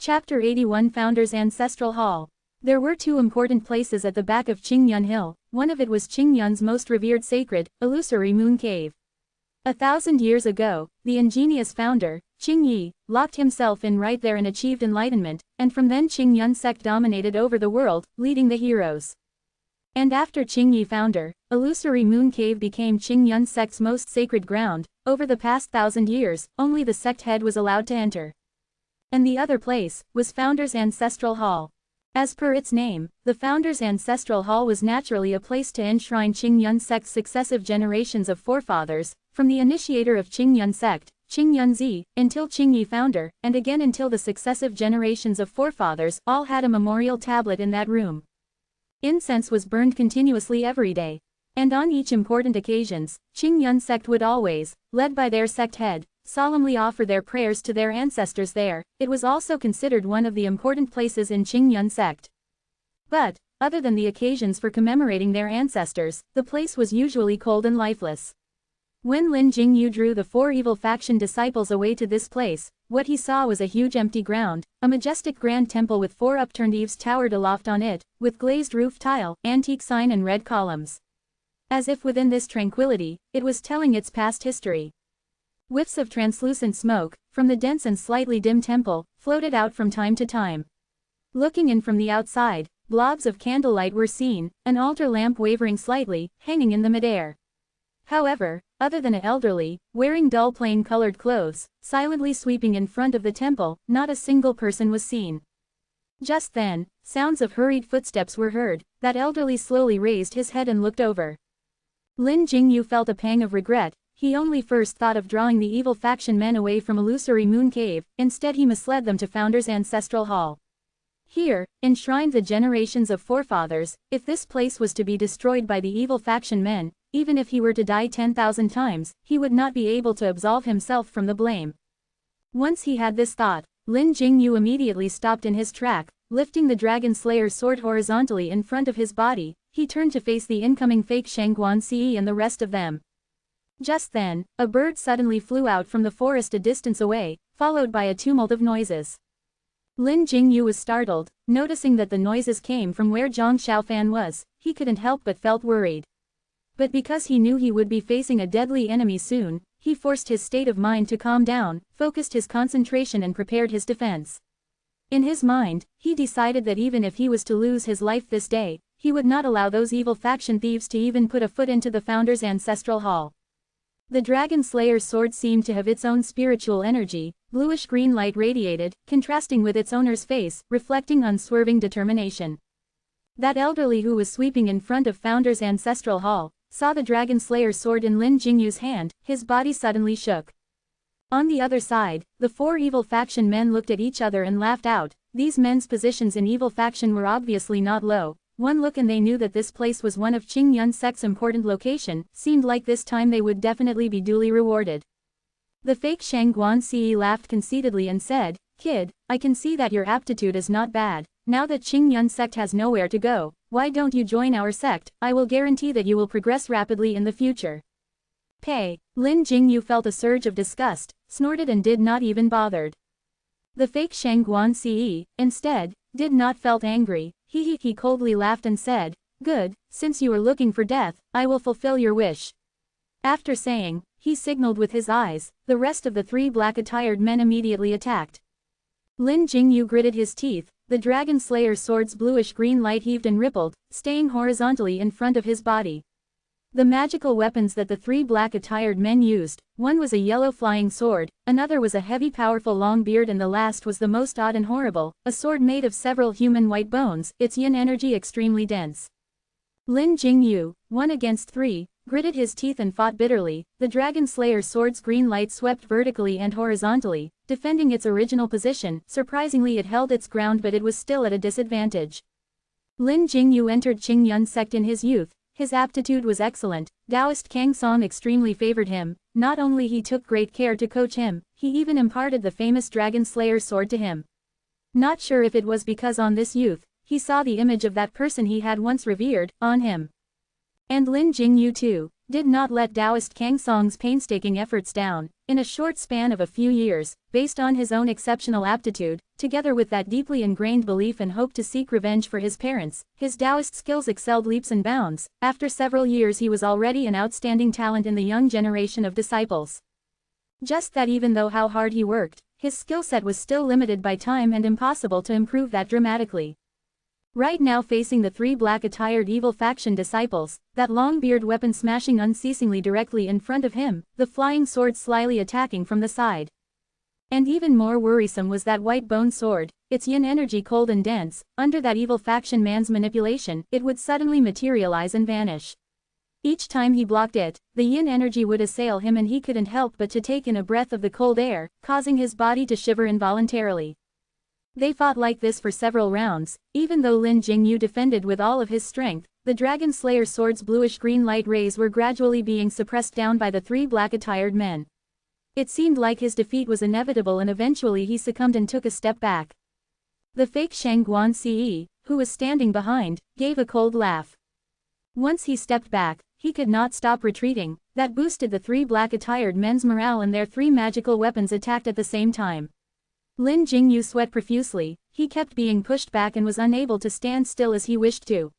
Chapter 81 Founder's Ancestral Hall. There were two important places at the back of Qingyun Hill. One of it was Qingyun's most revered sacred, illusory moon cave. 1,000 years ago, the ingenious founder, Qingyi, locked himself in right there and achieved enlightenment, and from then Qingyun sect dominated over the world, leading the heroes. And after Qingyi founder, illusory moon cave became Qingyun sect's most sacred ground. Over the past 1,000 years, only the sect head was allowed to enter. And the other place was Founder's Ancestral Hall. As per its name, the Founder's Ancestral Hall was naturally a place to enshrine Qingyun sect's successive generations of forefathers, from the initiator of Qingyun sect, Qingyun Zi, until Qingyi founder, and again until the successive generations of forefathers all had a memorial tablet in that room. Incense was burned continuously every day. And on each important occasions, Qingyun sect would always, led by their sect head, solemnly offer their prayers to their ancestors there. It was also considered one of the important places in Qingyun sect. But, other than the occasions for commemorating their ancestors, the place was usually cold and lifeless. When Lin Jingyu drew the four evil faction disciples away to this place, what he saw was a huge empty ground. A majestic grand temple with four upturned eaves towered aloft on it, with glazed roof tile, antique sign and red columns. As if within this tranquility, it was telling its past history. Whiffs of translucent smoke, from the dense and slightly dim temple, floated out from time to time. Looking in from the outside, blobs of candlelight were seen, an altar lamp wavering slightly, hanging in the midair. However, other than an elderly, wearing dull plain-colored clothes, silently sweeping in front of the temple, not a single person was seen. Just then, sounds of hurried footsteps were heard. That elderly slowly raised his head and looked over. Lin Jingyu felt a pang of regret. He only first thought of drawing the evil faction men away from illusory moon cave, instead he misled them to Founder's Ancestral Hall. Here, enshrined the generations of forefathers. If this place was to be destroyed by the evil faction men, even if he were to die 10,000 times, he would not be able to absolve himself from the blame. Once he had this thought, Lin Jingyu immediately stopped in his track. Lifting the Dragon Slayer's sword horizontally in front of his body, he turned to face the incoming fake Shangguan Ce and the rest of them. Just then, a bird suddenly flew out from the forest a distance away, followed by a tumult of noises. Lin Jingyu was startled, noticing that the noises came from where Zhang Xiaofan was. He couldn't help but felt worried. But because he knew he would be facing a deadly enemy soon, he forced his state of mind to calm down, focused his concentration and prepared his defense. In his mind, he decided that even if he was to lose his life this day, he would not allow those evil faction thieves to even put a foot into the Founder's Ancestral Hall. The Dragon Slayer's sword seemed to have its own spiritual energy. Bluish-green light radiated, contrasting with its owner's face, reflecting unswerving determination. That elderly who was sweeping in front of Founder's Ancestral Hall saw the Dragon Slayer's sword in Lin Jingyu's hand. His body suddenly shook. On the other side, the four evil faction men looked at each other and laughed out. These men's positions in evil faction were obviously not low. One look and they knew that this place was one of Qingyun sect's important location. Seemed like this time they would definitely be duly rewarded. The fake Shangguan Ce laughed conceitedly and said, "Kid, I can see that your aptitude is not bad. Now that Qingyun sect has nowhere to go, why don't you join our sect? I will guarantee that you will progress rapidly in the future." Pay. Lin Jingyu felt a surge of disgust, snorted and did not even bothered. The fake Shangguan Ce, instead, did not felt angry. He coldly laughed and said, "Good, since you are looking for death, I will fulfill your wish." After saying, he signaled with his eyes. The rest of the three black-attired men immediately attacked. Lin Jingyu gritted his teeth. The Dragon Slayer's sword's bluish-green light heaved and rippled, staying horizontally in front of his body. The magical weapons that the three black-attired men used, one was a yellow flying sword, another was a heavy powerful long beard and the last was the most odd and horrible, a sword made of several human white bones, its yin energy extremely dense. Lin Jingyu, 1 against 3, gritted his teeth and fought bitterly. The Dragon Slayer's sword's green light swept vertically and horizontally, defending its original position. Surprisingly it held its ground but it was still at a disadvantage. Lin Jingyu entered Qingyun sect in his youth. His aptitude was excellent. Taoist Kang Song extremely favored him. Not only he took great care to coach him, he even imparted the famous Dragon Slayer's sword to him. Not sure if it was because on this youth, he saw the image of that person he had once revered, on him. And Lin Jingyu too, did not let Taoist Kang Song's painstaking efforts down. In a short span of a few years, based on his own exceptional aptitude, together with that deeply ingrained belief and hope to seek revenge for his parents, his Taoist skills excelled leaps and bounds. After several years he was already an outstanding talent in the young generation of disciples. Just that even though how hard he worked, his skill set was still limited by time and impossible to improve that dramatically. Right now facing the three black-attired evil faction disciples, that long-beard weapon smashing unceasingly directly in front of him, the flying sword slyly attacking from the side. And even more worrisome was that white bone sword, its yin energy cold and dense. Under that evil faction man's manipulation, it would suddenly materialize and vanish. Each time he blocked it, the yin energy would assail him and he couldn't help but to take in a breath of the cold air, causing his body to shiver involuntarily. They fought like this for several rounds. Even though Lin Jingyu defended with all of his strength, the Dragon Slayer's sword's bluish-green light rays were gradually being suppressed down by the three black-attired men. It seemed like his defeat was inevitable and eventually he succumbed and took a step back. The fake Shangguan Ce, who was standing behind, gave a cold laugh. Once he stepped back, he could not stop retreating. That boosted the three black-attired men's morale and their three magical weapons attacked at the same time. Lin Jingyu sweat profusely. He kept being pushed back and was unable to stand still as he wished to.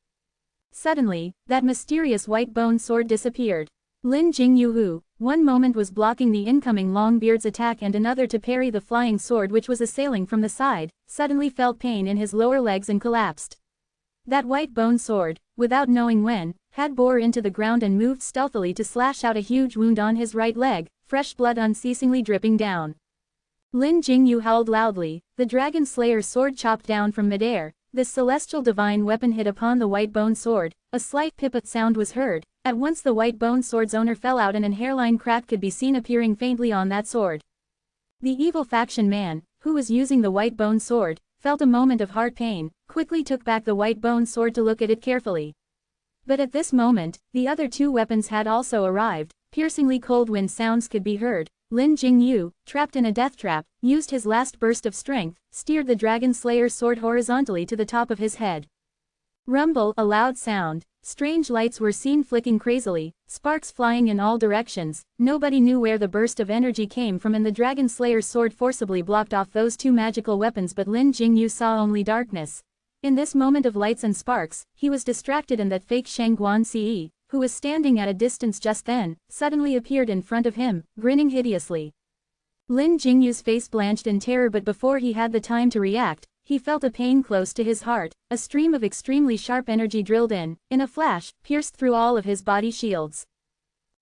Suddenly, that mysterious white bone sword disappeared. Lin Jingyu, who, one moment was blocking the incoming Longbeard's attack and another to parry the flying sword which was assailing from the side, suddenly felt pain in his lower legs and collapsed. That white bone sword, without knowing when, had bore into the ground and moved stealthily to slash out a huge wound on his right leg, fresh blood unceasingly dripping down. Lin Jingyu howled loudly. The Dragon Slayer's sword chopped down from midair. This celestial divine weapon hit upon the white bone sword. A slight pipot sound was heard. At once the white bone sword's owner fell out and an hairline crack could be seen appearing faintly on that sword. The evil faction man, who was using the white bone sword, felt a moment of heart pain, quickly took back the white bone sword to look at it carefully. But at this moment, the other two weapons had also arrived. Piercingly cold wind sounds could be heard. Lin Jingyu, trapped in a death trap, used his last burst of strength, steered the Dragon Slayer's sword horizontally to the top of his head. Rumble, a loud sound. Strange lights were seen flicking crazily, sparks flying in all directions. Nobody knew where the burst of energy came from and the Dragon Slayer's sword forcibly blocked off those two magical weapons, but Lin Jingyu saw only darkness. In this moment of lights and sparks, he was distracted and that fake Shangguan Ce, who was standing at a distance just then, suddenly appeared in front of him, grinning hideously. Lin Jingyu's face blanched in terror, but before he had the time to react, he felt a pain close to his heart. A stream of extremely sharp energy drilled in a flash, pierced through all of his body shields.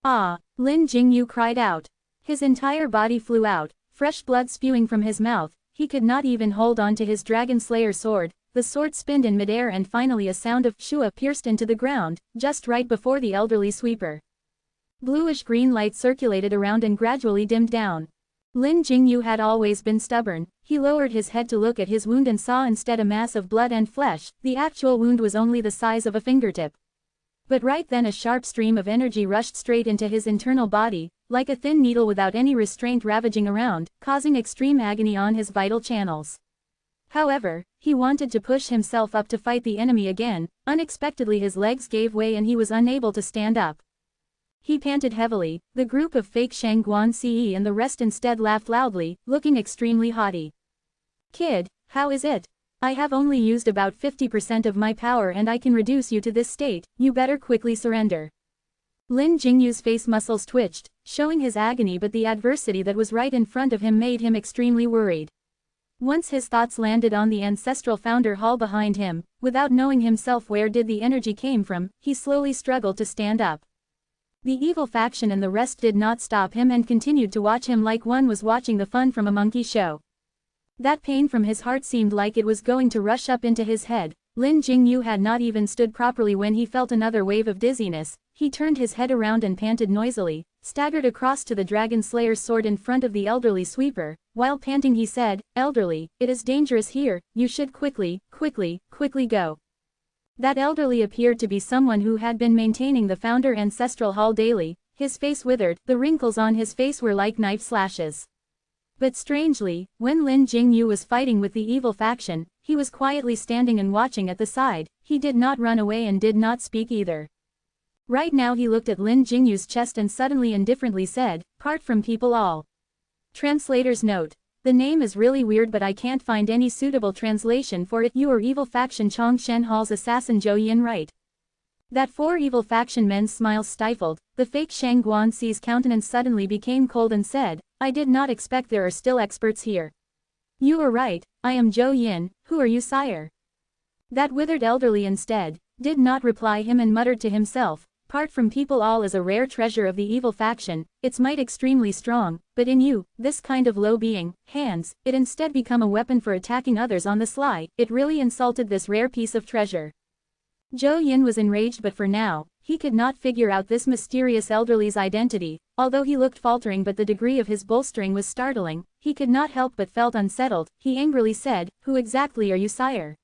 Ah! Lin Jingyu cried out. His entire body flew out, fresh blood spewing from his mouth. He could not even hold on to his Dragon Slayer sword. The sword spinned in midair and finally a sound of shua pierced into the ground, just right before the elderly sweeper. Bluish-green light circulated around and gradually dimmed down. Lin Jingyu had always been stubborn. He lowered his head to look at his wound and saw instead a mass of blood and flesh. The actual wound was only the size of a fingertip. But right then a sharp stream of energy rushed straight into his internal body, like a thin needle without any restraint ravaging around, causing extreme agony on his vital channels. However, he wanted to push himself up to fight the enemy again. Unexpectedly his legs gave way and he was unable to stand up. He panted heavily. The group of fake Shangguan Ce and the rest instead laughed loudly, looking extremely haughty. "Kid, how is it? I have only used about 50% of my power and I can reduce you to this state. You better quickly surrender." Lin Jingyu's face muscles twitched, showing his agony, but the adversity that was right in front of him made him extremely worried. Once his thoughts landed on the ancestral founder hall behind him, without knowing himself where did the energy came from, he slowly struggled to stand up. The evil faction and the rest did not stop him and continued to watch him like one was watching the fun from a monkey show. That pain from his heart seemed like it was going to rush up into his head. Lin Jingyu had not even stood properly when he felt another wave of dizziness. He turned his head around and panted noisily, staggered across to the Dragon Slayer's sword in front of the elderly sweeper. While panting he said, "Elderly, it is dangerous here, you should quickly go." That elderly appeared to be someone who had been maintaining the founder ancestral hall daily. His face withered, the wrinkles on his face were like knife slashes. But strangely, when Lin Jingyu was fighting with the evil faction, he was quietly standing and watching at the side. He did not run away and did not speak either. Right now he looked at Lin Jingyu's chest and suddenly indifferently said, "Part from people all." Translator's note. The name is really weird but I can't find any suitable translation for it. You are evil faction Chong Shen Hall's assassin Zhou Yin, right? That four evil faction men's smiles stifled, the fake Shang Guanxi's countenance suddenly became cold and said, "I did not expect there are still experts here." "You are right, I am Zhou Yin, who are you, sire?" That withered elderly instead did not reply him and muttered to himself, "Part from people all is a rare treasure of the evil faction, its might extremely strong, but in you, this kind of low being, hands, it instead become a weapon for attacking others on the sly. It really insulted this rare piece of treasure." Zhou Yin was enraged but for now, he could not figure out this mysterious elderly's identity, although he looked faltering but the degree of his bolstering was startling, he could not help but felt unsettled. He angrily said, "Who exactly are you, sire?"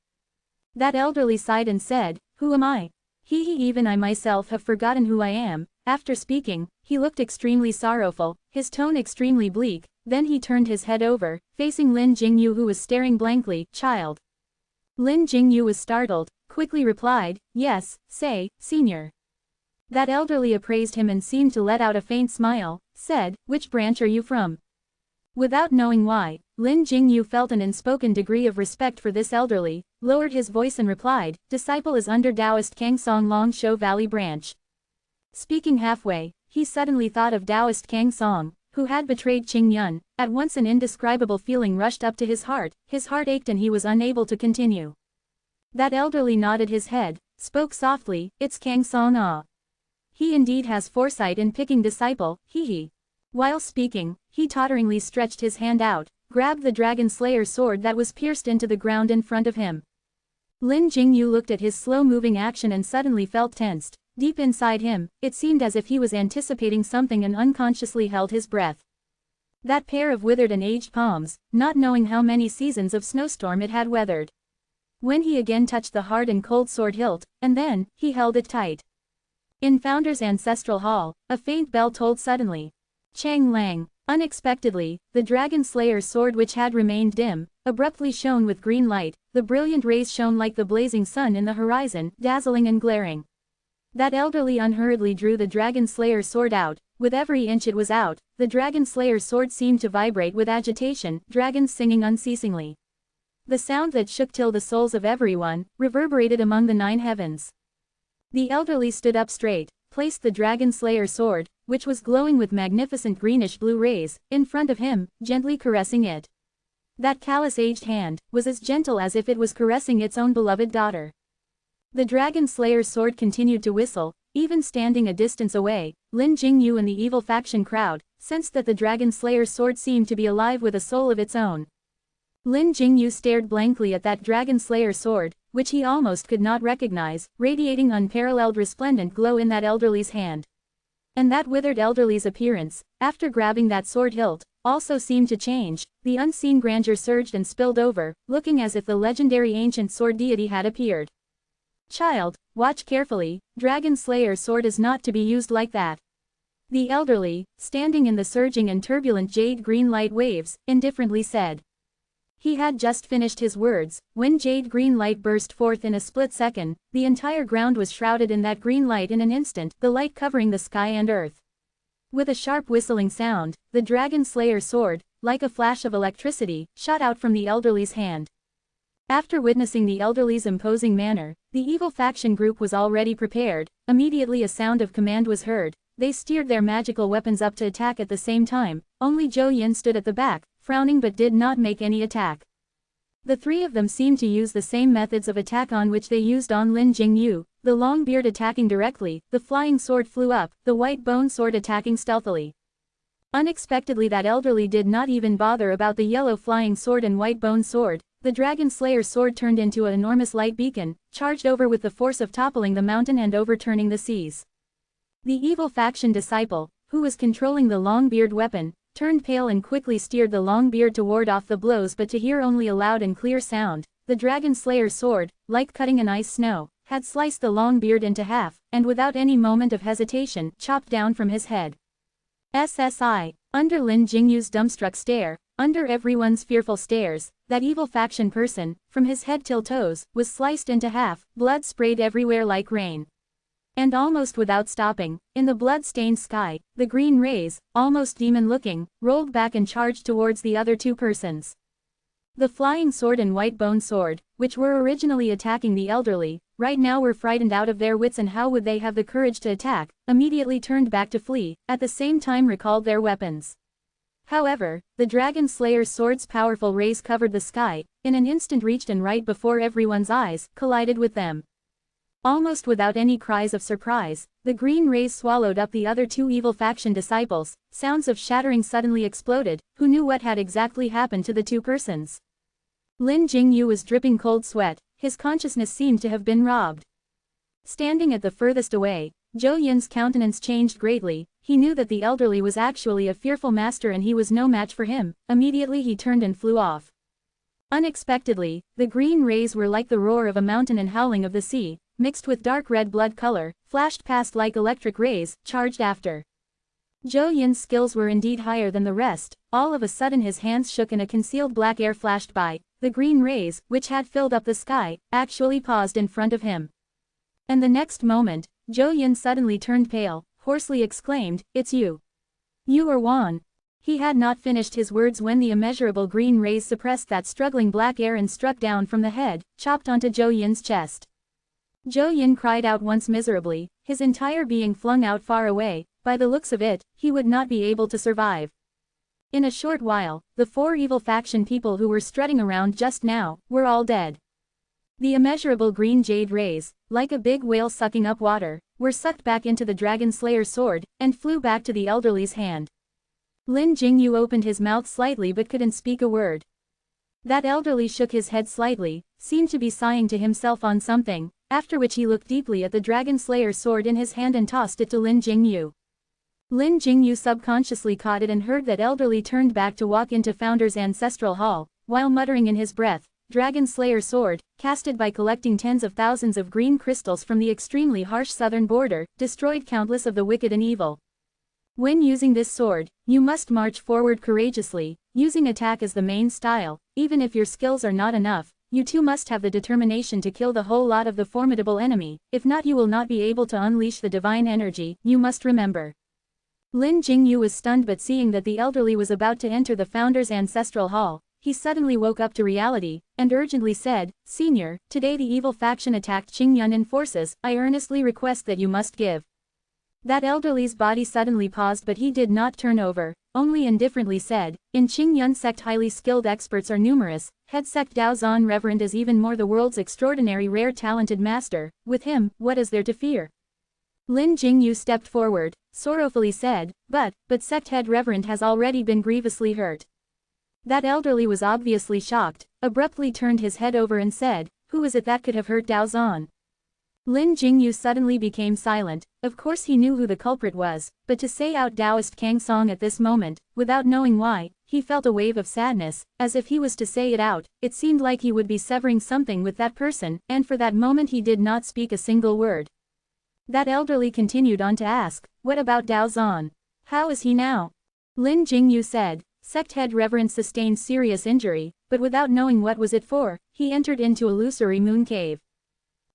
That elderly sighed and said, "Who am I? Even I myself have forgotten who I am." After speaking, he looked extremely sorrowful, his tone extremely bleak, then he turned his head over, facing Lin Jingyu who was staring blankly. "Child." Lin Jingyu was startled, quickly replied, "Yes, say, senior." That elderly appraised him and seemed to let out a faint smile, said, "Which branch are you from?" Without knowing why, Lin Jingyu felt an unspoken degree of respect for this elderly, lowered his voice and replied, "Disciple is under Taoist Kangsong Longsho Valley branch." Speaking halfway, he suddenly thought of Taoist Kangsong, who had betrayed Qingyun. At once an indescribable feeling rushed up to his heart ached and he was unable to continue. That elderly nodded his head, spoke softly, "It's Kangsong Ah. He indeed has foresight in picking disciple, he." While speaking, he totteringly stretched his hand out, grabbed the Dragon Slayer's sword that was pierced into the ground in front of him. Lin Jingyu looked at his slow-moving action and suddenly felt tensed. Deep inside him, it seemed as if he was anticipating something and unconsciously held his breath. That pair of withered and aged palms, not knowing how many seasons of snowstorm it had weathered. When he again touched the hard and cold sword hilt, and then, he held it tight. In Founder's ancestral hall, a faint bell tolled suddenly. Chang Lang. Unexpectedly, the Dragon Slayer's sword which had remained dim, abruptly shone with green light, the brilliant rays shone like the blazing sun in the horizon, dazzling and glaring. That elderly unhurriedly drew the Dragon Slayer's sword out, with every inch it was out, the Dragon Slayer's sword seemed to vibrate with agitation, dragons singing unceasingly. The sound that shook till the souls of everyone, reverberated among the 9 heavens. The elderly stood up straight, placed the Dragon Slayer's sword, which was glowing with magnificent greenish-blue rays, in front of him, gently caressing it. That callous aged hand was as gentle as if it was caressing its own beloved daughter. The Dragon Slayer's sword continued to whistle, even standing a distance away. Lin Jingyu and the evil faction crowd sensed that the Dragon Slayer's sword seemed to be alive with a soul of its own. Lin Jingyu stared blankly at that Dragon Slayer's sword, which he almost could not recognize, radiating unparalleled resplendent glow in that elderly's hand. And that withered elderly's appearance, after grabbing that sword hilt, also seemed to change. The unseen grandeur surged and spilled over, looking as if the legendary ancient sword deity had appeared. "Child, watch carefully, Dragon Slayer's sword is not to be used like that." The elderly, standing in the surging and turbulent jade green light waves, indifferently said. He had just finished his words, when jade green light burst forth in a split second. The entire ground was shrouded in that green light in an instant, the light covering the sky and earth. With a sharp whistling sound, the Dragon Slayer's sword, like a flash of electricity, shot out from the elderly's hand. After witnessing the elderly's imposing manner, the evil faction group was already prepared. Immediately a sound of command was heard. They steered their magical weapons up to attack at the same time. Only Zhou Yin stood at the back, frowning but did not make any attack. The 3 of them seemed to use the same methods of attack on which they used on Lin Jingyu, the long beard attacking directly, the flying sword flew up, the white bone sword attacking stealthily. Unexpectedly that elderly did not even bother about the yellow flying sword and white bone sword. The Dragon Slayer's sword turned into an enormous light beacon, charged over with the force of toppling the mountain and overturning the seas. The evil faction disciple, who was controlling the long beard weapon, turned pale and quickly steered the long beard to ward off the blows but to hear only a loud and clear sound. The Dragon Slayer's sword, like cutting an ice snow, had sliced the long beard into half, and without any moment of hesitation, chopped down from his head. SSI. Under Lin Jingyu's dumbstruck stare, under everyone's fearful stares, that evil faction person, from his head till toes, was sliced into half, blood sprayed everywhere like rain. And almost without stopping, in the blood-stained sky, the green rays, almost demon-looking, rolled back and charged towards the other two persons. The flying sword and white-bone sword, which were originally attacking the elderly, right now were frightened out of their wits, and how would they have the courage to attack, immediately turned back to flee, at the same time recalled their weapons. However, the Dragon Slayer's sword's powerful rays covered the sky, in an instant reached and right before everyone's eyes, collided with them. Almost without any cries of surprise, the green rays swallowed up the other two evil faction disciples. Sounds of shattering suddenly exploded. Who knew what had exactly happened to the two persons? Lin Jingyu was dripping cold sweat, his consciousness seemed to have been robbed. Standing at the furthest away, Zhou Yin's countenance changed greatly. He knew that the elderly was actually a fearful master and he was no match for him. Immediately he turned and flew off. Unexpectedly, the green rays were like the roar of a mountain and howling of the sea, mixed with dark red blood color, flashed past like electric rays, charged after. Zhou Yin's skills were indeed higher than the rest. All of a sudden his hands shook and a concealed black air flashed by. The green rays, which had filled up the sky, actually paused in front of him. And the next moment, Zhou Yin suddenly turned pale, hoarsely exclaimed, "It's you. You are Wan." He had not finished his words when the immeasurable green rays suppressed that struggling black air and struck down from the head, chopped onto Zhou Yin's chest. Zhou Yin cried out once miserably, his entire being flung out far away. By the looks of it, he would not be able to survive. In a short while, the four evil faction people who were strutting around just now, were all dead. The immeasurable green jade rays, like a big whale sucking up water, were sucked back into the Dragon Slayer's sword, and flew back to the elderly's hand. Lin Jingyu opened his mouth slightly but couldn't speak a word. That elderly shook his head slightly, seemed to be sighing to himself on something, after which he looked deeply at the Dragon Slayer's sword in his hand and tossed it to Lin Jingyu. Lin Jingyu subconsciously caught it and heard that elderly turned back to walk into Founder's ancestral hall, while muttering in his breath, "Dragon Slayer sword, casted by collecting tens of thousands of green crystals from the extremely harsh southern border, destroyed countless of the wicked and evil. When using this sword, you must march forward courageously, using attack as the main style. Even if your skills are not enough, you too must have the determination to kill the whole lot of the formidable enemy, if not you will not be able to unleash the divine energy, you must remember." Lin Jingyu was stunned, but seeing that the elderly was about to enter the Founder's ancestral hall, he suddenly woke up to reality, and urgently said, "Senior, today the evil faction attacked Qingyun in forces. I earnestly request that you must give." That elderly's body suddenly paused, but he did not turn over, only indifferently said, "In Qingyun sect highly skilled experts are numerous. Head sect Dao Zan Reverend is even more the world's extraordinary rare talented master. With him, what is there to fear?" Lin Jingyu stepped forward, sorrowfully said, but sect head Reverend has already been grievously hurt." That elderly was obviously shocked, abruptly turned his head over and said, "Who is it that could have hurt Dao Zan?" Lin Jingyu suddenly became silent. Of course he knew who the culprit was, but to say out Taoist Kang Song at this moment, without knowing why, he felt a wave of sadness. As if he was to say it out, it seemed like he would be severing something with that person, and for that moment he did not speak a single word. That elderly continued on to ask, "What about Dao Zan? How is he now?" Lin Jingyu said, "Sect head Reverend sustained serious injury, but without knowing what was it for, he entered into illusory moon cave."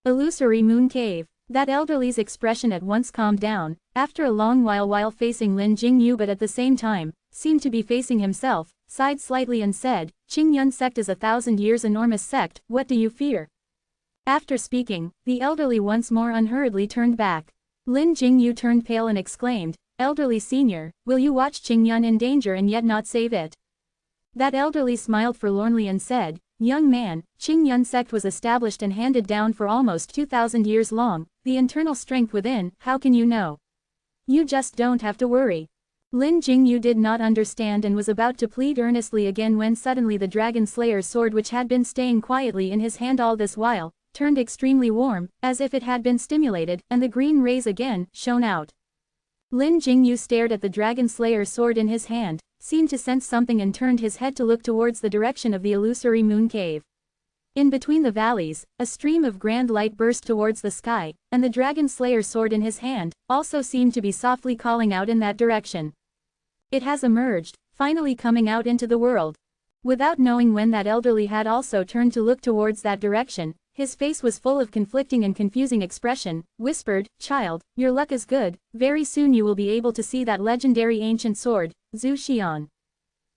Illusory moon cave. That elderly's expression at once calmed down, after a long while facing Lin Jingyu but at the same time, seemed to be facing himself, sighed slightly and said, "Qingyun sect is 1,000 years enormous sect, what do you fear?" After speaking, the elderly once more unhurriedly turned back. Lin Jingyu turned pale and exclaimed, "Elderly senior, will you watch Qingyun in danger and yet not save it?" That elderly smiled forlornly and said, "Young man, Qingyun sect was established and handed down for almost 2,000 years long, the internal strength within, how can you know? You just don't have to worry." Lin Jingyu did not understand and was about to plead earnestly again when suddenly the Dragon Slayer's sword, which had been staying quietly in his hand all this while, turned extremely warm, as if it had been stimulated, and the green rays again shone out. Lin Jingyu stared at the Dragon Slayer's sword in his hand, seemed to sense something and turned his head to look towards the direction of the illusory moon cave. In between the valleys, a stream of grand light burst towards the sky, and the Dragon Slayer's sword in his hand also seemed to be softly calling out in that direction. "It has emerged, finally coming out into the world. Without knowing when that elderly had also turned to look towards that direction, his face was full of conflicting and confusing expression, whispered, "Child, your luck is good, very soon you will be able to see that legendary ancient sword, Zhu Xian."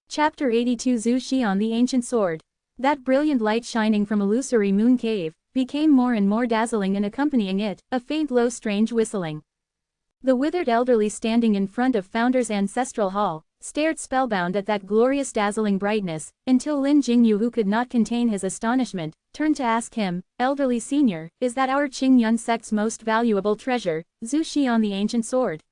Chapter 82 Zhu Xian the Ancient Sword. That brilliant light shining from illusory moon cave, became more and more dazzling, and accompanying it, a faint low strange whistling. The withered elderly standing in front of Founder's ancestral hall, stared spellbound at that glorious dazzling brightness, until Lin Jingyu, who could not contain his astonishment, turned to ask him, "Elderly senior, is that our Qingyun sect's most valuable treasure, Zhu Xian the ancient sword?"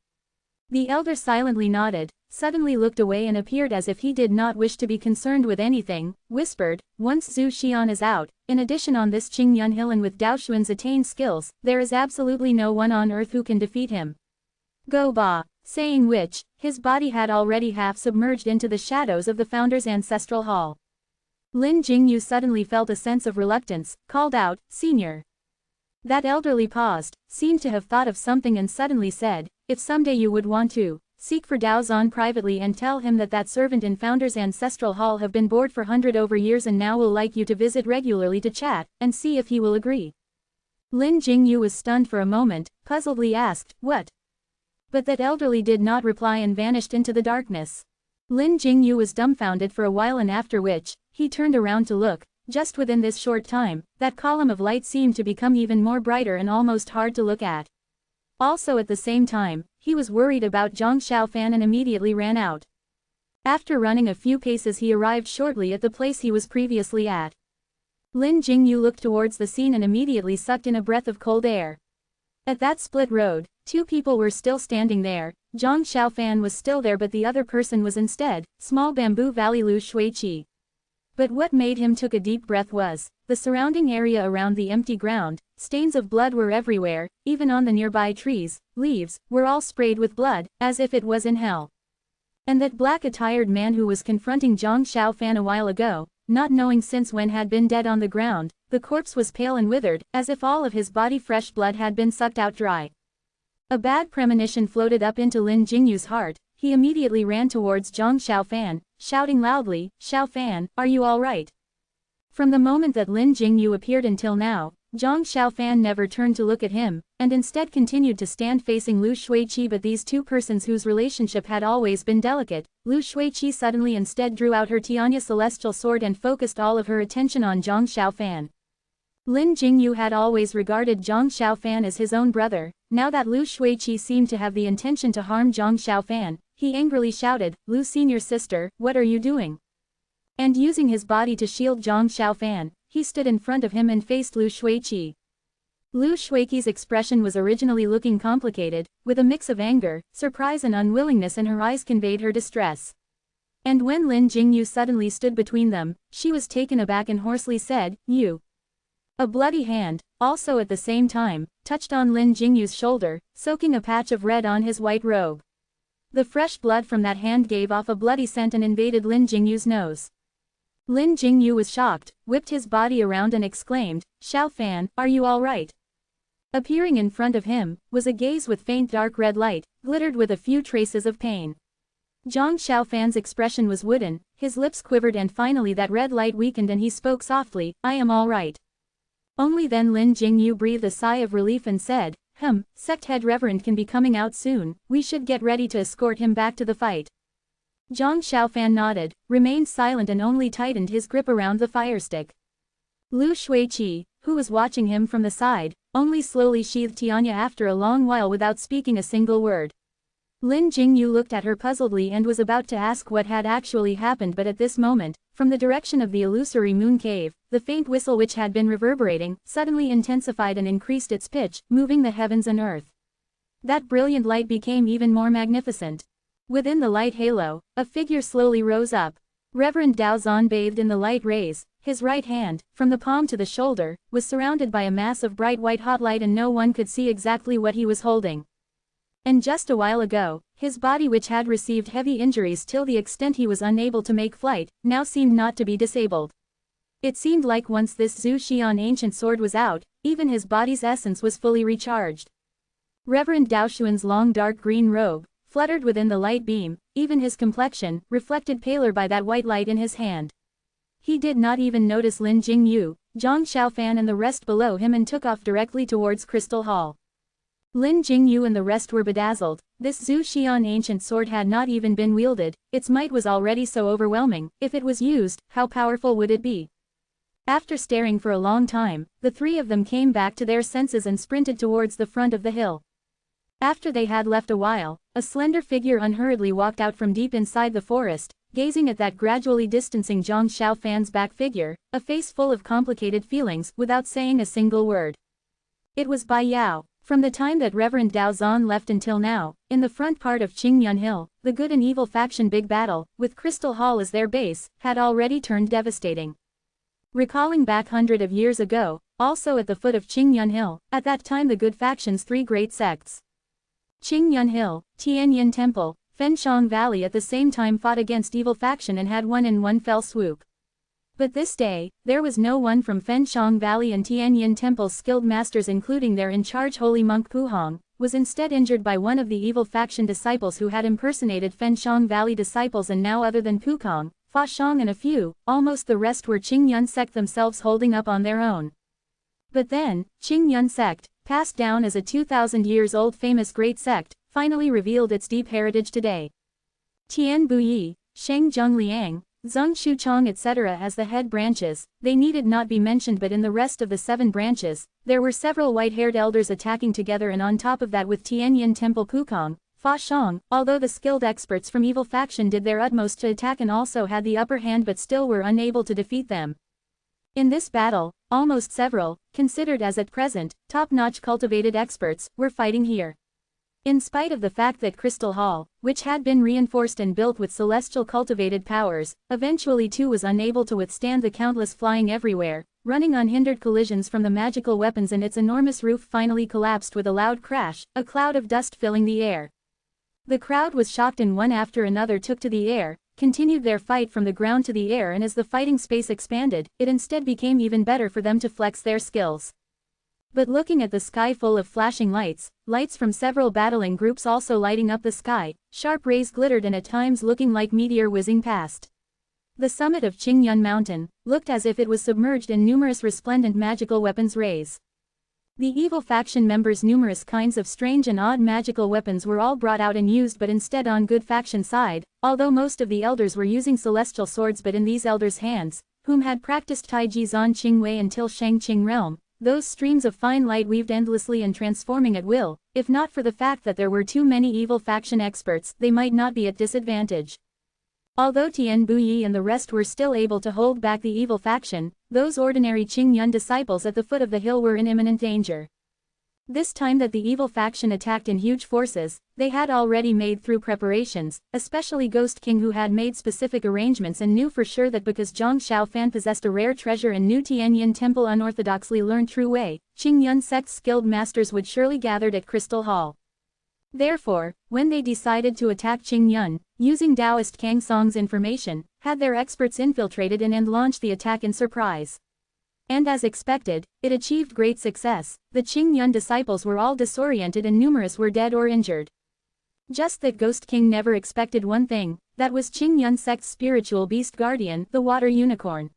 The elder silently nodded, suddenly looked away and appeared as if he did not wish to be concerned with anything, whispered, "Once Zhu Xian is out, in addition on this Qingyun hill and with Dao Xuan's attained skills, there is absolutely no one on earth who can defeat him. Go ba." Saying which, his body had already half submerged into the shadows of the Founder's ancestral hall. Lin Jingyu suddenly felt a sense of reluctance, called out, "Senior." That elderly paused, seemed to have thought of something and suddenly said, "If someday you would want to, seek for Dao Zan privately and tell him that servant in Founder's ancestral hall have been bored for 100 over years and now will like you to visit regularly to chat, and see if he will agree." Lin Jingyu was stunned for a moment, puzzledly asked, "What?" But that elderly did not reply and vanished into the darkness. Lin Jingyu was dumbfounded for a while, and after which, he turned around to look. Just within this short time, that column of light seemed to become even more brighter and almost hard to look at. Also at the same time, he was worried about Zhang Xiaofan and immediately ran out. After running a few paces he arrived shortly at the place he was previously at. Lin Jingyu looked towards the scene and immediately sucked in a breath of cold air. At that split road, two people were still standing there. Zhang Xiaofan was still there, but the other person was instead, small Bamboo Valley Lu Shuiqi. But what made him took a deep breath was, the surrounding area around the empty ground. Stains of blood were everywhere, even on the nearby trees, leaves, were all sprayed with blood, as if it was in hell. And that black-attired man who was confronting Zhang Xiaofan a while ago, not knowing since when had been dead on the ground, the corpse was pale and withered, as if all of his body fresh blood had been sucked out dry. A bad premonition floated up into Lin Jingyu's heart. He immediately ran towards Zhang Xiaofan, shouting loudly, "Xiaofan, are you all right?" From the moment that Lin Jingyu appeared until now, Zhang Xiaofan never turned to look at him, and instead continued to stand facing Lu Shuiqi. But these two persons whose relationship had always been delicate, Lu Shuiqi suddenly instead drew out her Tianya celestial sword and focused all of her attention on Zhang Xiaofan. Lin Jingyu had always regarded Zhang Xiaofan as his own brother. Now that Lu Shuiqi seemed to have the intention to harm Zhang Xiaofan, he angrily shouted, "Lu senior sister, what are you doing?" And using his body to shield Zhang Xiaofan, he stood in front of him and faced Lu Shuiqi. Lu Shuiqi's expression was originally looking complicated, with a mix of anger, surprise and unwillingness, and her eyes conveyed her distress. And when Lin Jingyu suddenly stood between them, she was taken aback and hoarsely said, "You." A bloody hand, also at the same time, touched on Lin Jingyu's shoulder, soaking a patch of red on his white robe. The fresh blood from that hand gave off a bloody scent and invaded Lin Jingyu's nose. Lin Jingyu was shocked, whipped his body around and exclaimed, "Xiaofan, are you all right?" Appearing in front of him, was a gaze with faint dark red light, glittered with a few traces of pain. Zhang Xiaofan's expression was wooden, his lips quivered, and finally that red light weakened and he spoke softly, "I am all right." Only then Lin Jingyu breathed a sigh of relief and said, "Sect head Reverend can be coming out soon, we should get ready to escort him back to the fight." Zhang Xiaofan nodded, remained silent and only tightened his grip around the firestick. Lu Shuiqi, who was watching him from the side, only slowly sheathed Tianya after a long while without speaking a single word. Lin Jingyu looked at her puzzledly and was about to ask what had actually happened, but at this moment, from the direction of the illusory moon cave, the faint whistle which had been reverberating, suddenly intensified and increased its pitch, moving the heavens and earth. That brilliant light became even more magnificent. Within the light halo, a figure slowly rose up. Reverend Dao Zan bathed in the light rays, his right hand, from the palm to the shoulder, was surrounded by a mass of bright white hot light and no one could see exactly what he was holding. And just a while ago, his body, which had received heavy injuries till the extent he was unable to make flight, now seemed not to be disabled. It seemed like once this Zhu Xian ancient sword was out, even his body's essence was fully recharged. Reverend Dao Xuan's long dark green robe fluttered within the light beam, even his complexion, reflected paler by that white light in his hand. he did not even notice Lin Jingyu, Zhang Xiaofan and the rest below him and took off directly towards Crystal Hall. Lin Jingyu and the rest were bedazzled. This Zhu Xian ancient sword had not even been wielded, its might was already so overwhelming. If it was used, how powerful would it be? After staring for a long time, the three of them came back to their senses and sprinted towards the front of the hill. After they had left a while, a slender figure unhurriedly walked out from deep inside the forest, gazing at that gradually distancing Zhang Xiaofan's back figure, a face full of complicated feelings, without saying a single word. It was Bai Yao. From the time that Reverend Dao Zan left until now, in the front part of Qingyun Hill, the good and evil faction big battle, with Crystal Hall as their base, had already turned devastating. Recalling back hundreds of years ago, also at the foot of Qingyun Hill, at that time the good faction's three great sects, Qingyun Hill, Tianyin Temple, Fenshang Valley at the same time fought against evil faction and had won in one fell swoop. But this day, there was no one from Fenshang Valley and Tianyin Temple's skilled masters including their in-charge holy monk Puhong, was instead injured by one of the evil faction disciples who had impersonated Fenshang Valley disciples and now other than Pukong, Fa Shang and a few, almost the rest were Qingyun sect themselves holding up on their own. But then, Qingyun sect, passed down as a 2,000 years old famous great sect, finally revealed its deep heritage today. Tian Buyi, Sheng Zhongliang, Zheng Shuchong etc. as the head branches, they needed not be mentioned, but in the rest of the 7 branches, there were several white-haired elders attacking together, and on top of that with Tianyin Temple Pukong, Fa Shang, although the skilled experts from evil faction did their utmost to attack and also had the upper hand but still were unable to defeat them. In this battle, almost several, considered as at present, top-notch cultivated experts, were fighting here. In spite of the fact that Crystal Hall, which had been reinforced and built with celestial cultivated powers, eventually too was unable to withstand the countless flying everywhere, running unhindered collisions from the magical weapons, and its enormous roof finally collapsed with a loud crash, a cloud of dust filling the air. The crowd was shocked and one after another took to the air, continued their fight from the ground to the air, and as the fighting space expanded, it instead became even better for them to flex their skills. But looking at the sky full of flashing lights, lights from several battling groups also lighting up the sky, sharp rays glittered and at times looking like meteor whizzing past. The summit of Qingyun Mountain looked as if it was submerged in numerous resplendent magical weapons rays. The evil faction members' numerous kinds of strange and odd magical weapons were all brought out and used, but instead on good faction side, although most of the elders were using celestial swords, but in these elders' hands, whom had practiced Taiji Zan Qingwei until Shangqing realm, those streams of fine light weaved endlessly and transforming at will. If not for the fact that there were too many evil faction experts, they might not be at disadvantage. Although Tian Buyi and the rest were still able to hold back the evil faction, those ordinary Qingyun disciples at the foot of the hill were in imminent danger. This time that the evil faction attacked in huge forces, they had already made through preparations, especially Ghost King, who had made specific arrangements and knew for sure that because Zhang Xiaofan possessed a rare treasure and knew Tianyin Temple unorthodoxly learned true way, Qingyun sect's skilled masters would surely gathered at Crystal Hall. Therefore, when they decided to attack Qingyun, using Taoist Kang Song's information, had their experts infiltrated and launched the attack in surprise. And as expected, it achieved great success. The Qingyun disciples were all disoriented and numerous were dead or injured. Just that Ghost King never expected one thing, that was Qingyun sect's spiritual beast guardian, the water unicorn.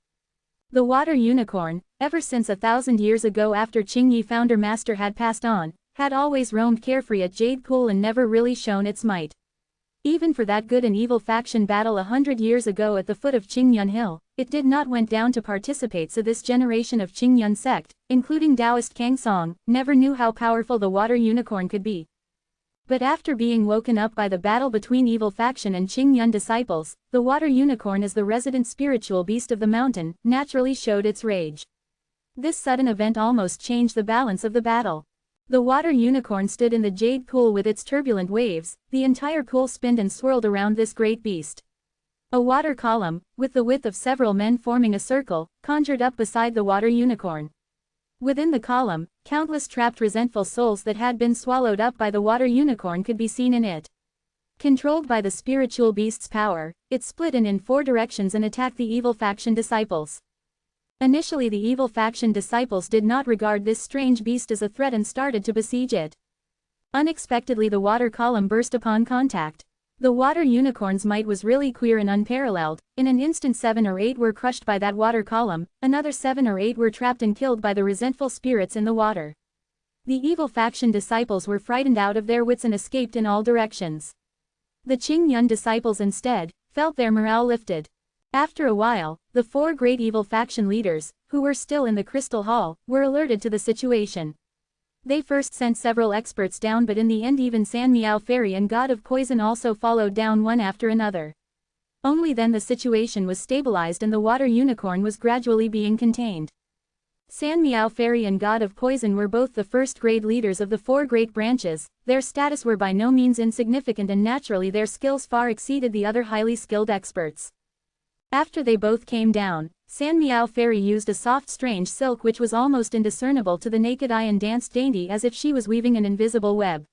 The water unicorn, ever since 1,000 years ago after Qingyi founder master had passed on, had always roamed carefree at Jade Pool and never really shown its might. Even for that good and evil faction battle 100 years ago at the foot of Qingyun Hill, it did not went down to participate, so this generation of Qingyun sect, including Taoist Kang Song, never knew how powerful the water unicorn could be. But after being woken up by the battle between evil faction and Qingyun disciples, the water unicorn as the resident spiritual beast of the mountain, naturally showed its rage. This sudden event almost changed the balance of the battle. The water unicorn stood in the jade pool with its turbulent waves, the entire pool spinned and swirled around this great beast. A water column, with the width of several men forming a circle, conjured up beside the water unicorn. Within the column, countless trapped resentful souls that had been swallowed up by the water unicorn could be seen in it. Controlled by the spiritual beast's power, it split in 4 directions and attacked the evil faction disciples. Initially the evil faction disciples did not regard this strange beast as a threat and started to besiege it. Unexpectedly the water column burst upon contact. The water unicorn's might was really queer and unparalleled. In an instant 7 or 8 were crushed by that water column, another 7 or 8 were trapped and killed by the resentful spirits in the water. The evil faction disciples were frightened out of their wits and escaped in all directions. The Qingyun disciples instead felt their morale lifted. After a while, the 4 great evil faction leaders, who were still in the Crystal Hall, were alerted to the situation. They first sent several experts down, but in the end even San Miao Fairy and God of Poison also followed down one after another. Only then the situation was stabilized and the water unicorn was gradually being contained. San Miao Fairy and God of Poison were both the first-grade leaders of the 4 great branches. Their status were by no means insignificant and naturally their skills far exceeded the other highly skilled experts. After they both came down, San Miao Fairy used a soft strange silk which was almost indiscernible to the naked eye and danced dainty as if she was weaving an invisible web.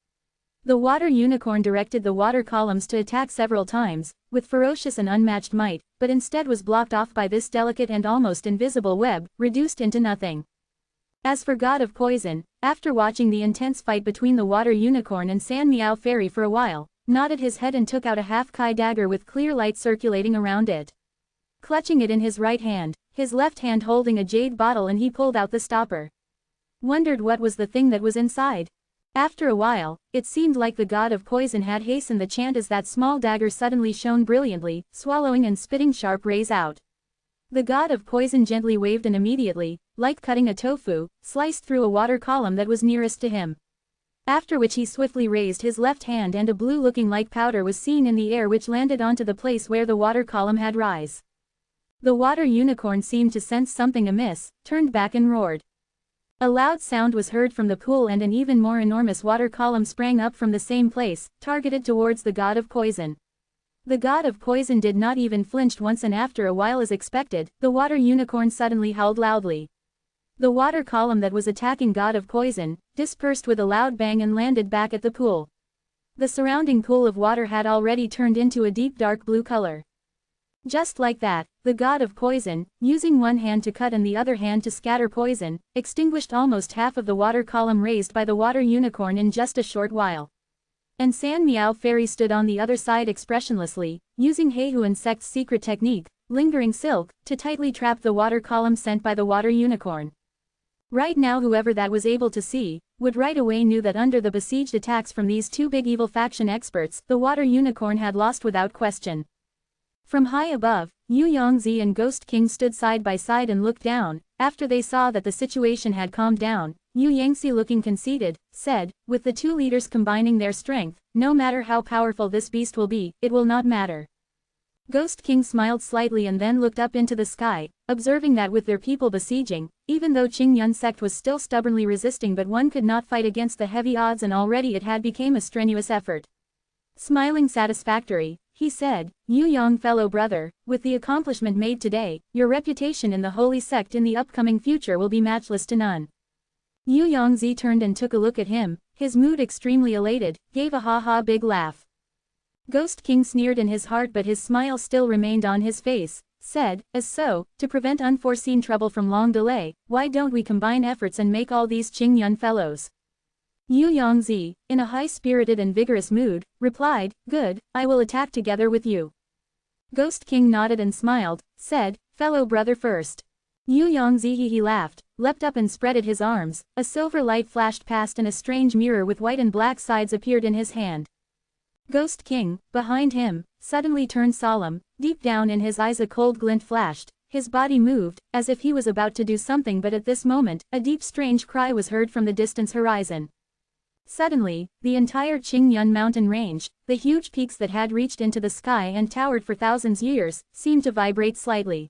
The water unicorn directed the water columns to attack several times, with ferocious and unmatched might, but instead was blocked off by this delicate and almost invisible web, reduced into nothing. As for God of Poison, after watching the intense fight between the water unicorn and San Miao Fairy for a while, nodded his head and took out a half-kai dagger with clear light circulating around it. Clutching it in his right hand, his left hand holding a jade bottle, and he pulled out the stopper. Wondered what was the thing that was inside. After a while, it seemed like the God of Poison had hastened the chant as that small dagger suddenly shone brilliantly, swallowing and spitting sharp rays out. The God of Poison gently waved and immediately, like cutting a tofu, sliced through a water column that was nearest to him. After which he swiftly raised his left hand and a blue-looking light powder was seen in the air which landed onto the place where the water column had rise. The water unicorn seemed to sense something amiss, turned back and roared. A loud sound was heard from the pool and an even more enormous water column sprang up from the same place, targeted towards the God of Poison. The God of Poison did not even flinch once, and after a while, as expected, the water unicorn suddenly howled loudly. The water column that was attacking God of Poison dispersed with a loud bang and landed back at the pool. The surrounding pool of water had already turned into a deep dark blue color. Just like that, the God of Poison, using one hand to cut and the other hand to scatter poison, extinguished almost half of the water column raised by the water unicorn in just a short while. And San Miao Fairy stood on the other side expressionlessly, using Heihu insect's secret technique, lingering silk, to tightly trap the water column sent by the water unicorn. Right now whoever that was able to see, would right away knew that under the besieged attacks from these 2 big evil faction experts, the water unicorn had lost without question. From high above, Yu Yongzi and Ghost King stood side by side and looked down. After they saw that the situation had calmed down, Yu Yangzi, looking conceited, said, with the 2 leaders combining their strength, no matter how powerful this beast will be, it will not matter. Ghost King smiled slightly and then looked up into the sky, observing that with their people besieging, even though Qingyun sect was still stubbornly resisting, but one could not fight against the heavy odds and already it had become a strenuous effort. Smiling satisfactory, he said, Yu Yong, fellow brother, with the accomplishment made today, your reputation in the holy sect in the upcoming future will be matchless to none. Yu Yongzi turned and took a look at him, his mood extremely elated, gave a ha-ha big laugh. Ghost King sneered in his heart, but his smile still remained on his face, said, as so, to prevent unforeseen trouble from long delay, why don't we combine efforts and make all these Qingyun fellows? Yu Yongzi, in a high-spirited and vigorous mood, replied, good, I will attack together with you. Ghost King nodded and smiled, said, fellow brother first. Yu Yongzi he laughed, leapt up and spreaded his arms, a silver light flashed past and a strange mirror with white and black sides appeared in his hand. Ghost King, behind him, suddenly turned solemn, deep down in his eyes a cold glint flashed, his body moved, as if he was about to do something, but at this moment, a deep strange cry was heard from the distant horizon. Suddenly, the entire Qingyun mountain range, the huge peaks that had reached into the sky and towered for thousands years, seemed to vibrate slightly.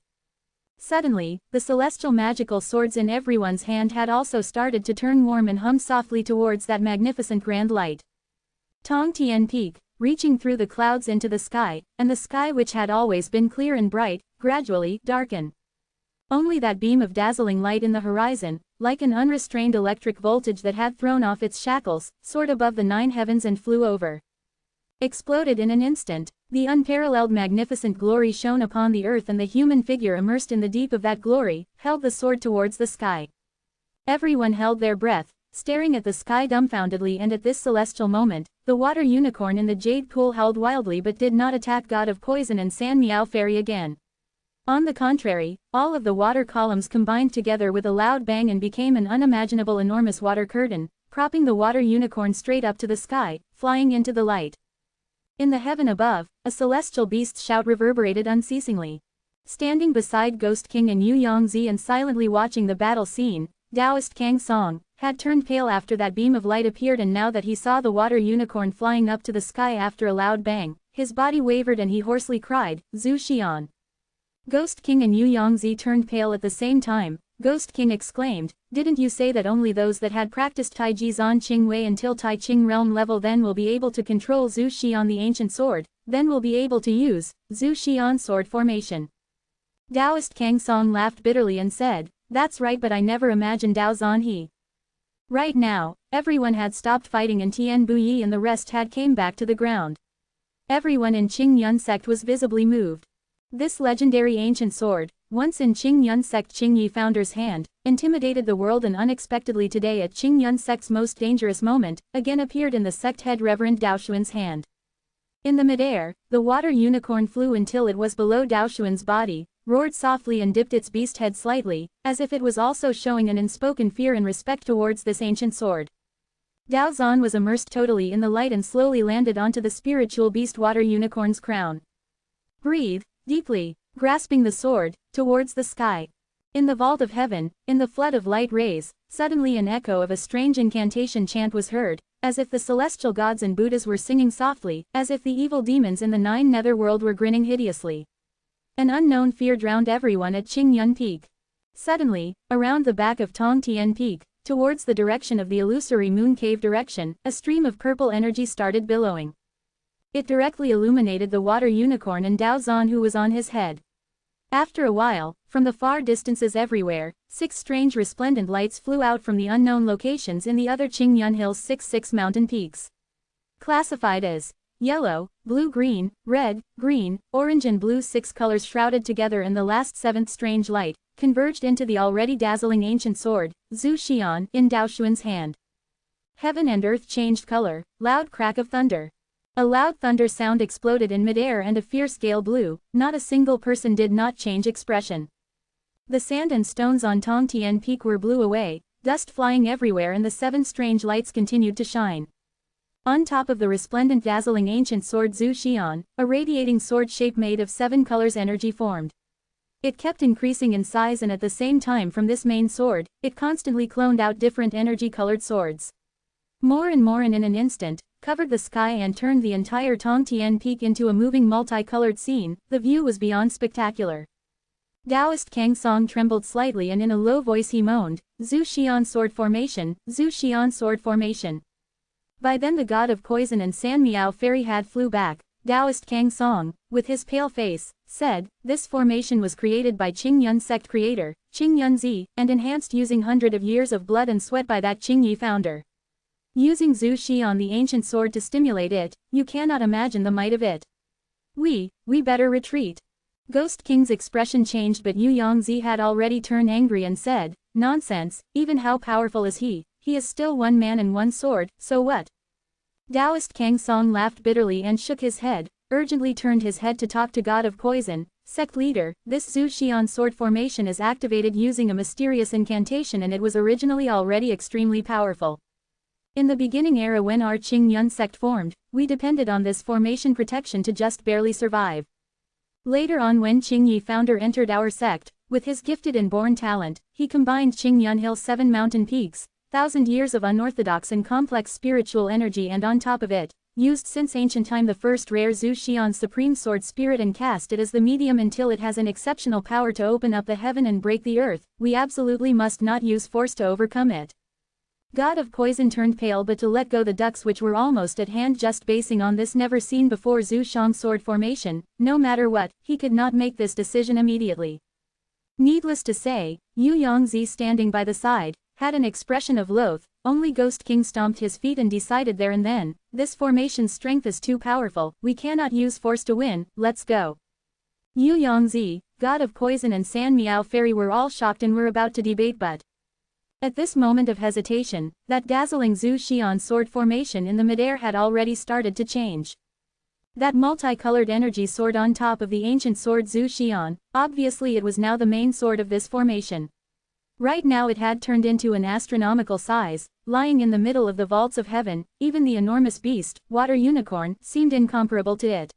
Suddenly, the celestial magical swords in everyone's hand had also started to turn warm and hum softly towards that magnificent grand light. Tong Tian Peak, reaching through the clouds into the sky, and the sky which had always been clear and bright, gradually darkened. Only that beam of dazzling light in the horizon, like an unrestrained electric voltage that had thrown off its shackles, soared above the 9 heavens and flew over. Exploded in an instant, the unparalleled magnificent glory shone upon the earth, and the human figure immersed in the deep of that glory, held the sword towards the sky. Everyone held their breath, Staring at the sky dumbfoundedly, and at this celestial moment, the water unicorn in the jade pool howled wildly but did not attack God of Poison and San Meow Fairy again. On the contrary, all of the water columns combined together with a loud bang and became an unimaginable enormous water curtain, propping the water unicorn straight up to the sky, flying into the light. In the heaven above, a celestial beast's shout reverberated unceasingly. Standing beside Ghost King and Yu Yongzi and silently watching the battle scene, Taoist Kang Song had turned pale after that beam of light appeared, and now that he saw the water unicorn flying up to the sky after a loud bang, his body wavered and he hoarsely cried, "Zhu Xian." Ghost King and Yu Yongzi turned pale at the same time. Ghost King exclaimed, "Didn't you say that only those that had practiced Taiji Zan Qing Wei until Tai Ching realm level then will be able to control Zhu Xian the ancient sword, then will be able to use Zhu Xian sword formation?" Taoist Kang Song laughed bitterly and said, "That's right, but I never imagined Dao Zan He." Right now, everyone had stopped fighting and Tian Buyi and the rest had came back to the ground. Everyone in Qing Yun sect was visibly moved. This legendary ancient sword, once in Qing Yun sect Qing Yi founder's hand, intimidated the world, and unexpectedly today at Qing Yun sect's most dangerous moment, again appeared in the sect head Reverend Dao Xuan's hand. In the midair, the water unicorn flew until it was below Dao Xuan's body, roared softly and dipped its beast head slightly, as if it was also showing an unspoken fear and respect towards this ancient sword. Dao Zan was immersed totally in the light and slowly landed onto the spiritual beast water unicorn's crown. Breathe deeply, grasping the sword, towards the sky. In the vault of heaven, in the flood of light rays, suddenly an echo of a strange incantation chant was heard, as if the celestial gods and Buddhas were singing softly, as if the evil demons in the nine netherworld were grinning hideously. An unknown fear drowned everyone at Qing Yun Peak. Suddenly, around the back of Tong Tien Peak, towards the direction of the illusory moon cave direction, a stream of purple energy started billowing. It directly illuminated the water unicorn and Dao Zan who was on his head. After a while, from the far distances everywhere, 6 strange resplendent lights flew out from the unknown locations in the other Qing Yun Hill's 6 mountain peaks. Classified as yellow, blue, green, red, green, orange and blue, 6 colors shrouded together in the last 7th strange light, converged into the already dazzling ancient sword, Zhu Xian, in Dao Xuan's hand. Heaven and earth changed color, loud crack of thunder. A loud thunder sound exploded in midair and a fierce gale blew, not a single person did not change expression. The sand and stones on Tong Tien Peak were blew away, dust flying everywhere, and the 7 strange lights continued to shine. On top of the resplendent dazzling ancient sword Zhu Xian, a radiating sword shape made of 7 colors energy formed. It kept increasing in size, and at the same time from this main sword, it constantly cloned out different energy-colored swords. More and more, and in an instant, covered the sky and turned the entire Tong Tien Peak into a moving multicolored scene. The view was beyond spectacular. Taoist Kang Song trembled slightly and in a low voice he moaned, "Zhu Xian sword formation, Zhu Xian sword formation." By then the god of poison and San Meow Fairy had flew back. Taoist Kang Song, with his pale face, said, "This formation was created by Qing Yun sect creator, Qing Yun Zi, and enhanced using hundreds of years of blood and sweat by that Qing Yi founder. Using Zhu Xian the ancient sword to stimulate it, you cannot imagine the might of it. We better retreat." Ghost King's expression changed, but Yu Yongzi had already turned angry and said, "Nonsense, even how powerful is he is still one man and one sword, so what?" Taoist Kang Song laughed bitterly and shook his head, urgently turned his head to talk to God of Poison, "Sect leader, this Zhu Xian sword formation is activated using a mysterious incantation, and it was originally already extremely powerful. In the beginning era when our Qing Yun sect formed, we depended on this formation protection to just barely survive. Later on when Qing Yi founder entered our sect, with his gifted and born talent, he combined Qing Yun Hill's 7 mountain peaks, 1,000 years of unorthodox and complex spiritual energy, and on top of it, used since ancient time the first rare Zhu Xian supreme sword spirit and cast it as the medium until it has an exceptional power to open up the heaven and break the earth. We absolutely must not use force to overcome it." God of Poison turned pale, but to let go the ducks which were almost at hand, just basing on this never seen before Zhu Xiang sword formation. No matter what, he could not make this decision immediately. Needless to say, Yu Yongzi standing by the side, had an expression of loath. Only Ghost King stomped his feet and decided there and then, "This formation's strength is too powerful, we cannot use force to win, let's go." Yu Yongzi, God of Poison and San Meow Fairy were all shocked and were about to debate, but At this moment of hesitation, that dazzling Zhu Xian sword formation in the midair had already started to change. That multicolored energy sword on top of the ancient sword Zhu Xian, obviously it was now the main sword of this formation. Right now it had turned into an astronomical size, lying in the middle of the vaults of heaven. Even the enormous beast, water unicorn, seemed incomparable to it.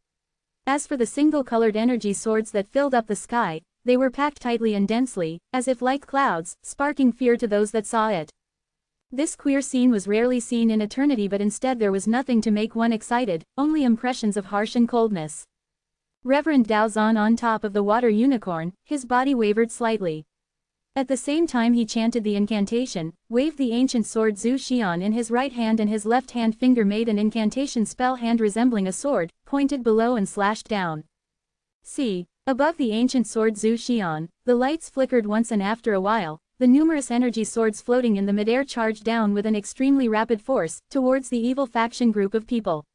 As for the single-colored energy swords that filled up the sky, they were packed tightly and densely, as if like clouds, sparking fear to those that saw it. This queer scene was rarely seen in eternity, but instead there was nothing to make one excited, only impressions of harsh and coldness. Reverend Dao Zan on top of the water unicorn, his body wavered slightly. At the same time he chanted the incantation, waved the ancient sword Zhu Xian in his right hand, and his left hand finger made an incantation spell hand resembling a sword, pointed below and slashed down. See, above the ancient sword Zhu Xian, the lights flickered once, and after a while, the numerous energy swords floating in the midair charged down with an extremely rapid force, towards the evil faction group of people.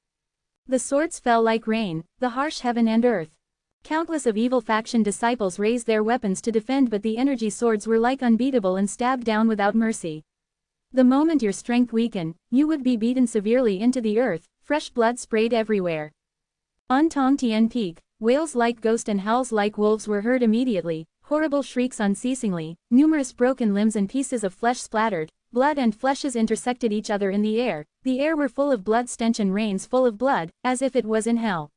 The swords fell like rain, the harsh heaven and earth. Countless of evil faction disciples raised their weapons to defend, but the energy swords were like unbeatable and stabbed down without mercy. The moment your strength weakened, you would be beaten severely into the earth, fresh blood sprayed everywhere. On Tongtian Peak, wails like ghosts and howls like wolves were heard immediately, horrible shrieks unceasingly, numerous broken limbs and pieces of flesh splattered, blood and fleshes intersected each other in the air were full of blood stench and rains full of blood, as if it was in hell.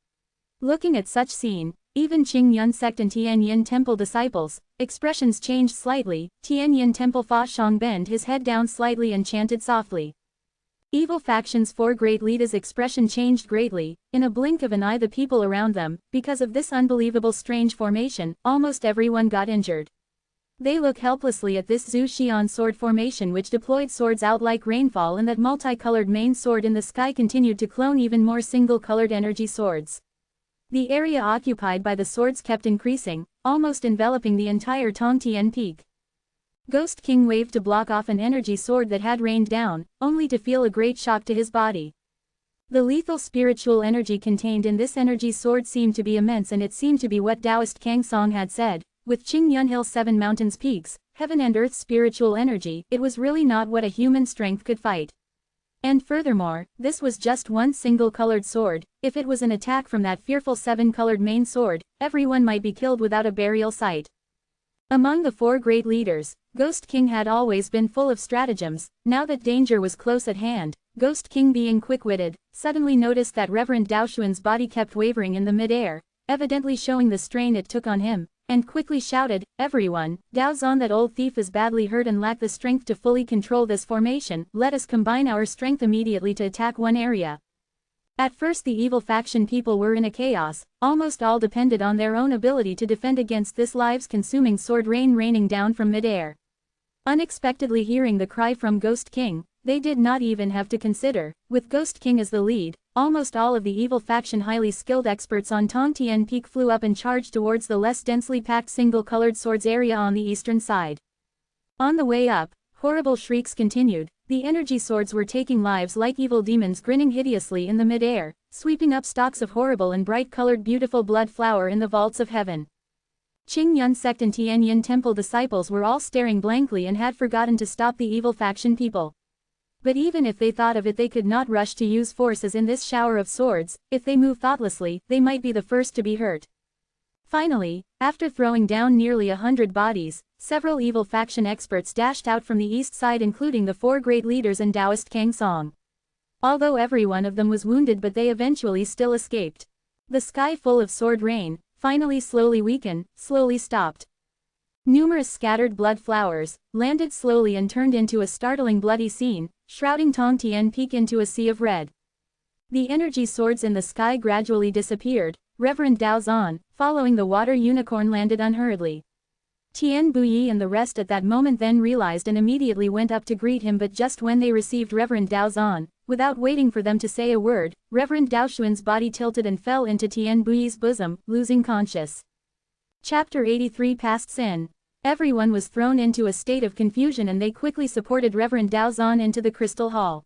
Looking at such scene, even Qingyun sect and Tianyin temple disciples, expressions changed slightly. Tianyin temple Fa Shang bent his head down slightly and chanted softly. Evil faction's four great leaders' expression changed greatly. In a blink of an eye the people around them, because of this unbelievable strange formation, almost everyone got injured. They look helplessly at this Zhu Xian sword formation which deployed swords out like rainfall, and that multicolored main sword in the sky continued to clone even more single-colored energy swords. The area occupied by the swords kept increasing, almost enveloping the entire Tongtian Peak. Ghost King waved to block off an energy sword that had rained down, only to feel a great shock to his body. The lethal spiritual energy contained in this energy sword seemed to be immense, and it seemed to be what Taoist Kang Song had said, with Qingyun Hill 7 mountains peaks, heaven and earth spiritual energy. It was really not what a human strength could fight. And furthermore, this was just one single-colored sword. If it was an attack from that fearful 7-colored main sword, everyone might be killed without a burial site. Among the four great leaders, Ghost King had always been full of stratagems. Now that danger was close at hand, Ghost King, being quick-witted, suddenly noticed that Reverend Daoshuan's body kept wavering in the mid-air, evidently showing the strain it took on him, and quickly shouted, "Everyone, Dao Zan, that old thief is badly hurt and lack the strength to fully control this formation. Let us combine our strength immediately to attack one area." At first the evil faction people were in a chaos. Almost all depended on their own ability to defend against this lives-consuming sword rain raining down from mid-air. Unexpectedly hearing the cry from Ghost King, they did not even have to consider. With Ghost King as the lead, almost all of the evil faction highly skilled experts on Tongtian Peak flew up and charged towards the less densely packed single-colored swords area on the eastern side. On the way up, horrible shrieks continued. The energy swords were taking lives like evil demons, grinning hideously in the mid-air, sweeping up stalks of horrible and bright-colored beautiful blood flower in the vaults of heaven. Qingyun sect and Tianyin temple disciples were all staring blankly and had forgotten to stop the evil faction people. But even if they thought of it, they could not rush to use force as in this shower of swords. If they moved thoughtlessly, they might be the first to be hurt. Finally, after throwing down nearly 100 bodies, several evil faction experts dashed out from the east side, including the four great leaders and Taoist Kang Song. Although every one of them was wounded, but they eventually still escaped. The sky, full of sword rain, finally slowly weakened, slowly stopped. Numerous scattered blood flowers landed slowly and turned into a startling bloody scene, shrouding Tongtian Peak into a sea of red. The energy swords in the sky gradually disappeared. Reverend Dao Zan, following the water unicorn, landed unhurriedly. Tian Buyi and the rest at that moment then realized and immediately went up to greet him, but just when they received Reverend Dao Zan, without waiting for them to say a word, Reverend Daoshuan's body tilted and fell into Tian Buyi's bosom, losing conscious. Chapter 83 Past Sin. Everyone was thrown into a state of confusion and they quickly supported Reverend Dao Zan into the Crystal Hall.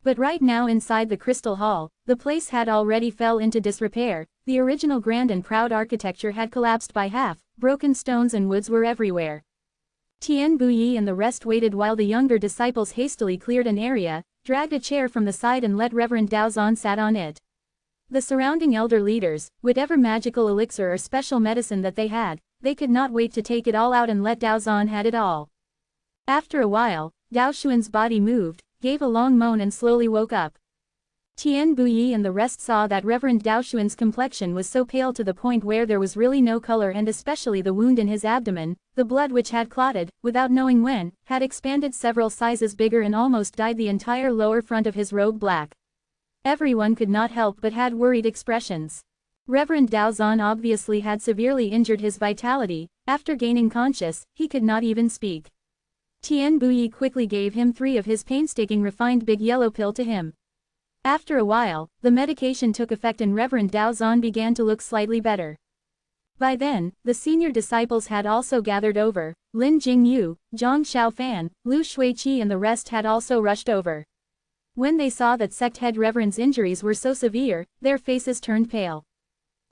But right now inside the Crystal Hall, the place had already fell into disrepair. The original grand and proud architecture had collapsed by half, broken stones and woods were everywhere. Tian Buyi and the rest waited while the younger disciples hastily cleared an area, dragged a chair from the side and let Reverend Daozan sat on it. The surrounding elder leaders, whatever magical elixir or special medicine that they had, they could not wait to take it all out and let Daozan had it all. After a while, Daoshuan's body moved, gave a long moan and slowly woke up. Tian Buyi and the rest saw that Reverend Daoshuan's complexion was so pale to the point where there was really no color, and especially the wound in his abdomen, the blood which had clotted, without knowing when, had expanded several sizes bigger and almost dyed the entire lower front of his robe black. Everyone could not help but had worried expressions. Reverend Daozan obviously had severely injured his vitality. After gaining conscious, he could not even speak. Tian Buyi quickly gave him 3 of his painstaking refined big yellow pill to him. After a while, the medication took effect and Reverend Daozan began to look slightly better. By then, the senior disciples had also gathered over. Lin Jingyu, Zhang Xiaofan, Lu Shuiqi and the rest had also rushed over. When they saw that sect head Reverend's injuries were so severe, their faces turned pale.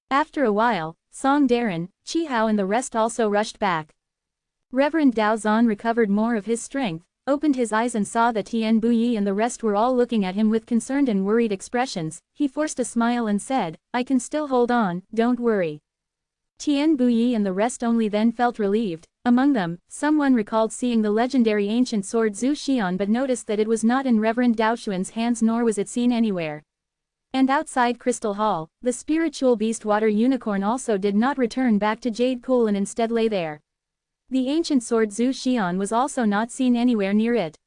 After a while, Song Darren, Chi Hao and the rest also rushed back. Reverend Daozan recovered more of his strength, opened his eyes and saw that Tian Buyi and the rest were all looking at him with concerned and worried expressions. He forced a smile and said, "I can still hold on, don't worry." Tian Buyi and the rest only then felt relieved. Among them, someone recalled seeing the legendary ancient sword Zhu Xian but noticed that it was not in Reverend Daoshuan's hands nor was it seen anywhere. And outside Crystal Hall, the spiritual beast water unicorn also did not return back to Jade Pool and instead lay there. The ancient sword Zhu Xian was also not seen anywhere near it.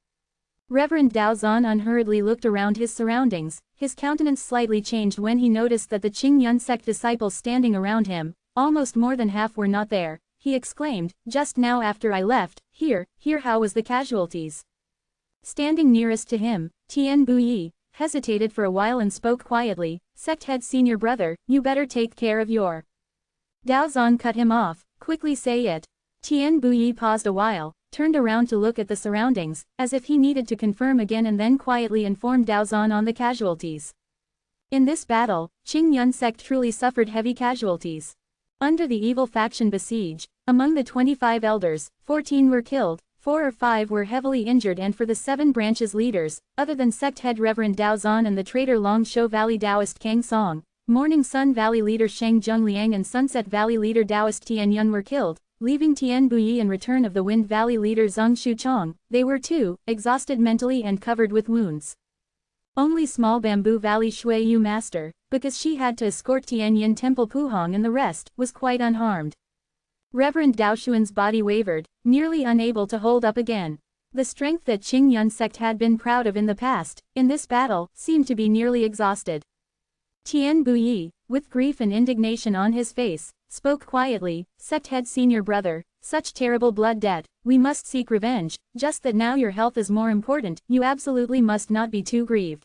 Reverend Daozan unhurriedly looked around his surroundings. His countenance slightly changed when he noticed that the Qingyun sect disciples standing around him, almost more than half were not there. He exclaimed, "Just now after I left, here how was the casualties?" Standing nearest to him, Tian Buyi hesitated for a while and spoke quietly, "Sect head senior brother, you better take care of your..." Daozan cut him off, "Quickly say it." Tian Buyi paused a while, turned around to look at the surroundings, as if he needed to confirm again and then quietly informed Daozan on the casualties. In this battle, Qingyun sect truly suffered heavy casualties. Under the evil faction besiege, among the 25 elders, 14 were killed, 4 or 5 were heavily injured, and for the 7 branches leaders, other than sect head Reverend Daozan and the traitor Longshou Valley Taoist Kang Song, Morning Sun Valley leader Sheng Zhongliang and Sunset Valley leader Taoist Tian Yun were killed, leaving Tian Buyi and Return of the Wind Valley leader Zhang Shuchong. They were too exhausted mentally and covered with wounds. Only Small Bamboo Valley Shui Yu Master, because she had to escort Tian Yin Temple Puhong and the rest, was quite unharmed. Reverend Daoshuan's body wavered, nearly unable to hold up again. The strength that Qingyun sect had been proud of in the past, in this battle, seemed to be nearly exhausted. Tian Buyi, with grief and indignation on his face, spoke quietly, "Sect head senior brother, such terrible blood debt, we must seek revenge, just that now your health is more important, you absolutely must not be too grieved."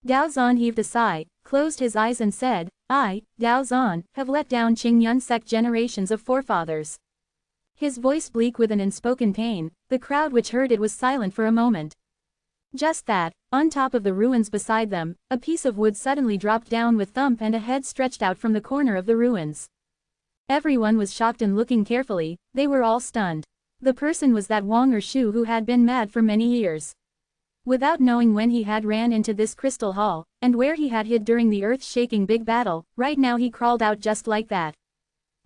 Daozan heaved a sigh, closed his eyes and said, "I, Daozan, have let down Qingyun sect generations of forefathers." His voice bleak with an unspoken pain. The crowd which heard it was silent for a moment. Just that, on top of the ruins beside them, a piece of wood suddenly dropped down with thump and a head stretched out from the corner of the ruins. Everyone was shocked and looking carefully, they were all stunned. The person was that Wang Ershu who had been mad for many years. Without knowing when he had ran into this crystal hall, and where he had hid during the earth-shaking big battle, right now he crawled out just like that.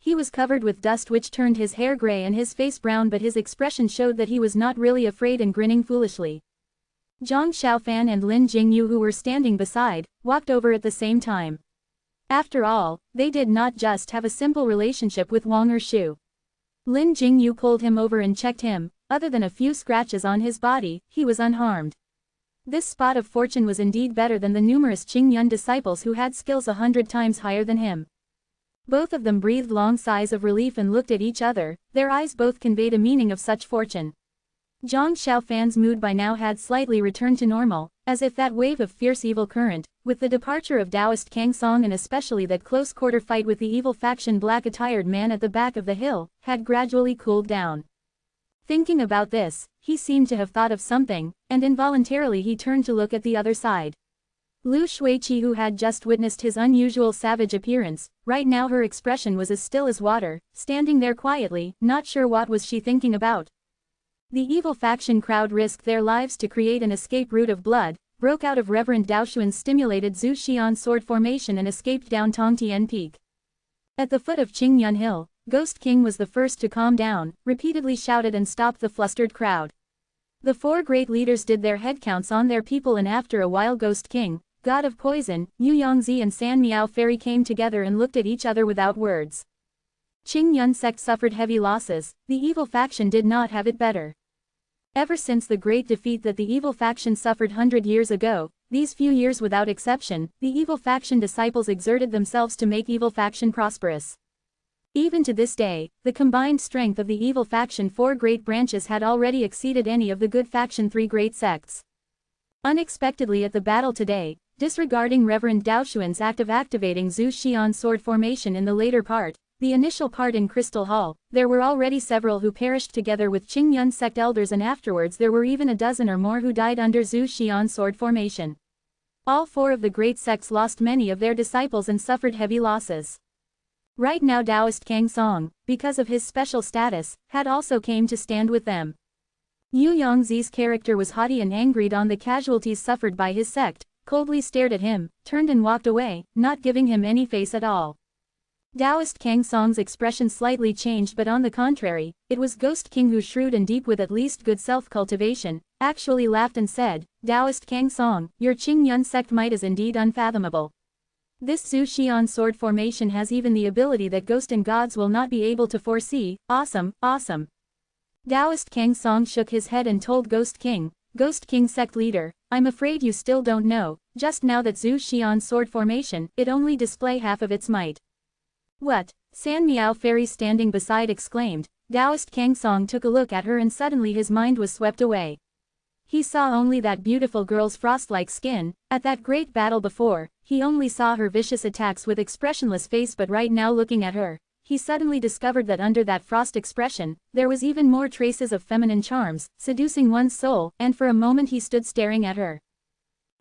He was covered with dust which turned his hair gray and his face brown, but his expression showed that he was not really afraid and grinning foolishly. Zhang Xiaofan and Lin Jingyu, who were standing beside, walked over at the same time. After all, they did not just have a simple relationship with Wang Ershu. Lin Jingyu pulled him over and checked him. Other than a few scratches on his body, he was unharmed. This spot of fortune was indeed better than the numerous Qingyun disciples who had skills 100 times higher than him. Both of them breathed long sighs of relief and looked at each other, their eyes both conveyed a meaning of such fortune. Zhang Xiaofan's mood by now had slightly returned to normal, as if that wave of fierce evil current, with the departure of Taoist Kang Song and especially that close-quarter fight with the evil faction black-attired man at the back of the hill, had gradually cooled down. Thinking about this, he seemed to have thought of something, and involuntarily he turned to look at the other side. Lu Shuiqi, who had just witnessed his unusual savage appearance, right now her expression was as still as water, standing there quietly, not sure what was she thinking about. The evil faction crowd risked their lives to create an escape route of blood, broke out of Reverend Daoshuan's stimulated Zhu Xian sword formation and escaped down Tongtian Peak. At the foot of Qingyun Hill, Ghost King was the first to calm down, repeatedly shouted and stopped the flustered crowd. The four great leaders did their headcounts on their people, and after a while Ghost King, God of Poison, Yu Yongzi and San Miao Fairy came together and looked at each other without words. Qingyun sect suffered heavy losses, the evil faction did not have it better. Ever since the great defeat that the evil faction suffered 100 years ago, these few years without exception, the evil faction disciples exerted themselves to make evil faction prosperous. Even to this day, the combined strength of the evil faction 4 great branches had already exceeded any of the good faction 3 great sects. Unexpectedly at the battle today, disregarding Reverend Daoshuan's act of activating Zhu Xian sword formation in the later part, the initial part in Crystal Hall, there were already several who perished together with Qingyun sect elders, and afterwards there were even a dozen or more who died under Zhu Xian sword formation. All 4 of the great sects lost many of their disciples and suffered heavy losses. Right now Taoist Kang Song, because of his special status, had also came to stand with them. Yu Yongzi's character was haughty and angry on the casualties suffered by his sect, coldly stared at him, turned and walked away, not giving him any face at all. Taoist Kang Song's expression slightly changed, but on the contrary, it was Ghost King who, shrewd and deep with at least good self-cultivation, actually laughed and said, "Taoist Kang Song, your Qingyun sect might is indeed unfathomable. This Zhu Xian sword formation has even the ability that ghost and gods will not be able to foresee. Awesome, awesome." Taoist Kang Song shook his head and told Ghost King sect leader, "I'm afraid you still don't know, just now that Zhu Xian sword formation, it only display half of its might." "What?" San Miao Fairy standing beside exclaimed. Taoist Kang Song took a look at her and suddenly his mind was swept away. He saw only that beautiful girl's frost-like skin. At that great battle before, he only saw her vicious attacks with expressionless face, but right now looking at her, he suddenly discovered that under that frost expression, there was even more traces of feminine charms, seducing one's soul, and for a moment he stood staring at her.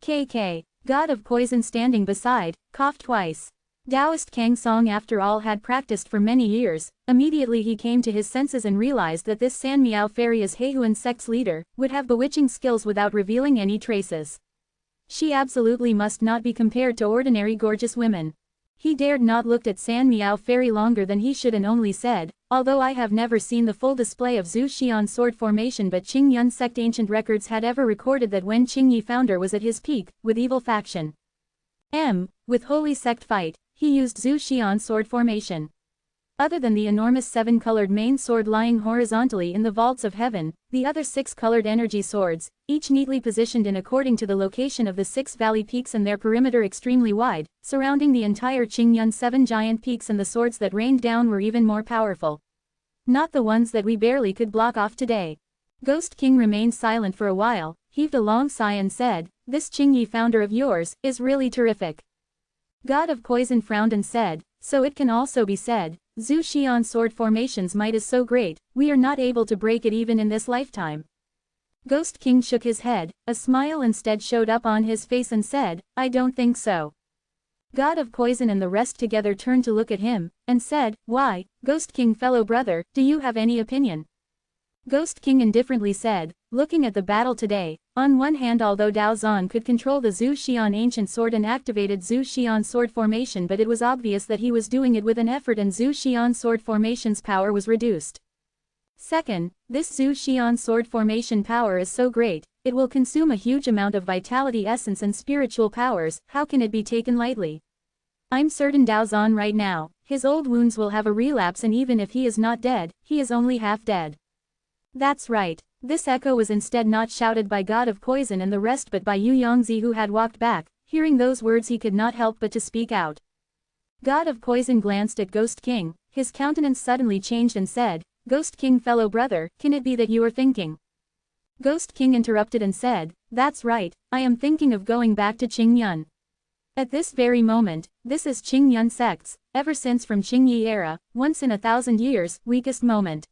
KK, God of Poison standing beside, coughed twice. Taoist Kang Song after all had practiced for many years. Immediately he came to his senses and realized that this San Miao Fairy as Heihuan sect's leader, would have bewitching skills without revealing any traces. She absolutely must not be compared to ordinary gorgeous women. He dared not look at San Miao Fairy longer than he should and only said, "Although I have never seen the full display of Zhu Xian sword formation, but Qingyun sect ancient records had ever recorded that when Qingyi founder was at his peak, with evil faction with holy sect fight, he used Zhu Xian sword formation. Other than the enormous 7-colored main sword lying horizontally in the vaults of heaven, the other 6-colored energy swords, each neatly positioned in according to the location of the 6 valley peaks and their perimeter extremely wide, surrounding the entire Qingyun 7 giant peaks, and the swords that rained down were even more powerful. Not the ones that we barely could block off today." Ghost King remained silent for a while, heaved a long sigh and said, "This Qingyi founder of yours, is really terrific." God of Poison frowned and said, "So it can also be said, Zhu Xian sword formation's might is so great, we are not able to break it even in this lifetime." Ghost King shook his head, a smile instead showed up on his face and said, "I don't think so." God of Poison and the rest together turned to look at him, and said, "Why, Ghost King fellow brother, do you have any opinion?" Ghost King indifferently said, "Looking at the battle today, on one hand although Dao Zan could control the Zhu Xian ancient sword and activated Zhu Xian sword formation, but it was obvious that he was doing it with an effort and Zhu Xian sword formation's power was reduced. Second, this Zhu Xian sword formation power is so great, it will consume a huge amount of vitality essence and spiritual powers, how can it be taken lightly? I'm certain Dao Zan right now, his old wounds will have a relapse, and even if he is not dead, he is only half dead." "That's right." This echo was instead not shouted by God of Poison and the rest but by Yu Yongzi, who had walked back. Hearing those words he could not help but to speak out. God of Poison glanced at Ghost King, his countenance suddenly changed and said, "Ghost King fellow brother, can it be that you are thinking?" Ghost King interrupted and said, "That's right, I am thinking of going back to Qingyun. At this very moment, this is Qingyun sect's, ever since from Qingyi era, once in 1,000 years, weakest moment.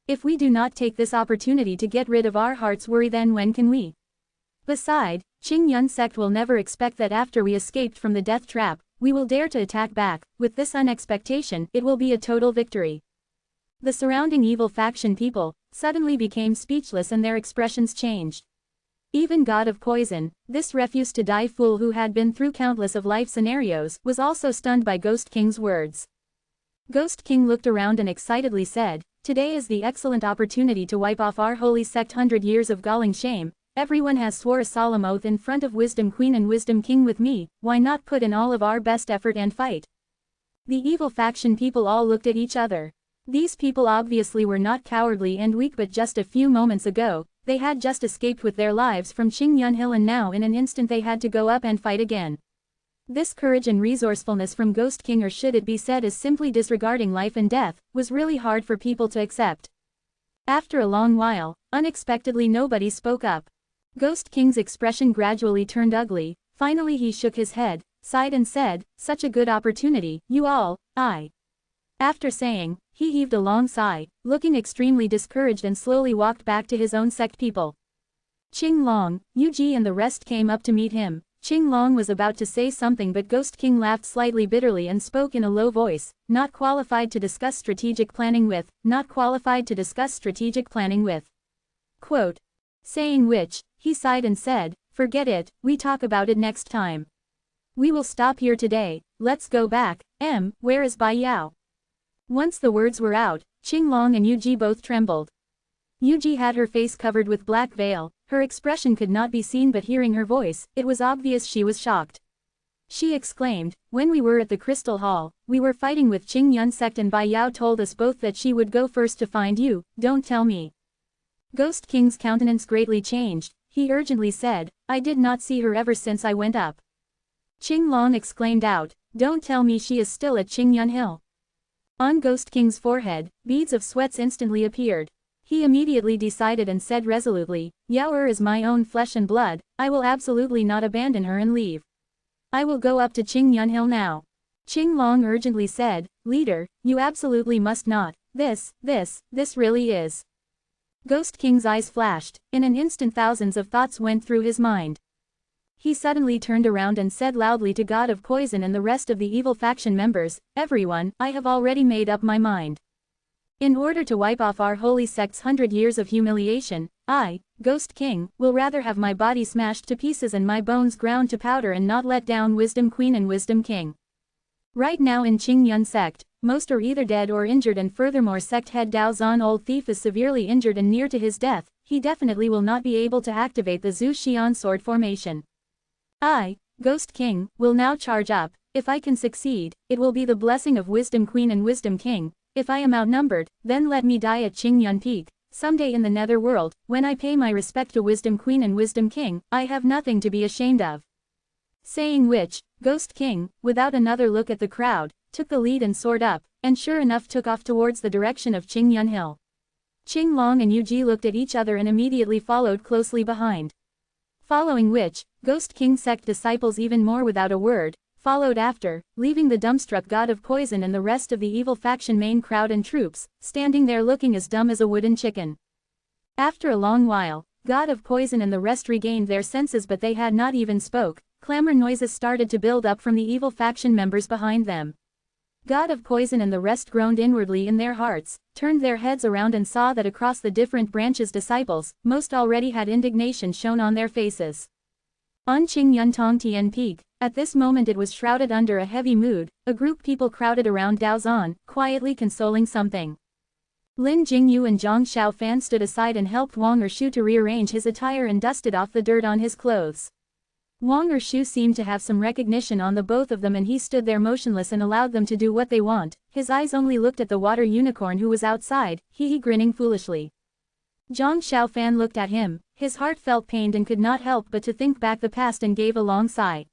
If we do not take this opportunity to get rid of our heart's worry, then when can we? Beside, Qingyun sect will never expect that after we escaped from the death trap, we will dare to attack back. With this unexpectation, it will be a total victory." The surrounding evil faction people suddenly became speechless and their expressions changed. Even God of Poison, this refuse-to-die fool who had been through countless of life scenarios, was also stunned by Ghost King's words. Ghost King looked around and excitedly said, "Today is the excellent opportunity to wipe off our holy sect 100 years of galling shame. Everyone has swore a solemn oath in front of Wisdom Queen and Wisdom King with me, why not put in all of our best effort and fight?" The evil faction people all looked at each other. These people obviously were not cowardly and weak, but just a few moments ago, they had just escaped with their lives from Qingyun Hill, and now in an instant they had to go up and fight again. This courage and resourcefulness from Ghost King, or should it be said as simply disregarding life and death, was really hard for people to accept. After a long while, unexpectedly nobody spoke up. Ghost King's expression gradually turned ugly. Finally he shook his head, sighed and said, "Such a good opportunity, you all, After saying, he heaved a long sigh, looking extremely discouraged, and slowly walked back to his own sect people. Qing Long, Yu Ji and the rest came up to meet him. Qing Long was about to say something, but Ghost King laughed slightly bitterly and spoke in a low voice, "Not qualified to discuss strategic planning with, not qualified to discuss strategic planning with." Quote. Saying which, he sighed and said, "Forget it, we talk about it next time. We will stop here today, let's go back. Where is Bai Yao?" Once the words were out, Qing Long and Yu Ji both trembled. Yu Ji had her face covered with black veil, her expression could not be seen, but hearing her voice, it was obvious she was shocked. She exclaimed, "When we were at the Crystal Hall, we were fighting with Qing Yun sect and Bai Yao told us both that she would go first to find you, don't tell me." Ghost King's countenance greatly changed, he urgently said, "I did not see her ever since I went up." Qing Long exclaimed out, "Don't tell me she is still at Qingyun Hill." On Ghost King's forehead, beads of sweats instantly appeared. He immediately decided and said resolutely, "Yao is my own flesh and blood, I will absolutely not abandon her and leave. I will go up to Qingyun Hill now." Qing Long urgently said, "Leader, you absolutely must not, this really is." Ghost King's eyes flashed, in an instant thousands of thoughts went through his mind. He suddenly turned around and said loudly to God of Poison and the rest of the evil faction members, "Everyone, I have already made up my mind. In order to wipe off our holy sect's 100 years of humiliation, I, Ghost King, will rather have my body smashed to pieces and my bones ground to powder and not let down Wisdom Queen and Wisdom King. Right now in Qingyun sect, most are either dead or injured, and furthermore sect head Dao Zan Old Thief is severely injured and near to his death. He definitely will not be able to activate the Zhu Xian sword formation. I, Ghost King, will now charge up. If I can succeed, it will be the blessing of Wisdom Queen and Wisdom King. If I am outnumbered, then let me die at Qingyun Peak. Someday in the netherworld, when I pay my respect to Wisdom Queen and Wisdom King, I have nothing to be ashamed of." Saying which, Ghost King, without another look at the crowd, took the lead and soared up, and sure enough took off towards the direction of Qingyun Hill. Qing Long and Yu Ji looked at each other and immediately followed closely behind. Following which, Ghost King sect disciples even more without a word, followed after, leaving the dumbstruck God of Poison and the rest of the evil faction main crowd and troops, standing there looking as dumb as a wooden chicken. After a long while, God of Poison and the rest regained their senses, but they had not even spoke. Clamor noises started to build up from the evil faction members behind them. God of Poison and the rest groaned inwardly in their hearts, turned their heads around and saw that across the different branches disciples, most already had indignation shown on their faces. On Qingyun Tongtian Peak, at this moment it was shrouded under a heavy mood. A group people crowded around Dao Zan, quietly consoling something. Lin Jingyu and Zhang Xiaofan stood aside and helped Wang Ershu to rearrange his attire and dusted off the dirt on his clothes. Wang Ershu seemed to have some recognition on the both of them, and he stood there motionless and allowed them to do what they want. His eyes only looked at the water unicorn who was outside, he grinning foolishly. Zhang Xiaofan looked at him, his heart felt pained and could not help but to think back the past and gave a long sigh.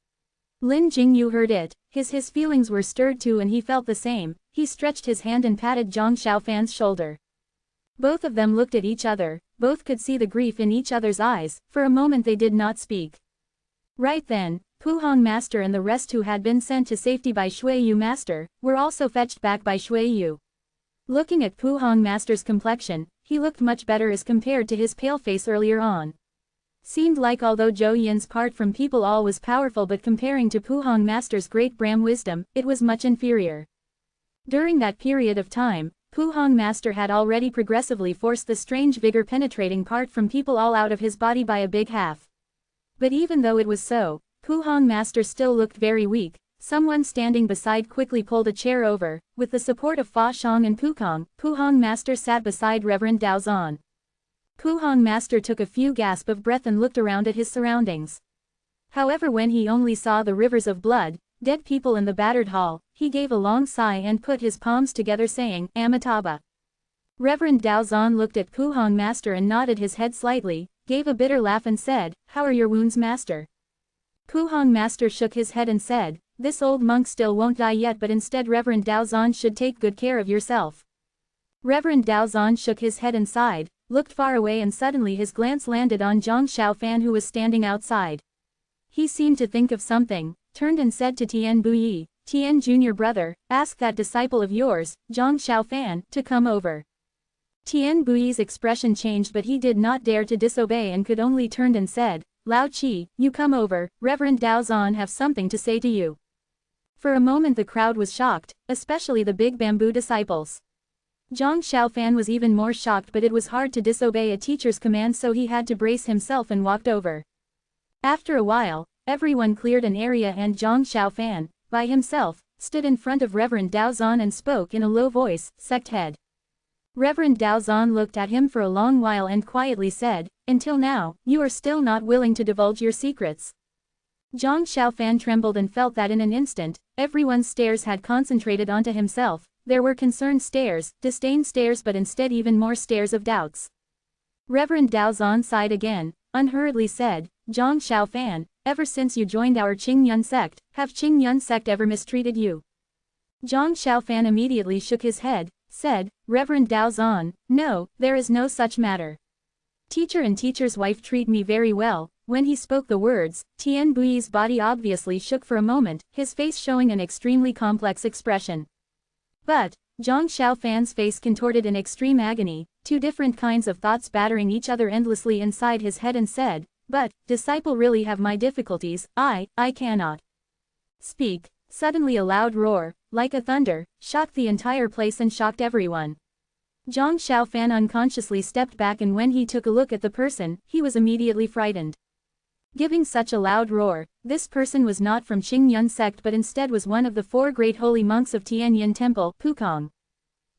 Lin Jingyu heard it, his feelings were stirred too and he felt the same. He stretched his hand and patted Zhang Xiaofan's shoulder. Both of them looked at each other, both could see the grief in each other's eyes. For a moment they did not speak. Right then, Pu Hong Master and the rest who had been sent to safety by Shui Yu Master, were also fetched back by Shui Yu. Looking at Pu Hong Master's complexion, he looked much better as compared to his pale face earlier on. Seemed like although Zhou Yin's part from people all was powerful, but comparing to Pu Hong Master's great Brahm wisdom, it was much inferior. During that period of time, Puhong Master had already progressively forced the strange vigor penetrating part from people all out of his body by a big half. But even though it was so, Puhong Master still looked very weak. Someone standing beside quickly pulled a chair over. With the support of Fa Xiong and Puhong Master sat beside Reverend Daozan. Puhong Master took a few gasps of breath and looked around at his surroundings. However, when he only saw the rivers of blood, dead people in the battered hall, he gave a long sigh and put his palms together saying, Amitabha. Reverend Daozan looked at Puhong Master and nodded his head slightly, gave a bitter laugh and said, How are your wounds, Master? Puhong Master shook his head and said, This old monk still won't die yet, but instead Reverend Daozan should take good care of yourself. Reverend Daozan shook his head and sighed, looked far away, and suddenly his glance landed on Zhang Xiaofan, who was standing outside. He seemed to think of something, turned and said to Tian Buyi, Tian junior brother, ask that disciple of yours, Zhang Xiaofan, to come over. Tian Buyi's expression changed, but he did not dare to disobey and could only turn and said, Lao Qi, you come over, Reverend Daozan have something to say to you. For a moment the crowd was shocked, especially the big bamboo disciples. Zhang Xiaofan was even more shocked, but it was hard to disobey a teacher's command, so he had to brace himself and walked over. After a while, everyone cleared an area and Zhang Xiaofan, by himself, stood in front of Reverend Daozan and spoke in a low voice, Sect Head. Reverend Daozan looked at him for a long while and quietly said, Until now, you are still not willing to divulge your secrets. Zhang Xiaofan trembled and felt that in an instant, everyone's stares had concentrated onto himself. There were concerned stares, disdain stares, but instead even more stares of doubts. Reverend Daozan sighed again, unhurriedly said, Zhang Xiaofan, ever since you joined our Qingyun sect, have Qingyun sect ever mistreated you? Zhang Xiaofan immediately shook his head, said, Reverend Daozan, no, there is no such matter. Teacher and teacher's wife treat me very well. When he spoke the words, Tian Buyi's body obviously shook for a moment, his face showing an extremely complex expression. But, Zhang Xiaofan's face contorted in extreme agony, two different kinds of thoughts battering each other endlessly inside his head, and said, But, disciple, really have my difficulties, I cannot speak. Suddenly a loud roar, like a thunder, shocked the entire place and shocked everyone. Zhang Xiaofan unconsciously stepped back, and when he took a look at the person, he was immediately frightened. Giving such a loud roar, this person was not from Qingyun sect but instead was one of the 4 great holy monks of Tianyin Temple, Pukong.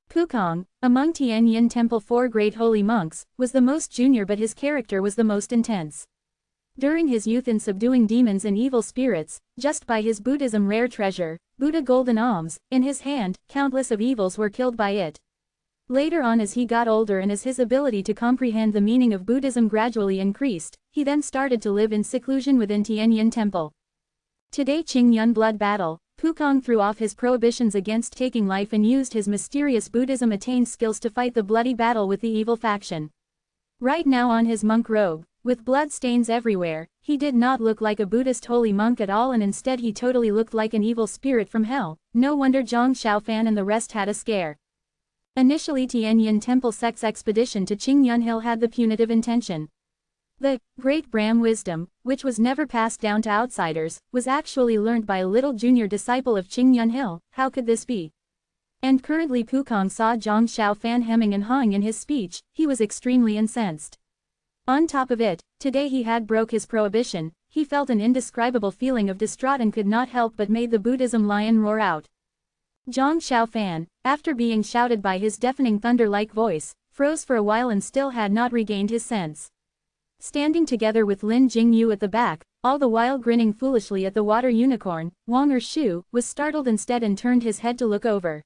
Pukong, among Tianyin Temple 4 great holy monks, was the most junior, but his character was the most intense. During his youth in subduing demons and evil spirits, just by his Buddhism rare treasure, Buddha golden alms, in his hand, countless of evils were killed by it. Later on, as he got older and as his ability to comprehend the meaning of Buddhism gradually increased, he then started to live in seclusion within Tianyin Temple. Today, Qingyun blood battle, Pukong threw off his prohibitions against taking life and used his mysterious Buddhism attained skills to fight the bloody battle with the evil faction. Right now, on his monk robe, with blood stains everywhere, he did not look like a Buddhist holy monk at all, and instead he totally looked like an evil spirit from hell. No wonder Zhang Xiaofan and the rest had a scare. Initially, Tianyin Temple sect's expedition to Qingyun Hill had the punitive intention. The Great Brahm wisdom, which was never passed down to outsiders, was actually learned by a little junior disciple of Qingyun Hill. How could this be? And currently Pukong saw Zhang Xiaofan hemming and hawing in his speech. He was extremely incensed. On top of it, today he had broke his prohibition. He felt an indescribable feeling of distraught and could not help but made the Buddhism lion roar out. Zhang Xiaofan, after being shouted by his deafening thunder-like voice, froze for a while and still had not regained his sense. Standing together with Lin Jingyu at the back, all the while grinning foolishly at the water unicorn, Wang Ershu was startled instead and turned his head to look over.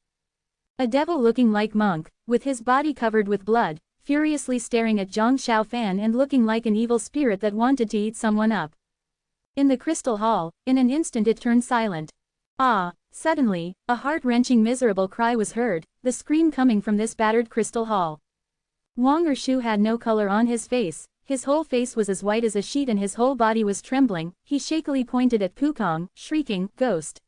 A devil-looking like monk, with his body covered with blood, furiously staring at Zhang Xiaofan and looking like an evil spirit that wanted to eat someone up. In the crystal hall, in an instant it turned silent. Ah! Suddenly, a heart-wrenching miserable cry was heard, the scream coming from this battered crystal hall. Wang Ershu had no color on his face, his whole face was as white as a sheet and his whole body was trembling. He shakily pointed at Pukong, shrieking, Ghost!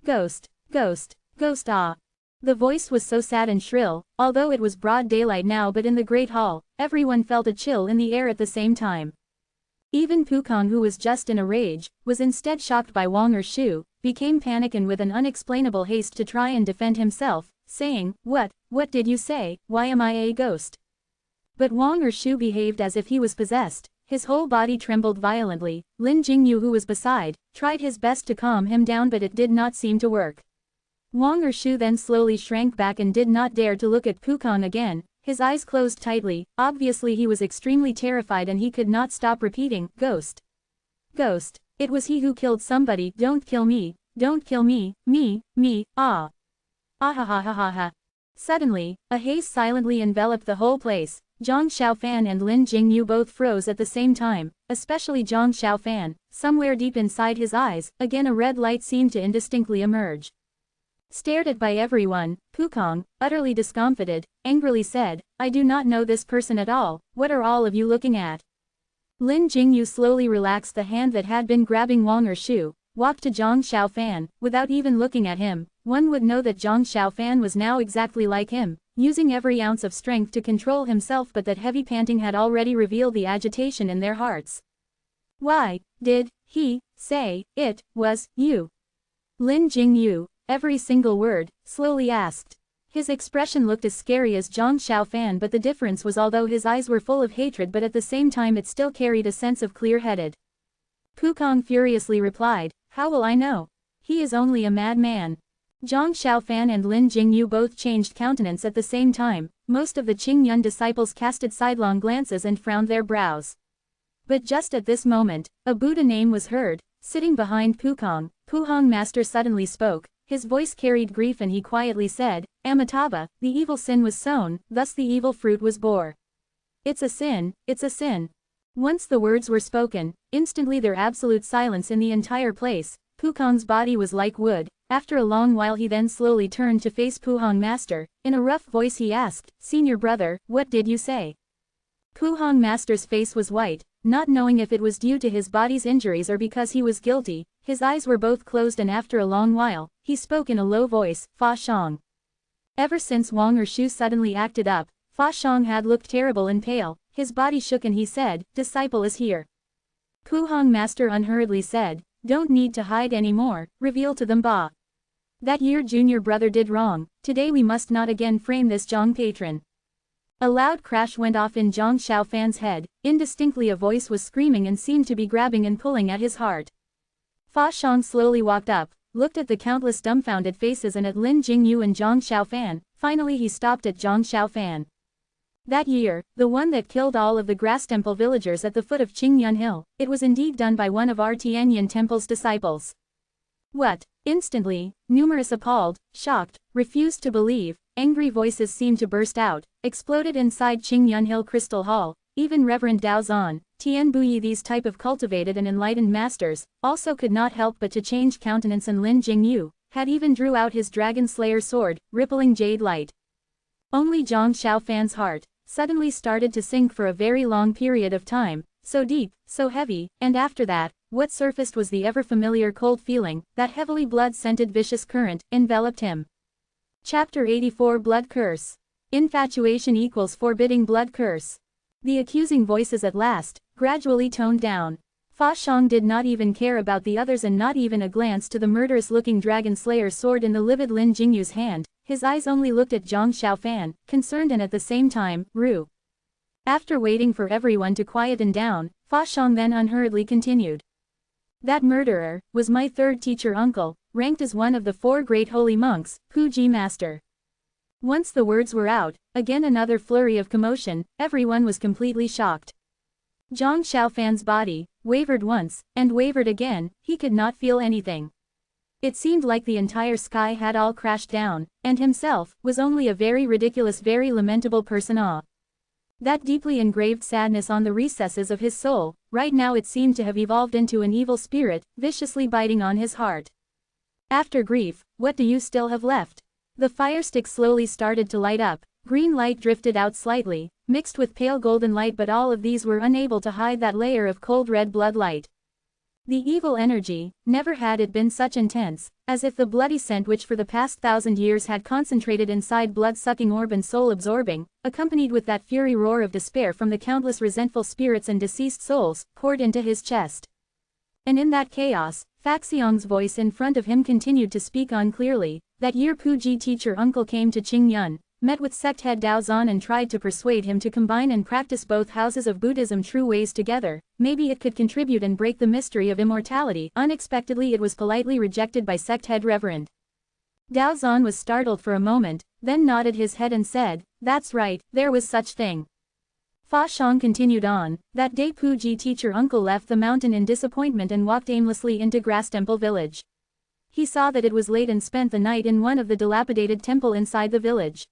Ghost! Ghost! Ghost! Ah! The voice was so sad and shrill, although it was broad daylight now, but in the great hall, everyone felt a chill in the air at the same time. Even Pukong, who was just in a rage, was instead shocked by Wang Ershu, became panic and with an unexplainable haste to try and defend himself, saying, What what did you say? Why am I a ghost? But Wang Ershu behaved as if he was possessed. His whole body trembled violently. Lin Jingyu, who was beside, tried his best to calm him down, but it did not seem to work. Wang Ershu then slowly shrank back and did not dare to look at Pukong again. His eyes closed tightly. Obviously he was extremely terrified and he could not stop repeating, "Ghost. Ghost. It was he who killed somebody. Don't kill me. Don't kill me. Me, ah. Ah ha ha ha ha ha." Suddenly, a haze silently enveloped the whole place. Zhang Xiaofan and Lin Jingyu both froze at the same time, especially Zhang Xiaofan. Somewhere deep inside his eyes, again a red light seemed to indistinctly emerge. Stared at by everyone, Pukong, utterly discomfited, angrily said, "I do not know this person at all. What are all of you looking at?" Lin Jingyu slowly relaxed the hand that had been grabbing Wang Ershu, walked to Zhang Xiaofan. Without even looking at him, one would know that Zhang Xiaofan was now exactly like him, using every ounce of strength to control himself, but that heavy panting had already revealed the agitation in their hearts. "Why did he say it was you?" Lin Jingyu, every single word, slowly asked. His expression looked as scary as Zhang Xiaofan, but the difference was although his eyes were full of hatred, but at the same time it still carried a sense of clear-headed. Pukong furiously replied, "How will I know? He is only a madman." Zhang Xiaofan and Lin Jingyu both changed countenance at the same time. Most of the Qingyun disciples casted sidelong glances and frowned their brows. But just at this moment, a Buddha name was heard, sitting behind Pukong. Puhong Master suddenly spoke. His voice carried grief and he quietly said, "Amitabha, the evil sin was sown, thus the evil fruit was bore. It's a sin, it's a sin." Once the words were spoken, instantly there absolute silence in the entire place. Pukong's body was like wood. After a long while he then slowly turned to face Puhong Master. In a rough voice he asked, "Senior brother, what did you say?" Puhong Master's face was white, not knowing if it was due to his body's injuries or because he was guilty. His eyes were both closed and after a long while, he spoke in a low voice, "Fa Shang." Ever since Wang Ershu suddenly acted up, Fa Shang had looked terrible and pale. His body shook and he said, "Disciple is here." Puhong Master unhurriedly said, "Don't need to hide anymore, reveal to them Ba. That your junior brother did wrong. Today we must not again frame this Zhang patron." A loud crash went off in Zhang Xiaofan's head. Indistinctly a voice was screaming and seemed to be grabbing and pulling at his heart. Fa Shang slowly walked up, looked at the countless dumbfounded faces and at Lin Jingyu and Zhang Xiaofan. Finally he stopped at Zhang Xiaofan. "That year, the one that killed all of the grass temple villagers at the foot of Qingyun Hill, it was indeed done by one of our Tianyan temple's disciples." "What?" Instantly, numerous appalled, shocked, refused to believe, angry voices seemed to burst out, exploded inside Qingyun Hill Crystal Hall. Even Reverend Dao Zan, Tian Buyi, these type of cultivated and enlightened masters, also could not help but to change countenance, and Lin Jingyu had even drew out his Dragon Slayer sword, rippling jade light. Only Zhang Xiaofan's heart suddenly started to sink for a very long period of time, so deep, so heavy, and after that, what surfaced was the ever-familiar cold feeling, that heavily blood-scented vicious current, enveloped him. Chapter 84 Blood Curse. Infatuation equals forbidding blood curse. The accusing voices at last, gradually toned down. Fa Shang did not even care about the others and not even a glance to the murderous-looking Dragon Slayer's sword in the livid Lin Jingyu's hand. His eyes only looked at Zhang Xiaofan, concerned and at the same time, Ru. After waiting for everyone to quieten down, Fa Shang then unhurriedly continued. "That murderer was my third teacher uncle, ranked as one of the 4 great holy monks, Puji Master." Once the words were out, again another flurry of commotion. Everyone was completely shocked. Zhang Xiaofan's body wavered once, and wavered again. He could not feel anything. It seemed like the entire sky had all crashed down, and himself was only a very ridiculous, very lamentable person. That deeply engraved sadness on the recesses of his soul, right now it seemed to have evolved into an evil spirit, viciously biting on his heart. After grief, what do you still have left? The fire stick slowly started to light up. Green light drifted out slightly, mixed with pale golden light, but all of these were unable to hide that layer of cold red blood light. The evil energy, never had it been such intense, as if the bloody scent which for the past 1,000 years had concentrated inside blood-sucking orb and soul-absorbing, accompanied with that fury roar of despair from the countless resentful spirits and deceased souls, poured into his chest. And in that chaos, Faxiong's voice in front of him continued to speak on clearly. "That year Puji teacher uncle came to Qingyun. met with sect head Daozan and tried to persuade him to combine and practice both houses of Buddhism true ways together. Maybe it could contribute and break the mystery of immortality. Unexpectedly it was politely rejected by sect head Reverend. Daozan was startled for a moment, then nodded his head and said, "That's right, there was such thing." Fa Xiang continued on. That day Puji teacher uncle left the mountain in disappointment and walked aimlessly into Grass Temple village. He saw that it was late and spent the night in one of the dilapidated temple inside the village.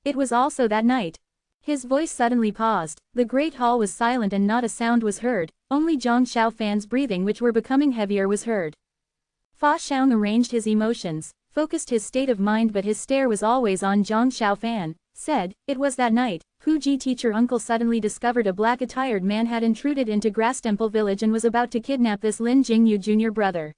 It was also that night. His voice suddenly paused. The great hall was silent and not a sound was heard, only Zhang Xiaofan's breathing which were becoming heavier was heard. Fa Xiang arranged his emotions, focused his state of mind but his stare was always on Zhang Xiaofan, said, "It was that night, Puji teacher uncle suddenly discovered a black-attired man had intruded into Grass Temple village and was about to kidnap this Lin Jingyu junior brother."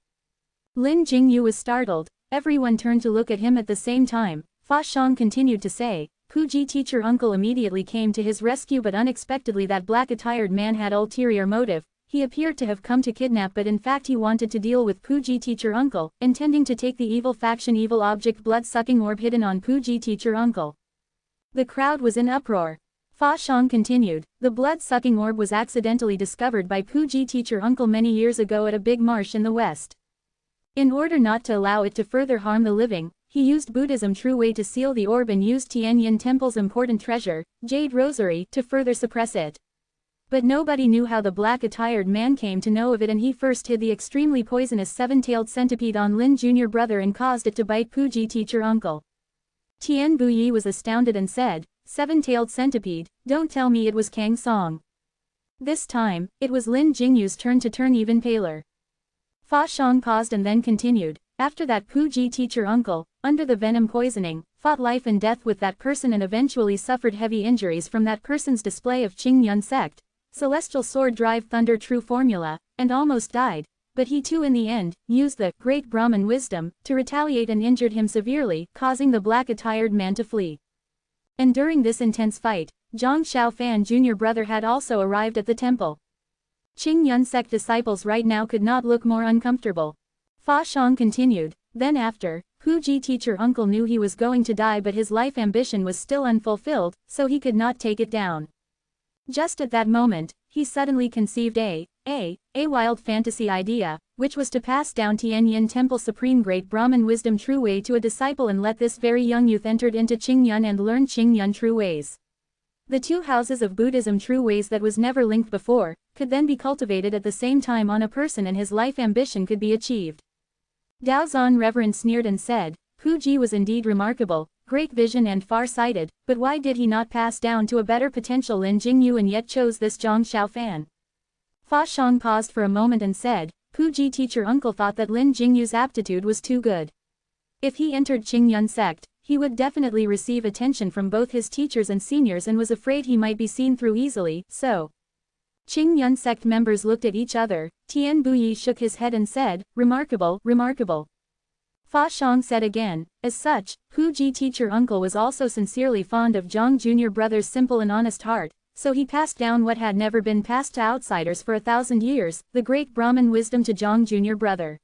Lin Jingyu was startled. Everyone turned to look at him at the same time. Fa Xiang continued to say, Puji teacher uncle immediately came to his rescue but unexpectedly that black-attired man had ulterior motive. He appeared to have come to kidnap but in fact he wanted to deal with Puji teacher uncle, intending to take the evil faction evil object blood-sucking orb hidden on Puji teacher uncle. The crowd was in uproar. Fa Xiang continued, the blood-sucking orb was accidentally discovered by Puji teacher uncle many years ago at a big marsh in the west. In order not to allow it to further harm the living, he used Buddhism true way to seal the orb and used Tianyin Temple's important treasure, Jade Rosary, to further suppress it. But nobody knew how the black-attired man came to know of it and he first hid the extremely poisonous seven-tailed centipede on Lin junior brother and caused it to bite Puji teacher uncle. Tian Buyi was astounded and said, "Seven-tailed centipede, don't tell me it was Kang Song." This time, it was Lin Jingyu's turn to turn even paler. Fa Xiang paused and then continued, after that Puji teacher uncle, under the venom poisoning, fought life and death with that person and eventually suffered heavy injuries from that person's display of Qingyun sect, celestial sword drive thunder true formula, and almost died, but he too in the end, used the great Brahman wisdom, to retaliate and injured him severely, causing the black-attired man to flee. And during this intense fight, Zhang Xiaofan junior brother had also arrived at the temple. Qingyun sect disciples right now could not look more uncomfortable. Fa Xiang continued, then after, Puji teacher uncle knew he was going to die but his life ambition was still unfulfilled, so he could not take it down. Just at that moment, he suddenly conceived a wild fantasy idea, which was to pass down Tianyin Temple supreme great Brahman wisdom true way to a disciple and let this very young youth enter into Qingyun and learn Qingyun true ways. The two houses of Buddhism true ways that was never linked before, could then be cultivated at the same time on a person and his life ambition could be achieved. Daozan Reverend sneered and said, Puji was indeed remarkable, great vision and far-sighted, but why did he not pass down to a better potential Lin Jingyu and yet chose this Zhang Xiaofan? Fa Xiang paused for a moment and said, Puji teacher uncle thought that Lin Jingyu's aptitude was too good. If he entered Qingyun sect, he would definitely receive attention from both his teachers and seniors and was afraid he might be seen through easily, so. Qingyun sect members looked at each other. Tian Buyi shook his head and said, remarkable, remarkable. Fa Xiang said again, as such, Puji teacher uncle was also sincerely fond of Zhang junior brother's simple and honest heart, so he passed down what had never been passed to outsiders for 1,000 years, the great Brahman wisdom to Zhang junior brother.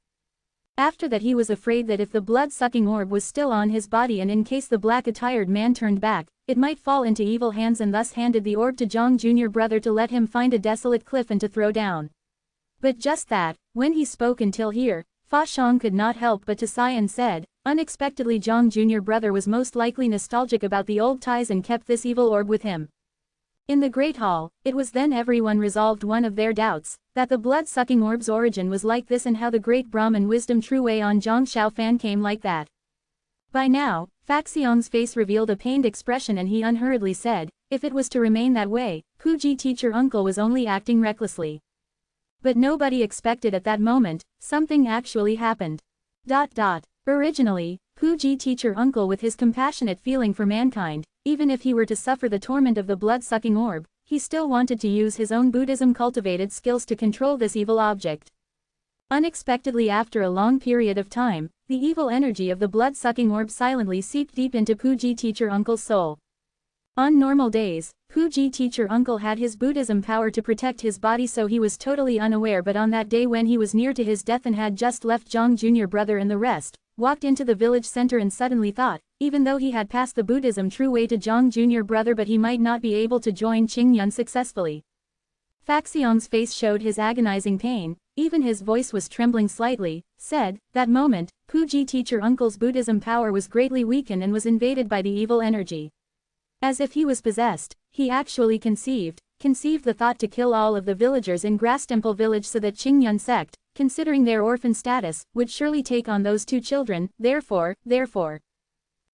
After that he was afraid that if the blood-sucking orb was still on his body and in case the black-attired man turned back, it might fall into evil hands and thus handed the orb to Zhang junior brother to let him find a desolate cliff and to throw down. But just that, when he spoke until here, Fa Xiang could not help but to sigh and said, unexpectedly Zhang junior brother was most likely nostalgic about the old ties and kept this evil orb with him. In the Great Hall, it was then everyone resolved one of their doubts, that the blood-sucking orb's origin was like this and how the great Brahman wisdom true way on Zhang Xiaofan came like that. By now, Faxiong's face revealed a pained expression and he unhurriedly said, if it was to remain that way, Puji teacher uncle was only acting recklessly. But nobody expected at that moment, something actually happened. Originally, Puji teacher uncle with his compassionate feeling for mankind, even if he were to suffer the torment of the blood-sucking orb, he still wanted to use his own Buddhism-cultivated skills to control this evil object. Unexpectedly after a long period of time, the evil energy of the blood-sucking orb silently seeped deep into Puji teacher uncle's soul. On normal days, Puji teacher uncle had his Buddhism power to protect his body so he was totally unaware but on that day when he was near to his death and had just left Zhang junior brother and the rest, walked into the village center and suddenly thought, even though he had passed the Buddhism true way to Zhang Jr. brother, but he might not be able to join Qingyun successfully. Faxiong's face showed his agonizing pain, even his voice was trembling slightly, said, that moment, Puji teacher uncle's Buddhism power was greatly weakened and was invaded by the evil energy. As if he was possessed, he actually conceived the thought to kill all of the villagers in Grass Temple village so that Qingyun sect, considering their orphan status, would surely take on those two children, therefore.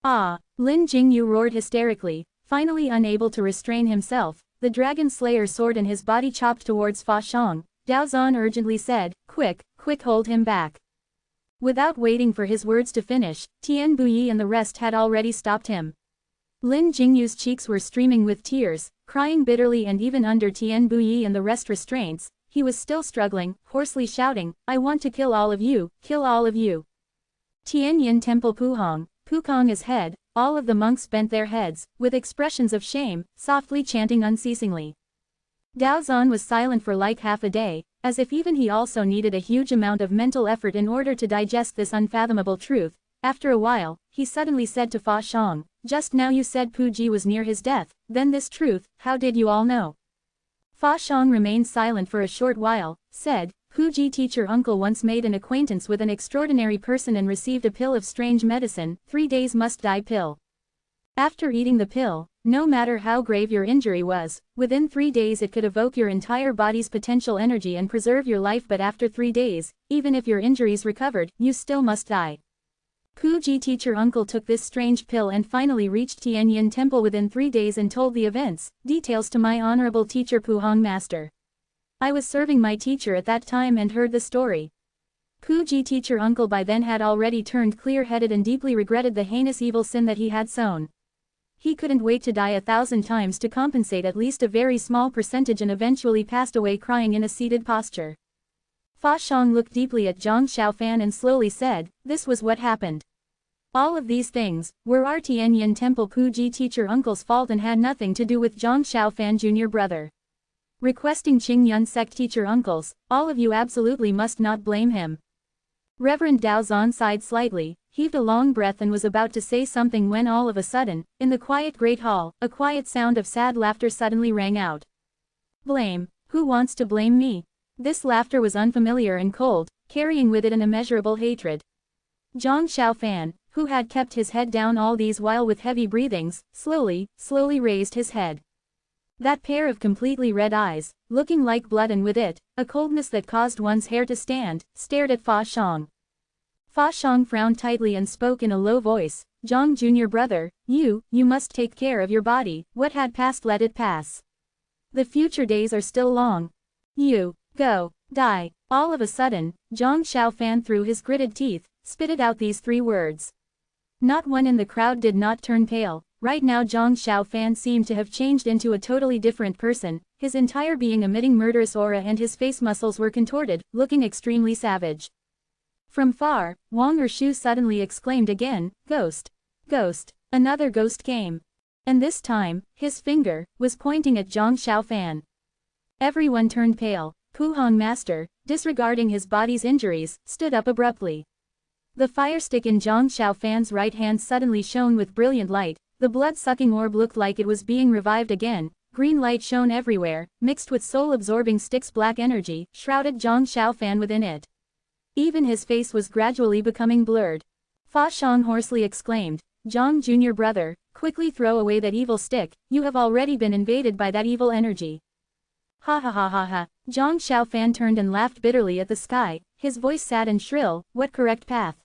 Ah! Lin Jingyu roared hysterically, finally unable to restrain himself. The dragon slayer sword in his body chopped towards Fa Xiong. Dao Zan urgently said, quick, hold him back. Without waiting for his words to finish, Tian Buyi and the rest had already stopped him. Lin Jingyu's cheeks were streaming with tears, crying bitterly, and even under Tian Buyi and the rest restraints, he was still struggling, hoarsely shouting, I want to kill all of you, kill all of you. Tianyin Temple Pukong is head. All of the monks bent their heads, with expressions of shame, softly chanting unceasingly. Dao Zan was silent for like half a day, as if even he also needed a huge amount of mental effort in order to digest this unfathomable truth. After a while, he suddenly said to Fa Xiong, just now you said Puji was near his death, then this truth, how did you all know? Fa Xiong remained silent for a short while, said, Puji teacher uncle once made an acquaintance with an extraordinary person and received a pill of strange medicine, 3 days must die pill. After eating the pill, no matter how grave your injury was, within 3 days it could evoke your entire body's potential energy and preserve your life, but after 3 days, even if your injuries recovered, you still must die. Puji teacher uncle took this strange pill and finally reached Tianyin Temple within 3 days and told the events, details to my honorable teacher Puhong master. I was serving my teacher at that time and heard the story. Puji teacher uncle by then had already turned clear-headed and deeply regretted the heinous evil sin that he had sown. He couldn't wait to die 1,000 times to compensate at least a very small percentage, and eventually passed away crying in a seated posture. Fa Xiong looked deeply at Zhang Xiaofan and slowly said, this was what happened. All of these things were our Tianyin Temple Puji teacher uncle's fault and had nothing to do with Zhang Xiaofan Jr. brother. Requesting Qingyun sect teacher uncles, all of you absolutely must not blame him. Reverend Dao Zan sighed slightly, heaved a long breath and was about to say something when all of a sudden, in the quiet great hall, a quiet sound of sad laughter suddenly rang out. Blame? Who wants to blame me? This laughter was unfamiliar and cold, carrying with it an immeasurable hatred. Zhang Xiaofan, who had kept his head down all these while with heavy breathings, slowly raised his head. That pair of completely red eyes, looking like blood and with it, a coldness that caused one's hair to stand, stared at Fa Xiong. Fa Xiong frowned tightly and spoke in a low voice, Zhang Jr. brother, you must take care of your body, what had passed let it pass. The future days are still long. You, go, die. All of a sudden, Zhang Xiaofan through his gritted teeth, spitted out these 3 words. Not one in the crowd did not turn pale. Right now Zhang Xiaofan seemed to have changed into a totally different person, his entire being emitting murderous aura and his face muscles were contorted, looking extremely savage. From far, Wang Ershu suddenly exclaimed again, Ghost! Ghost! Another ghost came. And this time, his finger was pointing at Zhang Xiaofan. Everyone turned pale. Puhong master, disregarding his body's injuries, stood up abruptly. The fire stick in Zhang Xiaofan's right hand suddenly shone with brilliant light. The blood-sucking orb looked like it was being revived again. Green light shone everywhere, mixed with soul-absorbing stick's black energy, shrouded Zhang Xiaofan within it. Even his face was gradually becoming blurred. Fa Xiong hoarsely exclaimed, Zhang Jr. brother, quickly throw away that evil stick, you have already been invaded by that evil energy. Ha ha ha ha ha. Zhang Xiaofan turned and laughed bitterly at the sky, his voice sad and shrill, what correct path?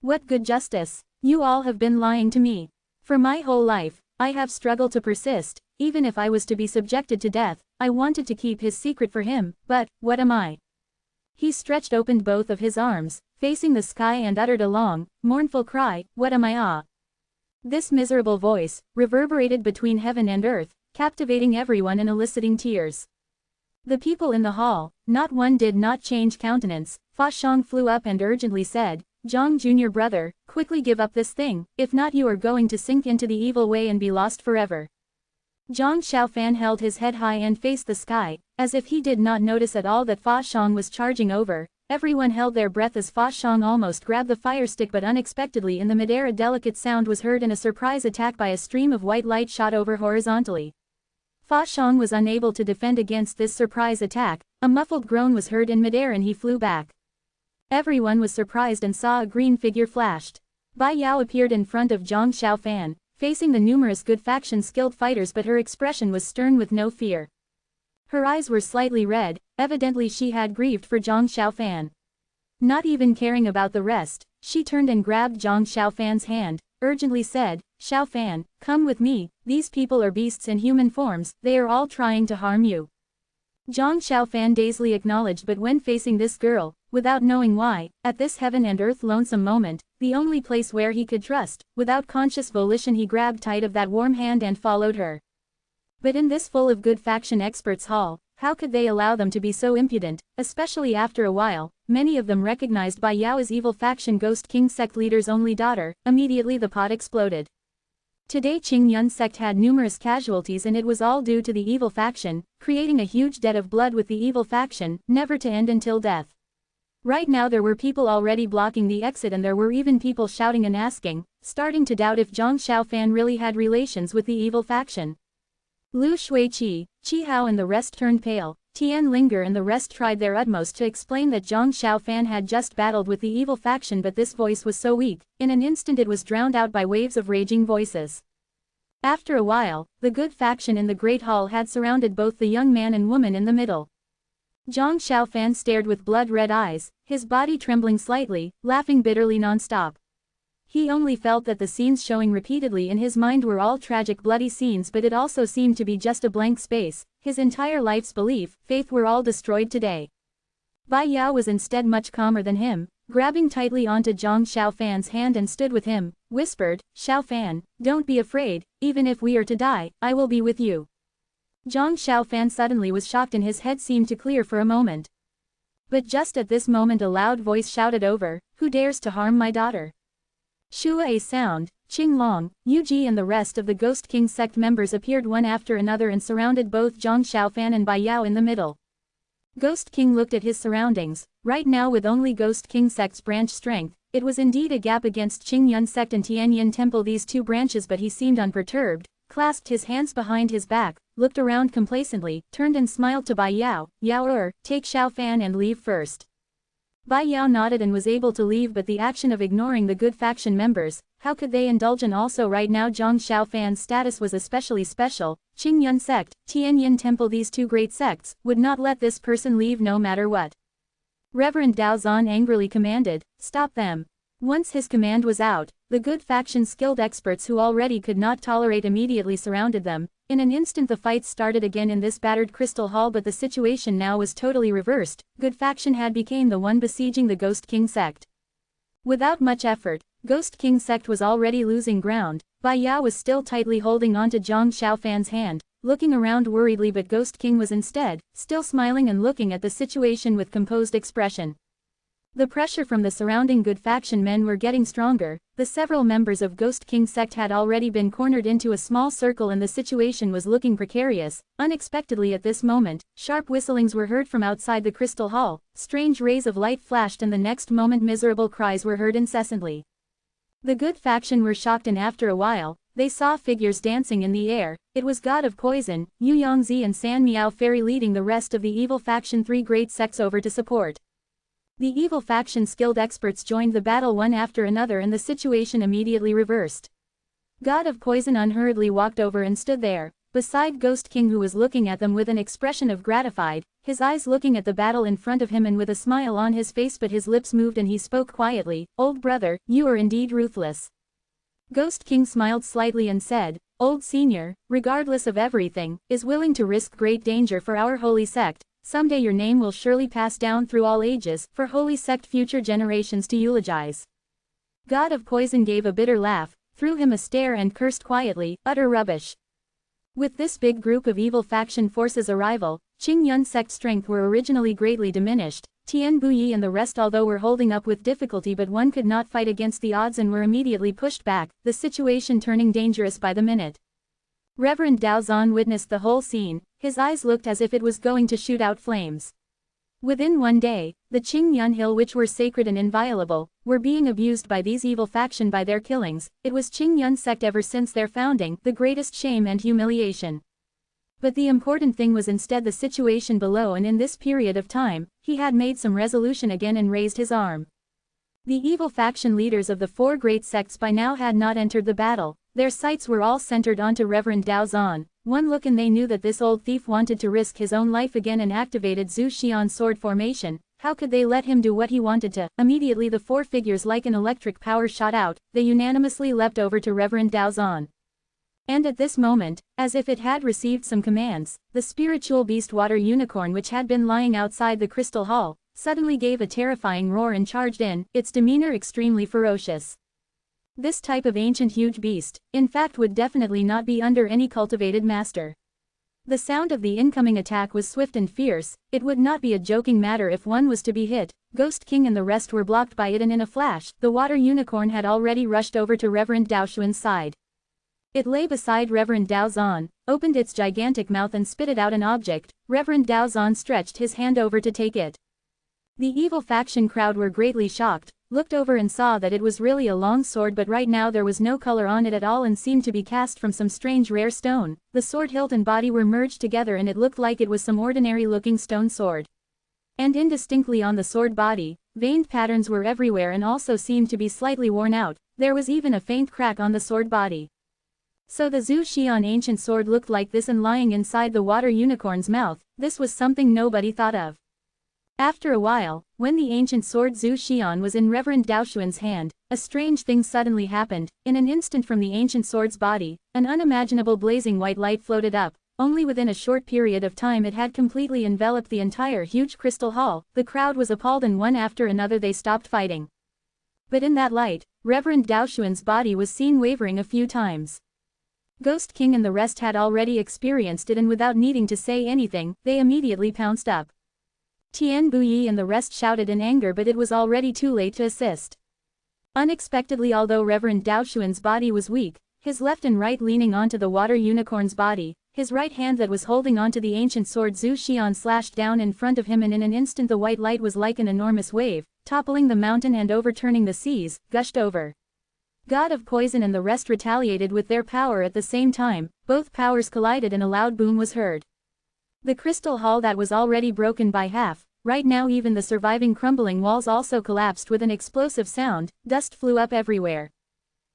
What good justice? You all have been lying to me. For my whole life, I have struggled to persist, even if I was to be subjected to death, I wanted to keep his secret for him, but, what am I? He stretched open both of his arms, facing the sky and uttered a long, mournful cry, what am I ah? This miserable voice, reverberated between heaven and earth, captivating everyone and eliciting tears. The people in the hall, not one did not change countenance. Fa Xiong flew up and urgently said, Zhang Jr. brother, quickly give up this thing, if not you are going to sink into the evil way and be lost forever. Zhang Xiaofan held his head high and faced the sky, as if he did not notice at all that Fa Xiong was charging over. Everyone held their breath as Fa Xiang almost grabbed the fire stick, but unexpectedly in the midair a delicate sound was heard and a surprise attack by a stream of white light shot over horizontally. Fa Xiang was unable to defend against this surprise attack. A muffled groan was heard in midair and he flew back. Everyone was surprised and saw a green figure flashed. Bai Yao appeared in front of Zhang Xiaofan, facing the numerous good faction skilled fighters, but her expression was stern with no fear. Her eyes were slightly red, evidently she had grieved for Zhang Xiaofan. Not even caring about the rest, she turned and grabbed Zhang Xiaofan's hand, urgently said, "Xiaofan, come with me, these people are beasts in human forms, they are all trying to harm you." Zhang Xiaofan dazedly acknowledged, but when facing this girl, without knowing why, at this heaven and earth lonesome moment, the only place where he could trust, without conscious volition he grabbed tight of that warm hand and followed her. But in this full of good faction experts hall, how could they allow them to be so impudent, especially after a while? Many of them recognized Bai Yao as evil faction Ghost King sect leader's only daughter. Immediately the pot exploded. Today Qingyun sect had numerous casualties, and it was all due to the evil faction, creating a huge debt of blood with the evil faction, never to end until death. Right now there were people already blocking the exit, and there were even people shouting and asking, starting to doubt if Zhang Xiaofan really had relations with the evil faction. Lu Shuiqi, Qi Hao and the rest turned pale. Tian Linger and the rest tried their utmost to explain that Zhang Xiaofan had just battled with the evil faction, but this voice was so weak, in an instant it was drowned out by waves of raging voices. After a while, the good faction in the Great Hall had surrounded both the young man and woman in the middle. Zhang Xiaofan stared with blood-red eyes, his body trembling slightly, laughing bitterly non-stop. He only felt that the scenes showing repeatedly in his mind were all tragic bloody scenes, but it also seemed to be just a blank space. His entire life's belief, faith were all destroyed today. Bai Yao was instead much calmer than him, grabbing tightly onto Zhang Xiaofan's hand and stood with him, whispered, "Xiaofan, don't be afraid, even if we are to die, I will be with you." Zhang Xiaofan suddenly was shocked and his head seemed to clear for a moment. But just at this moment a loud voice shouted over, "Who dares to harm my daughter?" Shua a sound, Qing Long, Yu Ji and the rest of the Ghost King sect members appeared one after another and surrounded both Zhang Xiaofan and Bai Yao in the middle. Ghost King looked at his surroundings. Right now, with only Ghost King sect's branch strength, it was indeed a gap against Qingyun sect and Tianyin temple, these two branches, but he seemed unperturbed, clasped his hands behind his back, looked around complacently, turned and smiled to Bai Yao. "Yao take Xiaofan and leave first." Bai Yao nodded and was able to leave, but the action of ignoring the good faction members, how could they indulge in? Also right now Zhang Xiaofan's status was especially special. Qingyun sect, Tianyin temple, these two great sects, would not let this person leave no matter what. Reverend Dao Zan angrily commanded, "Stop them." Once his command was out, the good faction skilled experts who already could not tolerate immediately surrounded them. In an instant the fight started again in this battered crystal hall, but the situation now was totally reversed. Good faction had become the one besieging the Ghost King sect. Without much effort, Ghost King sect was already losing ground. Bai Yao was still tightly holding onto Zhang Xiaofan's hand, looking around worriedly, but Ghost King was instead, still smiling and looking at the situation with composed expression. The pressure from the surrounding good faction men were getting stronger. The several members of Ghost King sect had already been cornered into a small circle and the situation was looking precarious. Unexpectedly at this moment, sharp whistlings were heard from outside the crystal hall, strange rays of light flashed, and the next moment miserable cries were heard incessantly. The good faction were shocked, and after a while, they saw figures dancing in the air. It was God of Poison, Yu Yongzi and San Miao Fairy leading the rest of the evil faction, three great sects, over to support. The evil faction skilled experts joined the battle one after another and the situation immediately reversed. God of Poison unhurriedly walked over and stood there, beside Ghost King, who was looking at them with an expression of gratified, his eyes looking at the battle in front of him and with a smile on his face, but his lips moved and he spoke quietly, "Old brother, you are indeed ruthless." Ghost King smiled slightly and said, "Old senior, regardless of everything, is willing to risk great danger for our holy sect. Someday your name will surely pass down through all ages, for holy sect future generations to eulogize." God of Poison gave a bitter laugh, threw him a stare and cursed quietly, "Utter rubbish." With this big group of evil faction forces arrival, Qingyun sect strength were originally greatly diminished. Tian Buyi and the rest although were holding up with difficulty, but one could not fight against the odds and were immediately pushed back, the situation turning dangerous by the minute. Reverend Dao Zan witnessed the whole scene. His eyes looked as if it was going to shoot out flames. Within one day, the Qingyun Hill, which were sacred and inviolable, were being abused by these evil faction by their killings. It was Qingyun sect ever since their founding, the greatest shame and humiliation. But the important thing was instead the situation below, and in this period of time, he had made some resolution again and raised his arm. The evil faction leaders of the four great sects by now had not entered the battle. Their sights were all centered onto Reverend Dao Zan. One look and they knew that this old thief wanted to risk his own life again and activated Zhu Xian's sword formation. How could they let him do what he wanted to? Immediately the four figures like an electric power shot out. They unanimously leapt over to Reverend Dao Zan. And at this moment, as if it had received some commands, the spiritual beast water unicorn, which had been lying outside the crystal hall, suddenly gave a terrifying roar and charged in, its demeanor extremely ferocious. This type of ancient huge beast, in fact, would definitely not be under any cultivated master. The sound of the incoming attack was swift and fierce. It would not be a joking matter if one was to be hit. Ghost King and the rest were blocked by it, and in a flash, the water unicorn had already rushed over to Reverend Dao Xuan's side. It lay beside Reverend Dao Zan, opened its gigantic mouth and spitted out an object. Reverend Dao Zan stretched his hand over to take it. The evil faction crowd were greatly shocked, looked over and saw that it was really a long sword, but right now there was no color on it at all and seemed to be cast from some strange rare stone. The sword hilt and body were merged together and it looked like it was some ordinary looking stone sword. And indistinctly on the sword body, veined patterns were everywhere and also seemed to be slightly worn out. There was even a faint crack on the sword body. So the Zhu Xian ancient sword looked like this, and lying inside the water unicorn's mouth, this was something nobody thought of. After a while, when the ancient sword Zhu Xian was in Reverend Dao Xuan's hand, a strange thing suddenly happened. In an instant from the ancient sword's body, an unimaginable blazing white light floated up. Only within a short period of time it had completely enveloped the entire huge crystal hall. The crowd was appalled and one after another they stopped fighting. But in that light, Reverend Dao Xuan's body was seen wavering a few times. Ghost King and the rest had already experienced it, and without needing to say anything, they immediately pounced up. Tian Buyi and the rest shouted in anger, but it was already too late to assist. Unexpectedly, although Reverend Dao Xuan's body was weak, his left and right leaning onto the water unicorn's body, his right hand that was holding onto the ancient sword Zhu Xian slashed down in front of him, and in an instant the white light was like an enormous wave, toppling the mountain and overturning the seas, gushed over. God of Poison and the rest retaliated with their power at the same time. Both powers collided and a loud boom was heard. The crystal hall that was already broken by half, right now even the surviving crumbling walls also collapsed with an explosive sound. Dust flew up everywhere.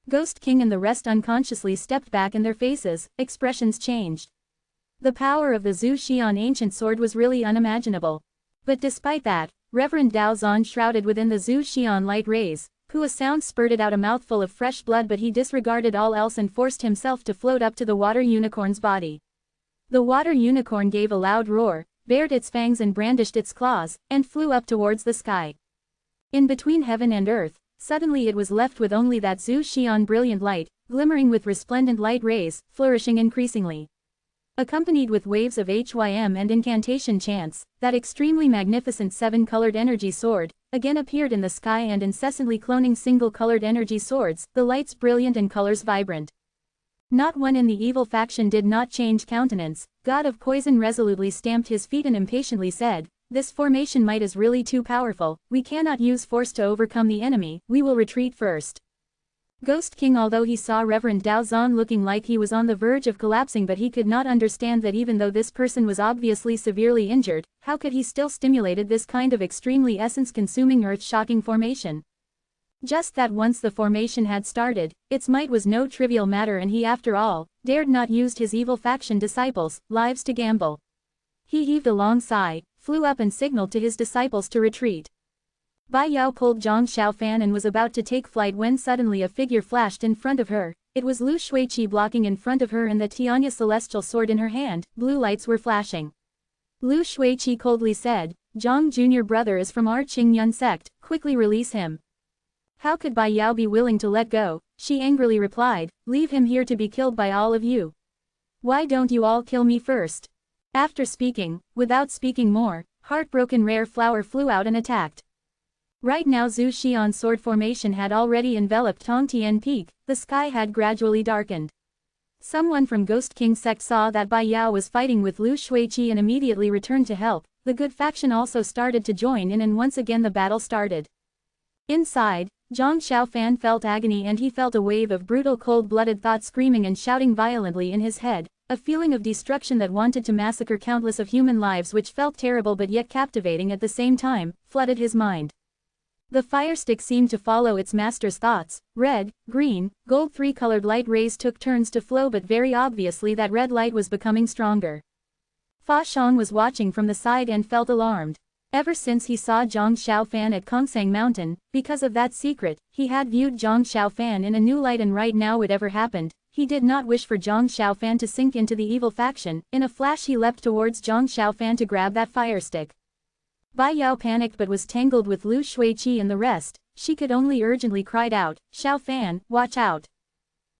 Ghost King and the rest unconsciously stepped back and their faces, expressions changed. The power of the Zhu Xian ancient sword was really unimaginable. But despite that, Reverend Dao Zan shrouded within the Zhu Xian light rays, a sound spurted out a mouthful of fresh blood, but he disregarded all else and forced himself to float up to the water unicorn's body. The water unicorn gave a loud roar, bared its fangs and brandished its claws, and flew up towards the sky. In between heaven and earth, suddenly it was left with only that Zhu Xian brilliant light, glimmering with resplendent light rays, flourishing increasingly. Accompanied with waves of HYM and incantation chants, that extremely magnificent seven-colored energy sword again appeared in the sky, and incessantly cloning single-colored energy swords, the lights brilliant and colors vibrant. Not one in the evil faction did not change countenance. God of Poison resolutely stamped his feet and impatiently said, "This formation might is really too powerful. We cannot use force to overcome the enemy. We will retreat first." Ghost King, although he saw Reverend Dao Zan looking like he was on the verge of collapsing, but he could not understand that even though this person was obviously severely injured, how could he still stimulated this kind of extremely essence-consuming earth-shocking formation? Just that once the formation had started, its might was no trivial matter, and he after all, dared not use his evil faction disciples' lives to gamble. He heaved a long sigh, flew up and signaled to his disciples to retreat. Bai Yao pulled Zhang Xiaofan and was about to take flight when suddenly a figure flashed in front of her. It was Lu Shuiqi blocking in front of her and the Tianya celestial sword in her hand. Blue lights were flashing. Lu Shuiqi coldly said, "Zhang Jr. brother is from our Qingyun sect, quickly release him." "How could Bai Yao be willing to let go?" she angrily replied, "Leave him here to be killed by all of you. Why don't you all kill me first?" After speaking, without speaking more, Heartbroken Rare Flower flew out and attacked. Right now Zhu Xian's sword formation had already enveloped Tongtian Peak. The sky had gradually darkened. Someone from Ghost King sect saw that Bai Yao was fighting with Lu Shuiqi and immediately returned to help. the good faction also started to join in, and once again the battle started. Inside, Zhang Xiaofan felt agony, and he felt a wave of brutal cold-blooded thought screaming and shouting violently in his head, a feeling of destruction that wanted to massacre countless of human lives, which felt terrible but yet captivating at the same time, flooded his mind. The fire stick seemed to follow its master's thoughts. Red, green, gold three-colored light rays took turns to flow, but very obviously that red light was becoming stronger. Fa Xiong was watching from the side and felt alarmed. Ever since he saw Zhang Xiaofan at Kongsang Mountain, because of that secret, he had viewed Zhang Xiaofan in a new light, and right now whatever happened, he did not wish for Zhang Xiaofan to sink into the evil faction. In a flash he leapt towards Zhang Xiaofan to grab that fire stick. Bai Yao panicked but was tangled with Lu Shuiqi and the rest. She could only urgently cried out, "Xiaofan, watch out!"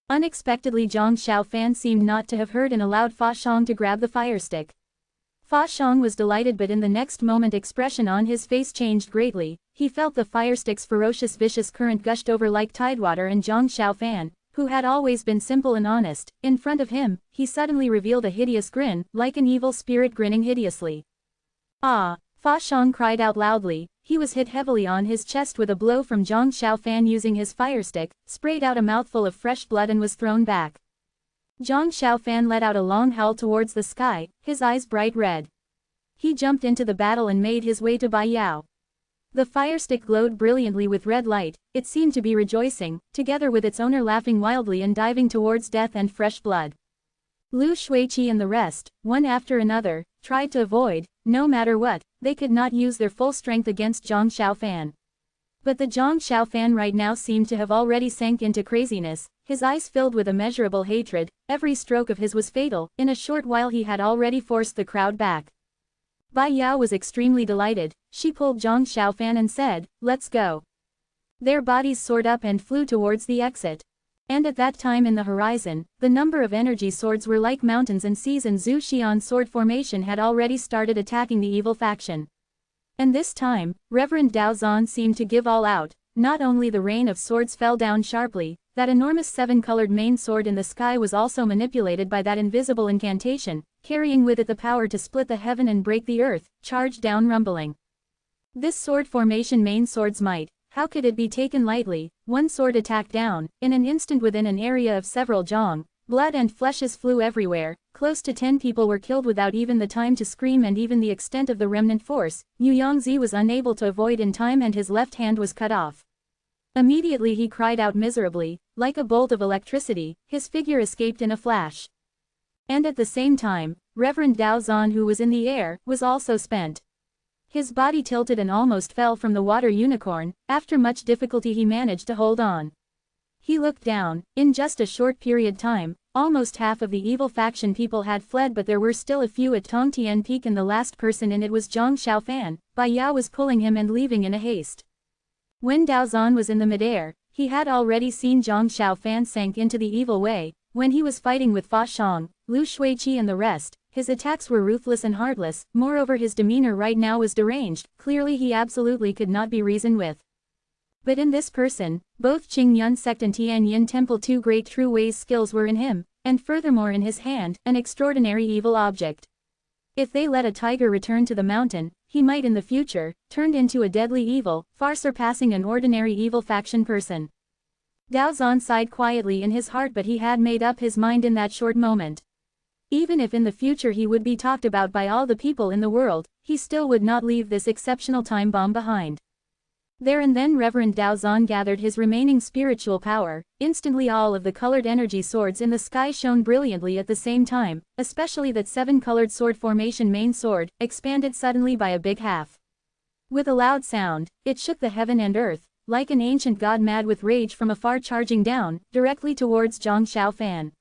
Unexpectedly Zhang Xiaofan seemed not to have heard and allowed Fa Xiong to grab the fire stick. Fa Xiong was delighted, but in the next moment expression on his face changed greatly. He felt the fire stick's ferocious vicious current gushed over like tidewater, and Zhang Xiaofan, who had always been simple and honest, in front of him, he suddenly revealed a hideous grin, like an evil spirit grinning hideously. "Ah!" Fa Xiong cried out loudly. He was hit heavily on his chest with a blow from Zhang Xiaofan using his fire stick, sprayed out a mouthful of fresh blood and was thrown back. Zhang Xiaofan let out a long howl towards the sky, his eyes bright red. He jumped into the battle and made his way to Bai Yao. The fire stick glowed brilliantly with red light. It seemed to be rejoicing, together with its owner laughing wildly and diving towards death and fresh blood. Lu Shuiqi and the rest, one after another, tried to avoid. No matter what, they could not use their full strength against Zhang Xiaofan. But the Zhang Xiaofan right now seemed to have already sank into craziness, his eyes filled with immeasurable hatred. Every stroke of his was fatal. In a short while he had already forced the crowd back. Bai Yao was extremely delighted. She pulled Zhang Xiaofan and said, "Let's go." Their bodies soared up and flew towards the exit. And at that time in the horizon, the number of energy swords were like mountains and seas, and Zhu Xian's sword formation had already started attacking the evil faction. And this time, Reverend Dao Zan seemed to give all out. Not only the rain of swords fell down sharply, that enormous seven-colored main sword in the sky was also manipulated by that invisible incantation, carrying with it the power to split the heaven and break the earth, charged down rumbling. This sword formation main sword's might, how could it be taken lightly? One sword attacked down, in an instant within an area of several zhang, blood and fleshes flew everywhere, close to 10 people were killed without even the time to scream, and even the extent of the remnant force, Yu Yongzi was unable to avoid in time, and his left hand was cut off. Immediately he cried out miserably, like a bolt of electricity, his figure escaped in a flash. And at the same time, Reverend Dao Zan, who was in the air, was also spent. His body tilted and almost fell from the water unicorn. After much difficulty he managed to hold on. He looked down. In just a short period time, almost half of the evil faction people had fled, but there were still a few at Tongtian Peak, and the last person in it was Zhang Xiaofan. Bai Yao was pulling him and leaving in a haste. When Dao Zan was in the midair, he had already seen Zhang Xiaofan sank into the evil way. When he was fighting with Fa Xiong, Lu Shuiqi and the rest, his attacks were ruthless and heartless. Moreover, his demeanor right now was deranged. Clearly he absolutely could not be reasoned with. But in this person, both Qingyun sect and Tianyin temple, two great true ways skills were in him, and furthermore in his hand, an extraordinary evil object. If they let a tiger return to the mountain, he might in the future, turned into a deadly evil, far surpassing an ordinary evil faction person. Dao Zan sighed quietly in his heart, but he had made up his mind in that short moment. Even if in the future he would be talked about by all the people in the world, he still would not leave this exceptional time bomb behind. There and then Reverend Dao Zan gathered his remaining spiritual power. Instantly all of the colored energy swords in the sky shone brilliantly at the same time, especially that seven-colored sword formation main sword, expanded suddenly by a big half. With a loud sound, it shook the heaven and earth, like an ancient god mad with rage from afar charging down, directly towards Zhang Xiaofan.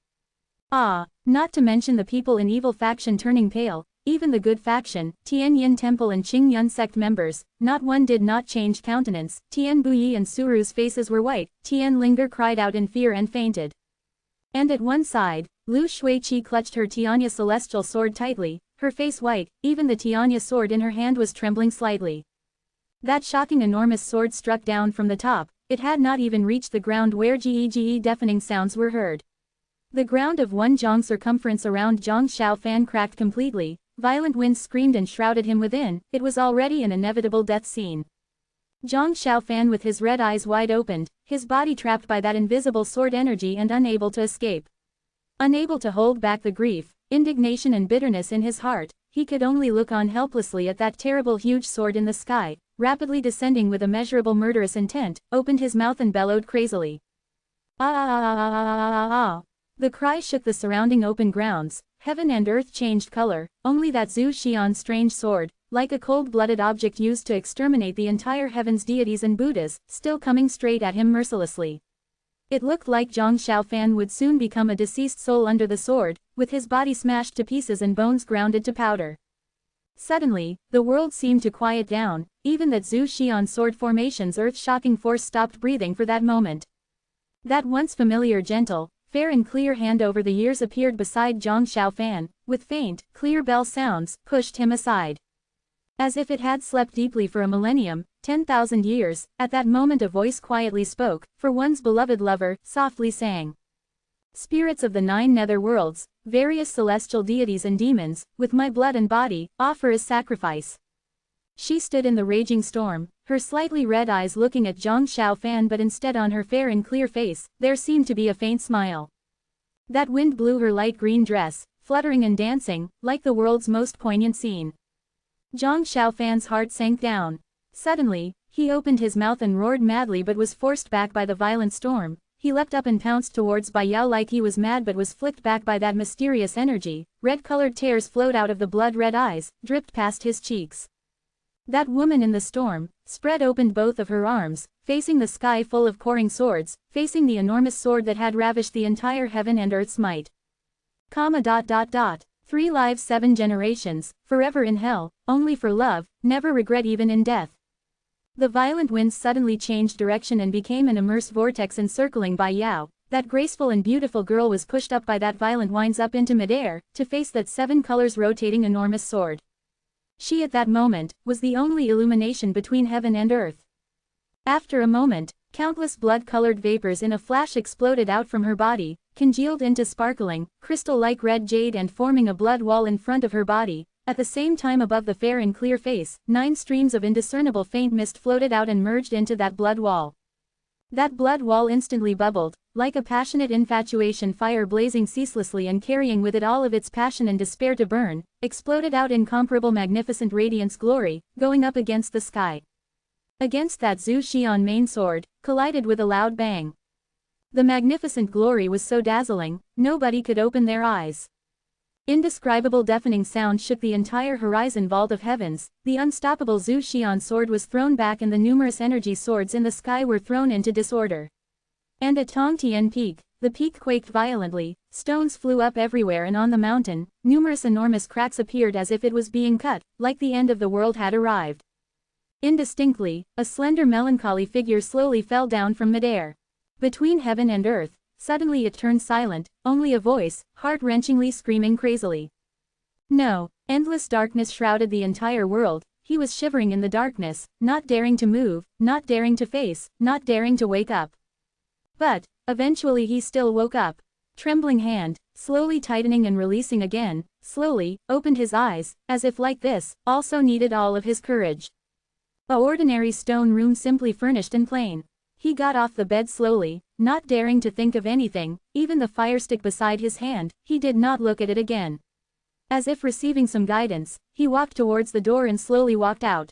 Ah! Not to mention the people in evil faction turning pale, even the good faction, Tianyin Temple and Qingyun sect members, not one did not change countenance. Tian Buyi and Suru's faces were white. Tian Linger cried out in fear and fainted. And at one side, Lu Shuiqi clutched her Tianya celestial sword tightly, her face white. Even the Tianya sword in her hand was trembling slightly. That shocking enormous sword struck down from the top. It had not even reached the ground where ge deafening sounds were heard. The ground of 1 zhang circumference around Zhang Xiaofan cracked completely. violent winds screamed and shrouded him within. It was already an inevitable death scene. Zhang Xiaofan with his red eyes wide opened, his body trapped by that invisible sword energy and unable to escape. Unable to hold back the grief, indignation and bitterness in his heart, he could only look on helplessly at that terrible huge sword in the sky, rapidly descending with immeasurable murderous intent, opened his mouth and bellowed crazily. Ah ah ah ah ah ah ah. The cry shook the surrounding open grounds, heaven and earth changed color, only that Zhu Xian's strange sword, like a cold-blooded object used to exterminate the entire heaven's deities and Buddhas, still coming straight at him mercilessly. It looked like Zhang Xiaofan would soon become a deceased soul under the sword, with his body smashed to pieces and bones grounded to powder. Suddenly, the world seemed to quiet down, even that Zhu Xian's sword formation's earth-shocking force stopped breathing for that moment. That once familiar gentle, fair and clear hand over the years appeared beside Zhang Xiaofan, with faint, clear bell sounds, pushed him aside. As if it had slept deeply for a millennium, 10,000 years, at that moment a voice quietly spoke, for one's beloved lover, softly sang. Spirits of the 9 nether worlds, various celestial deities and demons, with my blood and body, offer as sacrifice. She stood in the raging storm, her slightly red eyes looking at Zhang Xiaofan, but instead on her fair and clear face, there seemed to be a faint smile. That wind blew her light green dress, fluttering and dancing, like the world's most poignant scene. Zhang Xiaofan's heart sank down. Suddenly, he opened his mouth and roared madly but was forced back by the violent storm. He leapt up and pounced towards Bai Yao like he was mad but was flicked back by that mysterious energy. Red-colored tears flowed out of the blood-red eyes, dripped past his cheeks. That woman in the storm, spread opened both of her arms, facing the sky full of pouring swords, facing the enormous sword that had ravished the entire heaven and earth's might. 3 lives 7 generations, forever in hell, only for love, never regret even in death. The violent winds suddenly changed direction and became an immense vortex encircling Bai Yao. That graceful and beautiful girl was pushed up by that violent winds up into midair, to face that 7 colors rotating enormous sword. She at that moment, was the only illumination between heaven and earth. After a moment, countless blood-colored vapors in a flash exploded out from her body, congealed into sparkling, crystal-like red jade and forming a blood wall in front of her body. At the same time above the fair and clear face, 9 streams of indiscernible faint mist floated out and merged into that blood wall. That blood wall instantly bubbled, like a passionate infatuation fire blazing ceaselessly and carrying with it all of its passion and despair to burn, exploded out incomparable magnificent radiance glory, going up against the sky. Against that Zhu Xian main sword, collided with a loud bang. The magnificent glory was so dazzling, nobody could open their eyes. Indescribable deafening sound shook the entire horizon vault of heavens. The unstoppable Zhu Xian sword was thrown back and the numerous energy swords in the sky were thrown into disorder. And at Tongtian Peak, the peak quaked violently, stones flew up everywhere and on the mountain, numerous enormous cracks appeared as if it was being cut, like the end of the world had arrived. Indistinctly, a slender melancholy figure slowly fell down from midair. Between heaven and earth, suddenly it turned silent, only a voice, heart-wrenchingly screaming crazily. No, endless darkness shrouded the entire world. He was shivering in the darkness, not daring to move, not daring to face, not daring to wake up. But, eventually he still woke up. Trembling hand, slowly tightening and releasing again, slowly, opened his eyes, as if like this, also needed all of his courage. A ordinary stone room simply furnished and plain. He got off the bed slowly, not daring to think of anything, even the firestick beside his hand, he did not look at it again. As if receiving some guidance, he walked towards the door and slowly walked out.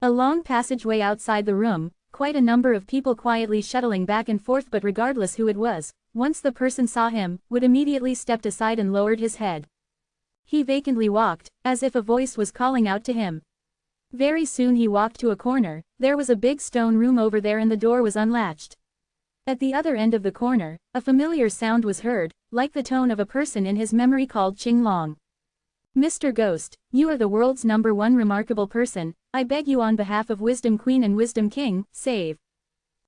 A long passageway outside the room, quite a number of people quietly shuttling back and forth, but regardless who it was, once the person saw him, would immediately stepped aside and lowered his head. He vacantly walked, as if a voice was calling out to him. Very soon he walked to a corner. There was a big stone room over there and the door was unlatched. At the other end of the corner, a familiar sound was heard, like the tone of a person in his memory called Qing Long. Mr. Ghost, you are the world's #1 remarkable person, I beg you on behalf of Wisdom Queen and Wisdom King, save.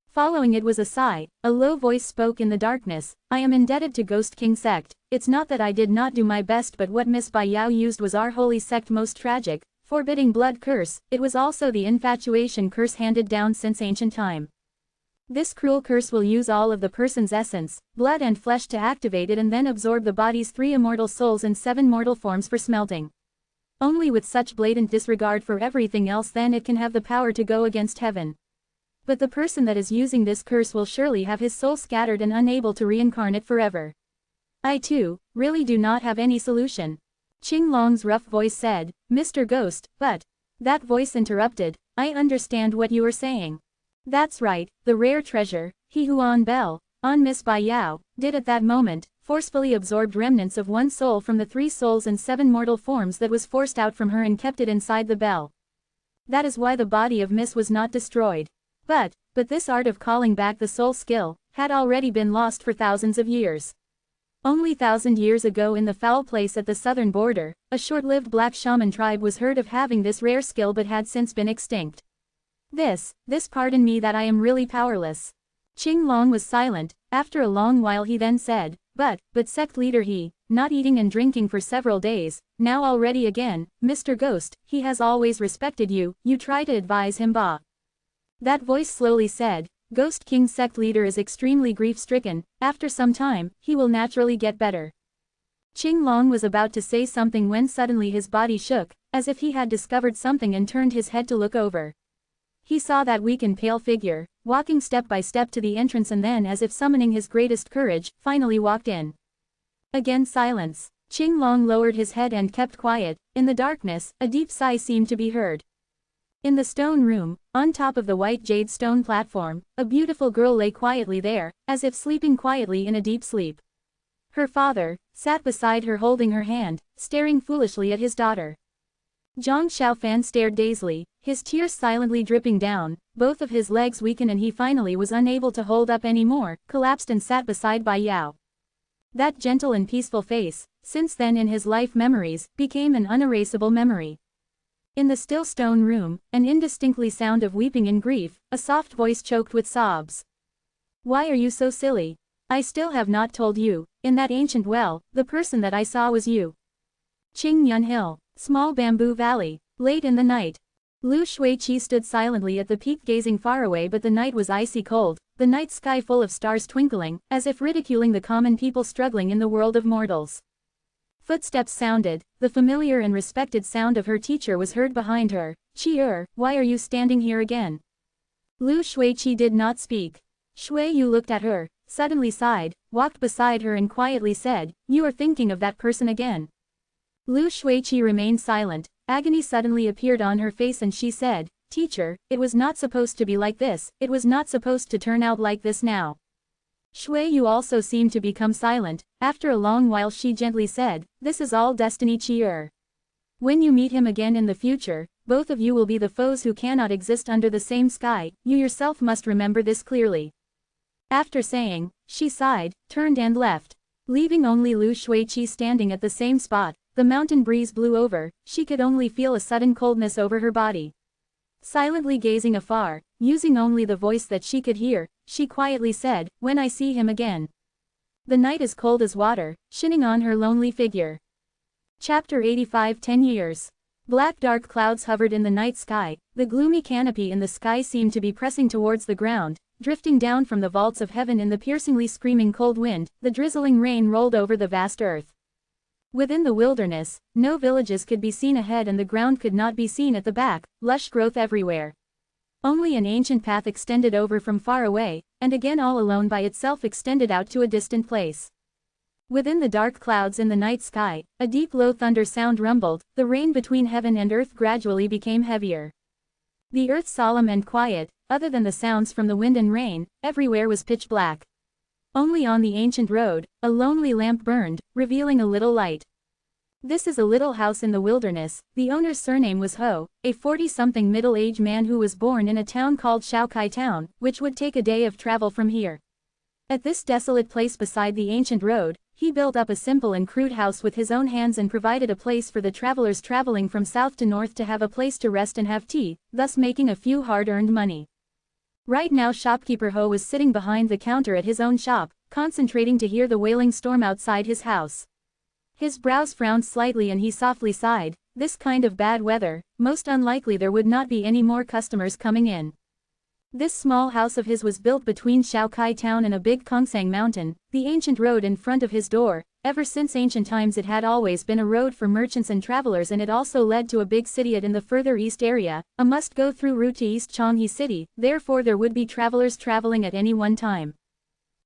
Following it was a sigh, a low voice spoke in the darkness, I am indebted to Ghost King sect, it's not that I did not do my best but what Miss Bai Yao used was our holy sect most tragic, forbidding blood curse, it was also the infatuation curse handed down since ancient time. This cruel curse will use all of the person's essence, blood and flesh to activate it and then absorb the body's 3 immortal souls and 7 mortal forms for smelting. Only with such blatant disregard for everything else then it can have the power to go against heaven. But the person that is using this curse will surely have his soul scattered and unable to reincarnate forever. I too, really do not have any solution. Qing Long's rough voice said, Mr. Ghost, but... That voice interrupted, I understand what you are saying. That's right, the rare treasure, he who on Miss Bai Yao, did at that moment, forcefully absorbed remnants of one soul from the 3 souls and 7 mortal forms that was forced out from her and kept it inside the bell. That is why the body of Miss was not destroyed. But this art of calling back the soul skill, had already been lost for thousands of years. Only 1,000 years ago in the foul place at the southern border, a short-lived black shaman tribe was heard of having this rare skill but had since been extinct. This pardon me that I am really powerless. Qing Long was silent, after a long while he then said, but sect leader he, not eating and drinking for several days, now already again, Mr. Ghost, he has always respected you, you try to advise him bah. That voice slowly said, Ghost King sect leader is extremely grief-stricken, after some time, he will naturally get better. Qing Long was about to say something when suddenly his body shook, as if he had discovered something and turned his head to look over. He saw that weak and pale figure, walking step by step to the entrance and then as if summoning his greatest courage, finally walked in. Again silence. Qing Long lowered his head and kept quiet. In the darkness, a deep sigh seemed to be heard. In the stone room, on top of the white jade stone platform, a beautiful girl lay quietly there, as if sleeping quietly in a deep sleep. Her father sat beside her holding her hand, staring foolishly at his daughter. Zhang Xiaofan stared dazedly, his tears silently dripping down, both of his legs weakened and he finally was unable to hold up any more, collapsed and sat beside Bai Yao. That gentle and peaceful face, since then in his life memories, became an unerasable memory. In the still stone room, an indistinctly sound of weeping and grief, a soft voice choked with sobs. Why are you so silly? I still have not told you, in that ancient well, the person that I saw was you. Qing Yun Hill, small bamboo valley, late in the night. Lu Shuiqi stood silently at the peak gazing far away but the night was icy cold, the night sky full of stars twinkling, as if ridiculing the common people struggling in the world of mortals. Footsteps sounded, the familiar and respected sound of her teacher was heard behind her. Qi why are you standing here again? Lu Shuiqi did not speak. Shui Yu looked at her, suddenly sighed, walked beside her and quietly said, you are thinking of that person again. Lu Shuiqi remained silent, agony suddenly appeared on her face and she said, teacher, it was not supposed to be like this, it was not supposed to turn out like this now. Shui Yu also seemed to become silent. After a long while she gently said, this is all destiny Qi. When you meet him again in the future, both of you will be the foes who cannot exist under the same sky, you yourself must remember this clearly. After saying, she sighed, turned and left. Leaving only Lu Shuiqi standing at the same spot, the mountain breeze blew over, she could only feel a sudden coldness over her body. Silently gazing afar, using only the voice that she could hear, she quietly said, when I see him again. The night is cold as water, shining on her lonely figure. Chapter 85 10 years. Black dark clouds hovered in the night sky, the gloomy canopy in the sky seemed to be pressing towards the ground, drifting down from the vaults of heaven in the piercingly screaming cold wind, the drizzling rain rolled over the vast earth. Within the wilderness, no villages could be seen ahead and the ground could not be seen at the back, lush growth everywhere. Only an ancient path extended over from far away, and again all alone by itself extended out to a distant place. Within the dark clouds in the night sky, a deep low thunder sound rumbled, the rain between heaven and earth gradually became heavier. The earth solemn and quiet, other than the sounds from the wind and rain, everywhere was pitch black. Only on the ancient road, a lonely lamp burned, revealing a little light. This is a little house in the wilderness. The owner's surname was Ho, a 40-something middle-aged man who was born in a town called Shaokai Town, which would take a day of travel from here. At this desolate place beside the ancient road, he built up a simple and crude house with his own hands and provided a place for the travelers traveling from south to north to have a place to rest and have tea, thus making a few hard-earned money. Right now shopkeeper Ho was sitting behind the counter at his own shop, concentrating to hear the wailing storm outside his house. His brows frowned slightly and he softly sighed, this kind of bad weather, most unlikely there would not be any more customers coming in. This small house of his was built between Shaokai Town and a big Kongsang mountain, the ancient road in front of his door, Ever since ancient times it had always been a road for merchants and travelers, and it also led to a big city in the further east area, a must-go-through route to East Changi City, therefore there would be travelers traveling at any one time.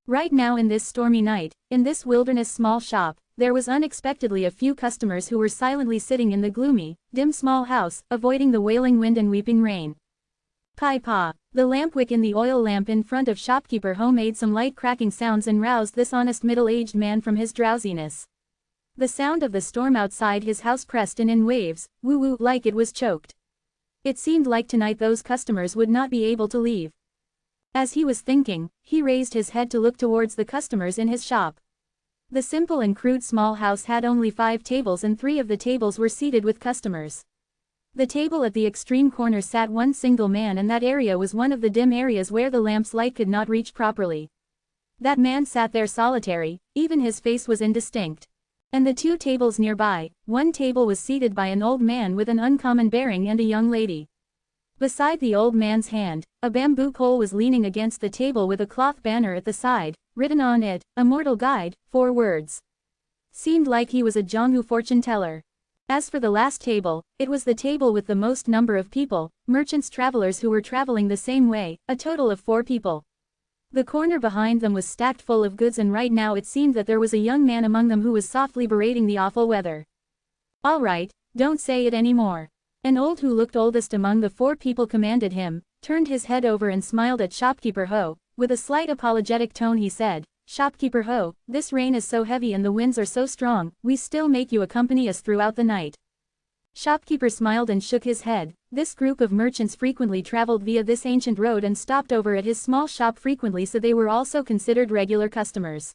Right now in this stormy night, in this wilderness small shop, there was unexpectedly a few customers who were silently sitting in the gloomy, dim small house, avoiding the wailing wind and weeping rain. Pai Pa. The lamp wick in the oil lamp in front of shopkeeper Ho made some light cracking sounds and roused this honest middle-aged man from his drowsiness. The sound of the storm outside his house pressed in waves, woo-woo, like it was choked. It seemed like tonight those customers would not be able to leave. As he was thinking, he raised his head to look towards the customers in his shop. The simple and crude small house had only 5 tables and 3 of the tables were seated with customers. The table at the extreme corner sat one single man, and that area was one of the dim areas where the lamp's light could not reach properly. That man sat there solitary, even his face was indistinct. And the 2 tables nearby, one table was seated by an old man with an uncommon bearing and a young lady. Beside the old man's hand, a bamboo pole was leaning against the table with a cloth banner at the side, written on it, Immortal Guide, 4 words. Seemed like he was a Jianghu fortune teller. As for the last table, it was the table with the most number of people, merchants travelers who were traveling the same way, a total of 4 people. The corner behind them was stacked full of goods, and right now it seemed that there was a young man among them who was softly berating the awful weather. All right, don't say it anymore. An old who looked oldest among the 4 people commanded him, turned his head over and smiled at shopkeeper Ho. With a slight apologetic tone he said, Shopkeeper Ho, this rain is so heavy and the winds are so strong, we still make you accompany us throughout the night. Shopkeeper smiled and shook his head. This group of merchants frequently traveled via this ancient road and stopped over at his small shop frequently, so they were also considered regular customers.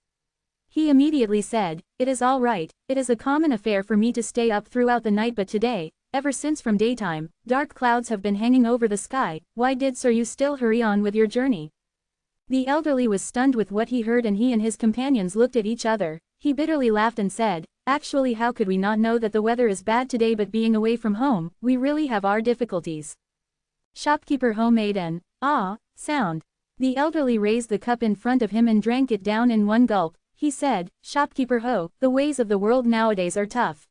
He immediately said, it is all right, it is a common affair for me to stay up throughout the night, but today, ever since from daytime, dark clouds have been hanging over the sky, why did sir you still hurry on with your journey? The elderly was stunned with what he heard, and he and his companions looked at each other. He bitterly laughed and said, actually how could we not know that the weather is bad today, but being away from home, we really have our difficulties. Shopkeeper Ho made an sound. The elderly raised the cup in front of him and drank it down in one gulp. He said, Shopkeeper Ho, the ways of the world nowadays are tough.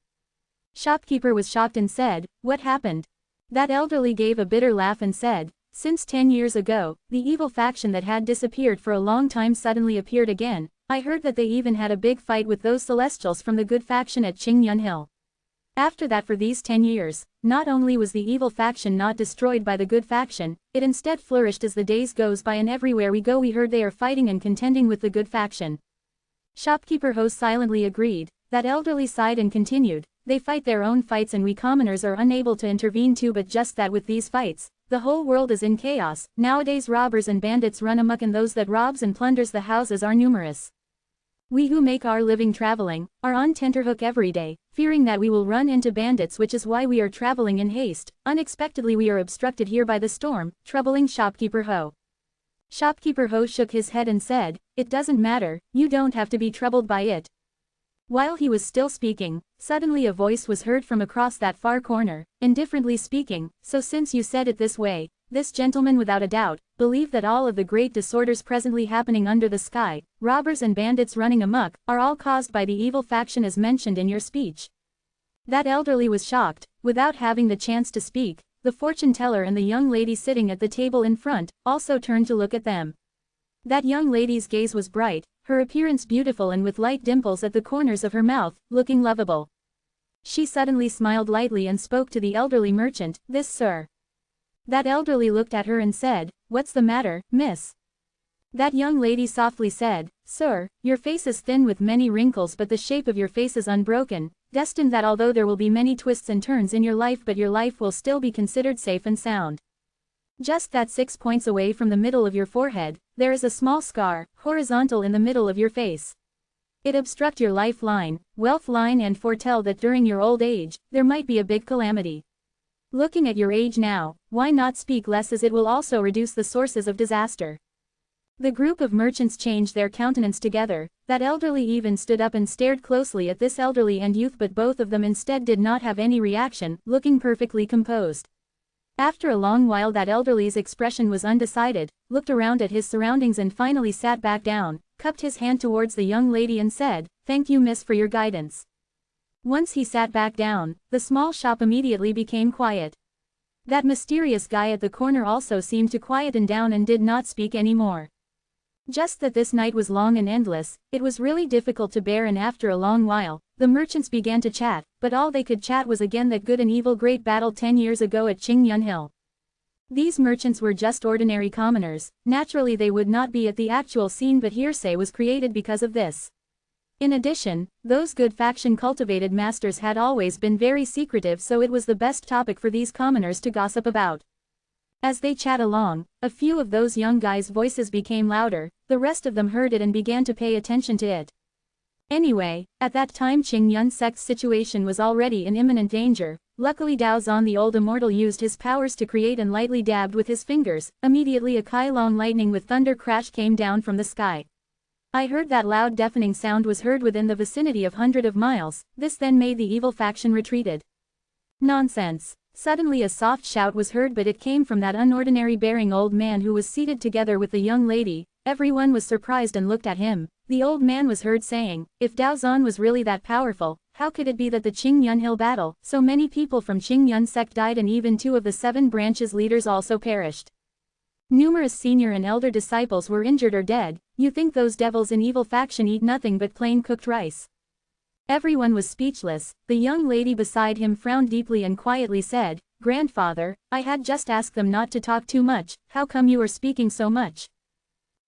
Shopkeeper was shocked and said, what happened? That elderly gave a bitter laugh and said, since 10 years ago, the evil faction that had disappeared for a long time suddenly appeared again. I heard that they even had a big fight with those celestials from the good faction at Qingyun Hill. After that, for these 10 years, not only was the evil faction not destroyed by the good faction, it instead flourished as the days goes by, and everywhere we go we heard they are fighting and contending with the good faction. Shopkeeper Ho silently agreed. That elderly sighed and continued, they fight their own fights and we commoners are unable to intervene too, but just that with these fights, the whole world is in chaos. Nowadays robbers and bandits run amok, and those that robs and plunders the houses are numerous. We who make our living traveling, are on tenterhook every day, fearing that we will run into bandits, which is why we are traveling in haste. Unexpectedly we are obstructed here by the storm, troubling Shopkeeper Ho. Shopkeeper Ho shook his head and said, it doesn't matter, you don't have to be troubled by it. While he was still speaking, suddenly a voice was heard from across that far corner, indifferently speaking, so since you said it this way, this gentleman without a doubt, believed that all of the great disorders presently happening under the sky, robbers and bandits running amok, are all caused by the evil faction as mentioned in your speech. That elderly was shocked. Without having the chance to speak, the fortune teller and the young lady sitting at the table in front, also turned to look at them. That young lady's gaze was bright, her appearance beautiful and with light dimples at the corners of her mouth, looking lovable. She suddenly smiled lightly and spoke to the elderly merchant, this sir. That elderly looked at her and said, what's the matter, miss? That young lady softly said, sir, your face is thin with many wrinkles, but the shape of your face is unbroken, destined that although there will be many twists and turns in your life, but your life will still be considered safe and sound. Just that 6 points away from the middle of your forehead, there is a small scar, horizontal in the middle of your face. It obstruct your lifeline, wealth line, and foretell that during your old age, there might be a big calamity. Looking at your age now, why not speak less, as it will also reduce the sources of disaster. The group of merchants changed their countenance together. That elderly even stood up and stared closely at this elderly and youth, but both of them instead did not have any reaction, looking perfectly composed. After a long while that elderly's expression was undecided, looked around at his surroundings and finally sat back down, cupped his hand towards the young lady and said, thank you miss for your guidance. Once he sat back down, the small shop immediately became quiet. That mysterious guy at the corner also seemed to quieten down and did not speak anymore. Just that this night was long and endless, it was really difficult to bear, and after a long while, the merchants began to chat, but all they could chat was again that good and evil great battle 10 years ago at Qingyun Hill. These merchants were just ordinary commoners, naturally they would not be at the actual scene, but hearsay was created because of this. In addition, those good faction cultivated masters had always been very secretive, so it was the best topic for these commoners to gossip about. As they chat along, a few of those young guys' voices became louder, the rest of them heard it and began to pay attention to it. Anyway, at that time Qingyun sect's situation was already in imminent danger. Luckily Dao Zan the old immortal used his powers to create and lightly dabbed with his fingers. Immediately a Kailong lightning with thunder crash came down from the sky. I heard that loud deafening sound was heard within the vicinity of hundreds of miles. This then made the evil faction retreated. Nonsense. Suddenly a soft shout was heard, but it came from that unordinary bearing old man who was seated together with the young lady. Everyone was surprised and looked at him. The old man was heard saying, if Dao Zan was really that powerful, how could it be that the Qingyun Hill battle, so many people from Qingyun sect died and even 2 of the 7 branches leaders also perished. Numerous senior and elder disciples were injured or dead. You think those devils in evil faction eat nothing but plain cooked rice? Everyone was speechless. The young lady beside him frowned deeply and quietly said, Grandfather, I had just asked them not to talk too much, how come you are speaking so much?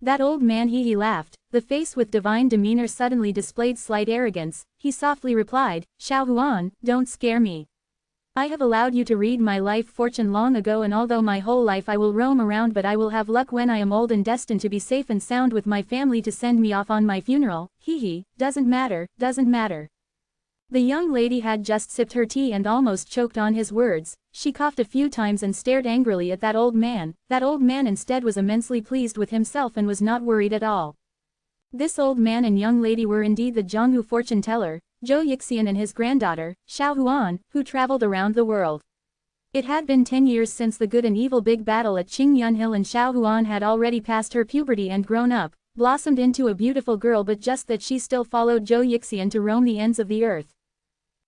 That old man he laughed, the face with divine demeanor suddenly displayed slight arrogance. He softly replied, Xiao Huan, don't scare me. I have allowed you to read my life fortune long ago, and although my whole life I will roam around, but I will have luck when I am old and destined to be safe and sound with my family to send me off on my funeral. Doesn't matter, doesn't matter. The young lady had just sipped her tea and almost choked on his words. She coughed a few times and stared angrily at that old man. That old man instead was immensely pleased with himself and was not worried at all. This old man and young lady were indeed the Zhonghu fortune teller, Zhou Yixian and his granddaughter, Xiao Huan, who traveled around the world. It had been 10 years since the good and evil big battle at Qingyun Hill, and Xiao Huan had already passed her puberty and grown up, blossomed into a beautiful girl, but just that she still followed Zhou Yixian to roam the ends of the earth.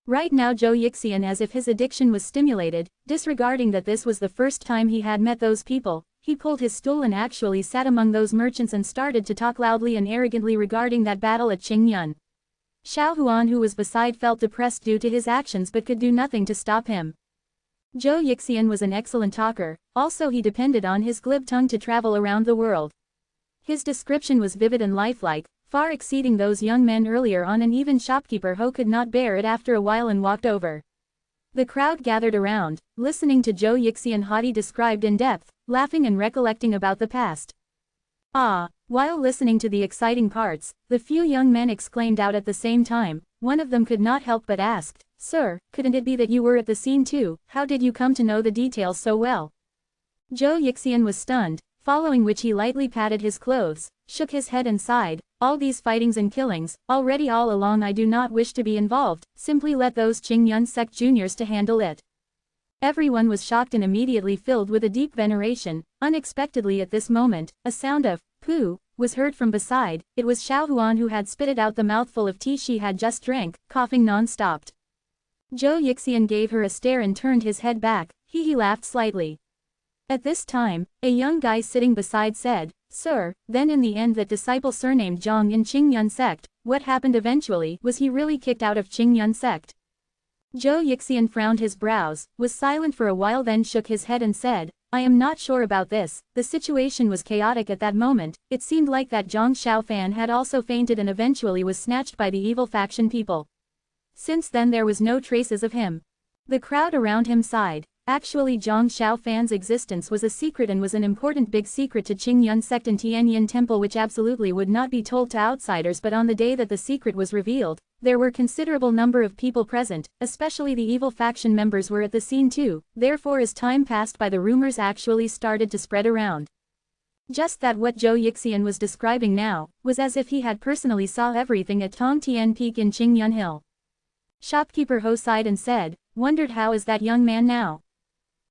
Right now Zhou Yixian, as if his addiction was stimulated, disregarding that this was the first time he had met those people, he pulled his stool and actually sat among those merchants and started to talk loudly and arrogantly regarding that battle at Qingyun. Xiao Huan, who was beside, felt depressed due to his actions but could do nothing to stop him. Zhou Yixian was an excellent talker, also he depended on his glib tongue to travel around the world. His description was vivid and lifelike, far exceeding those young men earlier on, and even shopkeeper Ho could not bear it after a while and walked over. The crowd gathered around, listening to Zhou Yixian haughty described in depth, laughing and recollecting about the past. While listening to the exciting parts, the few young men exclaimed out at the same time. One of them could not help but asked, Sir, couldn't it be that you were at the scene too? How did you come to know the details so well? Zhou Yixian was stunned, following which he lightly patted his clothes, shook his head and sighed, all these fightings and killings, already all along I do not wish to be involved, simply let those Qingyun sect juniors to handle it. Everyone was shocked and immediately filled with a deep veneration. Unexpectedly at this moment, a sound of pooh was heard from beside. It was Xiao Huan who had spitted out the mouthful of tea she had just drank, coughing non-stopped. Zhou Yixian gave her a stare and turned his head back. He laughed slightly. At this time, a young guy sitting beside said, Sir, then in the end that disciple surnamed Zhang in Qingyun sect, what happened eventually? Was he really kicked out of Qingyun sect? Zhou Yixian frowned his brows, was silent for a while, then shook his head and said, I am not sure about this. The situation was chaotic at that moment. It seemed like that Zhang Xiaofan had also fainted and eventually was snatched by the evil faction people. Since then there was no traces of him. The crowd around him sighed. Actually Zhang Xiaofan's existence was a secret and was an important big secret to Qingyun sect and Tianyin temple, which absolutely would not be told to outsiders, but on the day that the secret was revealed, there were considerable number of people present, especially the evil faction members were at the scene too. Therefore as time passed by the rumors actually started to spread around. Just that what Zhou Yixian was describing now, was as if he had personally saw everything at Tongtian Peak in Qingyun Hill. Shopkeeper Ho sighed and said, wondered how is that young man now?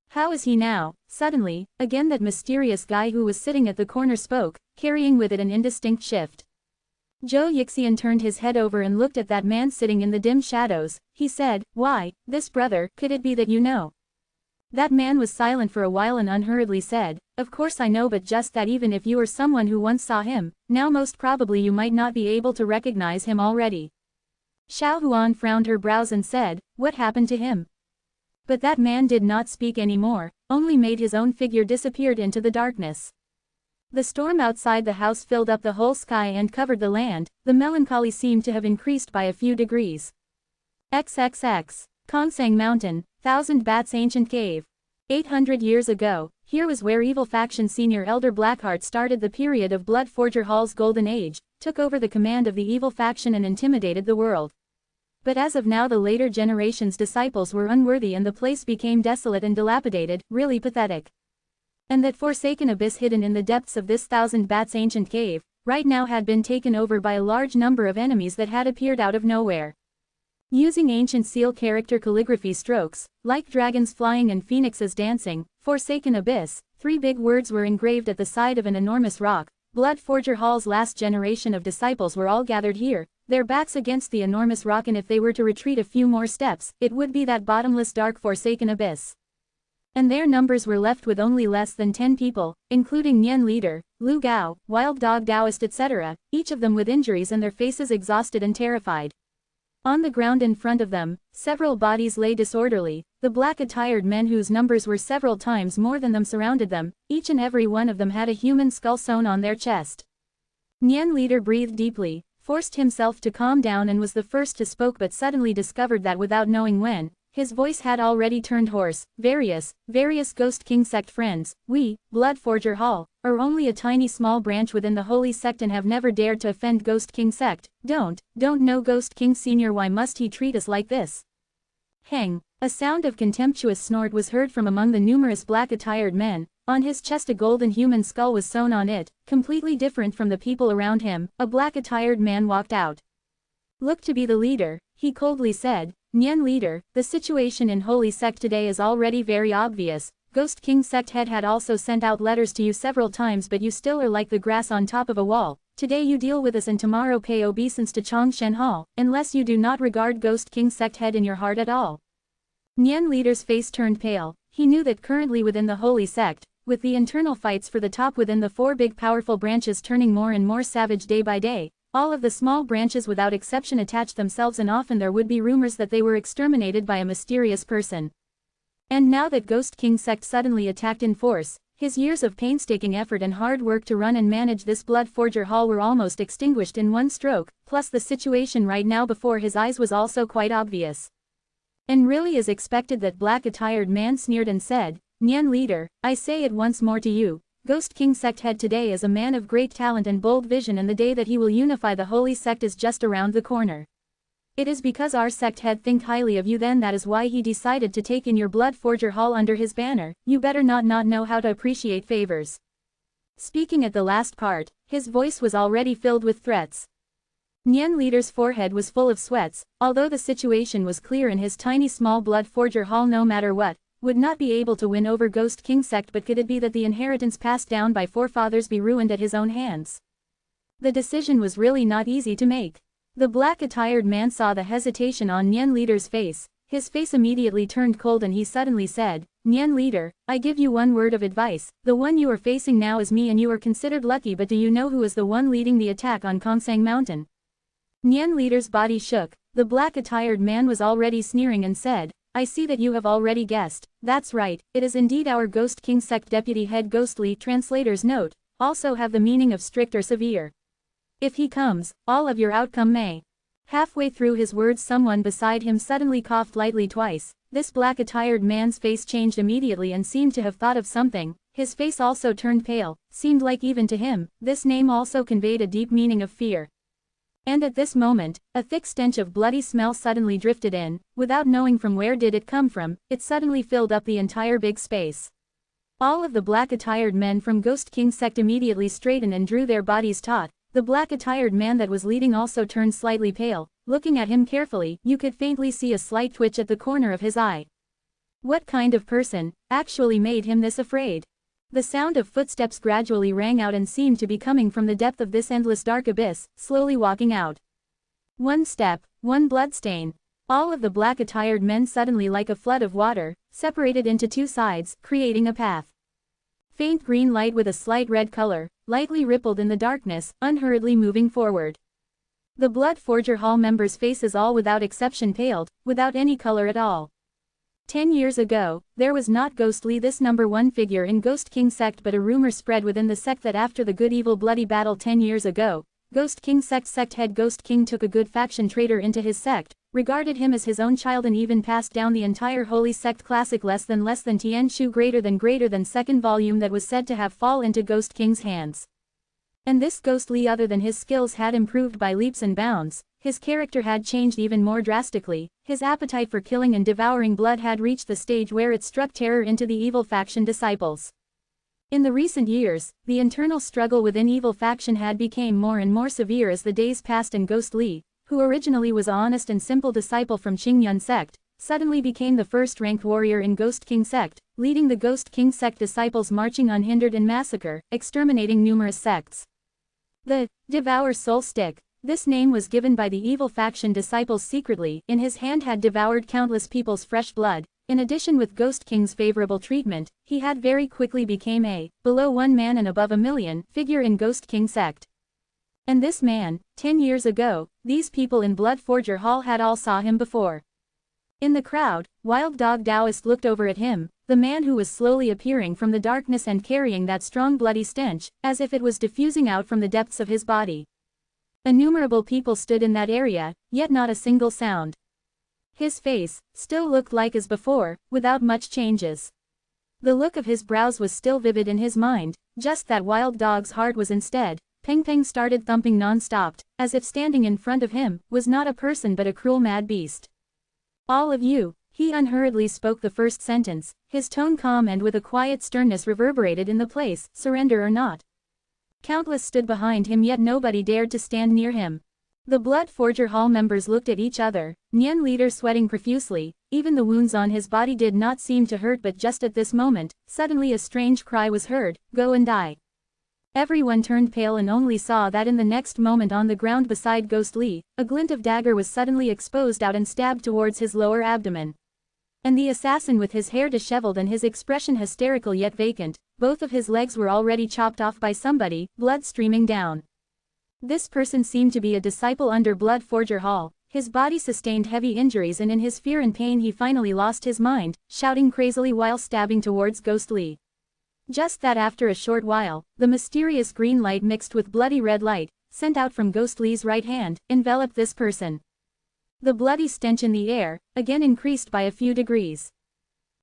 How is he now? Suddenly, again that mysterious guy who was sitting at the corner spoke, carrying with it an indistinct shift. Zhou Yixian turned his head over and looked at that man sitting in the dim shadows. He said, "Why, this brother, could it be that you know?" That man was silent for a while and unhurriedly said, "Of course I know, but just that even if you are someone who once saw him, now most probably you might not be able to recognize him already." Xiao Huan frowned her brows and said, "What happened to him?" But that man did not speak anymore, only made his own figure disappeared into the darkness. The storm outside the house filled up the whole sky and covered the land. The melancholy seemed to have increased by a few degrees. XXX. Kongsang Mountain, Thousand Bats Ancient Cave. 800 years ago, here was where evil faction senior elder Blackheart started the period of Blood Forger Hall's golden age, took over the command of the evil faction and intimidated the world. But as of now the later generation's disciples were unworthy and the place became desolate and dilapidated, really pathetic. And that forsaken abyss hidden in the depths of this Thousand Bats ancient cave, right now had been taken over by a large number of enemies that had appeared out of nowhere. Using ancient seal character calligraphy strokes, like dragons flying and phoenixes dancing, Forsaken Abyss, 3 big words were engraved at the side of an enormous rock. Blood Forger Hall's last generation of disciples were all gathered here, their backs against the enormous rock, and if they were to retreat a few more steps, it would be that bottomless dark Forsaken Abyss. And their numbers were left with only less than 10 people, including Nian Leader, Lu Gao, Wild Dog Taoist etc., each of them with injuries and their faces exhausted and terrified. On the ground in front of them, several bodies lay disorderly. The black-attired men whose numbers were several times more than them surrounded them, each and every one of them had a human skull sewn on their chest. Nian Leader breathed deeply, forced himself to calm down and was the first to speak, but suddenly discovered that without knowing when, his voice had already turned hoarse. Various Ghost King sect friends, we, Blood Forger Hall, are only a tiny small branch within the holy sect and have never dared to offend Ghost King sect. Don't know Ghost King Senior, why must he treat us like this? Hang. A sound of contemptuous snort was heard from among the numerous black-attired men. On his chest a golden human skull was sewn on it, completely different from the people around him. A black-attired man walked out. Looked to be the leader, he coldly said. Nian Leader, the situation in Holy Sect today is already very obvious. Ghost King sect head had also sent out letters to you several times, but you still are like the grass on top of a wall. Today you deal with us and tomorrow pay obeisance to Chongshen Hall, unless you do not regard Ghost King sect head in your heart at all. Nian Leader's face turned pale. He knew that currently within the Holy Sect, with the internal fights for the top within the 4 big powerful branches turning more and more savage day by day, all of the small branches without exception attached themselves, and often there would be rumors that they were exterminated by a mysterious person. And now that Ghost King sect suddenly attacked in force, his years of painstaking effort and hard work to run and manage this Blood Forger Hall were almost extinguished in one stroke, plus the situation right now before his eyes was also quite obvious. And really as expected, that black-attired man sneered and said, Nian Leader, I say it once more to you, Ghost King sect head today is a man of great talent and bold vision, and the day that he will unify the holy sect is just around the corner. It is because our sect head think highly of you, then that is why he decided to take in your Blood Forger Hall under his banner. You better not know how to appreciate favors. Speaking at the last part, his voice was already filled with threats. Nian Leader's forehead was full of sweats, although the situation was clear in his tiny small Blood Forger Hall no matter what, would not be able to win over Ghost King sect, but could it be that the inheritance passed down by forefathers be ruined at his own hands? The decision was really not easy to make. The black-attired man saw the hesitation on Nian Leader's face. His face immediately turned cold and he suddenly said, Nian Leader, I give you one word of advice. The one you are facing now is me and you are considered lucky, but do you know who is the one leading the attack on Kongsang Mountain? Nian Leader's body shook. The black-attired man was already sneering and said, I see that you have already guessed. That's right, it is indeed our Ghost King sect deputy head. Ghostly translator's note, also have the meaning of strict or severe. If he comes, all of your outcome may. Halfway through his words someone beside him suddenly coughed lightly twice. This black-attired man's face changed immediately and seemed to have thought of something. His face also turned pale, seemed like even to him, this name also conveyed a deep meaning of fear. And at this moment, a thick stench of bloody smell suddenly drifted in. Without knowing from where did it come from, it suddenly filled up the entire big space. All of the black-attired men from Ghost King sect immediately straightened and drew their bodies taut. The black-attired man that was leading also turned slightly pale. Looking at him carefully, you could faintly see a slight twitch at the corner of his eye. What kind of person actually made him this afraid? The sound of footsteps gradually rang out and seemed to be coming from the depth of this endless dark abyss, slowly walking out. One step, one bloodstain. All of the black-attired men suddenly, like a flood of water, separated into two sides, creating a path. Faint green light with a slight red color, lightly rippled in the darkness, unhurriedly moving forward. The Blood Forger Hall members' faces all without exception paled, without any color at all. 10 years ago, there was not ghostly this number one figure in Ghost King sect, but a rumor spread within the sect that after the good evil bloody battle 10 years ago, Ghost King sect head Ghost King took a good faction traitor into his sect, regarded him as his own child, and even passed down the entire holy sect classic less than Tian Shu greater than second volume that was said to have fall into Ghost King's hands. And this ghostly, other than his skills, had improved by leaps and bounds. His character had changed even more drastically. His appetite for killing and devouring blood had reached the stage where it struck terror into the evil faction disciples. In the recent years, the internal struggle within evil faction had become more and more severe as the days passed, and Ghost Li, who originally was an honest and simple disciple from Qingyun sect, suddenly became the first-ranked warrior in Ghost King sect, leading the Ghost King sect disciples marching unhindered in massacre, exterminating numerous sects. The Devour Soul Stick. This name was given by the evil faction disciples secretly. In his hand had devoured countless people's fresh blood. In addition, with Ghost King's favorable treatment, he had very quickly became a below 1 man and above 1,000,000 figure in Ghost King sect. And this man, 10 years ago, these people in Blood Forger Hall had all saw him before. In the crowd, Wild Dog Taoist looked over at him, the man who was slowly appearing from the darkness and carrying that strong bloody stench, as if it was diffusing out from the depths of his body. Innumerable people stood in that area, yet not a single sound. His face still looked like as before, without much changes. The look of his brows was still vivid in his mind, just that Wild Dog's heart was instead. Peng started thumping non-stopped, as if standing in front of him was not a person but a cruel mad beast. All of you, he unhurriedly spoke the first sentence, his tone calm and with a quiet sternness reverberated in the place, surrender or not. Countless stood behind him, yet nobody dared to stand near him. The Blood Forger Hall members looked at each other, Nian leader sweating profusely. Even the wounds on his body did not seem to hurt, but just at this moment, suddenly a strange cry was heard, "Go and die." Everyone turned pale and only saw that in the next moment on the ground beside Ghost Li, a glint of dagger was suddenly exposed out and stabbed towards his lower abdomen. And the assassin, with his hair disheveled and his expression hysterical yet vacant, both of his legs were already chopped off by somebody, blood streaming down. This person seemed to be a disciple under Blood Forger Hall. His body sustained heavy injuries, and in his fear and pain he finally lost his mind, shouting crazily while stabbing towards Ghost Li. Just that after a short while, the mysterious green light mixed with bloody red light, sent out from Ghost Li's right hand, enveloped this person. The bloody stench in the air, again increased by a few degrees.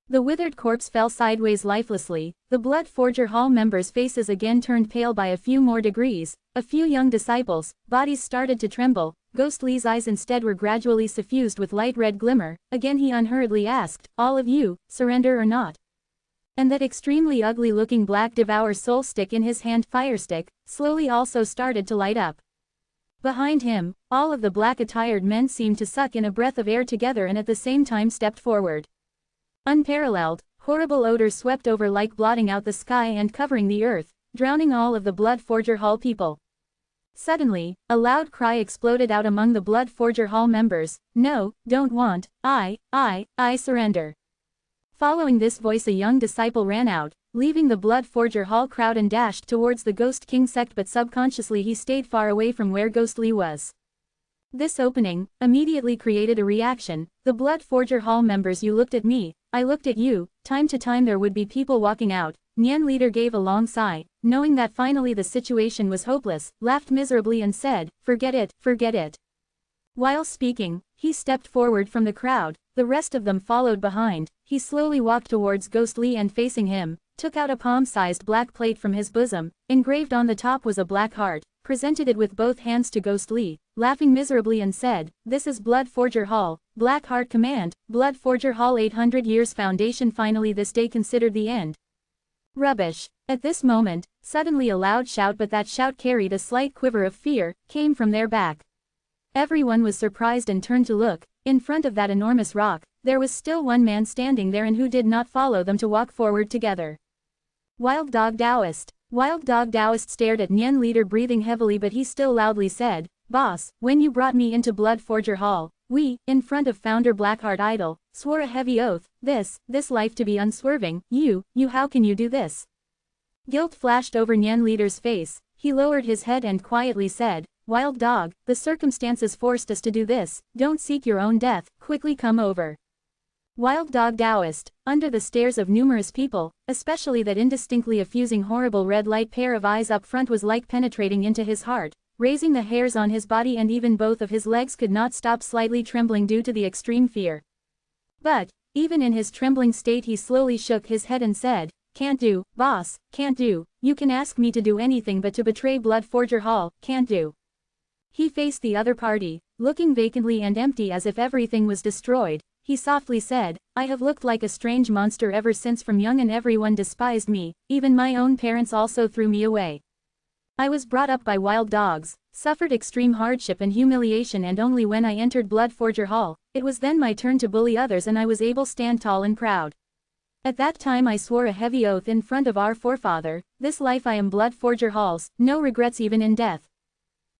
The withered corpse fell sideways lifelessly. The Blood Forger Hall members' faces again turned pale by a few more degrees. A few young disciples' bodies started to tremble. Ghost Li's eyes instead were gradually suffused with light red glimmer. Again he unhurriedly asked, "All of you, surrender or not?" And that extremely ugly-looking black Devour Soul Stick in his hand, fire stick, slowly also started to light up. Behind him, all of the black-attired men seemed to suck in a breath of air together and at the same time stepped forward. Unparalleled, horrible odors swept over like blotting out the sky and covering the earth, drowning all of the Blood Forger Hall people. Suddenly, a loud cry exploded out among the Blood Forger Hall members, "No, don't want, I surrender." Following this voice, a young disciple ran out, leaving the Blood Forger Hall crowd and dashed towards the Ghost King sect, but subconsciously he stayed far away from where Ghost Li was. This opening immediately created a reaction. The Blood Forger Hall members, you looked at me, I looked at you. Time to time there would be people walking out. Nian leader gave a long sigh, knowing that finally the situation was hopeless, laughed miserably and said, "Forget it, forget it." While speaking, he stepped forward from the crowd. The rest of them followed behind. He slowly walked towards Ghost Li and facing him, took out a palm-sized black plate from his bosom. Engraved on the top was a black heart, presented it with both hands to Ghost Li, laughing miserably and said, "This is Blood Forger Hall, Black Heart Command, Blood Forger Hall 800 years foundation, finally this day considered the end." Rubbish. At this moment, suddenly a loud shout, but that shout carried a slight quiver of fear, came from their back. Everyone was surprised and turned to look. In front of that enormous rock, there was still one man standing there, and who did not follow them to walk forward together. Wild Dog Taoist. Wild Dog Taoist stared at Nyan leader breathing heavily, but he still loudly said, "Boss, when you brought me into Blood Forger Hall, we, in front of founder Blackheart Idol, swore a heavy oath, this life to be unswerving. You how can you do this?" Guilt flashed over Nyan leader's face. He lowered his head and quietly said, "Wild Dog, the circumstances forced us to do this, don't seek your own death, quickly come over." Wild Dog Taoist, under the stares of numerous people, especially that indistinctly effusing horrible red light pair of eyes up front was like penetrating into his heart, raising the hairs on his body, and even both of his legs could not stop slightly trembling due to the extreme fear. But, even in his trembling state, he slowly shook his head and said, "Can't do, boss, can't do. You can ask me to do anything, but to betray Blood Forger Hall, can't do." He faced the other party, looking vacantly and empty as if everything was destroyed. He softly said, "I have looked like a strange monster ever since from young, and everyone despised me, even my own parents also threw me away. I was brought up by wild dogs, suffered extreme hardship and humiliation, and only when I entered Blood Forger Hall, it was then my turn to bully others, and I was able to stand tall and proud. At that time I swore a heavy oath in front of our forefather, this life I am Blood Forger Hall's, no regrets even in death."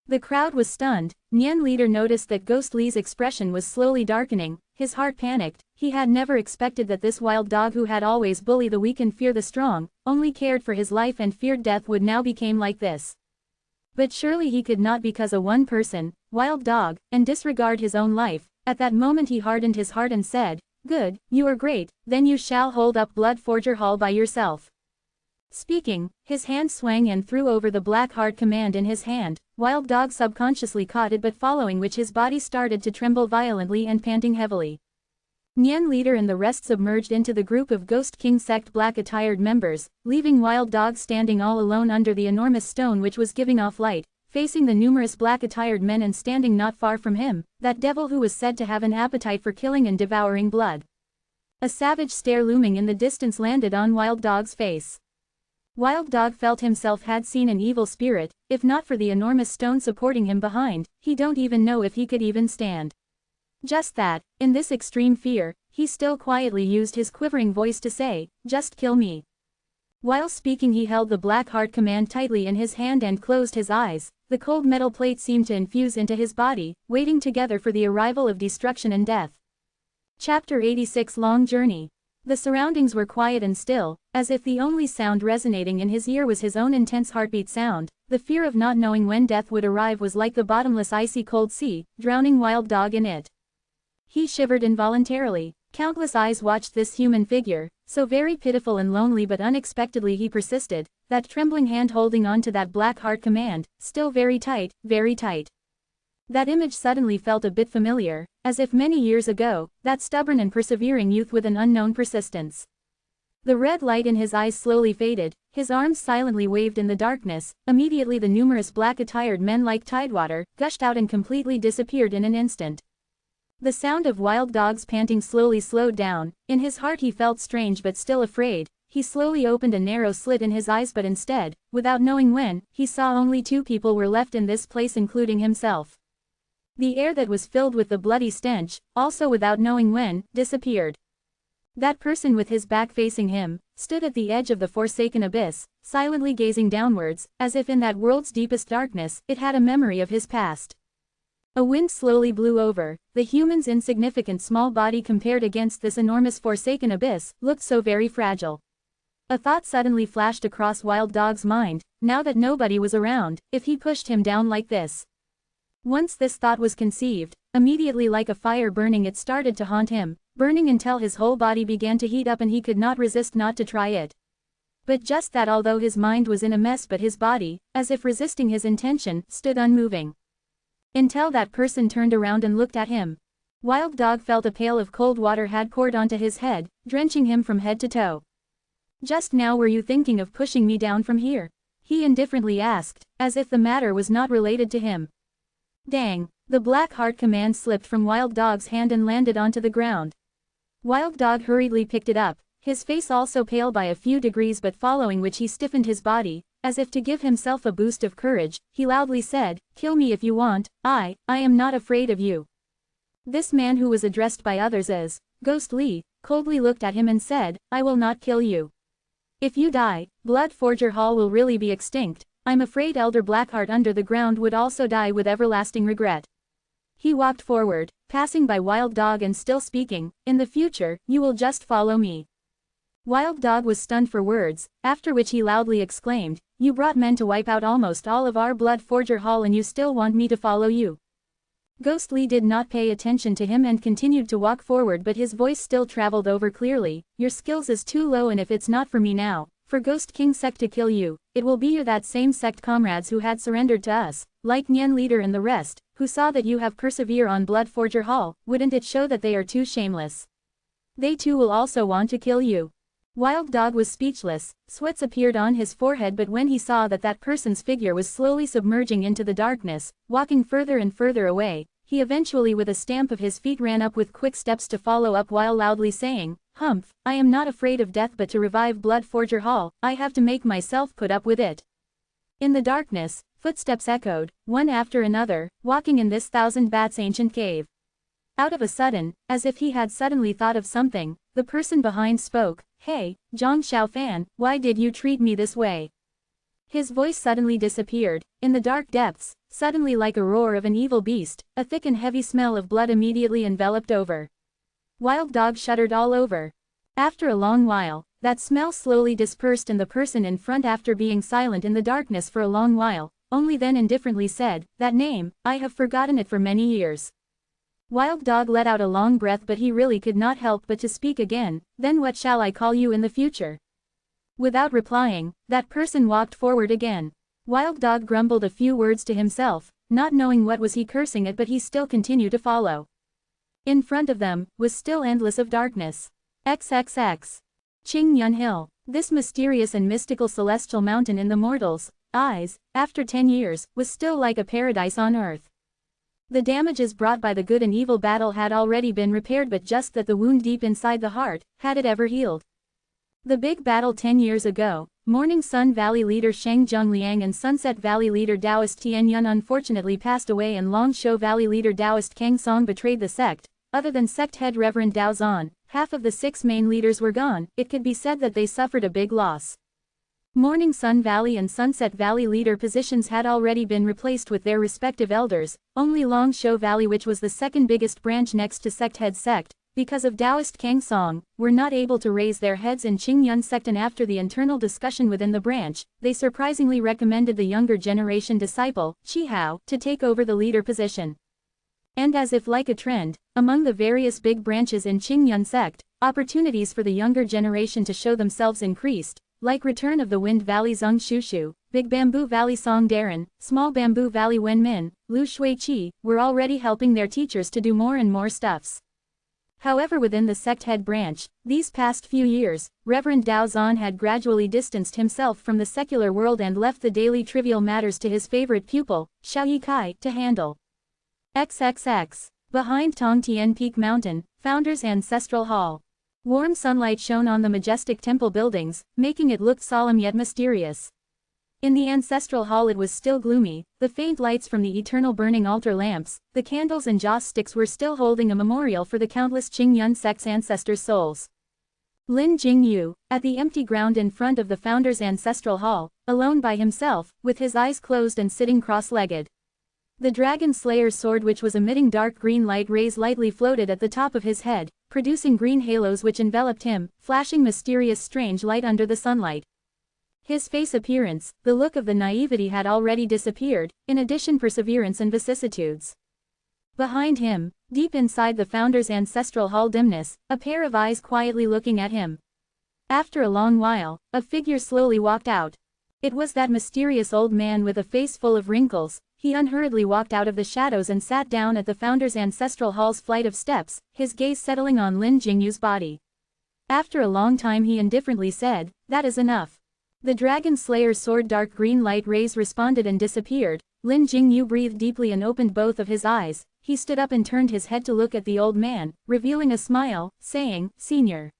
The crowd was stunned. Nyan leader noticed that Ghost Lee's expression was slowly darkening. His heart panicked. He had never expected that this wild dog, who had always bullied the weak and feared the strong, only cared for his life and feared death, would now become like this. But surely he could not, because a one person, wild dog, and disregard his own life. At that moment he hardened his heart and said, "Good, you are great, then you shall hold up Blood Forger Hall by yourself." Speaking, his hand swung and threw over the black heart command in his hand. Wild Dog subconsciously caught it, but following which his body started to tremble violently and panting heavily. Nyan leader and the rest submerged into the group of Ghost King sect black-attired members, leaving Wild Dog standing all alone under the enormous stone which was giving off light, facing the numerous black-attired men, and standing not far from him, that devil who was said to have an appetite for killing and devouring blood. A savage stare looming in the distance landed on Wild Dog's face. Wild Dog felt himself had seen an evil spirit. If not for the enormous stone supporting him behind, he don't even know if he could even stand. Just that, in this extreme fear, he still quietly used his quivering voice to say, "Just kill me." While speaking he held the black heart command tightly in his hand and closed his eyes. The cold metal plate seemed to infuse into his body, waiting together for the arrival of destruction and death. Chapter 86 Long Journey. The surroundings were quiet and still, as if the only sound resonating in his ear was his own intense heartbeat sound. The fear of not knowing when death would arrive was like the bottomless icy cold sea, drowning Wild Dog in it. He shivered involuntarily. Countless eyes watched this human figure, so very pitiful and lonely, but unexpectedly he persisted, that trembling hand holding on to that black heart command, still very tight, very tight. That image suddenly felt a bit familiar, as if many years ago, that stubborn and persevering youth with an unknown persistence. The red light in his eyes slowly faded, his arms silently waved in the darkness. Immediately the numerous black-attired men like tidewater, gushed out and completely disappeared in an instant. The sound of Wild Dog's panting slowly slowed down. In his heart he felt strange but still afraid. He slowly opened a narrow slit in his eyes, but instead, without knowing when, he saw only two people were left in this place, including himself. The air that was filled with the bloody stench, also without knowing when, disappeared. That person with his back facing him, stood at the edge of the forsaken abyss, silently gazing downwards, as if in that world's deepest darkness, it had a memory of his past. A wind slowly blew over. The human's insignificant small body compared against this enormous forsaken abyss, looked so very fragile. A thought suddenly flashed across Wild Dog's mind, now that nobody was around, if he pushed him down like this. Once this thought was conceived, immediately like a fire burning it started to haunt him, burning until his whole body began to heat up and he could not resist not to try it. But just that, although his mind was in a mess, but his body, as if resisting his intention, stood unmoving. Until that person turned around and looked at him. Wild Dog felt a pail of cold water had poured onto his head, drenching him from head to toe. "Just now were you thinking of pushing me down from here?" he indifferently asked, as if the matter was not related to him. Dang! The black heart command slipped from Wild Dog's hand and landed onto the ground. Wild Dog hurriedly picked it up, his face also pale by a few degrees, but following which he stiffened his body, as if to give himself a boost of courage. He loudly said, "Kill me if you want, I am not afraid of you." This man, who was addressed by others as Ghost Lee, coldly looked at him and said, "I will not kill you." If you die, Blood Forger Hall will really be extinct. I'm afraid Elder Blackheart under the ground would also die with everlasting regret. He walked forward, passing by Wild Dog and still speaking, in the future, you will just follow me. Wild Dog was stunned for words, after which he loudly exclaimed, you brought men to wipe out almost all of our Blood Forger Hall and you still want me to follow you. Ghostly did not pay attention to him and continued to walk forward, but his voice still traveled over clearly, your skills is too low, and if it's not for me now, for Ghost King sect to kill you, it will be you that same sect comrades who had surrendered to us, like Nyan Leader and the rest, who saw that you have persevere on Blood Forger Hall, wouldn't it show that they are too shameless? They too will also want to kill you. Wild Dog was speechless, sweats appeared on his forehead, but when he saw that that person's figure was slowly submerging into the darkness, walking further and further away, he eventually with a stamp of his feet ran up with quick steps to follow up while loudly saying, Humph, I am not afraid of death, but to revive Blood Forger Hall, I have to make myself put up with it. In the darkness, footsteps echoed, one after another, walking in this thousand bats ancient cave. Out of a sudden, as if he had suddenly thought of something, the person behind spoke, Hey, Zhang Xiaofan, why did you treat me this way? His voice suddenly disappeared, in the dark depths, suddenly like a roar of an evil beast, a thick and heavy smell of blood immediately enveloped over. Wild Dog shuddered all over. After a long while, that smell slowly dispersed and the person in front, after being silent in the darkness for a long while, only then indifferently said, that name, I have forgotten it for many years. Wild Dog let out a long breath, but he really could not help but to speak again, then what shall I call you in the future? Without replying, that person walked forward again. Wild Dog grumbled a few words to himself, not knowing what was he cursing at, but he still continued to follow. In front of them, was still endless of darkness. XXX. Qing Yun Hill. This mysterious and mystical celestial mountain in the mortals' eyes, after 10 years, was still like a paradise on earth. The damages brought by the good and evil battle had already been repaired, but just that the wound deep inside the heart, had it ever healed? The big battle 10 years ago, Morning Sun Valley leader Shang Zhongliang and Sunset Valley leader Taoist Tian Yun unfortunately passed away, and Longshou Valley leader Taoist Kang Song betrayed the sect. Other than sect head Reverend Dao Zan, half of the 6 main leaders were gone. It could be said that they suffered a big loss. Morning Sun Valley and Sunset Valley leader positions had already been replaced with their respective elders. Only Longshou Valley, which was the second biggest branch next to sect head sect, because of Taoist Kang Song, were not able to raise their heads in Qing Yun sect, and after the internal discussion within the branch, they surprisingly recommended the younger generation disciple, Qi Hao, to take over the leader position. And as if like a trend, among the various big branches in Qing Yun sect, opportunities for the younger generation to show themselves increased, like Return of the Wind Valley Zheng Shushu, Big Bamboo Valley Song Darren, Small Bamboo Valley Wen Min, Lu Shui Qi, were already helping their teachers to do more and more stuffs. However, within the sect head branch, these past few years, Reverend Dao Zan had gradually distanced himself from the secular world and left the daily trivial matters to his favorite pupil, Xiao Yikai, to handle. XXX. Behind Tongtian Peak Mountain, Founder's Ancestral Hall. Warm sunlight shone on the majestic temple buildings, making it look solemn yet mysterious. In the ancestral hall it was still gloomy, the faint lights from the eternal burning altar lamps, the candles and joss sticks were still holding a memorial for the countless Qing Yun sect's ancestors' souls. Lin Jingyu, at the empty ground in front of the founder's ancestral hall, alone by himself, with his eyes closed and sitting cross-legged. The Dragon Slayer's sword, which was emitting dark green light rays, lightly floated at the top of his head, producing green halos which enveloped him, flashing mysterious strange light under the sunlight. His face appearance, the look of the naivety had already disappeared, in addition perseverance and vicissitudes. Behind him, deep inside the founder's ancestral hall dimness, a pair of eyes quietly looking at him. After a long while, a figure slowly walked out. It was that mysterious old man with a face full of wrinkles. He unhurriedly walked out of the shadows and sat down at the founder's ancestral hall's flight of steps, his gaze settling on Lin Jingyu's body. After a long time he indifferently said, "That is enough." The Dragon Slayer's sword dark green light rays responded and disappeared. Lin Jingyu breathed deeply and opened both of his eyes. He stood up and turned his head to look at the old man, revealing a smile, saying, "Senior."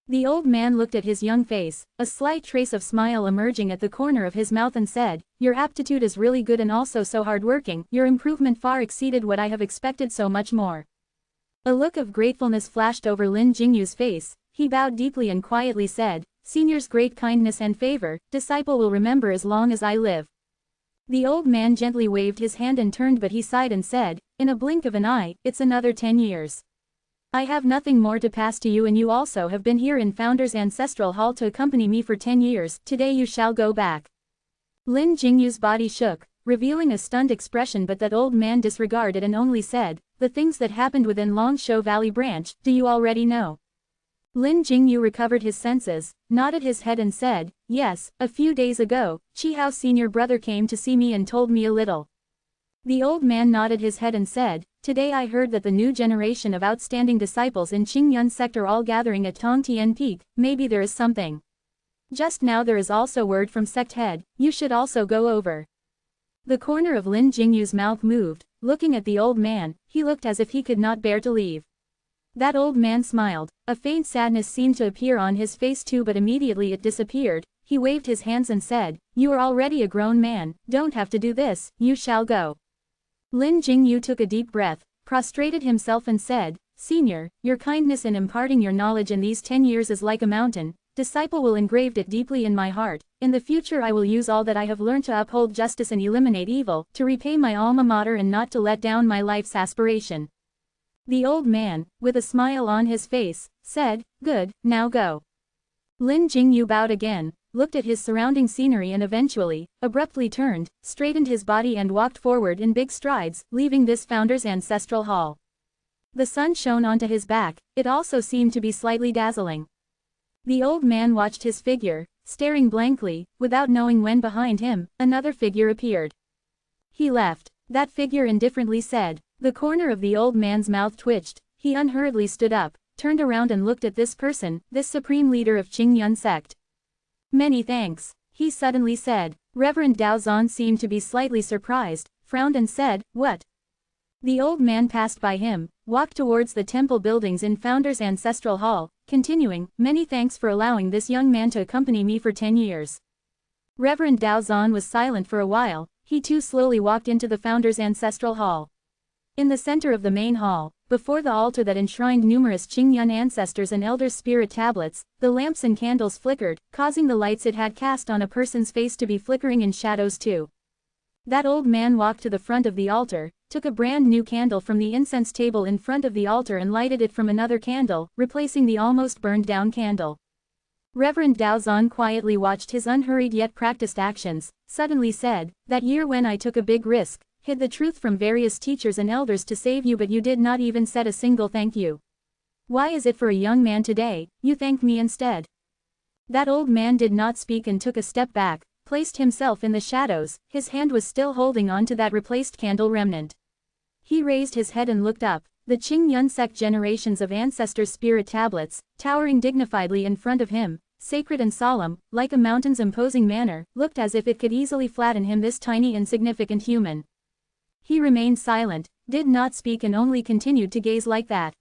The old man looked at his young face, a slight trace of smile emerging at the corner of his mouth, and said, "Your aptitude is really good and also so hardworking. Your improvement far exceeded what I have expected, so much more." A look of gratefulness flashed over Lin Jingyu's face. He bowed deeply and quietly said, Senior's great kindness and favor, disciple will remember as long as I live. The old man gently waved his hand and turned, but he sighed and said, in a blink of an eye, it's another 10 years. I have nothing more to pass to you, and you also have been here in Founder's Ancestral Hall to accompany me for 10 years, today you shall go back. Lin Jingyu's body shook, revealing a stunned expression, but that old man disregarded and only said, the things that happened within Longsho Valley Branch, do you already know? Lin Jingyu recovered his senses, nodded his head and said, yes, a few days ago, Chihao's senior brother came to see me and told me a little. The old man nodded his head and said, today I heard that the new generation of outstanding disciples in Qingyun sect are all gathering at Tongtian Peak, maybe there is something. Just now there is also word from sect head, you should also go over. The corner of Lin Jingyu's mouth moved, looking at the old man, he looked as if he could not bear to leave. That old man smiled, a faint sadness seemed to appear on his face too, but immediately it disappeared. He waved his hands and said, you are already a grown man, don't have to do this, you shall go. Lin Jingyu took a deep breath, prostrated himself and said, Senior, your kindness in imparting your knowledge in these 10 years is like a mountain, disciple will engrave it deeply in my heart. In the future I will use all that I have learned to uphold justice and eliminate evil, to repay my alma mater and not to let down my life's aspiration. The old man, with a smile on his face, said, good, now go. Lin Jingyu bowed again, looked at his surrounding scenery and eventually, abruptly turned, straightened his body and walked forward in big strides, leaving this Founder's Ancestral Hall. The sun shone onto his back, it also seemed to be slightly dazzling. The old man watched his figure, staring blankly, without knowing when behind him, another figure appeared. He left. That figure indifferently said. The corner of the old man's mouth twitched, he unhurriedly stood up, turned around and looked at this person, this supreme leader of Qingyun sect. Many thanks, he suddenly said. Reverend Daozan seemed to be slightly surprised, frowned and said, what? The old man passed by him, walked towards the temple buildings in Founder's Ancestral Hall, continuing, many thanks for allowing this young man to accompany me for 10 years. Reverend Daozan was silent for a while, he too slowly walked into the Founder's Ancestral Hall. In the center of the main hall, before the altar that enshrined numerous Qingyun ancestors and elders' spirit tablets, the lamps and candles flickered, causing the lights it had cast on a person's face to be flickering in shadows too. That old man walked to the front of the altar, took a brand new candle from the incense table in front of the altar and lighted it from another candle, replacing the almost burned down candle. Reverend Daozan quietly watched his unhurried yet practiced actions, suddenly said, that year when I took a big risk, hid the truth from various teachers and elders to save you, but you did not even said a single thank you. Why is it for a young man today, you thank me instead? That old man did not speak and took a step back, placed himself in the shadows, his hand was still holding on to that replaced candle remnant. He raised his head and looked up, the Qingyun sect generations of ancestors' spirit tablets, towering dignifiedly in front of him, sacred and solemn, like a mountain's imposing manner, looked as if it could easily flatten him, this tiny insignificant human. He remained silent, did not speak and only continued to gaze like that.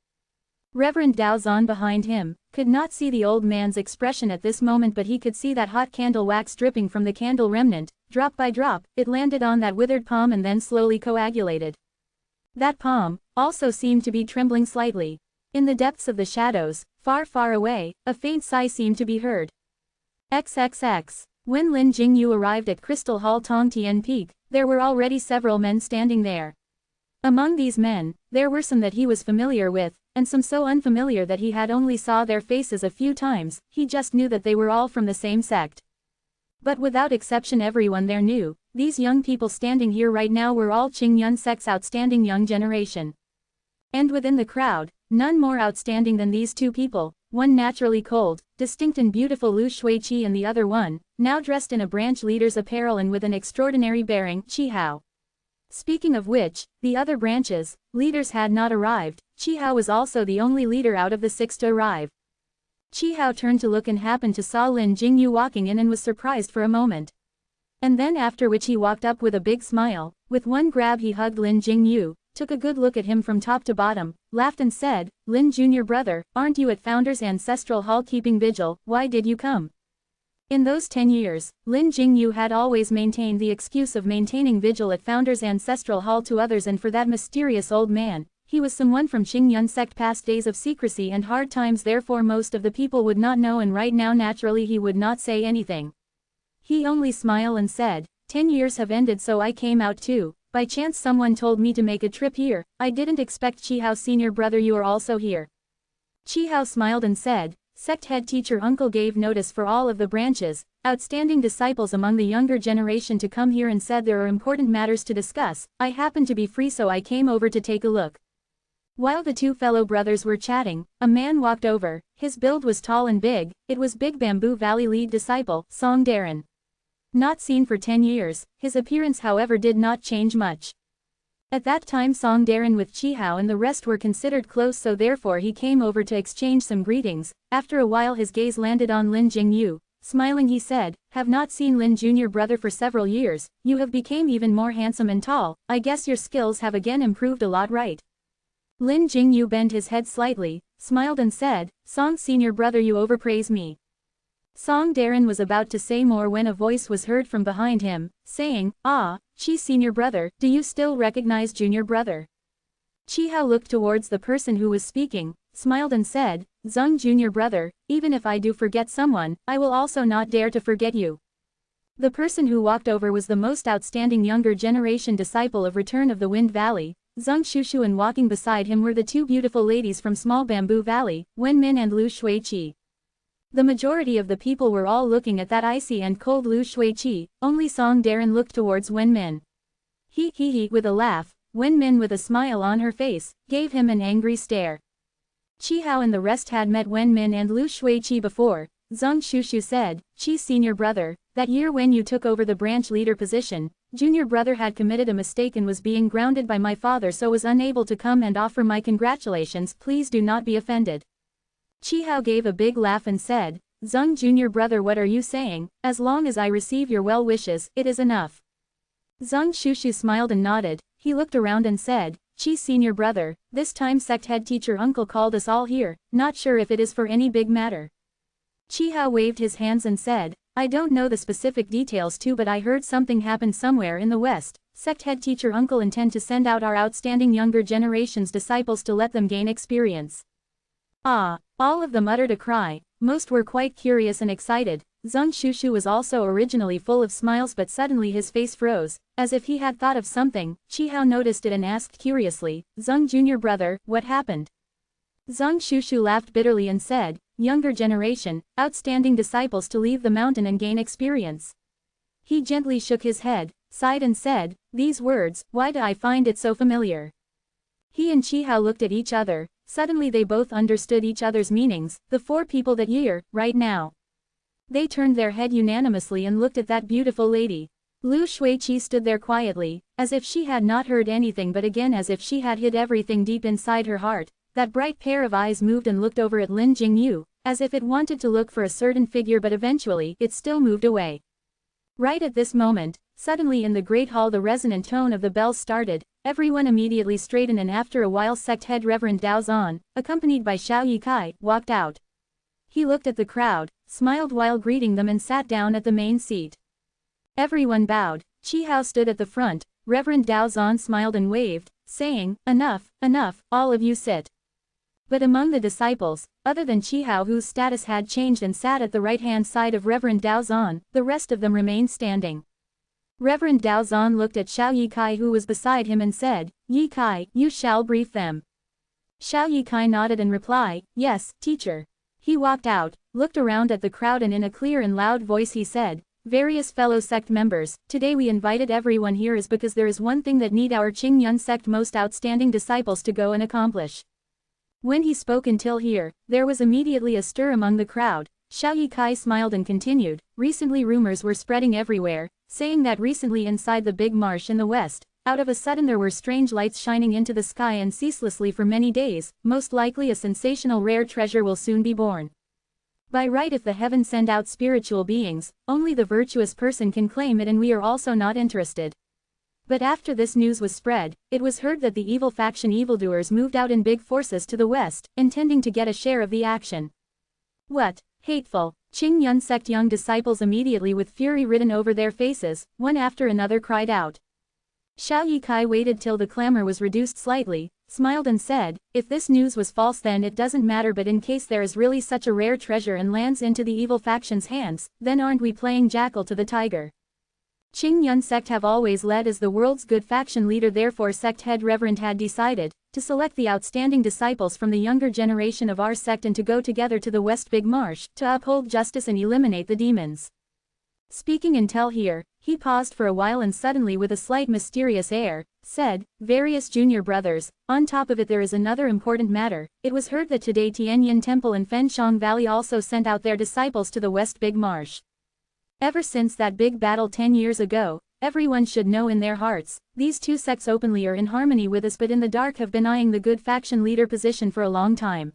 Reverend Daozan behind him, could not see the old man's expression at this moment, but he could see that hot candle wax dripping from the candle remnant, drop by drop, it landed on that withered palm and then slowly coagulated. That palm, also seemed to be trembling slightly. In the depths of the shadows, far far away, a faint sigh seemed to be heard. XXX. When Lin Jingyu arrived at Crystal Hall Tongtian Peak, there were already several men standing there. Among these men, there were some that he was familiar with, and some so unfamiliar that he had only saw their faces a few times, he just knew that they were all from the same sect. But without exception everyone there knew, these young people standing here right now were all Qingyun sect's outstanding young generation. And within the crowd, none more outstanding than these two people, one naturally cold, distinct and beautiful Lu Shuiqi and the other one, now dressed in a branch leader's apparel and with an extraordinary bearing, Chihao. Speaking of which, the other branches, leaders had not arrived, Chihao was also the only leader out of the 6 to arrive. Chihao turned to look and happened to saw Lin Jingyu walking in and was surprised for a moment. And then after which he walked up with a big smile, with one grab he hugged Lin Jingyu, took a good look at him from top to bottom, laughed and said, Lin Junior brother, aren't you at Founder's Ancestral Hall keeping vigil, why did you come? In those 10 years, Lin Jingyu had always maintained the excuse of maintaining vigil at Founder's Ancestral Hall to others, and for that mysterious old man, he He was someone from Qingyun sect past days of secrecy and hard times, therefore most of the people would not know, and right now naturally he would not say anything. He only smiled and said, 10 years have ended, so I came out too. By chance someone told me to make a trip here. I didn't expect. Chihao senior brother, you are also here. Chihao smiled and said, sect head teacher uncle gave notice for all of the branches, outstanding disciples among the younger generation to come here and said there are important matters to discuss. I happened to be free, so I came over to take a look. While the two fellow brothers were chatting, a man walked over. His build was tall and big. It was Big Bamboo Valley lead disciple, Song Darren. Not seen for 10 years, his appearance however did not change much. At that time Song Darren with Chihao and the rest were considered close, so therefore he came over to exchange some greetings. After a while his gaze landed on Lin Jingyu. Smiling he said, have not seen Lin junior brother for several years. You have become even more handsome and tall. I guess your skills have again improved a lot, right? Lin Jingyu bent his head slightly, smiled and said, Song senior brother, you overpraise me. Song Darren was about to say more when a voice was heard from behind him, saying, ah, Chi senior brother, do you still recognize junior brother? Chihao looked towards the person who was speaking, smiled and said, Zheng junior brother, even if I do forget someone, I will also not dare to forget you. The person who walked over was the most outstanding younger generation disciple of Return of the Wind Valley, Zheng Shushu, and walking beside him were the two beautiful ladies from Small Bamboo Valley, Wen Min and Lu Shuiqi. The majority of the people were all looking at that icy and cold Lu Shuiqi. Only Song Darren looked towards Wen Min. He, with a laugh. Wen Min with a smile on her face, gave him an angry stare. Chihao and the rest had met Wen Min and Lu Shuiqi before. Zheng Shushu said, Chi senior brother, that year when you took over the branch leader position, junior brother had committed a mistake and was being grounded by my father, so was unable to come and offer my congratulations. Please do not be offended. Chihao gave a big laugh and said, Zheng junior brother, what are you saying? As long as I receive your well wishes, it is enough. Zheng Shushu smiled and nodded. He looked around and said, Chi senior brother, this time sect head teacher uncle called us all here, not sure if it is for any big matter. Chihao waved his hands and said, I don't know the specific details too, but I heard something happened somewhere in the west. Sect head teacher uncle intend to send out our outstanding younger generation's disciples to let them gain experience. Ah, all of them uttered a cry. Most were quite curious and excited. Zheng Shushu was also originally full of smiles, but suddenly his face froze, as if he had thought of something. Chihao noticed it and asked curiously, Zheng junior brother, what happened? Zheng Shushu laughed bitterly and said, younger generation, outstanding disciples to leave the mountain and gain experience. He gently shook his head, sighed and said, these words, why do I find it so familiar? He and Chihao looked at each other. Suddenly they both understood each other's meanings, the four people that year, right now. They turned their head unanimously and looked at that beautiful lady. Lu Shuiqi stood there quietly, as if she had not heard anything, but again as if she had hid everything deep inside her heart. That bright pair of eyes moved and looked over at Lin Jingyu, as if it wanted to look for a certain figure, but eventually, it still moved away. Right at this moment, suddenly in the great hall the resonant tone of the bells started. Everyone immediately straightened, and after a while sect head Reverend Dao Zan, accompanied by Xiao Yikai, walked out. He looked at the crowd, smiled while greeting them and sat down at the main seat. Everyone bowed. Chihao stood at the front. Reverend Dao Zan smiled and waved, saying, enough, all of you sit. But among the disciples, other than Chihao, whose status had changed and sat at the right-hand side of Reverend Dao Zan, the rest of them remained standing. Reverend Dao Zan looked at Xiao Yikai, who was beside him, and said, Yikai, you shall brief them. Xiao Yikai nodded and replied, yes, teacher. He walked out, looked around at the crowd, and in a clear and loud voice he said, various fellow sect members, today we invited everyone here is because there is one thing that need our Qingyun sect most outstanding disciples to go and accomplish. When he spoke until here, there was immediately a stir among the crowd. Xiao Yikai smiled and continued, recently rumors were spreading everywhere, saying that recently inside the big marsh in the west, out of a sudden there were strange lights shining into the sky and ceaselessly for many days. Most likely a sensational rare treasure will soon be born. By right, if the heavens send out spiritual beings, only the virtuous person can claim it, and we are also not interested. But after this news was spread, it was heard that the evil faction evildoers moved out in big forces to the west, intending to get a share of the action. What? Hateful! Qingyun sect young disciples immediately with fury written over their faces, one after another cried out. Xiao Yikai waited till the clamor was reduced slightly, smiled and said, if this news was false then it doesn't matter, but in case there is really such a rare treasure and lands into the evil faction's hands, then aren't we playing jackal to the tiger? Qingyun sect have always led as the world's good faction leader, therefore sect head Reverend had decided to select the outstanding disciples from the younger generation of our sect and to go together to the West Big Marsh to uphold justice and eliminate the demons. Speaking until here, he paused for a while and suddenly with a slight mysterious air, said, various junior brothers, on top of it there is another important matter. It was heard that today Tianyin Temple and Fenshang Valley also sent out their disciples to the West Big Marsh. Ever since that big battle 10 years ago, everyone should know in their hearts, these two sects openly are in harmony with us but in the dark have been eyeing the good faction leader position for a long time.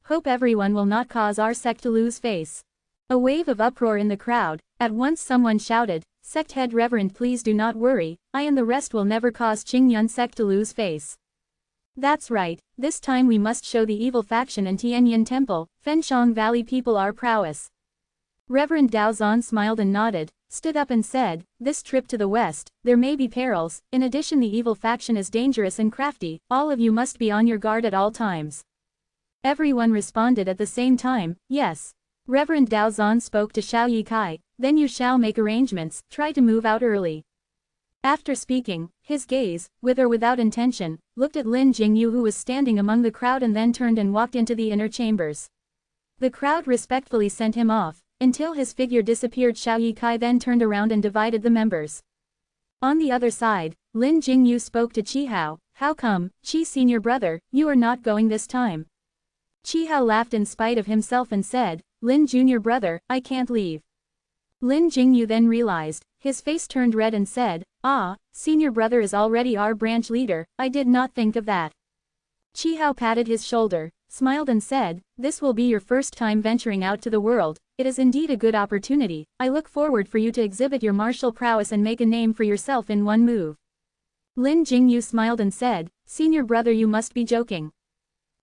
Hope everyone will not cause our sect to lose face. A wave of uproar in the crowd. At once someone shouted, Sect head Reverend, please do not worry, I and the rest will never cause Qingyun sect to lose face. That's right, this time we must show the evil faction and Tianyin Temple, Fenshang Valley people our prowess. Reverend Dao Zan smiled and nodded, stood up and said, this trip to the west, there may be perils, in addition the evil faction is dangerous and crafty, all of you must be on your guard at all times. Everyone responded at the same time, yes. Reverend Dao Zan spoke to Xiao Yikai, then you shall make arrangements, try to move out early. After speaking, his gaze, with or without intention, looked at Lin Jingyu who was standing among the crowd and then turned and walked into the inner chambers. The crowd respectfully sent him off, until his figure disappeared. Xiao Yikai then turned around and divided the members. On the other side, Lin Jingyu spoke to Qi Hao, how come, Qi senior brother, you are not going this time? Qi Hao laughed in spite of himself and said, Lin junior brother, I can't leave. Lin Jingyu then realized, his face turned red and said, ah, senior brother is already our branch leader, I did not think of that. Qi Hao patted his shoulder, smiled and said, this will be your first time venturing out to the world, it is indeed a good opportunity, I look forward for you to exhibit your martial prowess and make a name for yourself in one move. Lin Jingyu smiled and said, senior brother you must be joking.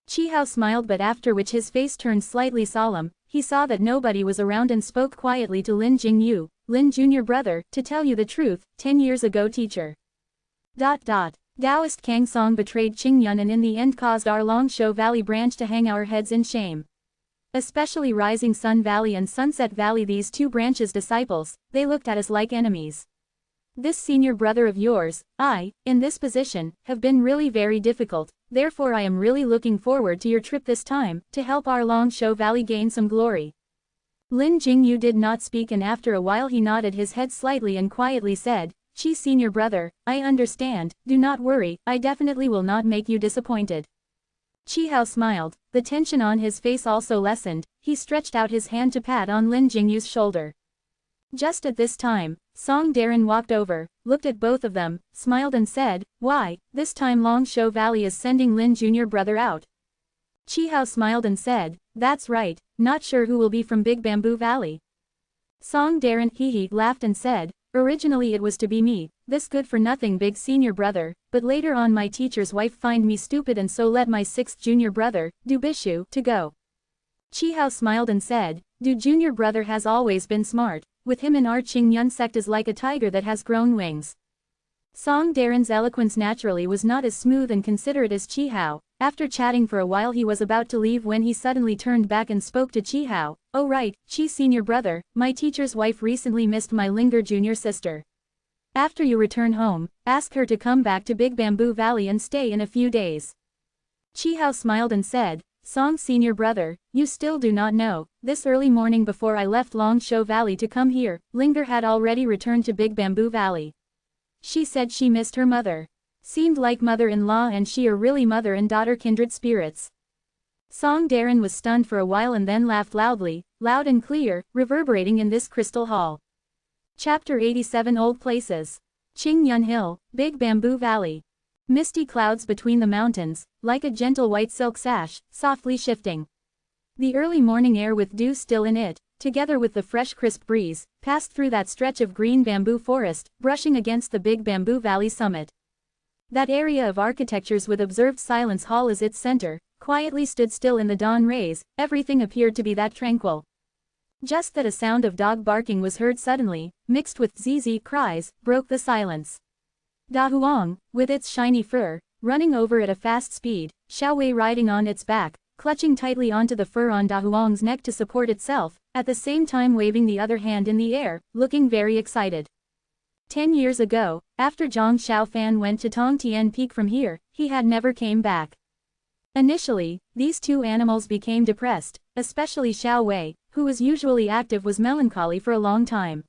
Qi Hao smiled but after which his face turned slightly solemn, he saw that nobody was around and spoke quietly to Lin Jingyu, Lin junior brother, to tell you the truth, 10 years ago teacher. Taoist Kang Song betrayed Qingyun and in the end caused our Longsho Valley branch to hang our heads in shame. Especially Rising Sun Valley and Sunset Valley, these two branches' disciples, they looked at us like enemies. This senior brother of yours, I, in this position, have been really very difficult, therefore I am really looking forward to your trip this time, to help our Longsho Valley gain some glory. Lin Jingyu did not speak and after a while he nodded his head slightly and quietly said, Qi senior brother, I understand, do not worry, I definitely will not make you disappointed. Qi Hao smiled, the tension on his face also lessened, he stretched out his hand to pat on Lin Jingyu's shoulder. Just at this time, Song Darren walked over, looked at both of them, smiled and said, why, this time Longsho Valley is sending Lin junior brother out. Qi Hao smiled and said, that's right, not sure who will be from Big Bamboo Valley. Song Darren laughed and said, originally it was to be me, this good-for-nothing big senior brother, but later on my teacher's wife find me stupid and so let my 6th junior brother, Du Bishu, to go. Qi Hao smiled and said, Du junior brother has always been smart, with him in our Qingyun sect is like a tiger that has grown wings. Song Darren's eloquence naturally was not as smooth and considerate as Qi Hao. After chatting for a while he was about to leave when he suddenly turned back and spoke to Qi Hao, oh right, Qi senior brother, my teacher's wife recently missed my Linger junior sister. After you return home, ask her to come back to Big Bamboo Valley and stay in a few days. Qi Hao smiled and said, Song senior brother, you still do not know, this early morning before I left Longsho Valley to come here, Linger had already returned to Big Bamboo Valley. She said she missed her mother. Seemed like mother-in-law and she are really mother and daughter kindred spirits. Song Darren was stunned for a while and then laughed loudly, loud and clear, reverberating in this crystal hall. Chapter 87 Old Places. Qingyun Hill, Big Bamboo Valley. Misty clouds between the mountains, like a gentle white silk sash, softly shifting. The early morning air with dew still in it, together with the fresh crisp breeze, passed through that stretch of green bamboo forest, brushing against the Big Bamboo Valley summit. That area of architectures with observed silence hall as its center, quietly stood still in the dawn rays, everything appeared to be that tranquil. Just that a sound of dog barking was heard suddenly, mixed with zee cries, broke the silence. Da Huang, with its shiny fur, running over at a fast speed, Xiao Wei riding on its back, clutching tightly onto the fur on Da Huang's neck to support itself, at the same time waving the other hand in the air, looking very excited. 10 years ago, after Zhang Xiaofan went to Tongtian Peak from here, he had never came back. Initially, these two animals became depressed, especially Xiao Wei, who was usually active, was melancholy for a long time.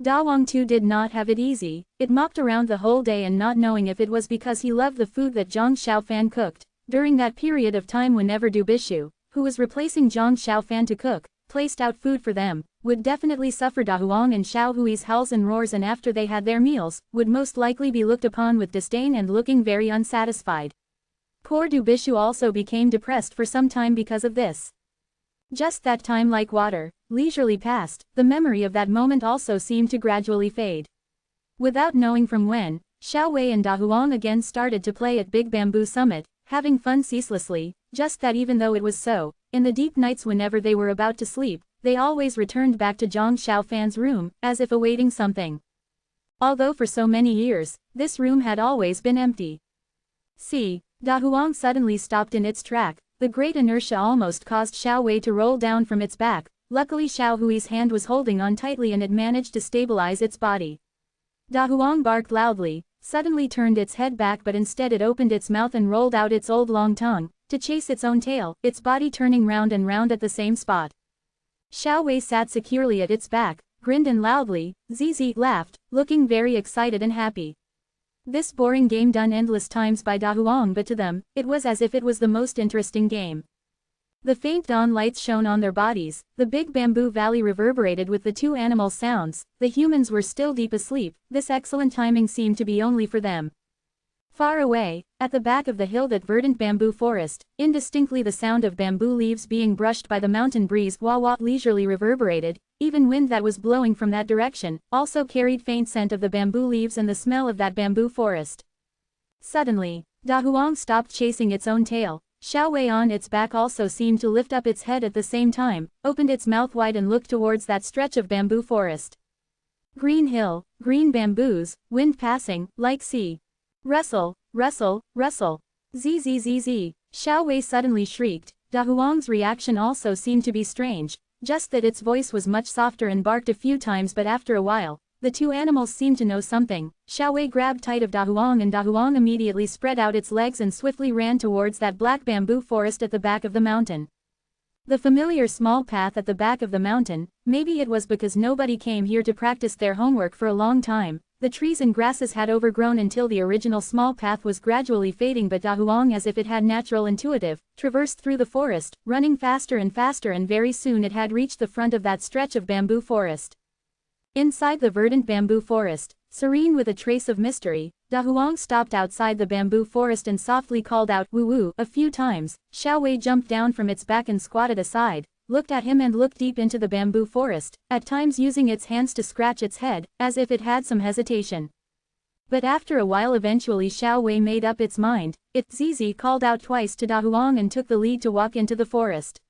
Da Wang too did not have it easy. It mopped around the whole day and not knowing if it was because he loved the food that Zhang Xiaofan cooked. During that period of time whenever Du Bishu, who was replacing Zhang Xiaofan to cook, placed out food for them, would definitely suffer. Da Huang and Xiao Hui's howls and roars, and after they had their meals, would most likely be looked upon with disdain and looking very unsatisfied. Poor Du Bishu also became depressed for some time because of this. Just that time, like water, leisurely passed. The memory of that moment also seemed to gradually fade. Without knowing from when, Xiao Wei and Da Huang again started to play at Big Bamboo Summit, having fun ceaselessly. Just that even though it was so, in the deep nights whenever they were about to sleep, they always returned back to Zhang Xiaofan's room, as if awaiting something. Although for so many years, this room had always been empty. See, Da Huang suddenly stopped in its track. The great inertia almost caused Xiao Wei to roll down from its back. Luckily Xiao Hui's hand was holding on tightly and it managed to stabilize its body. Da Huang barked loudly, suddenly turned its head back, but instead it opened its mouth and rolled out its old long tongue, to chase its own tail, its body turning round and round at the same spot. Xiao Wei sat securely at its back, grinned and loudly, Zizi laughed, looking very excited and happy. This boring game done endless times by Da Huang, but to them, it was as if it was the most interesting game. The faint dawn lights shone on their bodies, the big bamboo valley reverberated with the two animal sounds, the humans were still deep asleep. This excellent timing seemed to be only for them. Far away, at the back of the hill, that verdant bamboo forest, indistinctly the sound of bamboo leaves being brushed by the mountain breeze wah-wah leisurely reverberated. Even wind that was blowing from that direction also carried faint scent of the bamboo leaves and the smell of that bamboo forest. Suddenly, Da Huang stopped chasing its own tail. Xiao Wei on its back also seemed to lift up its head at the same time, opened its mouth wide and looked towards that stretch of bamboo forest. Green hill, green bamboos, wind passing, like sea. Rustle, rustle, rustle. Zzz. Xiao Wei suddenly shrieked. Da Huang's reaction also seemed to be strange, just that its voice was much softer and barked a few times, but after a while, the two animals seemed to know something. Xiao Wei grabbed tight of Da Huang and Da Huang immediately spread out its legs and swiftly ran towards that black bamboo forest at the back of the mountain. The familiar small path at the back of the mountain, maybe it was because nobody came here to practice their homework for a long time. The trees and grasses had overgrown until the original small path was gradually fading, but Da Huang, as if it had natural intuitive, traversed through the forest, running faster and faster, and very soon it had reached the front of that stretch of bamboo forest. Inside the verdant bamboo forest, serene with a trace of mystery, Da Huang stopped outside the bamboo forest and softly called out "woo-woo" a few times. Xiao Wei jumped down from its back and squatted aside, looked at him and looked deep into the bamboo forest, at times using its hands to scratch its head, as if it had some hesitation. But after a while eventually Xiao Wei made up its mind. It Zizi called out twice to Da Huang and took the lead to walk into the forest.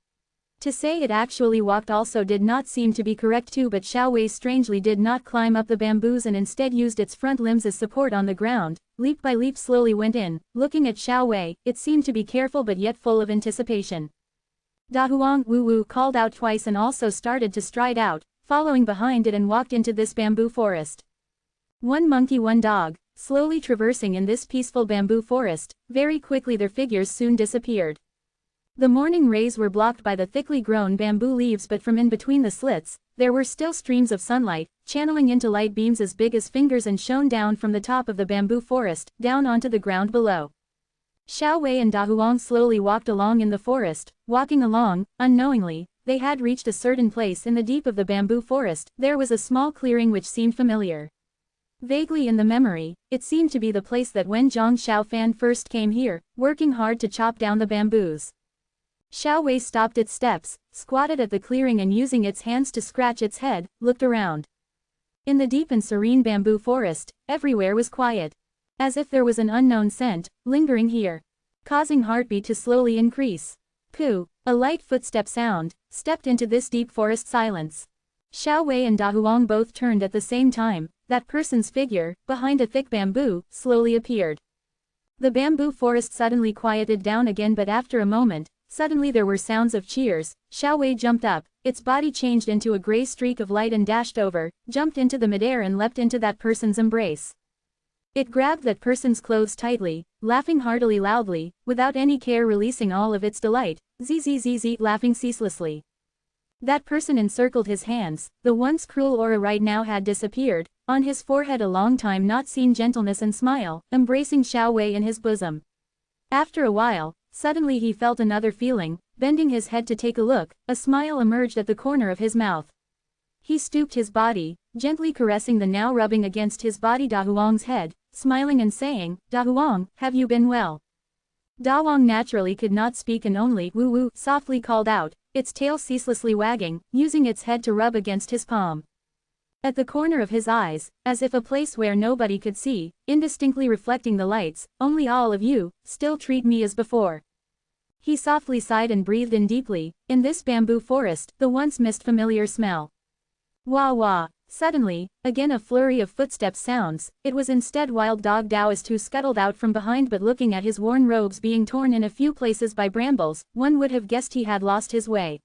To say it actually walked also did not seem to be correct too, but Xiao Wei strangely did not climb up the bamboos and instead used its front limbs as support on the ground, leap by leap slowly went in. Looking at Xiao Wei, it seemed to be careful but yet full of anticipation. Da Huang woo-woo called out twice and also started to stride out, following behind it, and walked into this bamboo forest. One monkey, one dog, slowly traversing in this peaceful bamboo forest. Very quickly their figures soon disappeared. The morning rays were blocked by the thickly grown bamboo leaves, but from in between the slits, there were still streams of sunlight, channeling into light beams as big as fingers and shone down from the top of the bamboo forest, down onto the ground below. Xiao Wei and Da Huang slowly walked along in the forest. Walking along, unknowingly, they had reached a certain place in the deep of the bamboo forest. There was a small clearing which seemed familiar. Vaguely in the memory, it seemed to be the place that when Zhang Xiaofan first came here, working hard to chop down the bamboos. Xiao Wei stopped its steps, squatted at the clearing and using its hands to scratch its head, looked around. In the deep and serene bamboo forest, everywhere was quiet. As if there was an unknown scent, lingering here, causing heartbeat to slowly increase. Pooh, a light footstep sound, stepped into this deep forest silence. Xiao Wei and Da Huang both turned at the same time. that person's figure, behind a thick bamboo, slowly appeared. The bamboo forest suddenly quieted down again, but after a moment, suddenly there were sounds of cheers. Xiao Wei jumped up, its body changed into a gray streak of light and dashed over, jumped into the midair and leapt into that person's embrace. It grabbed that person's clothes tightly, laughing heartily loudly, without any care, releasing all of its delight, zzz laughing ceaselessly. That person encircled his hands, the once cruel aura right now had disappeared, on his forehead a long time not seen gentleness and smile, embracing Xiao Wei in his bosom. After a while, suddenly he felt another feeling, bending his head to take a look, a smile emerged at the corner of his mouth. He stooped his body, gently caressing the now rubbing against his body Da Huang's head, smiling and saying, "Da Huang, have you been well?" Da Huang naturally could not speak and only woo-woo softly called out, its tail ceaselessly wagging, using its head to rub against his palm. At the corner of his eyes, as if a place where nobody could see, indistinctly reflecting the lights, "Only all of you, still treat me as before." He softly sighed and breathed in deeply. In this bamboo forest, the once missed familiar smell. Wah wah. Suddenly, again a flurry of footsteps sounds. It was instead Wild Dog Taoist who scuttled out from behind, but looking at his worn robes being torn in a few places by brambles, one would have guessed he had lost his way.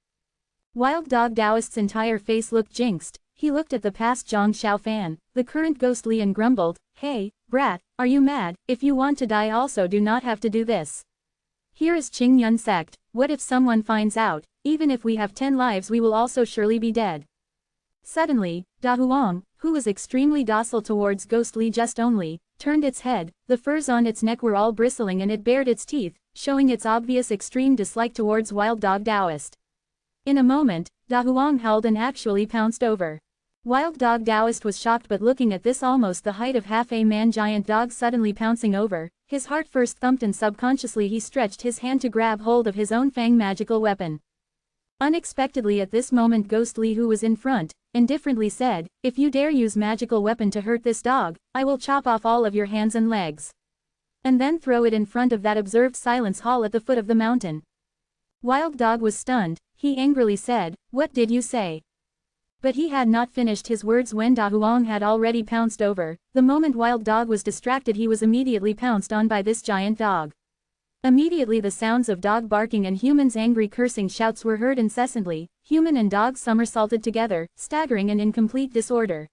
Wild Dog Taoist's entire face looked jinxed. He looked at the past Zhang Xiaofan, the current ghostly, and grumbled, "Hey, brat, are you mad? If you want to die also do not have to do this. Here is Qingyun sect, what if someone finds out? Even if we have 10 lives we will also surely be dead." Suddenly, Da Huang, who was extremely docile towards Ghostly just only, turned its head. The furs on its neck were all bristling and it bared its teeth, showing its obvious extreme dislike towards Wild Dog Taoist. In a moment, Da Huang howled and actually pounced over. Wild Dog Taoist was shocked, but looking at this almost the height of half a man giant dog suddenly pouncing over, his heart first thumped and subconsciously he stretched his hand to grab hold of his own fang magical weapon. Unexpectedly at this moment Ghostly, who was in front, indifferently said, "If you dare use magical weapon to hurt this dog, I will chop off all of your hands and legs. And then throw it in front of that observed silence hall at the foot of the mountain." Wild Dog was stunned. He angrily said, "What did you say?" But he had not finished his words when Da Huang had already pounced over. The moment Wild Dog was distracted he was immediately pounced on by this giant dog. Immediately the sounds of dog barking and humans' angry cursing shouts were heard incessantly. Human and dog somersaulted together, staggering and in complete disorder.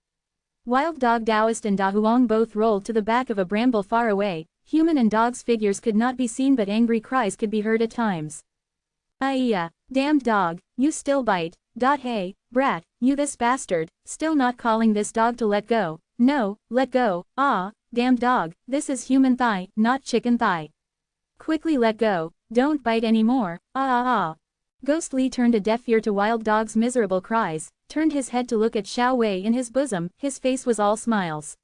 Wild Dog Taoist and Da Huang both rolled to the back of a bramble far away. Human and dog's figures could not be seen, but angry cries could be heard at times. "Aiya, damned dog, you still bite. Hey, brat, you this bastard, still not calling this dog to let go. No, let go. Ah, damned dog, this is human thigh, not chicken thigh. Quickly let go, don't bite anymore. Ah ah ah." Ghostly turned a deaf ear to Wild Dog's miserable cries, turned his head to look at Xiao Wei in his bosom. His face was all smiles.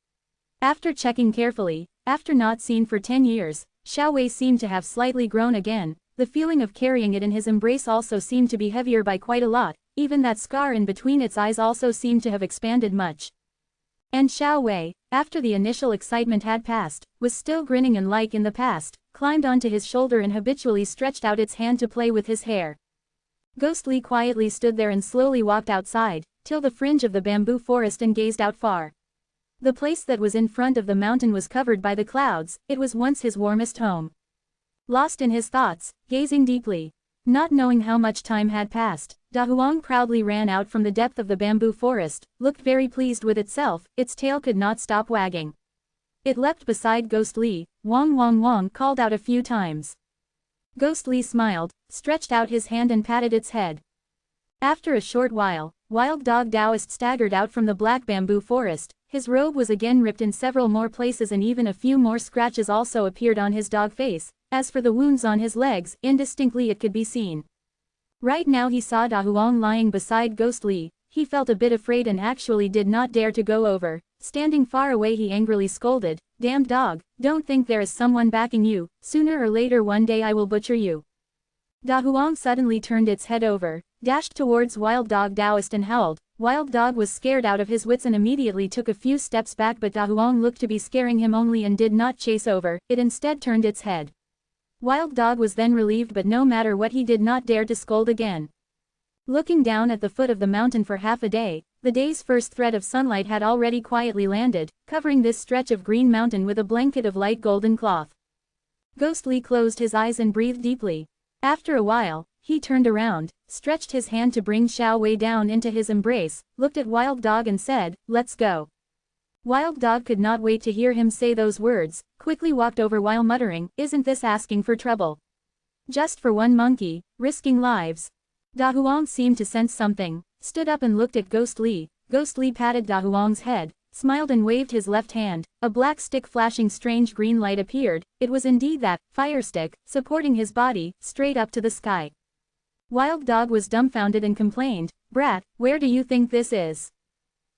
After checking carefully, after not seen for 10 years, Xiao Wei seemed to have slightly grown again. The feeling of carrying it in his embrace also seemed to be heavier by quite a lot. Even that scar in between its eyes also seemed to have expanded much. And Xiao Wei, after the initial excitement had passed, was still grinning and like in the past, climbed onto his shoulder and habitually stretched out its hand to play with his hair. Ghostly quietly stood there and slowly walked outside, till the fringe of the bamboo forest and gazed out far. The place that was in front of the mountain was covered by the clouds. It was once his warmest home. Lost in his thoughts, gazing deeply, not knowing how much time had passed, Da Huang proudly ran out from the depth of the bamboo forest, looked very pleased with itself. Its tail could not stop wagging. It leapt beside Ghostly. Wong Wong Wong called out a few times. Ghostly smiled, stretched out his hand and patted its head. After a short while, Wild Dog Taoist staggered out from the black bamboo forest. His robe was again ripped in several more places and even a few more scratches also appeared on his dog face. As for the wounds on his legs, indistinctly it could be seen. Right now he saw Da Huang lying beside Ghostly. He felt a bit afraid and actually did not dare to go over. Standing far away he angrily scolded, "Damned dog, don't think there is someone backing you. Sooner or later one day I will butcher you." Da Huang suddenly turned its head over, dashed towards Wild Dog Taoist and howled. Wild Dog was scared out of his wits and immediately took a few steps back, but Da Huang looked to be scaring him only and did not chase over. It instead turned its head. Wild Dog was then relieved, but no matter what he did not dare to scold again. Looking down at the foot of the mountain for half a day, the day's first thread of sunlight had already quietly landed, covering this stretch of green mountain with a blanket of light golden cloth. Ghost Lee closed his eyes and breathed deeply. After a while, he turned around, stretched his hand to bring Xiao Wei down into his embrace, looked at Wild Dog and said, "Let's go." Wild Dog could not wait to hear him say those words, quickly walked over while muttering, "Isn't this asking for trouble? Just for one monkey, risking lives." Da Huang seemed to sense something, stood up and looked at Ghost Lee. Ghost Lee patted Da Huang's head, smiled and waved his left hand. A black stick flashing strange green light appeared. It was indeed that fire stick, supporting his body, straight up to the sky. Wild Dog was dumbfounded and complained, "Brat, where do you think this is?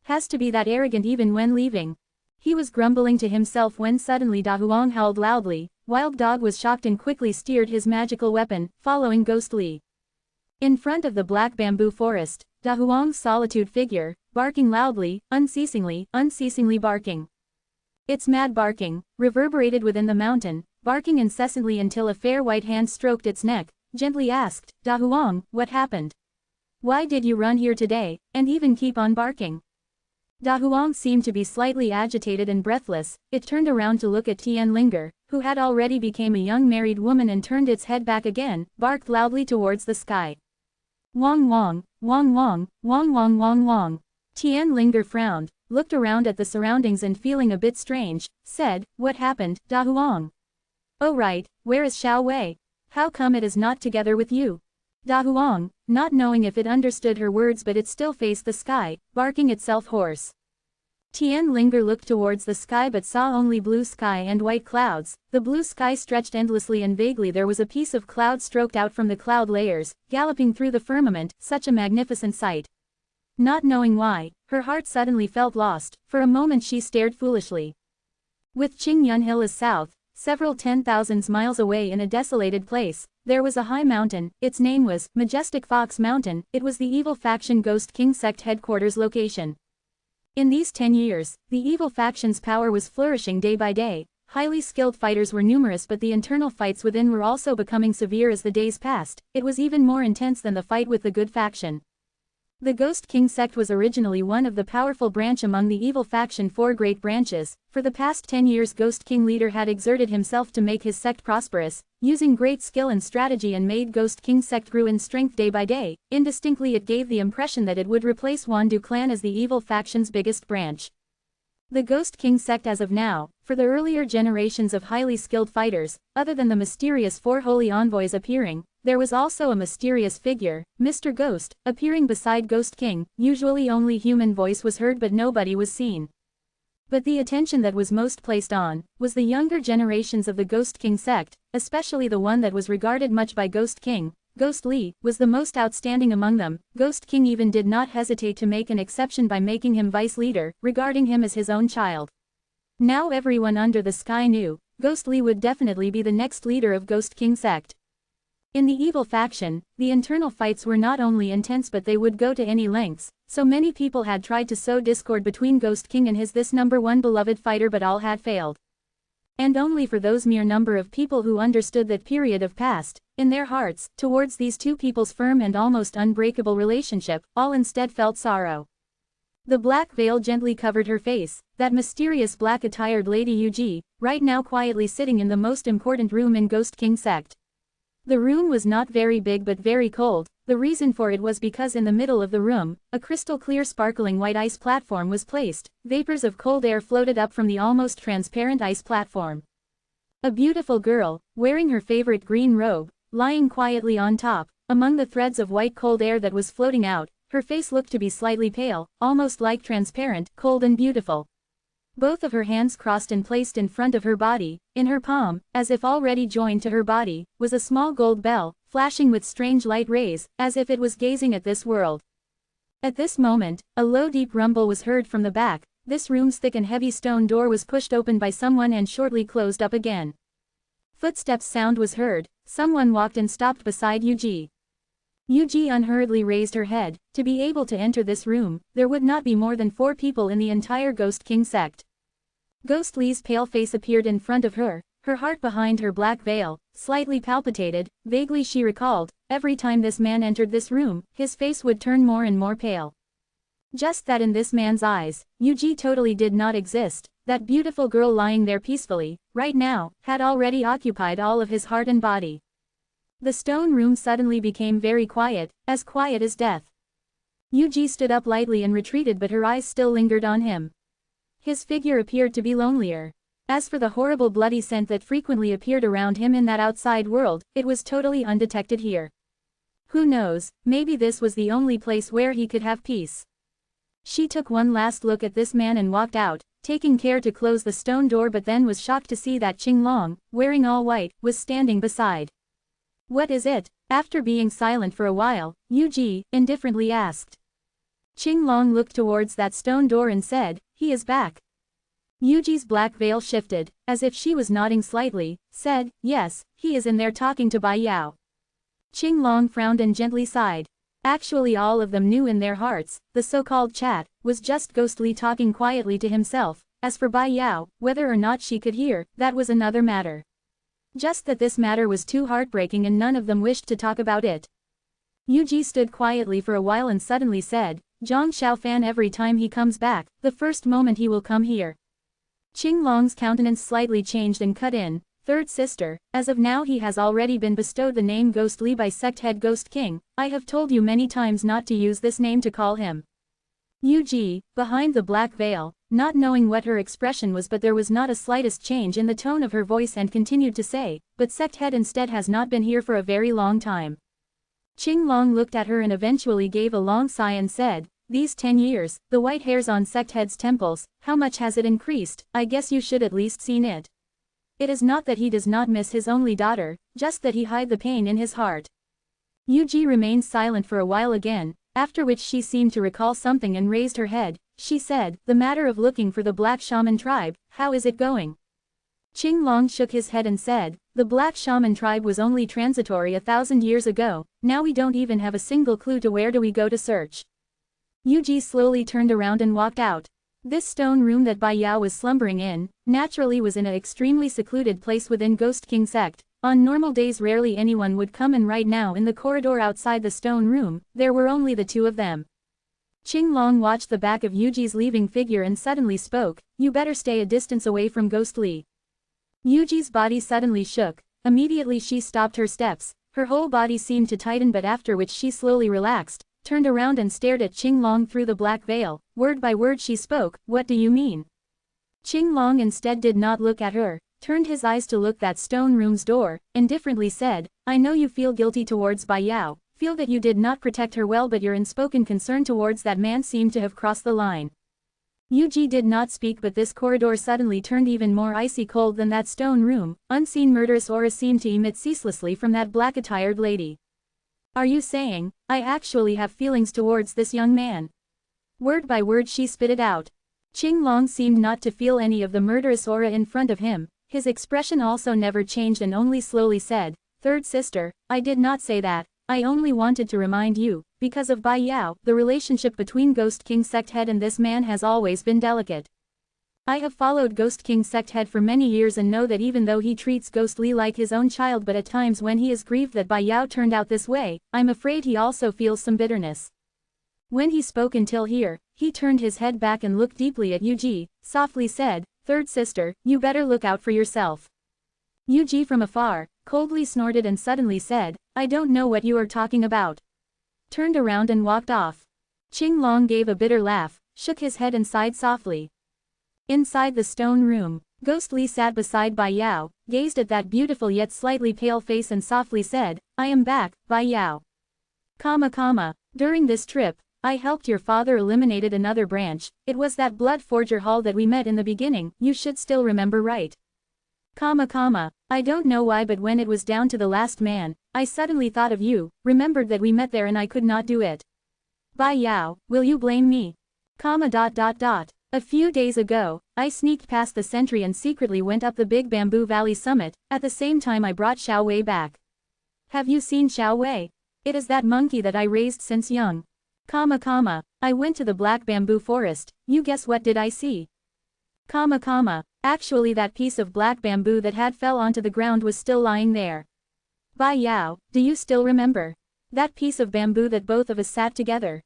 Has to be that arrogant even when leaving." He was grumbling to himself when suddenly Da Huang howled loudly. Wild Dog was shocked and quickly steered his magical weapon, following Ghost Lee. In front of the black bamboo forest, Da Huang's solitude figure, barking loudly, unceasingly barking. Its mad barking, reverberated within the mountain, barking incessantly until a fair white hand stroked its neck, gently asked, "Da Huang, what happened? Why did you run here today, and even keep on barking?" Da Huang seemed to be slightly agitated and breathless. It turned around to look at Tian Linger, who had already become a young married woman, and turned its head back again, barked loudly towards the sky. "Wong wong, wong wong, wong wong wong wong." Tian Linger frowned, looked around at the surroundings and feeling a bit strange, said, "What happened, Da Huang? Oh right, where is Xiao Wei? How come it is not together with you?" Da Huang, not knowing if it understood her words, but it still faced the sky, barking itself hoarse. Tian Linger looked towards the sky but saw only blue sky and white clouds. The blue sky stretched endlessly and vaguely there was a piece of cloud stroked out from the cloud layers, galloping through the firmament, such a magnificent sight. Not knowing why, her heart suddenly felt lost. For a moment she stared foolishly. With Qingyun Hill as south, several 10,000 miles away in a desolated place, there was a high mountain. Its name was Majestic Fox Mountain. It was the evil faction Ghost King sect headquarters location. In these 10 years, the evil faction's power was flourishing day by day. Highly skilled fighters were numerous, but the internal fights within were also becoming severe as the days passed. It was even more intense than the fight with the good faction. The Ghost King sect was originally one of the powerful branch among the evil faction 4 great branches. For the past 10 years Ghost King leader had exerted himself to make his sect prosperous, using great skill and strategy, and made Ghost King sect grew in strength day by day. Indistinctly it gave the impression that it would replace Wandu clan as the evil faction's biggest branch. The Ghost King sect as of now, for the earlier generations of highly skilled fighters, other than the mysterious 4 holy envoys appearing, there was also a mysterious figure, Mr. Ghost, appearing beside Ghost King. Usually only human voice was heard but nobody was seen. But the attention that was most placed on, was the younger generations of the Ghost King sect, especially the one that was regarded much by Ghost King. Ghost Lee was the most outstanding among them. Ghost King even did not hesitate to make an exception by making him vice leader, regarding him as his own child. Now everyone under the sky knew, Ghost Lee would definitely be the next leader of Ghost King sect. In the evil faction, the internal fights were not only intense but they would go to any lengths. So many people had tried to sow discord between Ghost King and his #1 beloved fighter, but all had failed. And only for those mere number of people who understood that period of past, in their hearts, towards these two people's firm and almost unbreakable relationship, all instead felt sorrow. The black veil gently covered her face, that mysterious black-attired Lady Yuji, right now quietly sitting in the most important room in Ghost King sect. The room was not very big but very cold. The reason for it was because in the middle of the room, a crystal-clear sparkling white ice platform was placed. Vapors of cold air floated up from the almost transparent ice platform. A beautiful girl, wearing her favorite green robe, lying quietly on top, among the threads of white cold air that was floating out. Her face looked to be slightly pale, almost like transparent, cold and beautiful. Both of her hands crossed and placed in front of her body. In her palm, as if already joined to her body, was a small gold bell, flashing with strange light rays, as if it was gazing at this world. At this moment, a low deep rumble was heard from the back. This room's thick and heavy stone door was pushed open by someone and shortly closed up again. Footsteps sound was heard. Someone walked and stopped beside Yuji. Yuji unhurriedly raised her head. To be able to enter this room, there would not be more than 4 people in the entire Ghost King sect. Ghost Lee's pale face appeared in front of her. Her heart behind her black veil, slightly palpitated. Vaguely she recalled, every time this man entered this room, his face would turn more and more pale. Just that in this man's eyes, Yuji totally did not exist. That beautiful girl lying there peacefully, right now, had already occupied all of his heart and body. The stone room suddenly became very quiet as death. Yuji stood up lightly and retreated, but her eyes still lingered on him. His figure appeared to be lonelier. As for the horrible bloody scent that frequently appeared around him in that outside world, it was totally undetected here. Who knows, maybe this was the only place where he could have peace. She took one last look at this man and walked out, taking care to close the stone door, but then was shocked to see that Qinglong, wearing all white, was standing beside. What is it? After being silent for a while, Yuji indifferently asked. Qinglong looked towards that stone door and said, "He is back." Yuji's black veil shifted, as if she was nodding slightly, said, "Yes, he is in there talking to Bai Yao." Qinglong frowned and gently sighed. Actually all of them knew in their hearts, the so-called chat, was just ghostly talking quietly to himself. As for Bai Yao, whether or not she could hear, that was another matter. Just that this matter was too heartbreaking and none of them wished to talk about it. Yuji stood quietly for a while and suddenly said, "Zhang Xiaofan, every time he comes back, the first moment he will come here." Qinglong's countenance slightly changed and cut in, "Third sister, as of now he has already been bestowed the name Ghostly by sect head Ghost King. I have told you many times not to use this name to call him." Yuji, behind the black veil, not knowing what her expression was, but there was not a slightest change in the tone of her voice, and continued to say, "But sect head instead has not been here for a very long time." Qinglong looked at her and eventually gave a long sigh and said, "These 10 years, the white hairs on sect head's temples, how much has it increased? I guess you should at least seen it. It is not that he does not miss his only daughter, just that he hide the pain in his heart." Yuji remained silent for a while again, after which she seemed to recall something and raised her head. She said, "The matter of looking for the Black Shaman tribe, how is it going?" Qinglong shook his head and said, "The Black Shaman tribe was only transitory 1,000 years ago, now we don't even have a single clue to where do we go to search." Yuji slowly turned around and walked out. This stone room that Bai Yao was slumbering in, naturally was in an extremely secluded place within Ghost King sect. On normal days rarely anyone would come, and right now in the corridor outside the stone room, there were only the two of them. Qinglong watched the back of Yuji's leaving figure and suddenly spoke, "You better stay a distance away from Ghostly." Yuji's body suddenly shook. Immediately she stopped her steps. Her whole body seemed to tighten, but after which she slowly relaxed, turned around and stared at Qinglong through the black veil. Word by word she spoke, "What do you mean?" Qinglong instead did not look at her, turned his eyes to look that stone room's door, indifferently said, "I know you feel guilty towards Bai Yao, feel that you did not protect her well, but your unspoken concern towards that man seemed to have crossed the line." Yuji did not speak, but this corridor suddenly turned even more icy cold than that stone room. Unseen murderous aura seemed to emit ceaselessly from that black-attired lady. "Are you saying, I actually have feelings towards this young man?" Word by word she spit it out. Qinglong seemed not to feel any of the murderous aura in front of him. His expression also never changed and only slowly said, "Third sister, I did not say that. I only wanted to remind you, because of Bai Yao, the relationship between Ghost King sect head and this man has always been delicate. I have followed Ghost King sect head for many years and know that even though he treats Ghostly like his own child, but at times when he is grieved that Bai Yao turned out this way, I'm afraid he also feels some bitterness." When he spoke until here, he turned his head back and looked deeply at Yuji, softly said, "Third sister, you better look out for yourself." Yuji from afar, coldly snorted and suddenly said, "I don't know what you are talking about." Turned around and walked off. Qinglong gave a bitter laugh, shook his head and sighed softly. Inside the stone room, Ghostly sat beside Bai Yao, gazed at that beautiful yet slightly pale face and softly said, "I am back, Bai Yao. During this trip, I helped your father eliminated another branch. It was that blood forger hall that we met in the beginning, you should still remember, right? I don't know why, but when it was down to the last man, I suddenly thought of you, remembered that we met there and I could not do it. Bai Yao, will you blame me? A few days ago, I sneaked past the sentry and secretly went up the Big Bamboo Valley summit. At the same time I brought Xiao Wei back. Have you seen Xiao Wei? It is that monkey that I raised since young. I went to the Black Bamboo Forest. You guess what did I see? Actually that piece of black bamboo that had fell onto the ground was still lying there. Bai Yao, do you still remember? That piece of bamboo that both of us sat together?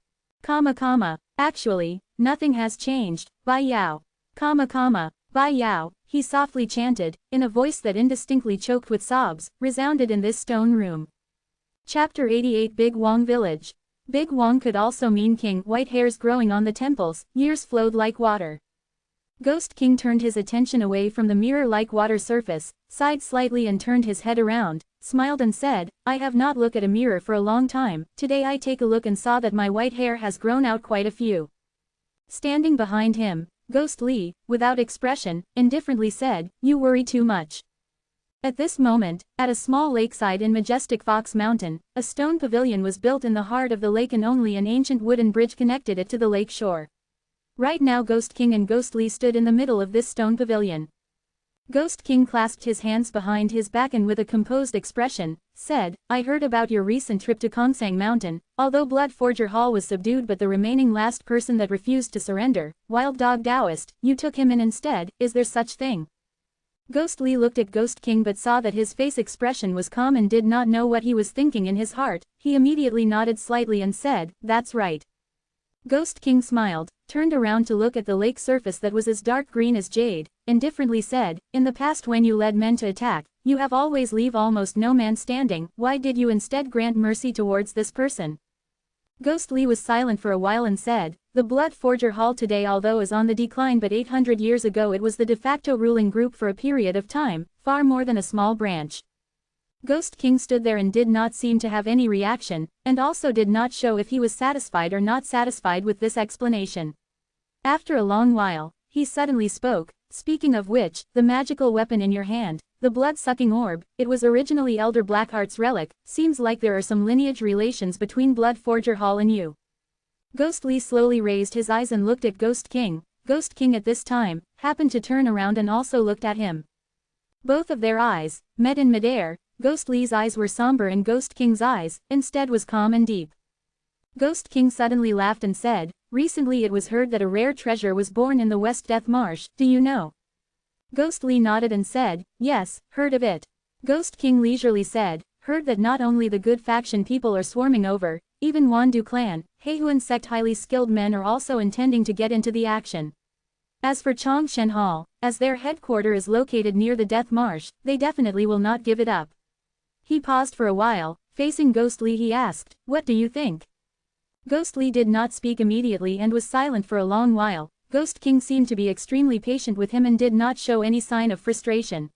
Actually, nothing has changed, Bai Yao. Bai Yao, he softly chanted, in a voice that indistinctly choked with sobs, resounded in this stone room. Chapter 88 Big Wong Village. Big Wong could also mean king, white hairs growing on the temples, years flowed like water. Ghost King turned his attention away from the mirror-like water surface, sighed slightly and turned his head around, smiled and said, I have not looked at a mirror for a long time, today I take a look and saw that my white hair has grown out quite a few. Standing behind him, Ghost Li, without expression, indifferently said, you worry too much. At this moment, at a small lakeside in majestic Fox Mountain, a stone pavilion was built in the heart of the lake and only an ancient wooden bridge connected it to the lake shore. Right now Ghost King and Ghost Li stood in the middle of this stone pavilion. Ghost King clasped his hands behind his back and with a composed expression, said, I heard about your recent trip to Kongsang Mountain, although Blood Forger Hall was subdued but the remaining last person that refused to surrender, Wild Dog Taoist, you took him in instead, is there such thing? Ghost Li looked at Ghost King but saw that his face expression was calm and did not know what he was thinking in his heart, he immediately nodded slightly and said, that's right. Ghost King smiled, turned around to look at the lake surface that was as dark green as jade, indifferently said, in the past when you led men to attack, you have always leave almost no man standing, why did you instead grant mercy towards this person? Ghost Li was silent for a while and said, the Blood Forger Hall today although is on the decline but 800 years ago it was the de facto ruling group for a period of time, far more than a small branch. Ghost King stood there and did not seem to have any reaction, and also did not show if he was satisfied or not satisfied with this explanation. After a long while, he suddenly spoke, speaking of which, the magical weapon in your hand, the blood-sucking orb, it was originally Elder Blackheart's relic, seems like there are some lineage relations between Blood Forger Hall and you. Ghost Li slowly raised his eyes and looked at Ghost King. Ghost King at this time, happened to turn around and also looked at him. Both of their eyes, met in midair. Ghost Li's eyes were somber and Ghost King's eyes, instead was calm and deep. Ghost King suddenly laughed and said, recently it was heard that a rare treasure was born in the West Death Marsh, do you know? Ghost Li nodded and said, yes, heard of it. Ghost King leisurely said, heard that not only the good faction people are swarming over, even Wandu clan, Heihuan sect highly skilled men are also intending to get into the action. As for Chongshen Hall, as their headquarters is located near the Death Marsh, they definitely will not give it up. He paused for a while, facing Ghost Li he asked, what do you think? Ghost Li did not speak immediately and was silent for a long while. Ghost King seemed to be extremely patient with him and did not show any sign of frustration.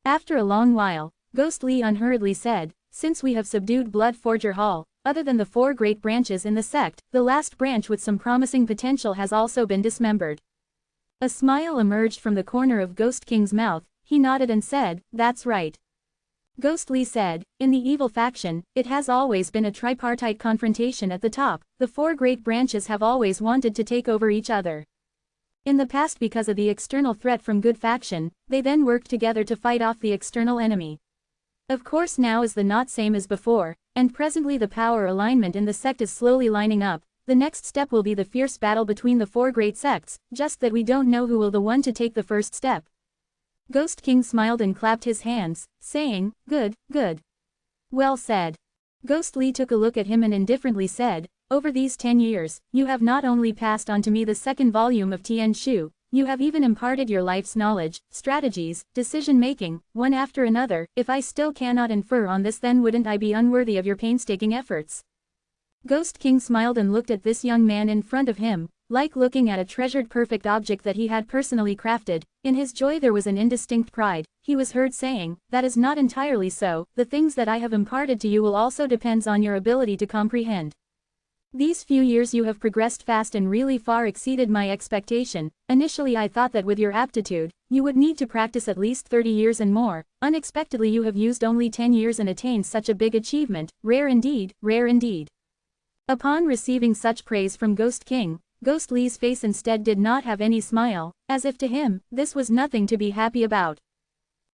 After a long while, Ghost Li unhurriedly said, since we have subdued Blood Forger Hall, other than the 4 great branches in the sect, the last branch with some promising potential has also been dismembered. A smile emerged from the corner of Ghost King's mouth, he nodded and said, that's right. Ghost Li said, in the evil faction, it has always been a tripartite confrontation at the top, the 4 great branches have always wanted to take over each other. In the past because of the external threat from good faction, they then worked together to fight off the external enemy. Of course now is the not same as before, and presently the power alignment in the sect is slowly lining up, the next step will be the fierce battle between the 4 great sects, just that we don't know who will the one to take the first step. Ghost King smiled and clapped his hands, saying, good, good. Well said. Ghost Li took a look at him and indifferently said, over these 10 years, you have not only passed on to me the 2nd volume of Tian Shu, you have even imparted your life's knowledge, strategies, decision-making, one after another, if I still cannot infer on this then wouldn't I be unworthy of your painstaking efforts? Ghost King smiled and looked at this young man in front of him, like looking at a treasured perfect object that he had personally crafted. In his joy there was an indistinct pride. He was heard saying, that is not entirely so, the things that I have imparted to you will also depends on your ability to comprehend. These few years you have progressed fast and really far exceeded my expectation. Initially I thought that with your aptitude, you would need to practice at least 30 years and more. Unexpectedly you have used only 10 years and attained such a big achievement, rare indeed, rare indeed. Upon receiving such praise from Ghost King, Ghost Li's face instead did not have any smile, as if to him, this was nothing to be happy about.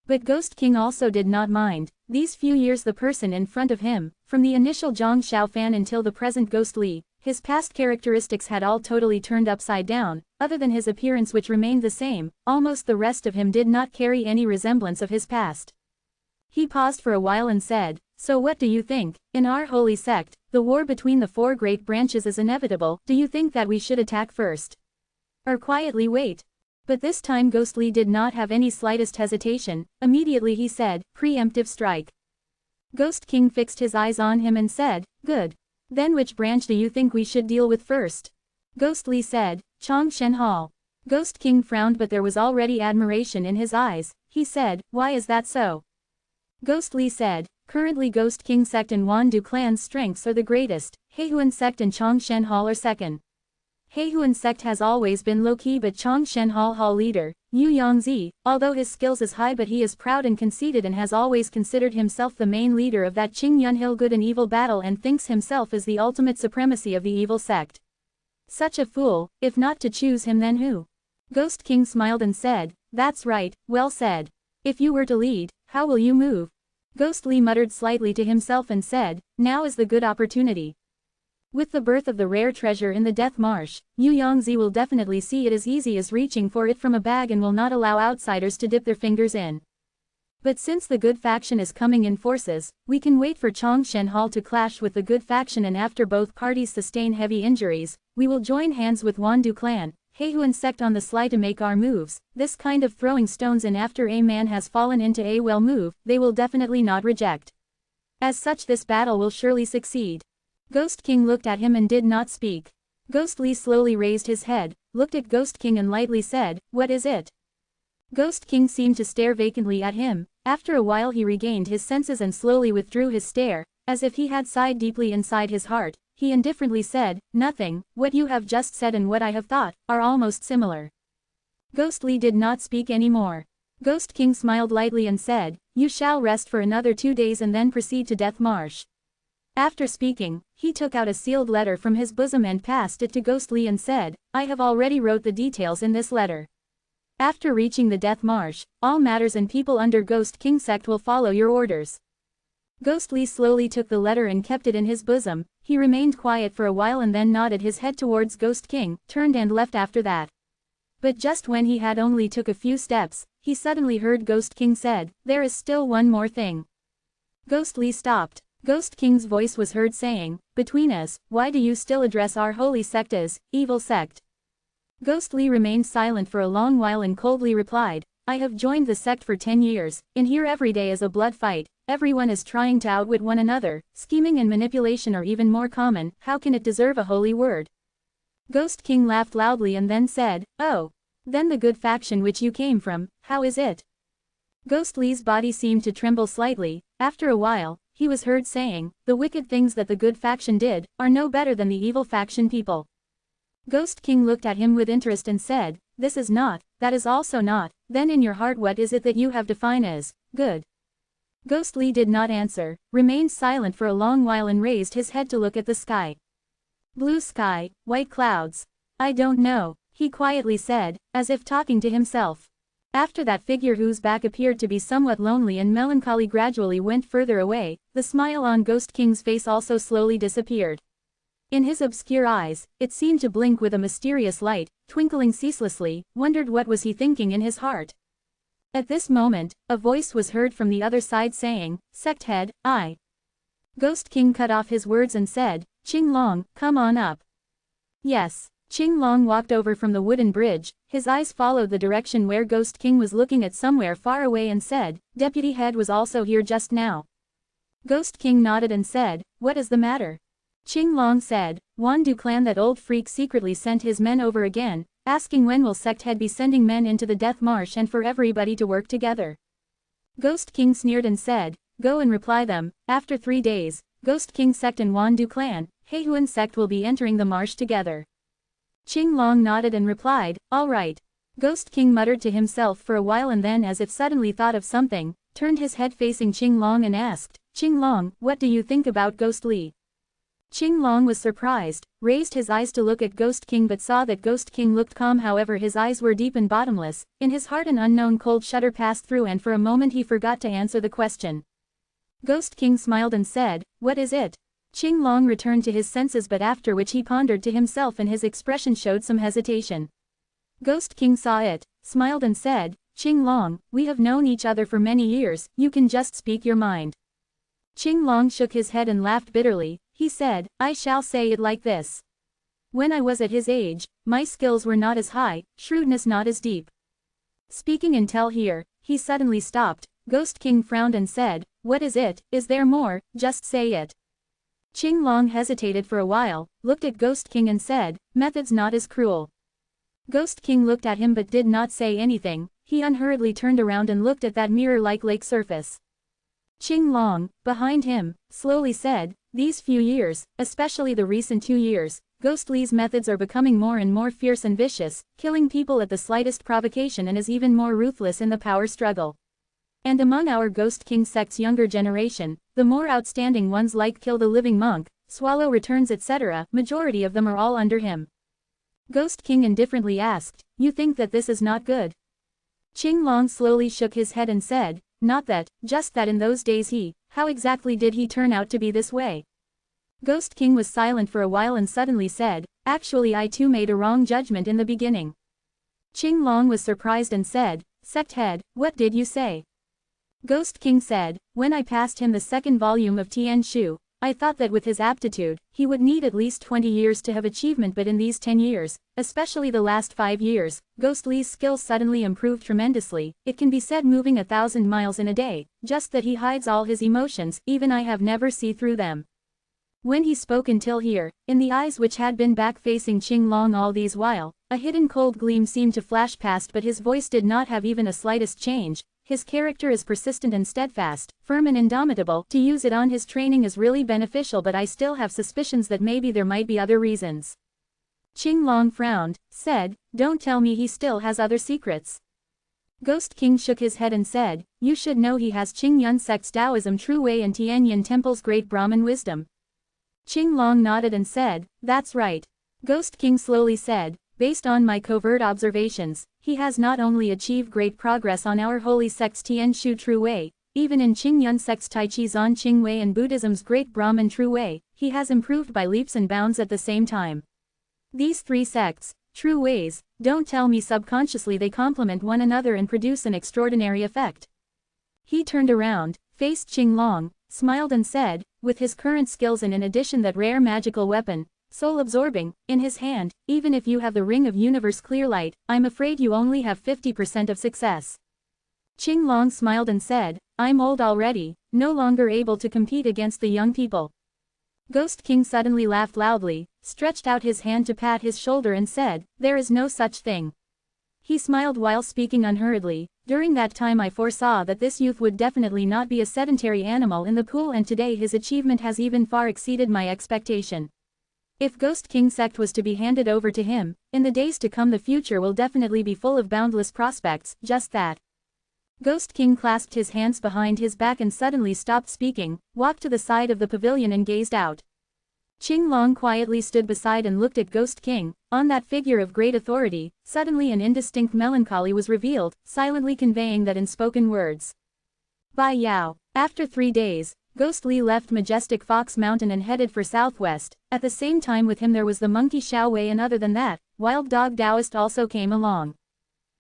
But Ghost King also did not mind. These few years the person in front of him, from the initial Zhang Xiaofan until the present Ghost Li, his past characteristics had all totally turned upside down, other than his appearance which remained the same, almost the rest of him did not carry any resemblance of his past. He paused for a while and said, So what do you think? In our holy sect, the war between the four great branches is inevitable. Do you think that we should attack first? Or quietly wait? But this time Ghostly did not have any slightest hesitation. Immediately he said, preemptive strike. Ghost King fixed his eyes on him and said, good. Then which branch do you think we should deal with first? Ghostly said, Chongshen Hall. Ghost King frowned, but there was already admiration in his eyes. He said, why is that so? Ghostly said, currently Ghost King sect and Wandu clan's strengths are the greatest. Heihuan sect and Chongshen Hall are second. Heihuan sect has always been low-key, but Chongshen Hall leader, Yu Yongzi, although his skills is high, but he is proud and conceited and has always considered himself the main leader of that Qingyun Hill good and evil battle and thinks himself as the ultimate supremacy of the evil sect. Such a fool, if not to choose him, then who? Ghost King smiled and said, that's right, well said. If you were to lead, how will you move? Ghostly muttered slightly to himself and said, now is the good opportunity. With the birth of the rare treasure in the Death Marsh, Yu Yongzi will definitely see it as easy as reaching for it from a bag and will not allow outsiders to dip their fingers in. But since the good faction is coming in forces, we can wait for Chongshen Hall to clash with the good faction, and after both parties sustain heavy injuries, we will join hands with Wandu clan, Heihuan sect on the sly to make our moves. This kind of throwing stones in after a man has fallen into a well move, they will definitely not reject. As such, this battle will surely succeed. Ghost King looked at him and did not speak. Ghostly slowly raised his head, looked at Ghost King and lightly said, what is it? Ghost King seemed to stare vacantly at him. After a while he regained his senses and slowly withdrew his stare, as if he had sighed deeply inside his heart. He indifferently said, nothing. What you have just said and what I have thought are almost similar. Ghostly did not speak any more. Ghost King smiled lightly and said, you shall rest for another 2 days and then proceed to Death Marsh. After speaking, he took out a sealed letter from his bosom and passed it to Ghostly and said, I have already wrote the details in this letter. After reaching the Death Marsh, all matters and people under Ghost King sect will follow your orders. Ghostly slowly took the letter and kept it in his bosom. He remained quiet for a while and then nodded his head towards Ghost King, turned and left after that. But just when he had only took a few steps, he suddenly heard Ghost King said, there is still one more thing. Ghostly stopped. Ghost King's voice was heard saying, between us, why do you still address our holy sect as evil sect? Ghostly remained silent for a long while and coldly replied, I have joined the sect for 10 years, in here every day is a blood fight, everyone is trying to outwit one another, scheming and manipulation are even more common, how can it deserve a holy word? Ghost King laughed loudly and then said, oh, then the good faction which you came from, how is it? Ghostly's body seemed to tremble slightly. After a while, he was heard saying, the wicked things that the good faction did, are no better than the evil faction people. Ghost King looked at him with interest and said, this is not, that is also not, then in your heart what is it that you have defined as good? Ghostly did not answer, remained silent for a long while and raised his head to look at the sky. Blue sky, white clouds. I don't know, he quietly said, as if talking to himself. After that figure whose back appeared to be somewhat lonely and melancholy gradually went further away, the smile on Ghost King's face also slowly disappeared. In his obscure eyes, it seemed to blink with a mysterious light, twinkling ceaselessly, wondered what was he thinking in his heart. At this moment, a voice was heard from the other side saying, sect head, I. Ghost King cut off his words and said, Qing Long, come on up. Yes. Qing Long walked over from the wooden bridge, his eyes followed the direction where Ghost King was looking at somewhere far away and said, Deputy Head was also here just now. Ghost King nodded and said, what is the matter? Qing Long said, Wandu clan, that old freak secretly sent his men over again, asking when will sect head be sending men into the Death Marsh and for everybody to work together. Ghost King sneered and said, go and reply them, after 3 days, Ghost King sect and Wandu clan, Heihuan sect will be entering the marsh together. Qing Long nodded and replied, all right. Ghost King muttered to himself for a while and then, as if suddenly thought of something, turned his head facing Qing Long and asked, Qing Long, what do you think about Ghostly? Qing Long was surprised, raised his eyes to look at Ghost King but saw that Ghost King looked calm, however his eyes were deep and bottomless. In his heart an unknown cold shudder passed through and for a moment he forgot to answer the question. Ghost King smiled and said, what is it? Qing Long returned to his senses, but after which he pondered to himself and his expression showed some hesitation. Ghost King saw it, smiled and said, Qing Long, we have known each other for many years, you can just speak your mind. Qing Long shook his head and laughed bitterly. He said, I shall say it like this. When I was at his age, my skills were not as high, shrewdness not as deep. Speaking until here, he suddenly stopped. Ghost King frowned and said, what is it? Is there more? Just say it. Qing Long hesitated for a while, looked at Ghost King and said, methods not as cruel. Ghost King looked at him but did not say anything. He unhurriedly turned around and looked at that mirror-like lake surface. Qing Long, behind him, slowly said, these few years, especially the recent 2 years, Ghost Li's methods are becoming more and more fierce and vicious, killing people at the slightest provocation and is even more ruthless in the power struggle. And among our Ghost King sect's younger generation, the more outstanding ones like Kill the Living Monk, Swallow Returns etc., majority of them are all under him. Ghost King indifferently asked, you think that this is not good? Qing Long slowly shook his head and said, not that, just that in those days how exactly did he turn out to be this way? Ghost King was silent for a while and suddenly said, actually I too made a wrong judgment in the beginning. Qing Long was surprised and said, sect head, what did you say? Ghost King said, when I passed him the second volume of Tian Shu, I thought that with his aptitude, he would need at least 20 years to have achievement, but in these 10 years, especially the last 5 years, Ghost Li's skills suddenly improved tremendously. It can be said moving 1,000 miles in a day, just that he hides all his emotions, even I have never see through them. When he spoke until here, in the eyes which had been back-facing Qing Long all these while, a hidden cold gleam seemed to flash past, but his voice did not have even a slightest change. His character is persistent and steadfast, firm and indomitable. To use it on his training is really beneficial, but I still have suspicions that maybe there might be other reasons. Qing Long frowned, said, don't tell me he still has other secrets. Ghost King shook his head and said, you should know he has Qingyun sect's Taoism true way and Tianyin temple's great Brahmin wisdom. Qing Long nodded and said, that's right. Ghost King slowly said, based on my covert observations, he has not only achieved great progress on our holy sect's Tian Shu true way, even in Qingyun sect's Tai Chi Zan Qing way and Buddhism's great Brahmin true way, he has improved by leaps and bounds at the same time. These 3 sects, true ways, don't tell me subconsciously they complement one another and produce an extraordinary effect. He turned around, faced Qing Long, smiled and said, with his current skills and in addition that rare magical weapon, soul-absorbing, in his hand, even if you have the Ring of Universe Clear Light, I'm afraid you only have 50% of success. Qing Long smiled and said, I'm old already, no longer able to compete against the young people. Ghost King suddenly laughed loudly, stretched out his hand to pat his shoulder and said, there is no such thing. He smiled while speaking unhurriedly. During that time I foresaw that this youth would definitely not be a sedentary animal in the pool, and today his achievement has even far exceeded my expectation. If Ghost King sect was to be handed over to him, in the days to come the future will definitely be full of boundless prospects, just that. Ghost King clasped his hands behind his back and suddenly stopped speaking, walked to the side of the pavilion and gazed out. Qing Long quietly stood beside and looked at Ghost King. On that figure of great authority, suddenly an indistinct melancholy was revealed, silently conveying that in spoken words. Bai Yao. After 3 days, Ghost Li left majestic Fox Mountain and headed for southwest. At the same time with him there was the monkey Xiao Wei, and other than that, Wild Dog Taoist also came along.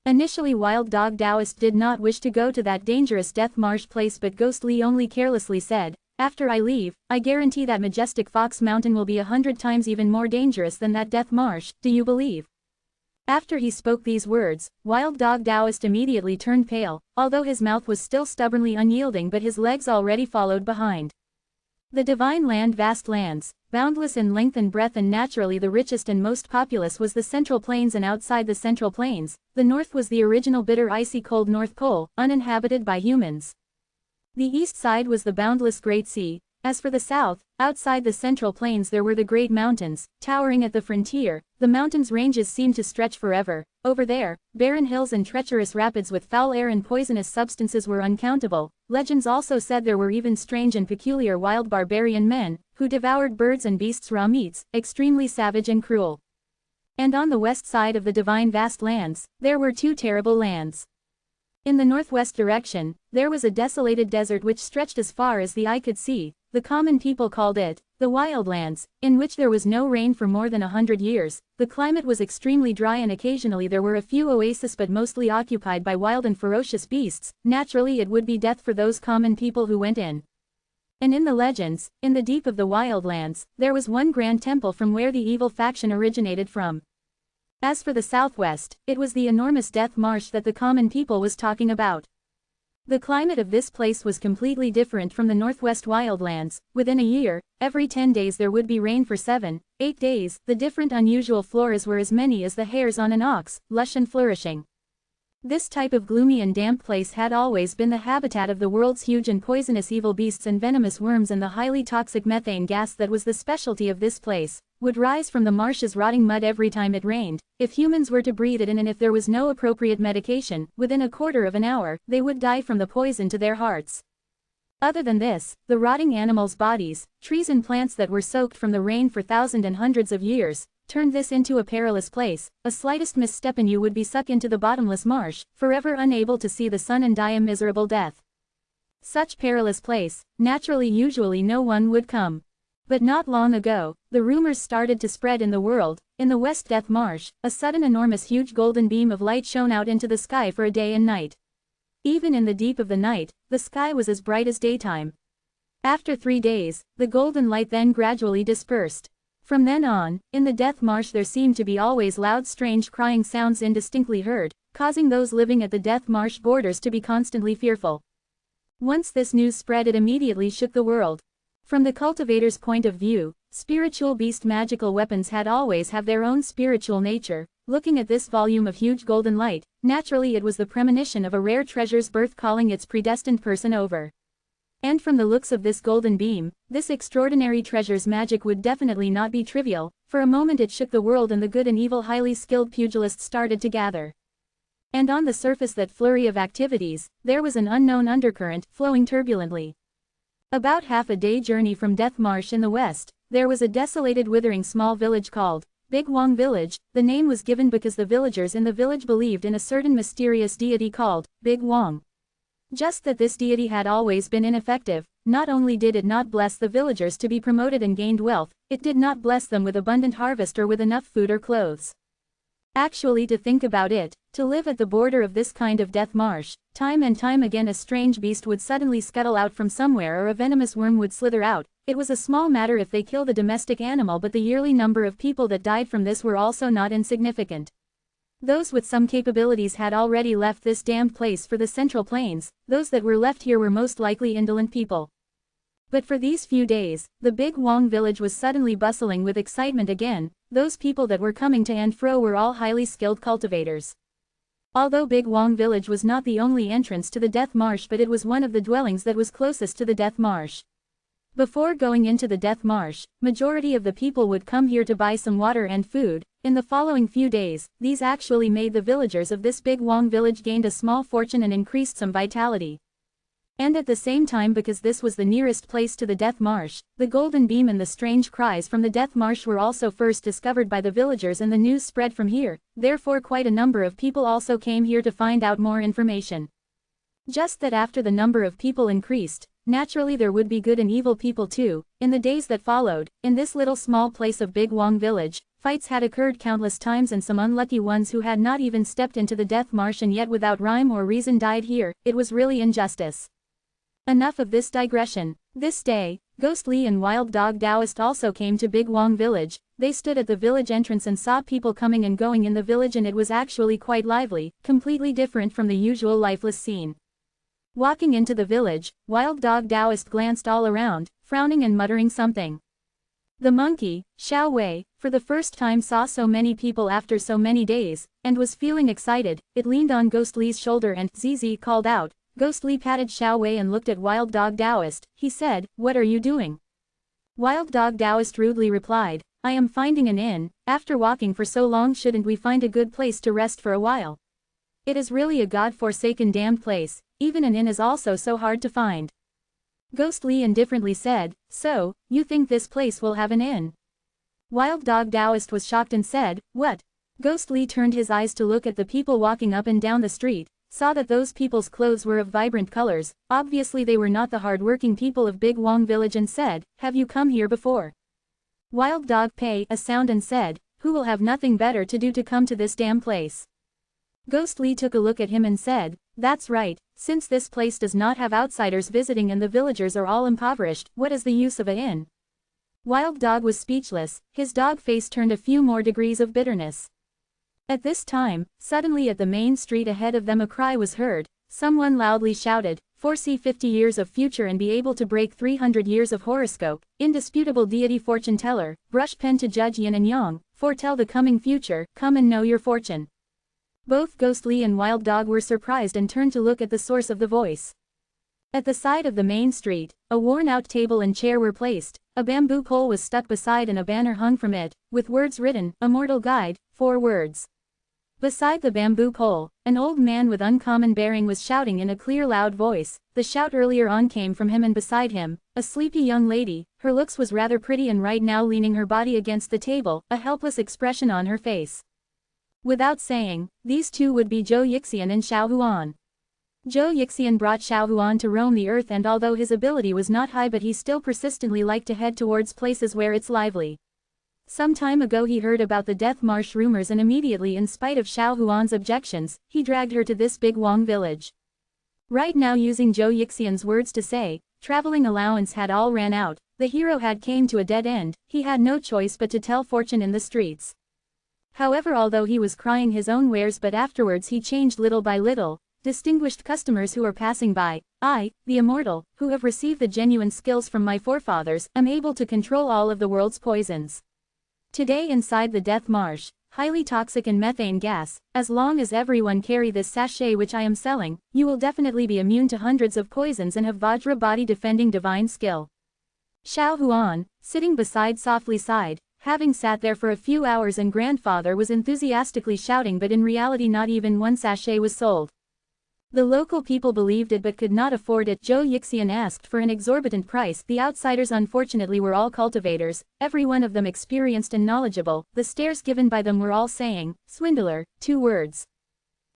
Initially Wild Dog Taoist did not wish to go to that dangerous Death Marsh place, but Ghost Li only carelessly said, after I leave, I guarantee that majestic Fox Mountain will be 100 times even more dangerous than that Death Marsh, do you believe? After he spoke these words, Wild Dog Taoist immediately turned pale, although his mouth was still stubbornly unyielding, but his legs already followed behind. The divine land, vast lands, boundless in length and breadth and naturally the richest and most populous, was the Central Plains, and outside the Central Plains, the north was the original bitter icy cold North Pole, uninhabited by humans. The east side was the boundless Great Sea. As for the south, outside the Central Plains there were the great mountains, towering at the frontier. The mountains' ranges seemed to stretch forever. Over there, barren hills and treacherous rapids with foul air and poisonous substances were uncountable. Legends also said there were even strange and peculiar wild barbarian men, who devoured birds and beasts' raw meats, extremely savage and cruel. And on the west side of the divine vast lands, there were 2 terrible lands. In the northwest direction, there was a desolated desert which stretched as far as the eye could see. The common people called it the Wildlands, in which there was no rain for more than 100 years. The climate was extremely dry and occasionally there were a few oases, but mostly occupied by wild and ferocious beasts. Naturally it would be death for those common people who went in. And in the legends, in the deep of the wildlands, there was one grand temple from where the evil faction originated from. As for the southwest, it was the enormous death marsh that the common people was talking about. The climate of this place was completely different from the northwest wildlands. Within a year, every 10 days there would be rain for 7, 8 days. The different unusual floras were as many as the hairs on an ox, lush and flourishing. This type of gloomy and damp place had always been the habitat of the world's huge and poisonous evil beasts and venomous worms, and the highly toxic methane gas that was the specialty of this place would rise from the marsh's rotting mud every time it rained. If humans were to breathe it in, and if there was no appropriate medication, within a quarter of an hour, they would die from the poison to their hearts. Other than this, the rotting animals' bodies, trees and plants that were soaked from the rain for thousands and hundreds of years, turned this into a perilous place. A slightest misstep and you would be sucked into the bottomless marsh, forever unable to see the sun and die a miserable death. Such perilous place, naturally usually no one would come. But not long ago, the rumors started to spread in the world. In the West Death Marsh, a sudden enormous huge golden beam of light shone out into the sky for a day and night. Even in the deep of the night, the sky was as bright as daytime. After 3 days, the golden light then gradually dispersed. From then on, in the death marsh there seemed to be always loud strange crying sounds indistinctly heard, causing those living at the death marsh borders to be constantly fearful. Once this news spread, it immediately shook the world. From the cultivator's point of view, spiritual beast magical weapons had always have their own spiritual nature. Looking at this volume of huge golden light, naturally it was the premonition of a rare treasure's birth calling its predestined person over. And from the looks of this golden beam, this extraordinary treasure's magic would definitely not be trivial. For a moment it shook the world, and the good and evil highly skilled pugilists started to gather. And on the surface that flurry of activities, there was an unknown undercurrent, flowing turbulently. About half a day journey from Death Marsh in the west, there was a desolated withering small village called Big Wong Village. The name was given because the villagers in the village believed in a certain mysterious deity called Big Wong. Just that this deity had always been ineffective. Not only did it not bless the villagers to be promoted and gained wealth, it did not bless them with abundant harvest or with enough food or clothes. Actually, to think about it, to live at the border of this kind of death marsh, time and time again a strange beast would suddenly scuttle out from somewhere or a venomous worm would slither out. It was a small matter if they killed a domestic animal, but the yearly number of people that died from this were also not insignificant. Those with some capabilities had already left this damned place for the Central Plains. Those that were left here were most likely indolent people. But for these few days, the Big Wong village was suddenly bustling with excitement again. Those people that were coming to and fro were all highly skilled cultivators. Although Big Wong village was not the only entrance to the death marsh, but it was one of the dwellings that was closest to the death marsh. Before going into the death marsh, majority of the people would come here to buy some water and food. In the following few days, these actually made the villagers of this Big Wong village gained a small fortune and increased some vitality. And at the same time, because this was the nearest place to the death marsh, the golden beam and the strange cries from the death marsh were also first discovered by the villagers, and the news spread from here. Therefore quite a number of people also came here to find out more information. Just that after the number of people increased, naturally there would be good and evil people too. In the days that followed, in this little small place of Big Wong village, fights had occurred countless times, and some unlucky ones who had not even stepped into the death marsh and yet without rhyme or reason died here. It was really injustice. Enough of this digression. This day, Ghostly and Wild Dog Taoist also came to Big Wong village. They stood at the village entrance and saw people coming and going in the village, and it was actually quite lively, completely different from the usual lifeless scene. Walking into the village, Wild Dog Taoist glanced all around, frowning and muttering something. The monkey, Xiao Wei, for the first time saw so many people after so many days, and was feeling excited. It leaned on Ghostly's shoulder and Zizi called out. Ghostly patted Xiao Wei and looked at Wild Dog Taoist. He said, "What are you doing?" Wild Dog Taoist rudely replied, "I am finding an inn. After walking for so long, shouldn't we find a good place to rest for a while? It is really a god-forsaken damned place. Even an inn is also so hard to find." Ghostly indifferently said, "So, you think this place will have an inn?" Wild Dog Taoist was shocked and said, "What?" Ghostly turned his eyes to look at the people walking up and down the street, saw that those people's clothes were of vibrant colors. Obviously they were not the hard-working people of Big Wong village, and said, "Have you come here before?" Wild Dog paid a sound and said, "Who will have nothing better to do to come to this damn place?" Ghostly took a look at him and said, That's right, since this place does not have outsiders visiting and the villagers are all impoverished, what is the use of a inn? Wild Dog was speechless, his dog face turned a few more degrees of bitterness. At this time, suddenly at the main street ahead of them a cry was heard. Someone loudly shouted, "Foresee 50 years of future and be able to break 300 years of horoscope, indisputable deity fortune teller, brush pen to judge yin and yang, foretell the coming future, come and know your fortune." Both Ghostly and Wild Dog were surprised and turned to look at the source of the voice. At the side of the main street, a worn-out table and chair were placed, a bamboo pole was stuck beside and a banner hung from it, with words written, "Immortal Guide," 4 words. Beside the bamboo pole, an old man with uncommon bearing was shouting in a clear loud voice. The shout earlier on came from him, and beside him, a sleepy young lady, her looks was rather pretty and right now leaning her body against the table, a helpless expression on her face. Without saying, these two would be Zhou Yixian and Xiao Huan. Zhou Yixian brought Xiao Huan to roam the earth, and although his ability was not high, but he still persistently liked to head towards places where it's lively. Some time ago he heard about the Death Marsh rumors, and immediately, in spite of Xiao Huan's objections, he dragged her to this big Wang village. Right now, using Zhou Yixian's words to say, traveling allowance had all ran out, the hero had came to a dead end, he had no choice but to tell fortune in the streets. However, although he was crying his own wares, but afterwards he changed little by little. Distinguished customers who are passing by, I, the Immortal, who have received the genuine skills from my forefathers, am able to control all of the world's poisons. Today inside the Death Marsh, highly toxic and methane gas, as long as everyone carry this sachet which I am selling, you will definitely be immune to hundreds of poisons and have Vajra body defending divine skill. Xiao Huan, sitting beside, softly sighed, having sat there for a few hours, and grandfather was enthusiastically shouting, but in reality not even one sachet was sold. The local people believed it but could not afford it. Zhou Yixian asked for an exorbitant price. The outsiders unfortunately were all cultivators, every one of them experienced and knowledgeable. The stares given by them were all saying, "Swindler," 2 words.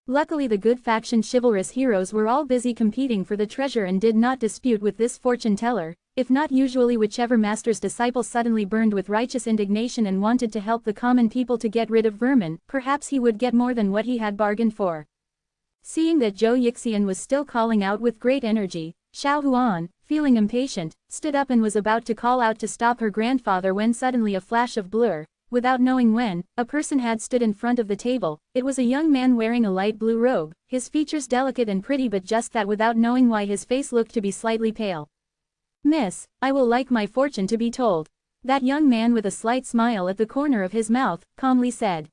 Luckily the good faction chivalrous heroes were all busy competing for the treasure and did not dispute with this fortune teller. If not, usually whichever master's disciple suddenly burned with righteous indignation and wanted to help the common people to get rid of vermin, perhaps he would get more than what he had bargained for. Seeing that Zhou Yixian was still calling out with great energy, Xiao Huan, feeling impatient, stood up and was about to call out to stop her grandfather when suddenly a flash of blur, without knowing when, a person had stood in front of the table. It was a young man wearing a light blue robe, his features delicate and pretty, but just that, without knowing why, his face looked to be slightly pale. "Miss, I will like my fortune to be told," that young man with a slight smile at the corner of his mouth, calmly said.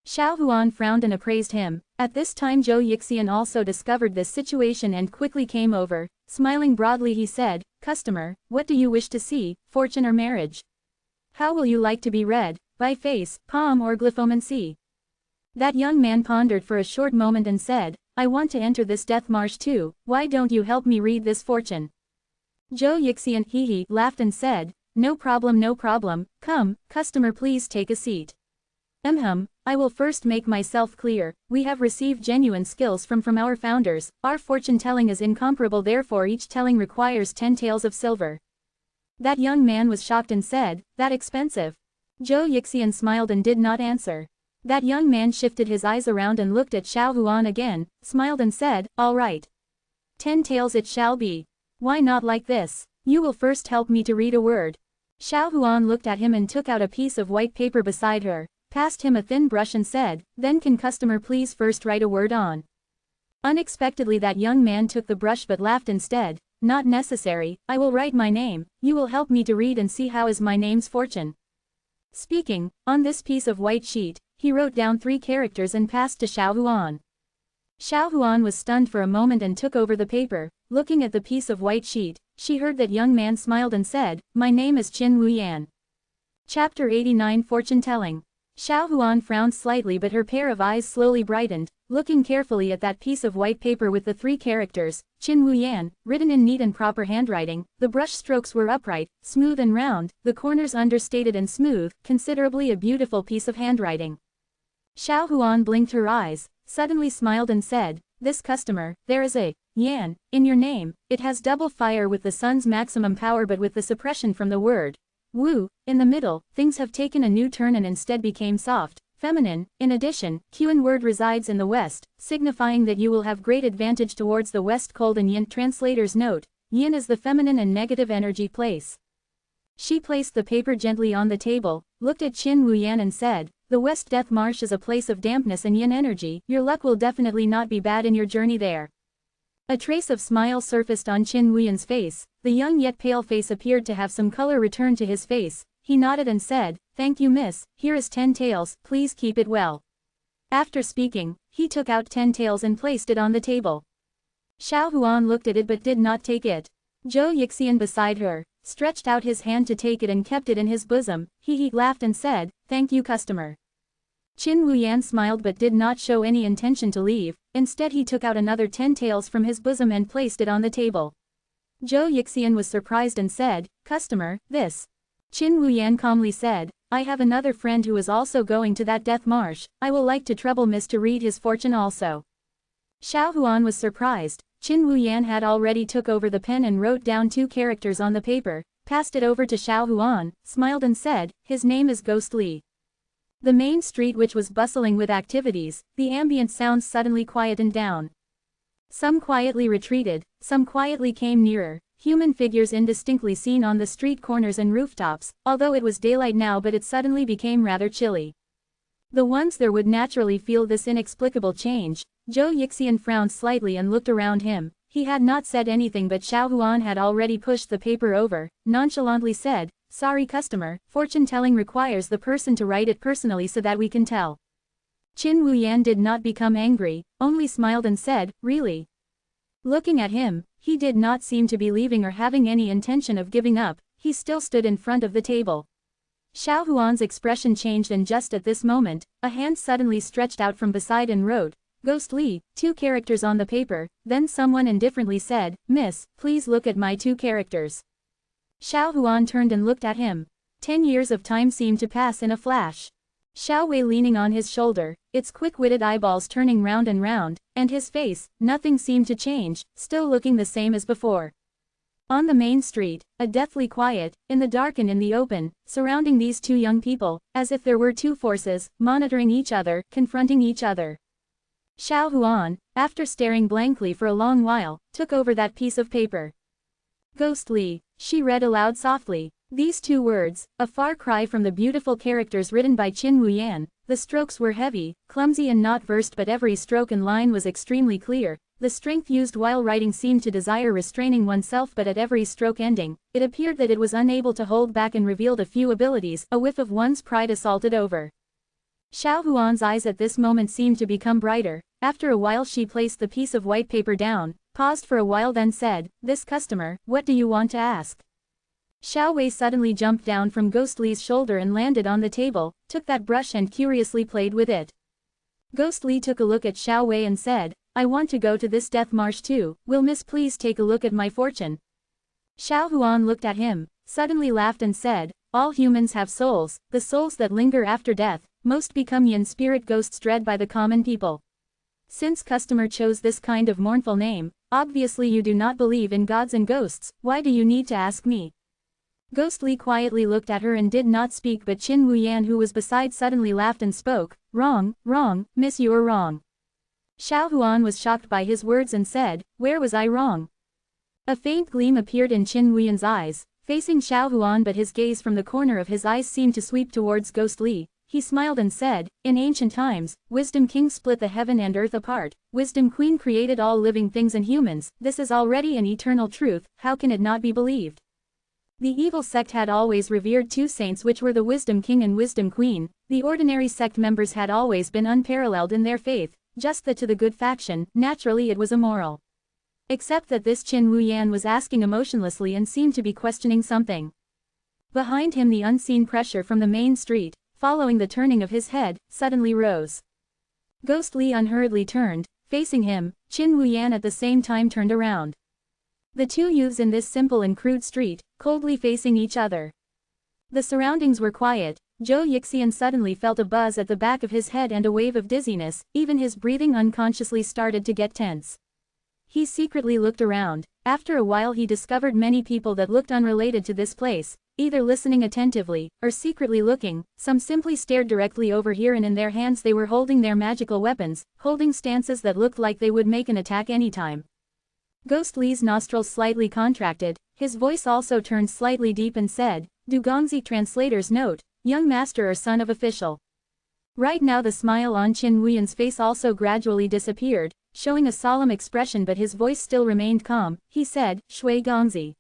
Xiao Huan frowned and appraised him. At this time Zhou Yixian also discovered this situation and quickly came over. Smiling broadly he said, "Customer, what do you wish to see, fortune or marriage? How will you like to be read, by face, palm or glyphomancy?" That young man pondered for a short moment and said, "I want to enter this death marsh too, why don't you help me read this fortune?" Zhou Yixian laughed and said, no problem, come, customer, please take a seat. I will first make myself clear. We have received genuine skills from our founders. Our fortune telling is incomparable, therefore each telling requires 10 taels of silver." That young man was shocked and said, "That expensive?" Zhou Yixian smiled and did not answer. That young man shifted his eyes around and looked at Xiao Huan again, smiled and said, "All right. 10 taels it shall be. Why not like this? You will first help me to read a word." Xiao Huan looked at him and took out a piece of white paper beside her, passed him a thin brush and said, "Then can customer please first write a word on?" Unexpectedly that young man took the brush but laughed instead. "Not necessary, I will write my name, you will help me to read and see how is my name's fortune." Speaking, on this piece of white sheet, he wrote down 3 characters and passed to Xiao Huan. Xiao Huan was stunned for a moment and took over the paper. Looking at the piece of white sheet, she heard that young man smiled and said, "My name is Qin Wuyan." Chapter 89 Fortune Telling. Xiao Huan frowned slightly but her pair of eyes slowly brightened, looking carefully at that piece of white paper with the 3 characters, Qin Wuyan, written in neat and proper handwriting. The brush strokes were upright, smooth and round, the corners understated and smooth, considerably a beautiful piece of handwriting. Xiao Huan blinked her eyes, suddenly smiled and said, "This customer, there is a yan in your name. It has double fire with the sun's maximum power but with the suppression from the word wu in the middle. Things have taken a new turn and instead became soft. feminine. In addition, Qin word resides in the west, signifying that you will have great advantage towards the west. Cold and yin. Translator's note: yin is the feminine and negative energy place. She placed the paper gently on the table, looked at Qin Wuyan and said, the West Death Marsh is a place of dampness and yin energy. Your luck will definitely not be bad in your journey there. A trace of smile surfaced on Qin Wuyan's face. The young yet pale face appeared to have some color return to his face. He nodded and said, thank you miss, here is 10 taels, please keep it well. After speaking, he took out 10 taels and placed it on the table. Xiao Huan looked at it but did not take it. Zhou Yixian beside her stretched out his hand to take it and kept it in his bosom. He laughed and said, thank you customer. Qin Wuyan smiled but did not show any intention to leave. Instead he took out another 10 taels from his bosom and placed it on the table. Zhou Yixian was surprised and said, customer, this. Qin Wuyan calmly said, I have another friend who is also going to that death marsh. I will like to trouble miss to read his fortune also. Xiao Huan was surprised. Qin Wuyan had already took over the pen and wrote down 2 characters on the paper, passed it over to Xiao Huan, smiled and said, his name is Ghost Li. The main street, which was bustling with activities, the ambient sounds suddenly quietened down. Some quietly retreated, some quietly came nearer, human figures indistinctly seen on the street corners and rooftops, although it was daylight now but it suddenly became rather chilly. The ones there would naturally feel this inexplicable change. Zhou Yixian frowned slightly and looked around him. He had not said anything but Xiao Huan had already pushed the paper over, nonchalantly said, sorry customer, fortune-telling requires the person to write it personally so that we can tell. Qin Wuyan did not become angry, only smiled and said, really? Looking at him, he did not seem to be leaving or having any intention of giving up. He still stood in front of the table. Xiao Huan's expression changed and just at this moment, a hand suddenly stretched out from beside and wrote, Ghost Li, 2 characters on the paper. Then someone indifferently said, miss, please look at my 2 characters. Xiao Huan turned and looked at him. 10 years of time seemed to pass in a flash. Xiao Wei leaning on his shoulder, its quick-witted eyeballs turning round and round, and his face, nothing seemed to change, still looking the same as before. On the main street, a deathly quiet, in the dark and in the open, surrounding these 2 young people, as if there were 2 forces, monitoring each other, confronting each other. Xiao Huan, after staring blankly for a long while, took over that piece of paper. Ghost Li, she read aloud softly. These 2 words, a far cry from the beautiful characters written by Qin Wuyan. The strokes were heavy, clumsy and not versed, but every stroke and line was extremely clear. The strength used while writing seemed to desire restraining oneself, but at every stroke ending, it appeared that it was unable to hold back and revealed a few abilities. A whiff of one's pride assaulted over Xiao Huan's eyes at this moment seemed to become brighter. After a while she placed the piece of white paper down, paused for a while then said, this customer, what do you want to ask? Xiao Wei suddenly jumped down from Ghost Li's shoulder and landed on the table, took that brush and curiously played with it. Ghost Li took a look at Xiao Wei and said, I want to go to this death marsh too. Will miss please take a look at my fortune? Xiao Huan looked at him, suddenly laughed and said, all humans have souls, the souls that linger after death, most become yin spirit ghosts dread by the common people. Since customer chose this kind of mournful name, obviously you do not believe in gods and ghosts. Why do you need to ask me? Ghost Li quietly looked at her and did not speak, but Qin Wuyan, who was beside, suddenly laughed and spoke, wrong, miss, you are wrong. Xiao Huan was shocked by his words and said, where was I wrong? A faint gleam appeared in Qin Wuyan's eyes, facing Xiao Huan, but his gaze from the corner of his eyes seemed to sweep towards Ghost Li. He smiled and said, in ancient times, Wisdom King split the heaven and earth apart. Wisdom Queen created all living things and humans. This is already an eternal truth. How can it not be believed? The evil sect had always revered 2 saints, which were the Wisdom King and Wisdom Queen. The ordinary sect members had always been unparalleled in their faith, just that to the good faction, naturally it was immoral. Except that this Qin Wuyan was asking emotionlessly and seemed to be questioning something. Behind him the unseen pressure from the main street, following the turning of his head, suddenly rose. Ghost Li unhurriedly turned, facing him. Qin Wuyan at the same time turned around. The 2 youths in this simple and crude street, coldly facing each other. The surroundings were quiet. Zhou Yixian suddenly felt a buzz at the back of his head and a wave of dizziness. Even his breathing unconsciously started to get tense. He secretly looked around. After a while he discovered many people that looked unrelated to this place. either listening attentively, or secretly looking. Some simply stared directly over here, and in their hands they were holding their magical weapons, holding stances that looked like they would make an attack anytime. Ghost Lee's nostrils slightly contracted, his voice also turned slightly deep and said, Dugongzi translator's note, young master or son of official. Right now the smile on Qin Wuyan's face also gradually disappeared, showing a solemn expression, but his voice still remained calm. He said, Shui Gongzi.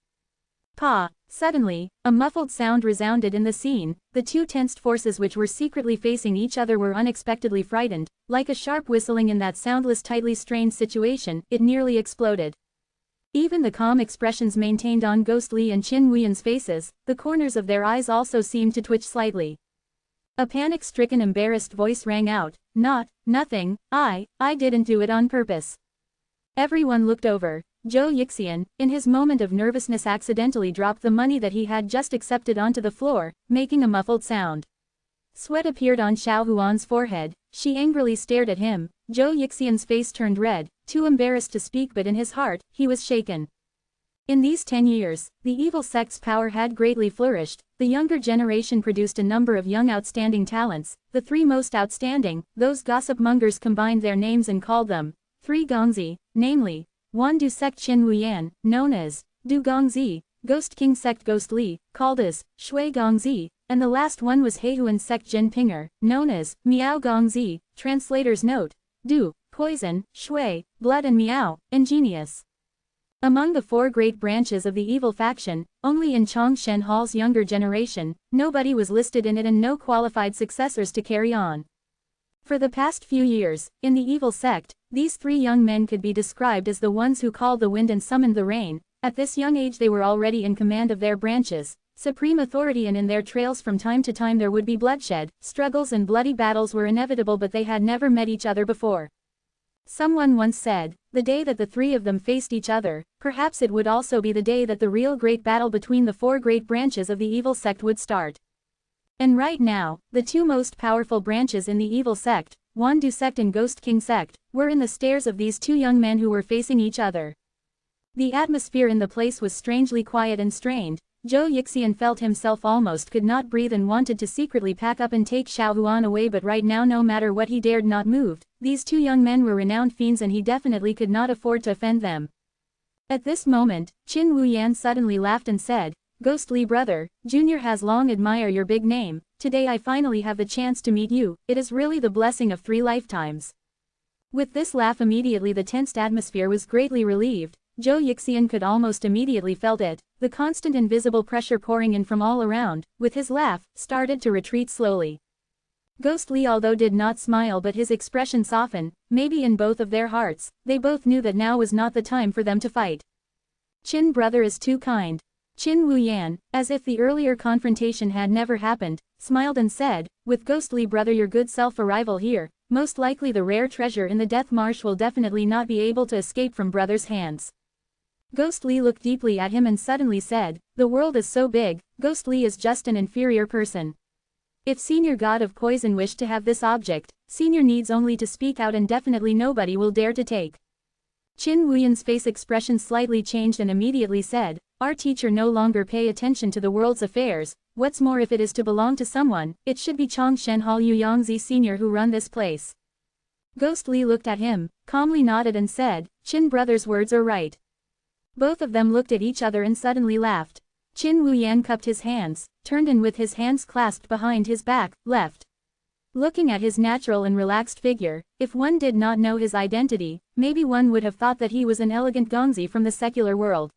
Pa. Suddenly, a muffled sound resounded in the scene. The two tensed forces which were secretly facing each other were unexpectedly frightened. Like a sharp whistling in that soundless, tightly strained situation, it nearly exploded. Even the calm expressions maintained on Ghost Lee and Qin Wuyan's faces, the corners of their eyes also seemed to twitch slightly. A panic-stricken, embarrassed voice rang out, nothing, I didn't do it on purpose. Everyone looked over. Zhou Yixian, in his moment of nervousness, accidentally dropped the money that he had just accepted onto the floor, making a muffled sound. Sweat appeared on Xiao Huan's forehead. She angrily stared at him. Zhou Yixian's face turned red, too embarrassed to speak, but in his heart, he was shaken. In these 10 years, the evil sect's power had greatly flourished. The younger generation produced a number of young outstanding talents. The three most outstanding, those gossip mongers, combined their names and called them Three Gongzi, namely, Wandu sect Qin Wuyan, known as Du Gongzi, Ghost King sect Ghost Li, called as Shui Gongzi, and the last one was Heihuan sect Jin Pinger, known as Miao Gongzi. Translator's note: Du, poison, Shui, blood, and Miao, ingenious. Among the four great branches of the evil faction, only in Chongshen Hall's younger generation, nobody was listed in it and no qualified successors to carry on. For the past few years, in the evil sect, these three young men could be described as the ones who called the wind and summoned the rain. At this young age they were already in command of their branches, supreme authority, and in their trails from time to time there would be bloodshed. Struggles and bloody battles were inevitable, but they had never met each other before. Someone once said, the day that the three of them faced each other, perhaps it would also be the day that the real great battle between the four great branches of the evil sect would start. And right now, the two most powerful branches in the evil sect, Wandu sect and Ghost King sect, were in the stares of these two young men who were facing each other. The atmosphere in the place was strangely quiet and strained. Zhou Yixian felt himself almost could not breathe and wanted to secretly pack up and take Xiao Huan away, but right now no matter what he dared not move. These two young men were renowned fiends and he definitely could not afford to offend them. At this moment, Qin Wuyan suddenly laughed and said, Ghost Lee brother, Junior has long admired your big name. Today I finally have the chance to meet you. It is really the blessing of 3 lifetimes. With this laugh immediately the tensed atmosphere was greatly relieved. Zhou Yixian could almost immediately felt it, the constant invisible pressure pouring in from all around. With his laugh, started to retreat slowly. Ghost Lee although did not smile, but his expression softened, maybe in both of their hearts. They both knew that now was not the time for them to fight. Qin brother is too kind. Qin Wuyan, as if the earlier confrontation had never happened, smiled and said, with Ghost Lee brother your good self-arrival here, most likely the rare treasure in the Death Marsh will definitely not be able to escape from brother's hands. Ghost Lee looked deeply at him and suddenly said, the world is so big, Ghost Lee is just an inferior person. If Senior God of Poison wished to have this object, Senior needs only to speak out and definitely nobody will dare to take. Qin Wuyan's face expression slightly changed and immediately said, our teacher no longer pay attention to the world's affairs. What's more, if it is to belong to someone, it should be Chongshen Hall Yu Yangzi Senior who run this place. Ghost Lee looked at him, calmly nodded and said, Qin brother's words are right. Both of them looked at each other and suddenly laughed. Qin Wuyan cupped his hands, turned and with his hands clasped behind his back, left. Looking at his natural and relaxed figure, if one did not know his identity, maybe one would have thought that he was an elegant Gongzi from the secular world.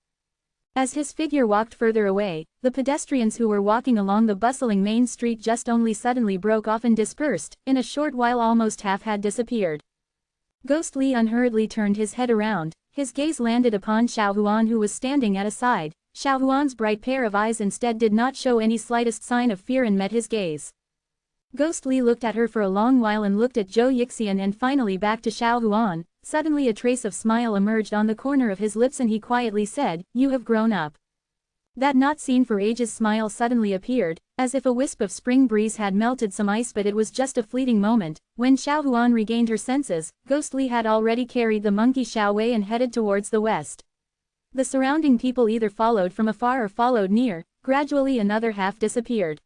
As his figure walked further away, the pedestrians who were walking along the bustling main street just only suddenly broke off and dispersed. In a short while almost half had disappeared. Ghost Lee unhurriedly turned his head around, his gaze landed upon Xiao Huan who was standing at a side. Xiao Huan's bright pair of eyes instead did not show any slightest sign of fear and met his gaze. Ghost Lee looked at her for a long while and looked at Zhou Yixian and finally back to Xiao Huan. Suddenly a trace of smile emerged on the corner of his lips and he quietly said, you have grown up. That not seen for ages smile suddenly appeared, as if a wisp of spring breeze had melted some ice, but it was just a fleeting moment. When Xiao Huan regained her senses, Ghost Lee had already carried the monkey Xiao Wei and headed towards the west. The surrounding people either followed from afar or followed near. gradually another half disappeared.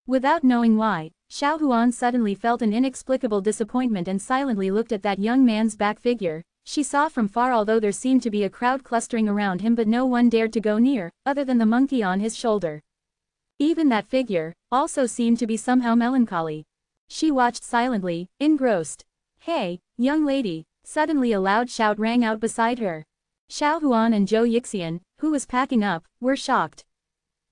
Without knowing why, Xiao Huan suddenly felt an inexplicable disappointment and silently looked at that young man's back figure. She saw from far, although there seemed to be a crowd clustering around him, but no one dared to go near, other than the monkey on his shoulder. Even that figure also seemed to be somehow melancholy. She watched silently, engrossed. "Hey, young lady!" Suddenly a loud shout rang out beside her. Xiao Huan and Zhou Yixian, who was packing up, were shocked.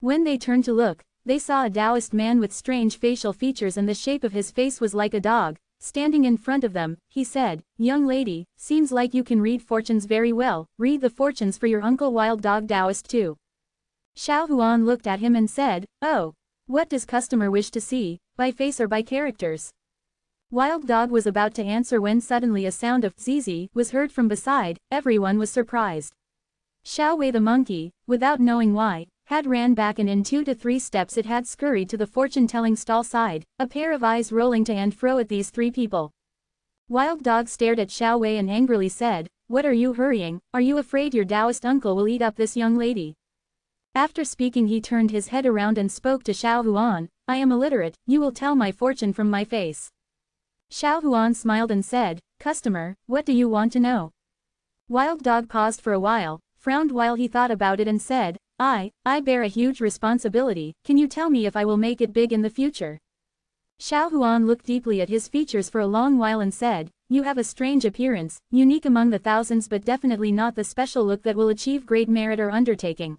When they turned to look, they saw a Taoist man with strange facial features, and the shape of his face was like a dog. Standing in front of them, he said, "Young lady, seems like you can read fortunes very well. Read the fortunes for your uncle Wild Dog Taoist too." Xiao Huan looked at him and said, "Oh. What does customer wish to see, by face or by characters?" Wild Dog was about to answer when suddenly a sound of "zizi" was heard from beside. Everyone was surprised. Xiao Wei the monkey, without knowing why, had ran back, and in 2 to 3 steps it had scurried to the fortune-telling stall side, a pair of eyes rolling to and fro at these 3 people. Wild Dog stared at Xiao Wei and angrily said, "What are you hurrying? Are you afraid your Taoist uncle will eat up this young lady?" After speaking, he turned his head around and spoke to Xiao Huan, "I am illiterate, you will tell my fortune from my face." Xiao Huan smiled and said, "Customer, what do you want to know?" Wild Dog paused for a while, frowned while he thought about it and said, I bear a huge responsibility. Can you tell me if I will make it big in the future?" Xiao Huan looked deeply at his features for a long while and said, "You have a strange appearance, unique among the thousands, but definitely not the special look that will achieve great merit or undertaking.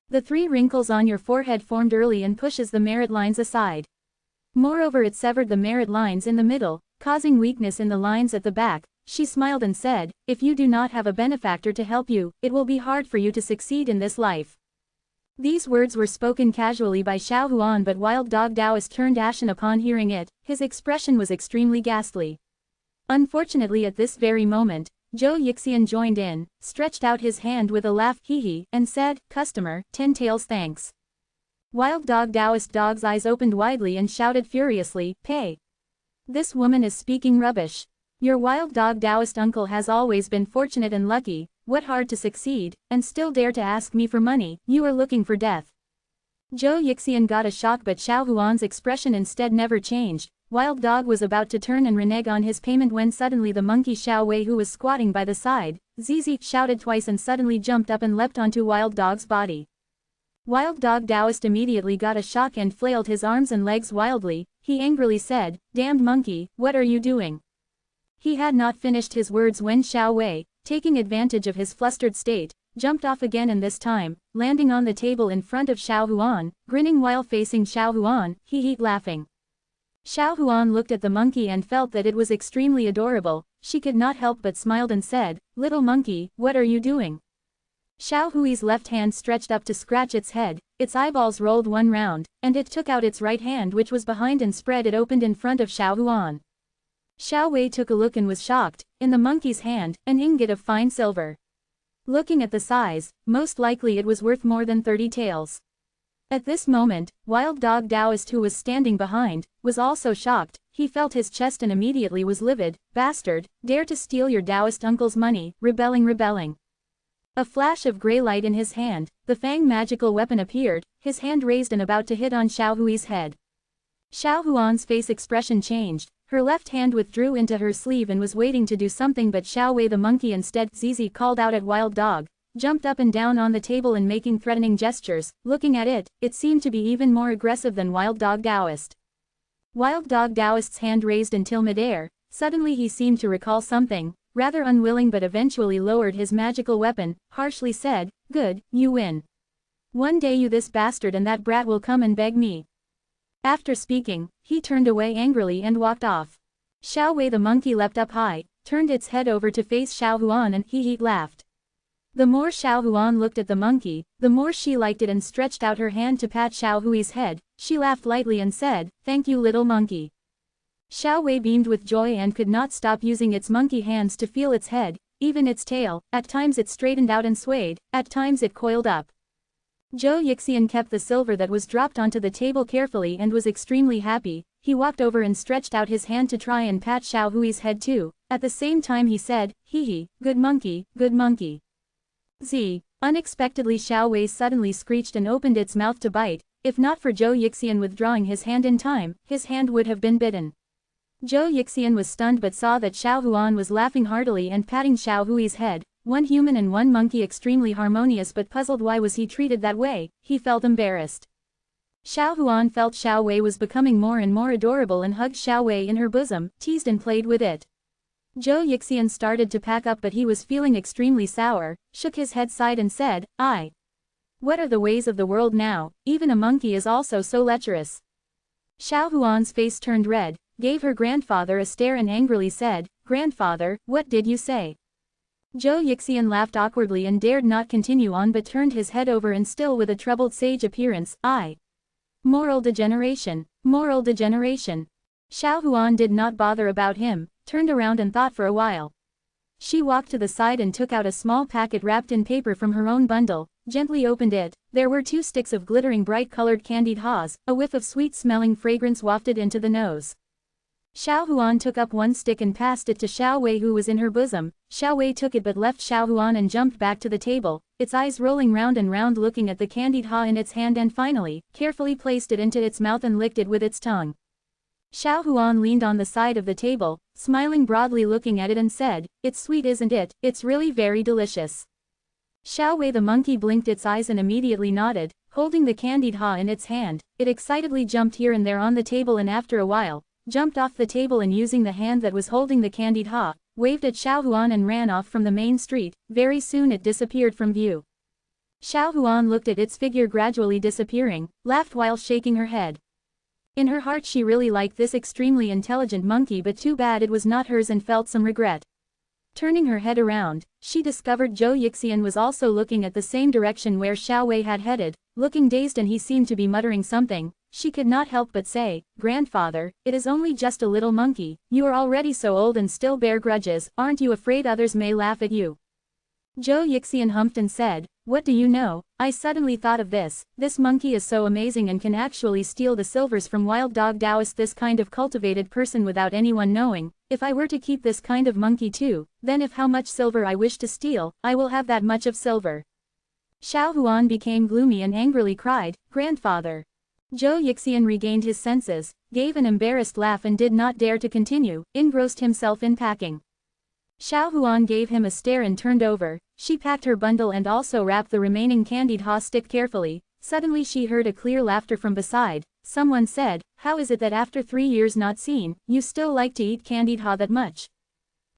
The 3 wrinkles on your forehead formed early and pushes the merit lines aside. Moreover, it severed the merit lines in the middle, causing weakness in the lines at the back." She smiled and said, "If you do not have a benefactor to help you, it will be hard for you to succeed in this life." These words were spoken casually by Xiao Huan, but Wild Dog Taoist turned ashen upon hearing it. His expression was extremely ghastly. Unfortunately, at this very moment, Zhou Yixian joined in, stretched out his hand with a laugh, "Hee," and said, "Customer, 10 taels thanks." Wild Dog Taoist Dog's eyes opened widely and shouted furiously, "Pay! This woman is speaking rubbish. Your Wild Dog Taoist uncle has always been fortunate and lucky. What hard to succeed, and still dare to ask me for money? You are looking for death." Zhou Yixian got a shock, but Xiao Huan's expression instead never changed. Wild Dog was about to turn and renege on his payment when suddenly the monkey Xiao Wei, who was squatting by the side, "Zizi," shouted twice and suddenly jumped up and leapt onto Wild Dog's body. Wild Dog Taoist immediately got a shock and flailed his arms and legs wildly. He angrily said, "Damned monkey, what are you doing?" He had not finished his words when Xiao Wei, taking advantage of his flustered state, jumped off again, and this time, landing on the table in front of Xiao Huan, grinning while facing Xiao Huan, he laughing. Xiao Huan looked at the monkey and felt that it was extremely adorable. She could not help but smiled and said, "Little monkey, what are you doing?" Xiao Hui's left hand stretched up to scratch its head, its eyeballs rolled one round, and it took out its right hand, which was behind, and spread it opened in front of Xiao Huan. Xiao Wei took a look and was shocked. In the monkey's hand, an ingot of fine silver. Looking at the size, most likely it was worth more than 30 taels. At this moment, Wild Dog Taoist, who was standing behind, was also shocked. He felt his chest and immediately was livid. "Bastard, dare to steal your Taoist uncle's money, rebelling." A flash of grey light in his hand, the Fang magical weapon appeared, his hand raised and about to hit on Xiao Hui's head. Xiao Huan's face expression changed. Her left hand withdrew into her sleeve and was waiting to do something, but Xiao Wei the monkey instead "Zizi" called out at Wild Dog, jumped up and down on the table and making threatening gestures. Looking at it, it seemed to be even more aggressive than Wild Dog Taoist. Wild Dog Taoist's hand raised until midair. Suddenly he seemed to recall something, rather unwilling, but eventually lowered his magical weapon, harshly said, "Good, you win. One day you this bastard and that brat will come and beg me." After speaking, he turned away angrily and walked off. Xiao Wei the monkey leapt up high, turned its head over to face Xiao Huan, and he laughed. The more Xiao Huan looked at the monkey, the more she liked it and stretched out her hand to pat Xiao Hui's head. She laughed lightly and said, "Thank you, little monkey." Xiao Wei beamed with joy and could not stop using its monkey hands to feel its head, even its tail. At times it straightened out and swayed, at times it coiled up. Zhou Yixian kept the silver that was dropped onto the table carefully and was extremely happy. He walked over and stretched out his hand to try and pat Xiao Hui's head too. At the same time he said, "Hee, good monkey, good monkey." Z. Unexpectedly Xiao Wei suddenly screeched and opened its mouth to bite. If not for Zhou Yixian withdrawing his hand in time, his hand would have been bitten. Zhou Yixian was stunned but saw that Xiao Huan was laughing heartily and patting Xiao Hui's head, one human and one monkey extremely harmonious but puzzled why was he treated that way, he felt embarrassed. Xiao Huan felt Xiao Wei was becoming more and more adorable and hugged Xiao Wei in her bosom, teased and played with it. Zhou Yixian started to pack up but he was feeling extremely sour, shook his head sighed and said, What are the ways of the world now, even a monkey is also so lecherous. Xiao Huan's face turned red, gave her grandfather a stare and angrily said, Grandfather, what did you say? Zhou Yixian laughed awkwardly and dared not continue on but turned his head over and still with a troubled sage appearance, Moral degeneration. Moral degeneration. Xiao Huan did not bother about him, turned around and thought for a while. She walked to the side and took out a small packet wrapped in paper from her own bundle, gently opened it. There were 2 sticks of glittering bright-colored candied haws, a whiff of sweet-smelling fragrance wafted into the nose. Xiao Huan took up one stick and passed it to Xiao Wei who was in her bosom. Xiao Wei took it but left Xiao Huan and jumped back to the table, its eyes rolling round and round looking at the candied haw in its hand and finally, carefully placed it into its mouth and licked it with its tongue. Xiao Huan leaned on the side of the table, smiling broadly looking at it and said, It's sweet isn't it, it's really very delicious. Xiao Wei the monkey blinked its eyes and immediately nodded, holding the candied haw in its hand. It excitedly jumped here and there on the table and after a while, jumped off the table and using the hand that was holding the candied haw, waved at Xiao Huan and ran off from the main street. Very soon it disappeared from view. Xiao Huan looked at its figure gradually disappearing, laughed while shaking her head. In her heart she really liked this extremely intelligent monkey but too bad it was not hers and felt some regret. Turning her head around, she discovered Zhou Yixian was also looking at the same direction where Xiao Wei had headed, looking dazed and he seemed to be muttering something. She could not help but say, Grandfather, it is only just a little monkey, you are already so old and still bear grudges, aren't you afraid others may laugh at you? Zhou Yixian humphed and said, What do you know, I suddenly thought of this monkey is so amazing and can actually steal the silvers from wild dog Taoist this kind of cultivated person without anyone knowing. If I were to keep this kind of monkey too, then if how much silver I wish to steal, I will have that much of silver. Xiao Huan became gloomy and angrily cried, Grandfather. Zhou Yixian regained his senses, gave an embarrassed laugh and did not dare to continue, engrossed himself in packing. Xiao Huan gave him a stare and turned over. She packed her bundle and also wrapped the remaining candied haw stick carefully. Suddenly she heard a clear laughter from beside. Someone said, How is it that after 3 years not seen, you still like to eat candied haw that much?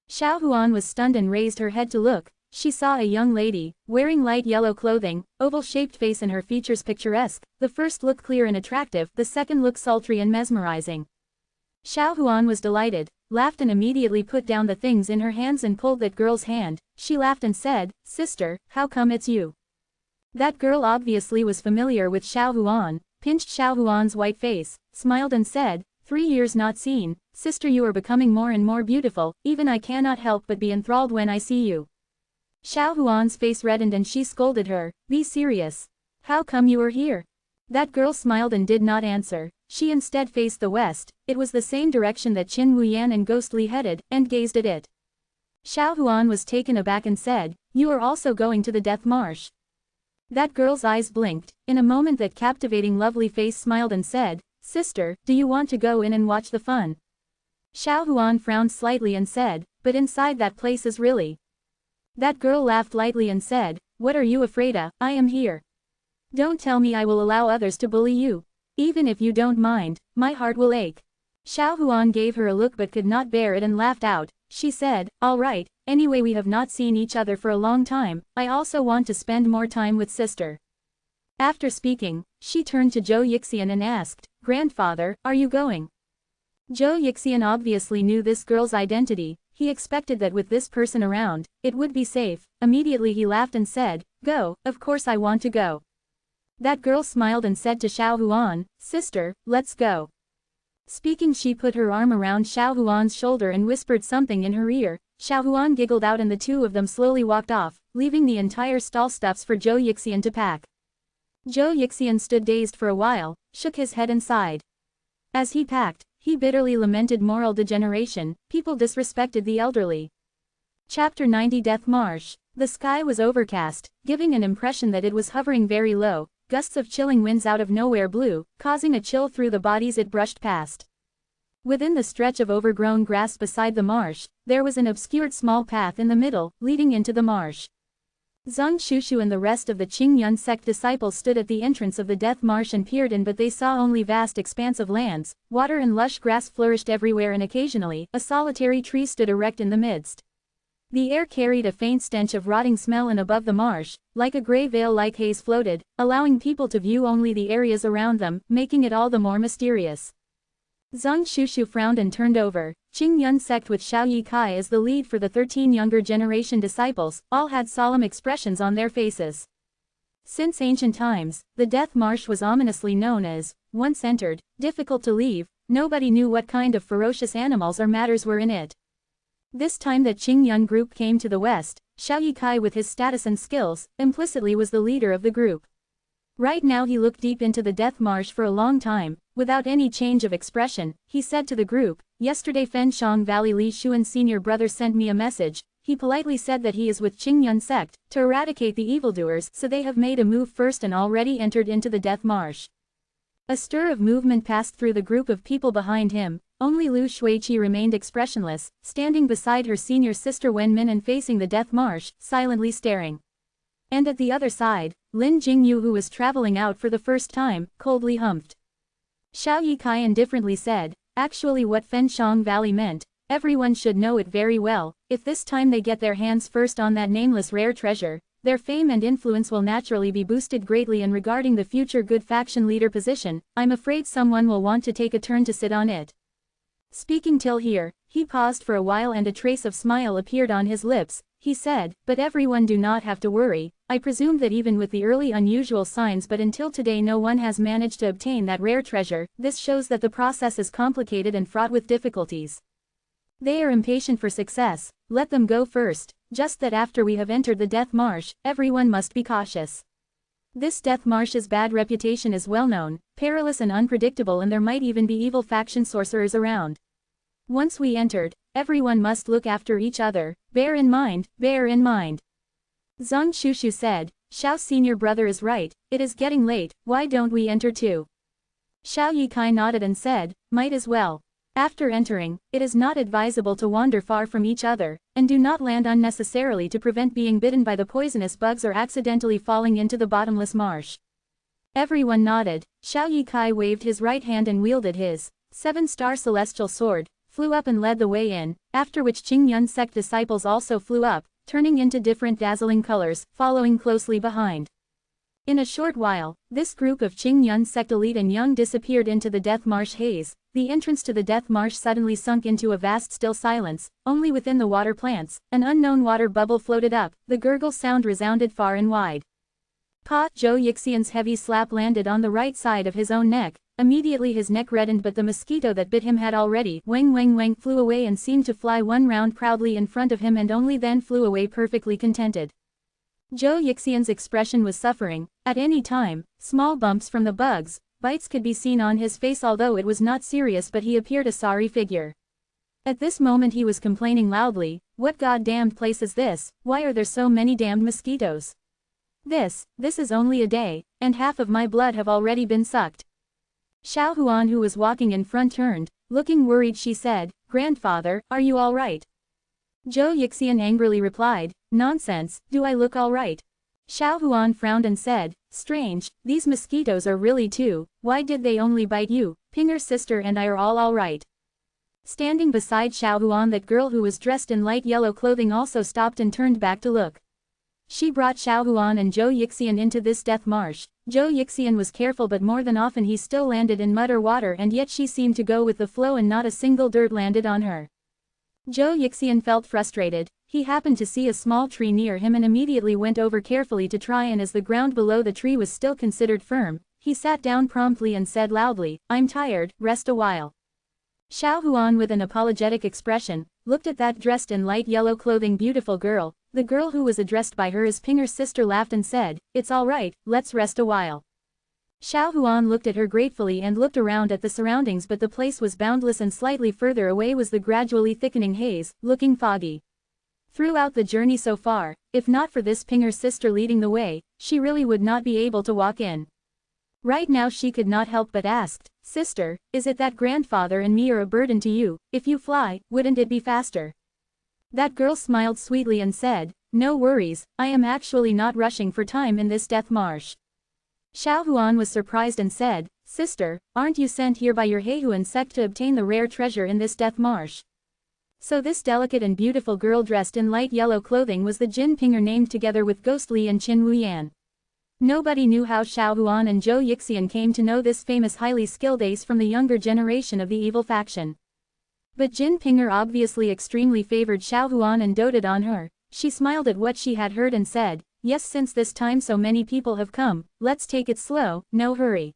Xiao Huan was stunned and raised her head to look. She saw a young lady, wearing light yellow clothing, oval-shaped face and her features picturesque. The first looked clear and attractive, the second looked sultry and mesmerizing. Xiao Huan was delighted, laughed and immediately put down the things in her hands and pulled that girl's hand. She laughed and said, Sister, how come it's you? That girl obviously was familiar with Xiao Huan, pinched Xiao Huan's white face, smiled and said, 3 years not seen, sister you are becoming more and more beautiful, even I cannot help but be enthralled when I see you. Xiao Huan's face reddened and she scolded her, Be serious. How come you are here? That girl smiled and did not answer. She instead faced the west, it was the same direction that Qin Wuyan and Ghostly headed, and gazed at it. Xiao Huan was taken aback and said, You are also going to the Death Marsh. That girl's eyes blinked. In a moment that captivating lovely face smiled and said, Sister, do you want to go in and watch the fun? Xiao Huan frowned slightly and said, But inside that place is really. That girl laughed lightly and said, What are you afraid of? I am here. Don't tell me I will allow others to bully you. Even if you don't mind, my heart will ache. Xiao Huan gave her a look but could not bear it and laughed out. She said, All right, anyway we have not seen each other for a long time, I also want to spend more time with sister. After speaking, she turned to Zhou Yixian and asked, Grandfather, are you going? Zhou Yixian obviously knew this girl's identity. He expected that with this person around, it would be safe. Immediately he laughed and said, Go, of course I want to go. That girl smiled and said to Xiao Huan, Sister, let's go. Speaking she put her arm around Xiao Huan's shoulder and whispered something in her ear. Xiao Huan giggled out and the two of them slowly walked off, leaving the entire stall stuffs for Zhou Yixian to pack. Zhou Yixian stood dazed for a while, shook his head and sighed. As he packed, he bitterly lamented moral degeneration, people disrespected the elderly. Chapter 90 Death Marsh. The sky was overcast, giving an impression that it was hovering very low. Gusts of chilling winds out of nowhere blew, causing a chill through the bodies it brushed past. Within the stretch of overgrown grass beside the marsh, there was an obscured small path in the middle, leading into the marsh. Zhang Shushu and the rest of the Qingyun sect disciples stood at the entrance of the death marsh and peered in, but they saw only vast expanse of lands. Water and lush grass flourished everywhere, and occasionally, a solitary tree stood erect in the midst. The air carried a faint stench of rotting smell, and above the marsh, like a gray veil-like haze floated, allowing people to view only the areas around them, making it all the more mysterious. Zhang Shushu frowned and turned over. Qingyun sect with Xiao Yi Kai as the lead for the 13 younger generation disciples, all had solemn expressions on their faces. Since ancient times, the death marsh was ominously known as, once entered, difficult to leave. Nobody knew what kind of ferocious animals or matters were in it. This time that Qingyun group came to the west, Xiao Yi Kai with his status and skills, implicitly was the leader of the group. Right now he looked deep into the death marsh for a long time. Without any change of expression, he said to the group, "Yesterday Fenshang Valley Li Xuan's senior brother sent me a message. He politely said that he is with Qingyun sect, to eradicate the evildoers, so they have made a move first and already entered into the death marsh." A stir of movement passed through the group of people behind him. Only Lu Shuiqi remained expressionless, standing beside her senior sister Wenmin and facing the death marsh, silently staring. And at the other side, Lin Jingyu, who was traveling out for the first time, coldly humphed. Xiao Yi Kai indifferently said, "Actually what Fenshang Valley meant, everyone should know it very well. If this time they get their hands first on that nameless rare treasure, their fame and influence will naturally be boosted greatly, and regarding the future good faction leader position, I'm afraid someone will want to take a turn to sit on it." Speaking till here, he paused for a while and a trace of smile appeared on his lips. He said, "But everyone do not have to worry. I presume that even with the early unusual signs, but until today no one has managed to obtain that rare treasure. This shows that the process is complicated and fraught with difficulties. They are impatient for success. Let them go first. Just that after we have entered the death marsh, everyone must be cautious. This death marsh's bad reputation is well known, perilous and unpredictable, and there might even be evil faction sorcerers around. Once we entered, everyone must look after each other. Bear in mind, bear in mind." Zhang Shushu said, "Xiao's senior brother is right, it is getting late, why don't we enter too?" Xiao Yi Kai nodded and said, "Might as well. After entering, it is not advisable to wander far from each other, and do not land unnecessarily to prevent being bitten by the poisonous bugs or accidentally falling into the bottomless marsh." Everyone nodded. Xiao Yi Kai waved his right hand and wielded his 7-star celestial sword, flew up and led the way in, after which Qingyun sect disciples also flew up, turning into different dazzling colors, following closely behind. In a short while, this group of Qingyun sect elite and young disappeared into the death marsh haze. The entrance to the death marsh suddenly sunk into a vast still silence. Only within the water plants, an unknown water bubble floated up. The gurgle sound resounded far and wide. Pa Zhou Yixian's heavy slap landed on the right side of his own neck. Immediately his neck reddened, but the mosquito that bit him had already flew away and seemed to fly one round proudly in front of him, and only then flew away perfectly contented. Zhou Yixian's expression was suffering. At any time, small bumps from the bugs, bites could be seen on his face, although it was not serious, but he appeared a sorry figure. At this moment he was complaining loudly, "What goddamned place is this? Why are there so many damned mosquitoes? This is only a day, and half of my blood have already been sucked." Xiao Huan, who was walking in front, turned. Looking worried, she said, "Grandfather, are you all right?" Zhou Yixian angrily replied, "Nonsense, do I look all right?" Xiao Huan frowned and said, "Strange, these mosquitoes are really too. Why did they only bite you? Pinger's sister and I are all right." Standing beside Xiao Huan, that girl who was dressed in light yellow clothing also stopped and turned back to look. She brought Xiao Huan and Zhou Yixian into this death marsh. Zhou Yixian was careful, but more than often he still landed in mud or water, and yet she seemed to go with the flow and not a single dirt landed on her. Zhou Yixian felt frustrated. He happened to see a small tree near him and immediately went over carefully to try, and as the ground below the tree was still considered firm, he sat down promptly and said loudly, "I'm tired, rest a while." Xiao Huan, with an apologetic expression, looked at that dressed in light yellow clothing beautiful girl. The girl who was addressed by her as Pinger's sister laughed and said, "It's all right, let's rest a while." Xiao Huan looked at her gratefully and looked around at the surroundings, but the place was boundless, and slightly further away was the gradually thickening haze, looking foggy. Throughout the journey so far, if not for this Pinger's sister leading the way, she really would not be able to walk in. Right now she could not help but asked, "Sister, is it that grandfather and me are a burden to you? If you fly, wouldn't it be faster?" That girl smiled sweetly and said, "No worries, I am actually not rushing for time in this death marsh." Xiao Huan was surprised and said, "Sister, aren't you sent here by your Heihuan sect to obtain the rare treasure in this death marsh?" So this delicate and beautiful girl dressed in light yellow clothing was the Jin Pinger named together with Ghost Li and Qin Wuyan. Nobody knew how Xiao Huan and Zhou Yixian came to know this famous highly skilled ace from the younger generation of the evil faction. But Jin Pinger obviously extremely favored Xiao Huan and doted on her. She smiled at what she had heard and said, "Yes, since this time so many people have come, let's take it slow, no hurry."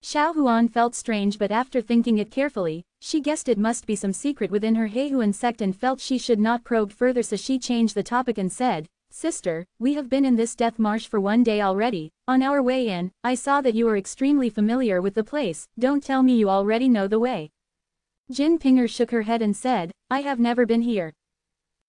Xiao Huan felt strange, but after thinking it carefully, she guessed it must be some secret within her Heihuan sect and felt she should not probe further, so she changed the topic and said, "Sister, we have been in this death marsh for one day already. On our way in, I saw that you are extremely familiar with the place. Don't tell me you already know the way." Jin Pinger shook her head and said, "I have never been here."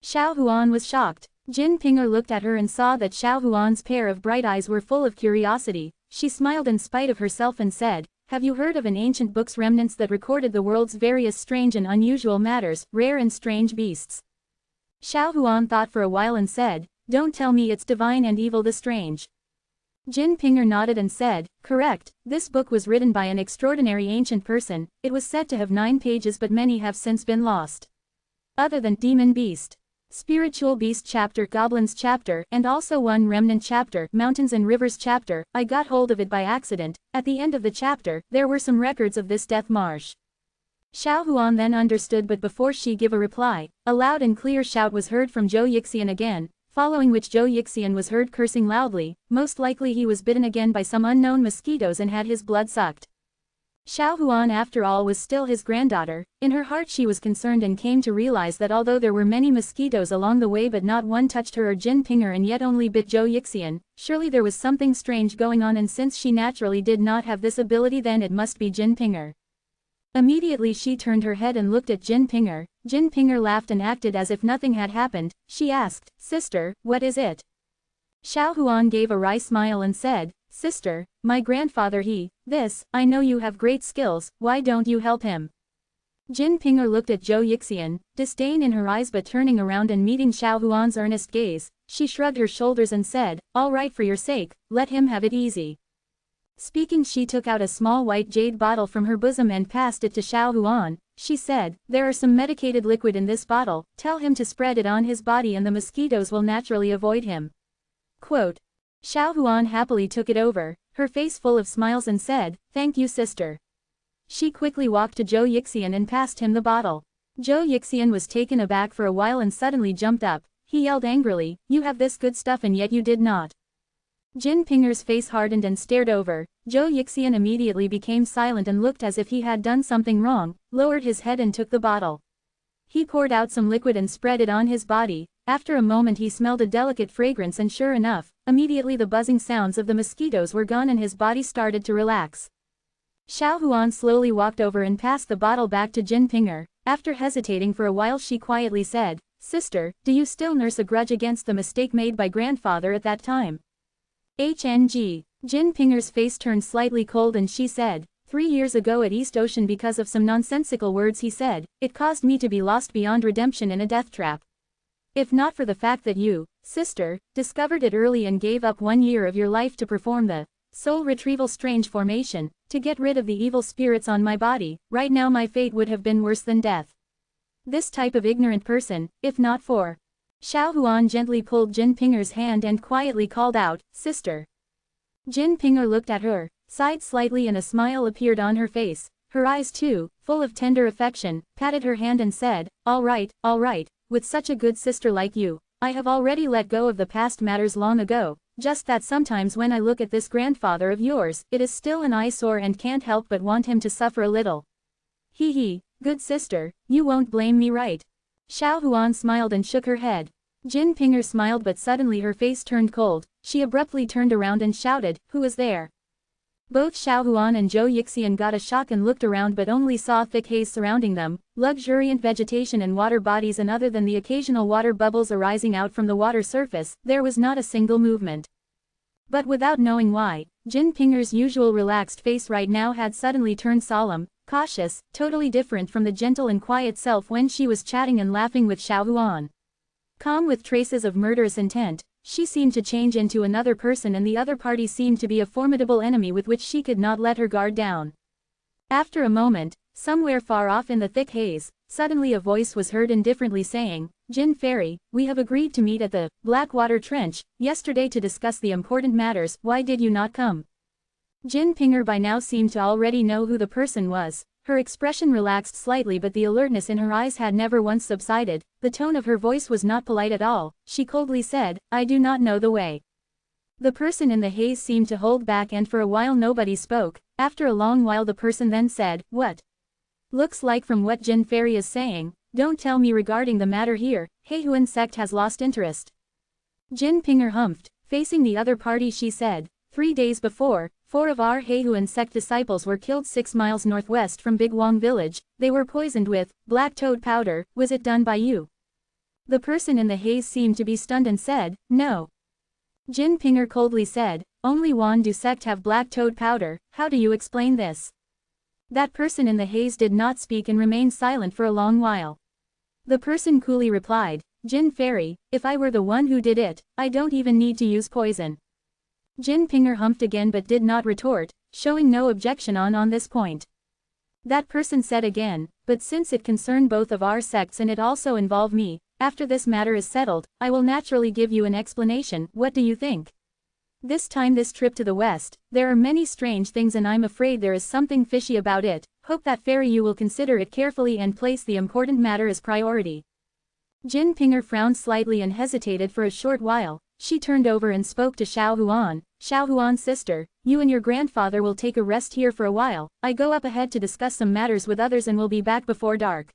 Xiao Huan was shocked. Jin Pinger looked at her and saw that Xiao Huan's pair of bright eyes were full of curiosity. She smiled in spite of herself and said, "Have you heard of an ancient book's remnants that recorded the world's various strange and unusual matters, rare and strange beasts?" Xiao Huan thought for a while and said, "Don't tell me it's divine and evil the strange." Jin Pinger nodded and said, "Correct, this book was written by an extraordinary ancient person. It was said to have 9 pages, but many have since been lost. Other than Demon Beast, Spiritual Beast chapter, Goblins chapter, and also one remnant chapter, Mountains and Rivers chapter, I got hold of it by accident. At the end of the chapter, there were some records of this death marsh." Xiao Huan then understood, but before she give a reply, a loud and clear shout was heard from Zhou Yixian again, following which Zhou Yixian was heard cursing loudly. Most likely he was bitten again by some unknown mosquitoes and had his blood sucked. Xiao Huan after all was still his granddaughter. In her heart she was concerned and came to realize that although there were many mosquitoes along the way but not one touched her or Jin Pinger and yet only bit Zhou Yixian, surely there was something strange going on, and since she naturally did not have this ability, then it must be Jin Pinger. Immediately she turned her head and looked at Jin Pinger. Jin Pinger laughed and acted as if nothing had happened. She asked, "Sister, what is it?" Xiao Huan gave a wry smile and said, "Sister, my grandfather I know you have great skills, why don't you help him?" Jin Pinger looked at Zhou Yixian, disdain in her eyes, but turning around and meeting Xiao Huan's earnest gaze, she shrugged her shoulders and said, "All right, for your sake, let him have it easy." Speaking, she took out a small white jade bottle from her bosom and passed it to Xiao Huan. She said, "There are some medicated liquid in this bottle, tell him to spread it on his body and the mosquitoes will naturally avoid him." Quote. Xiao Huan happily took it over, her face full of smiles, and said, "Thank you, sister." She quickly walked to Zhou Yixian and passed him the bottle. Zhou Yixian was taken aback for a while and suddenly jumped up. He yelled angrily, "You have this good stuff and yet you did not." Jin Pinger's face hardened and stared over. Zhou Yixian immediately became silent and looked as if he had done something wrong, lowered his head and took the bottle. He poured out some liquid and spread it on his body. After a moment he smelled a delicate fragrance, and sure enough, immediately the buzzing sounds of the mosquitoes were gone and his body started to relax. Xiao Huan slowly walked over and passed the bottle back to Jin Pinger. After hesitating for a while she quietly said, "Sister, do you still nurse a grudge against the mistake made by grandfather at that time?" HNG. Jin Pinger's face turned slightly cold and she said, 3 years ago at East Ocean, because of some nonsensical words he said, it caused me to be lost beyond redemption in a death trap. If not for the fact that you, sister, discovered it early and gave up 1 year of your life to perform the soul retrieval strange formation, to get rid of the evil spirits on my body, right now my fate would have been worse than death. This type of ignorant person, if not for..." Xiao Huan gently pulled Jin Pinger's hand and quietly called out, "Sister." Jin Pinger looked at her, sighed slightly and a smile appeared on her face. Her eyes too, full of tender affection, patted her hand and said, all right, with such a good sister like you, I have already let go of the past matters long ago, just that sometimes when I look at this grandfather of yours, it is still an eyesore and can't help but want him to suffer a little. Hee, good sister, you won't blame me, right?" Xiao Huan smiled and shook her head. Jin Pinger smiled, but suddenly her face turned cold. She abruptly turned around and shouted, "Who is there?" Both Xiaohuan and Zhou Yixian got a shock and looked around but only saw thick haze surrounding them, luxuriant vegetation and water bodies, and other than the occasional water bubbles arising out from the water surface, there was not a single movement. But without knowing why, Jin Pinger's usual relaxed face right now had suddenly turned solemn, cautious, totally different from the gentle and quiet self when she was chatting and laughing with Xiaohuan. Calm with traces of murderous intent, she seemed to change into another person, and the other party seemed to be a formidable enemy with which she could not let her guard down. After a moment, somewhere far off in the thick haze, suddenly a voice was heard indifferently saying, "Jin Fairy, we have agreed to meet at the Blackwater Trench yesterday to discuss the important matters. Why did you not come?" Jin Pinger by now seemed to already know who the person was. Her expression relaxed slightly, but the alertness in her eyes had never once subsided. The tone of her voice was not polite at all. She coldly said, "I do not know the way." The person in the haze seemed to hold back, and for a while nobody spoke. After a long while the person then said, "What? Looks like from what Jin Fairy is saying, don't tell me regarding the matter here, Heihuan sect has lost interest." Jin Pinger humphed. Facing the other party she said, 3 days before, 4 of our Heihuan sect disciples were killed 6 miles northwest from Big Wang village. They were poisoned with black toad powder. Was it done by you?" The person in the haze seemed to be stunned and said, "No." Jin Pinger coldly said, "Only Wan Du sect have black toad powder. How do you explain this?" That person in the haze did not speak and remained silent for a long while. The person coolly replied, "Jin Fairy, if I were the one who did it, I don't even need to use poison." Jin Pinger humphed again but did not retort, showing no objection on this point. That person said again, "But since it concerned both of our sects and it also involved me, after this matter is settled, I will naturally give you an explanation. What do you think? This time this trip to the west, there are many strange things and I'm afraid there is something fishy about it. Hope that fairy you will consider it carefully and place the important matter as priority." Jin Pinger frowned slightly and hesitated for a short while. She turned over and spoke to Xiaohuan. "Xiaohuan sister, you and your grandfather will take a rest here for a while. I go up ahead to discuss some matters with others and will be back before dark."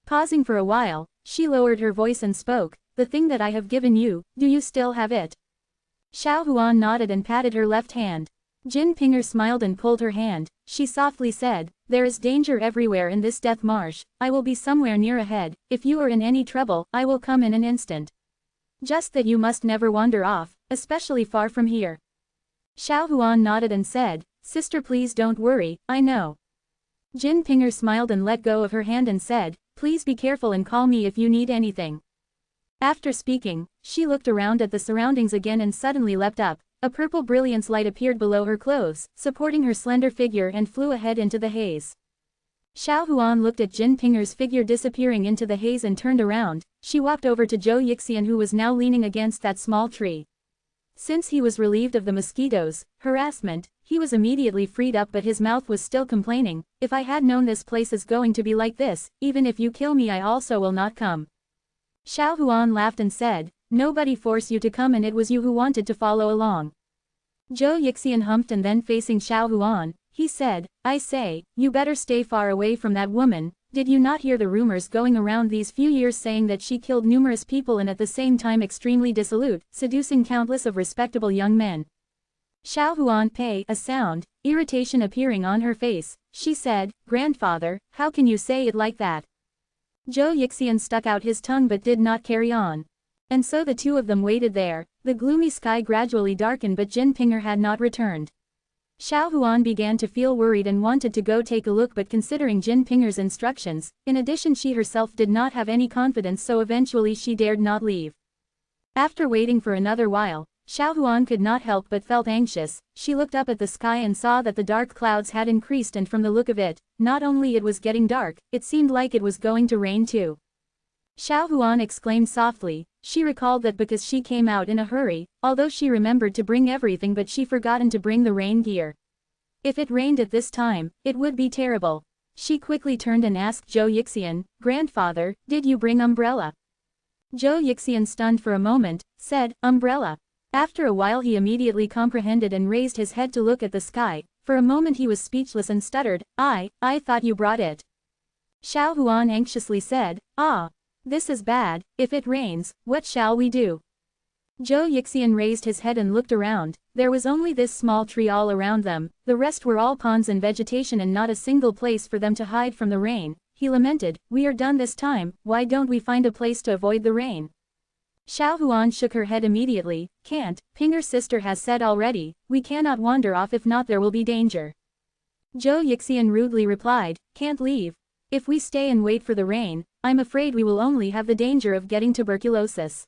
Pausing for a while, she lowered her voice and spoke, "The thing that I have given you, do you still have it?" Xiaohuan nodded and patted her left hand. Jin Pinger smiled and pulled her hand. She softly said, "There is danger everywhere in this death marsh. I will be somewhere near ahead. If you are in any trouble, I will come in an instant. Just that you must never wander off, especially far from here." Xiaohuan nodded and said, "Sister, please don't worry, I know." Jin Pinger smiled and let go of her hand and said, "Please be careful and call me if you need anything." After speaking, she looked around at the surroundings again and suddenly leapt up. A purple brilliance light appeared below her clothes, supporting her slender figure, and flew ahead into the haze. Xiaohuan looked at Jin Pinger's figure disappearing into the haze and turned around. She walked over to Zhou Yixian, who was now leaning against that small tree. Since he was relieved of the mosquitoes' harassment, he was immediately freed up, but his mouth was still complaining, "If I had known this place is going to be like this, even if you kill me I also will not come." Xiaohuan laughed and said, "Nobody forced you to come and it was you who wanted to follow along." Zhou Yixian humped and then facing Xiaohuan, he said, "I say, you better stay far away from that woman. Did you not hear the rumors going around these few years saying that she killed numerous people and at the same time extremely dissolute, seducing countless of respectable young men?" Xiaohuan paid a sound, irritation appearing on her face. She said, "Grandfather, how can you say it like that?" Zhou Yixian stuck out his tongue but did not carry on. And so the two of them waited there. The gloomy sky gradually darkened, but Jin Pinger had not returned. Xiaohuan began to feel worried and wanted to go take a look, but considering Jin Pinger's instructions, in addition she herself did not have any confidence, so eventually she dared not leave. After waiting for another while, Xiaohuan could not help but felt anxious. She looked up at the sky and saw that the dark clouds had increased, and from the look of it, not only it was getting dark, it seemed like it was going to rain too. Xiaohuan exclaimed softly. She recalled that because she came out in a hurry, although she remembered to bring everything, but she forgotten to bring the rain gear. If it rained at this time, it would be terrible. She quickly turned and asked Zhou Yixian, "Grandfather, did you bring umbrella?" Zhou Yixian, stunned for a moment, said, "Umbrella." After a while he immediately comprehended and raised his head to look at the sky. For a moment he was speechless and stuttered, I thought you brought it." Xiaohuan anxiously said, "Ah. This is bad. If it rains, what shall we do?" Zhou Yixian raised his head and looked around. There was only this small tree all around them, the rest were all ponds and vegetation and not a single place for them to hide from the rain. He lamented, "We are done this time, why don't we find a place to avoid the rain?" Xiao Huan shook her head immediately. "Can't, Pinger's sister has said already, we cannot wander off if not there will be danger." Zhou Yixian rudely replied, "Can't leave. If we stay and wait for the rain, I'm afraid we will only have the danger of getting tuberculosis."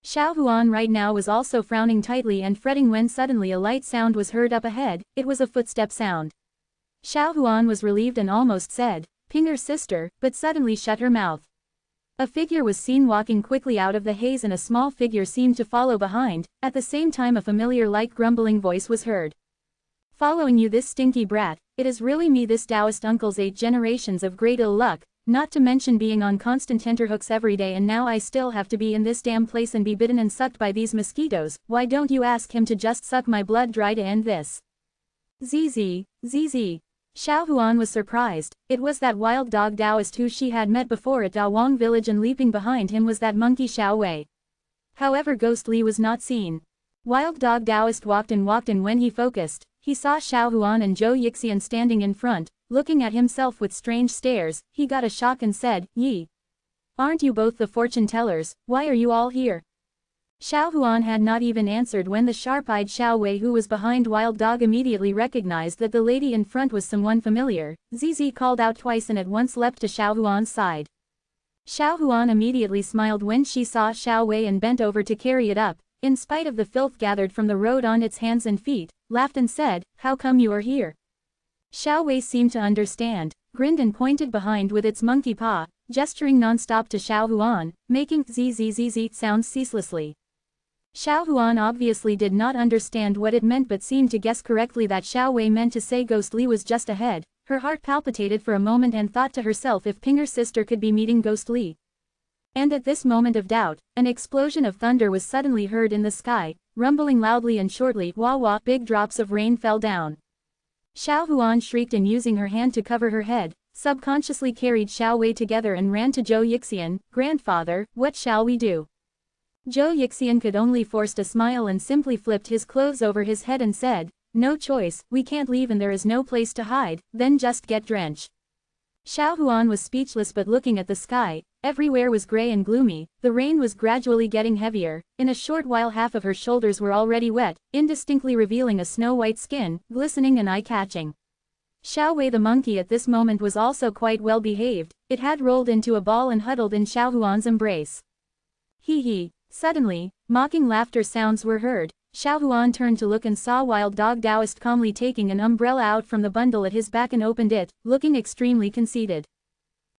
Xiao Huan right now was also frowning tightly and fretting when suddenly a light sound was heard up ahead. It was a footstep sound. Xiao Huan was relieved and almost said, "Pinger's sister," but suddenly shut her mouth. A figure was seen walking quickly out of the haze and a small figure seemed to follow behind. At the same time a familiar like grumbling voice was heard. "Following you, this stinky brat, it is really me, this Taoist uncle's 8 generations of great ill luck, not to mention being on constant tenterhooks every day, and now I still have to be in this damn place and be bitten and sucked by these mosquitoes. Why don't you ask him to just suck my blood dry to end this?" "ZZ. Xiao Huan was surprised. It was that wild dog Taoist who she had met before at Dawang village, and leaping behind him was that monkey Xiao Wei. However, Ghost Li was not seen. Wild dog Taoist walked and when he focused, he saw Xiao Huan and Zhou Yixian standing in front, looking at himself with strange stares. He got a shock and said, "Yi. Aren't you both the fortune tellers? Why are you all here?" Xiao Huan had not even answered when the sharp-eyed Xiao Wei, who was behind Wild Dog, immediately recognized that the lady in front was someone familiar. ZZ called out twice and at once leapt to Xiao Huan's side. Xiao Huan immediately smiled when she saw Xiao Wei and bent over to carry it up, in spite of the filth gathered from the road on its hands and feet, laughed and said, "How come you are here?" Xiao Wei seemed to understand, grinned and pointed behind with its monkey paw, gesturing non-stop to Xiao Huan, making zzz sounds ceaselessly. Xiao Huan obviously did not understand what it meant but seemed to guess correctly that Xiao Wei meant to say Ghost Li was just ahead. Her heart palpitated for a moment and thought to herself if Pinger's sister could be meeting Ghost Li. And at this moment of doubt, an explosion of thunder was suddenly heard in the sky, rumbling loudly and shortly. Wah wah, big drops of rain fell down. Xiao Huan shrieked and using her hand to cover her head, subconsciously carried Xiao Wei together and ran to Zhou Yixian. "Grandfather, what shall we do?" Zhou Yixian could only force a smile and simply flipped his clothes over his head and said, "No choice, we can't leave and there is no place to hide, then just get drenched." Xiao Huan was speechless but looking at the sky. Everywhere was gray and gloomy, the rain was gradually getting heavier. In a short while half of her shoulders were already wet, indistinctly revealing a snow-white skin, glistening and eye-catching. Xiao Wei the monkey at this moment was also quite well behaved. It had rolled into a ball and huddled in Xiao Huan's embrace. "Hee hee." Suddenly, mocking laughter sounds were heard. Xiao Huan turned to look and saw Wild Dog Taoist calmly taking an umbrella out from the bundle at his back and opened it, looking extremely conceited.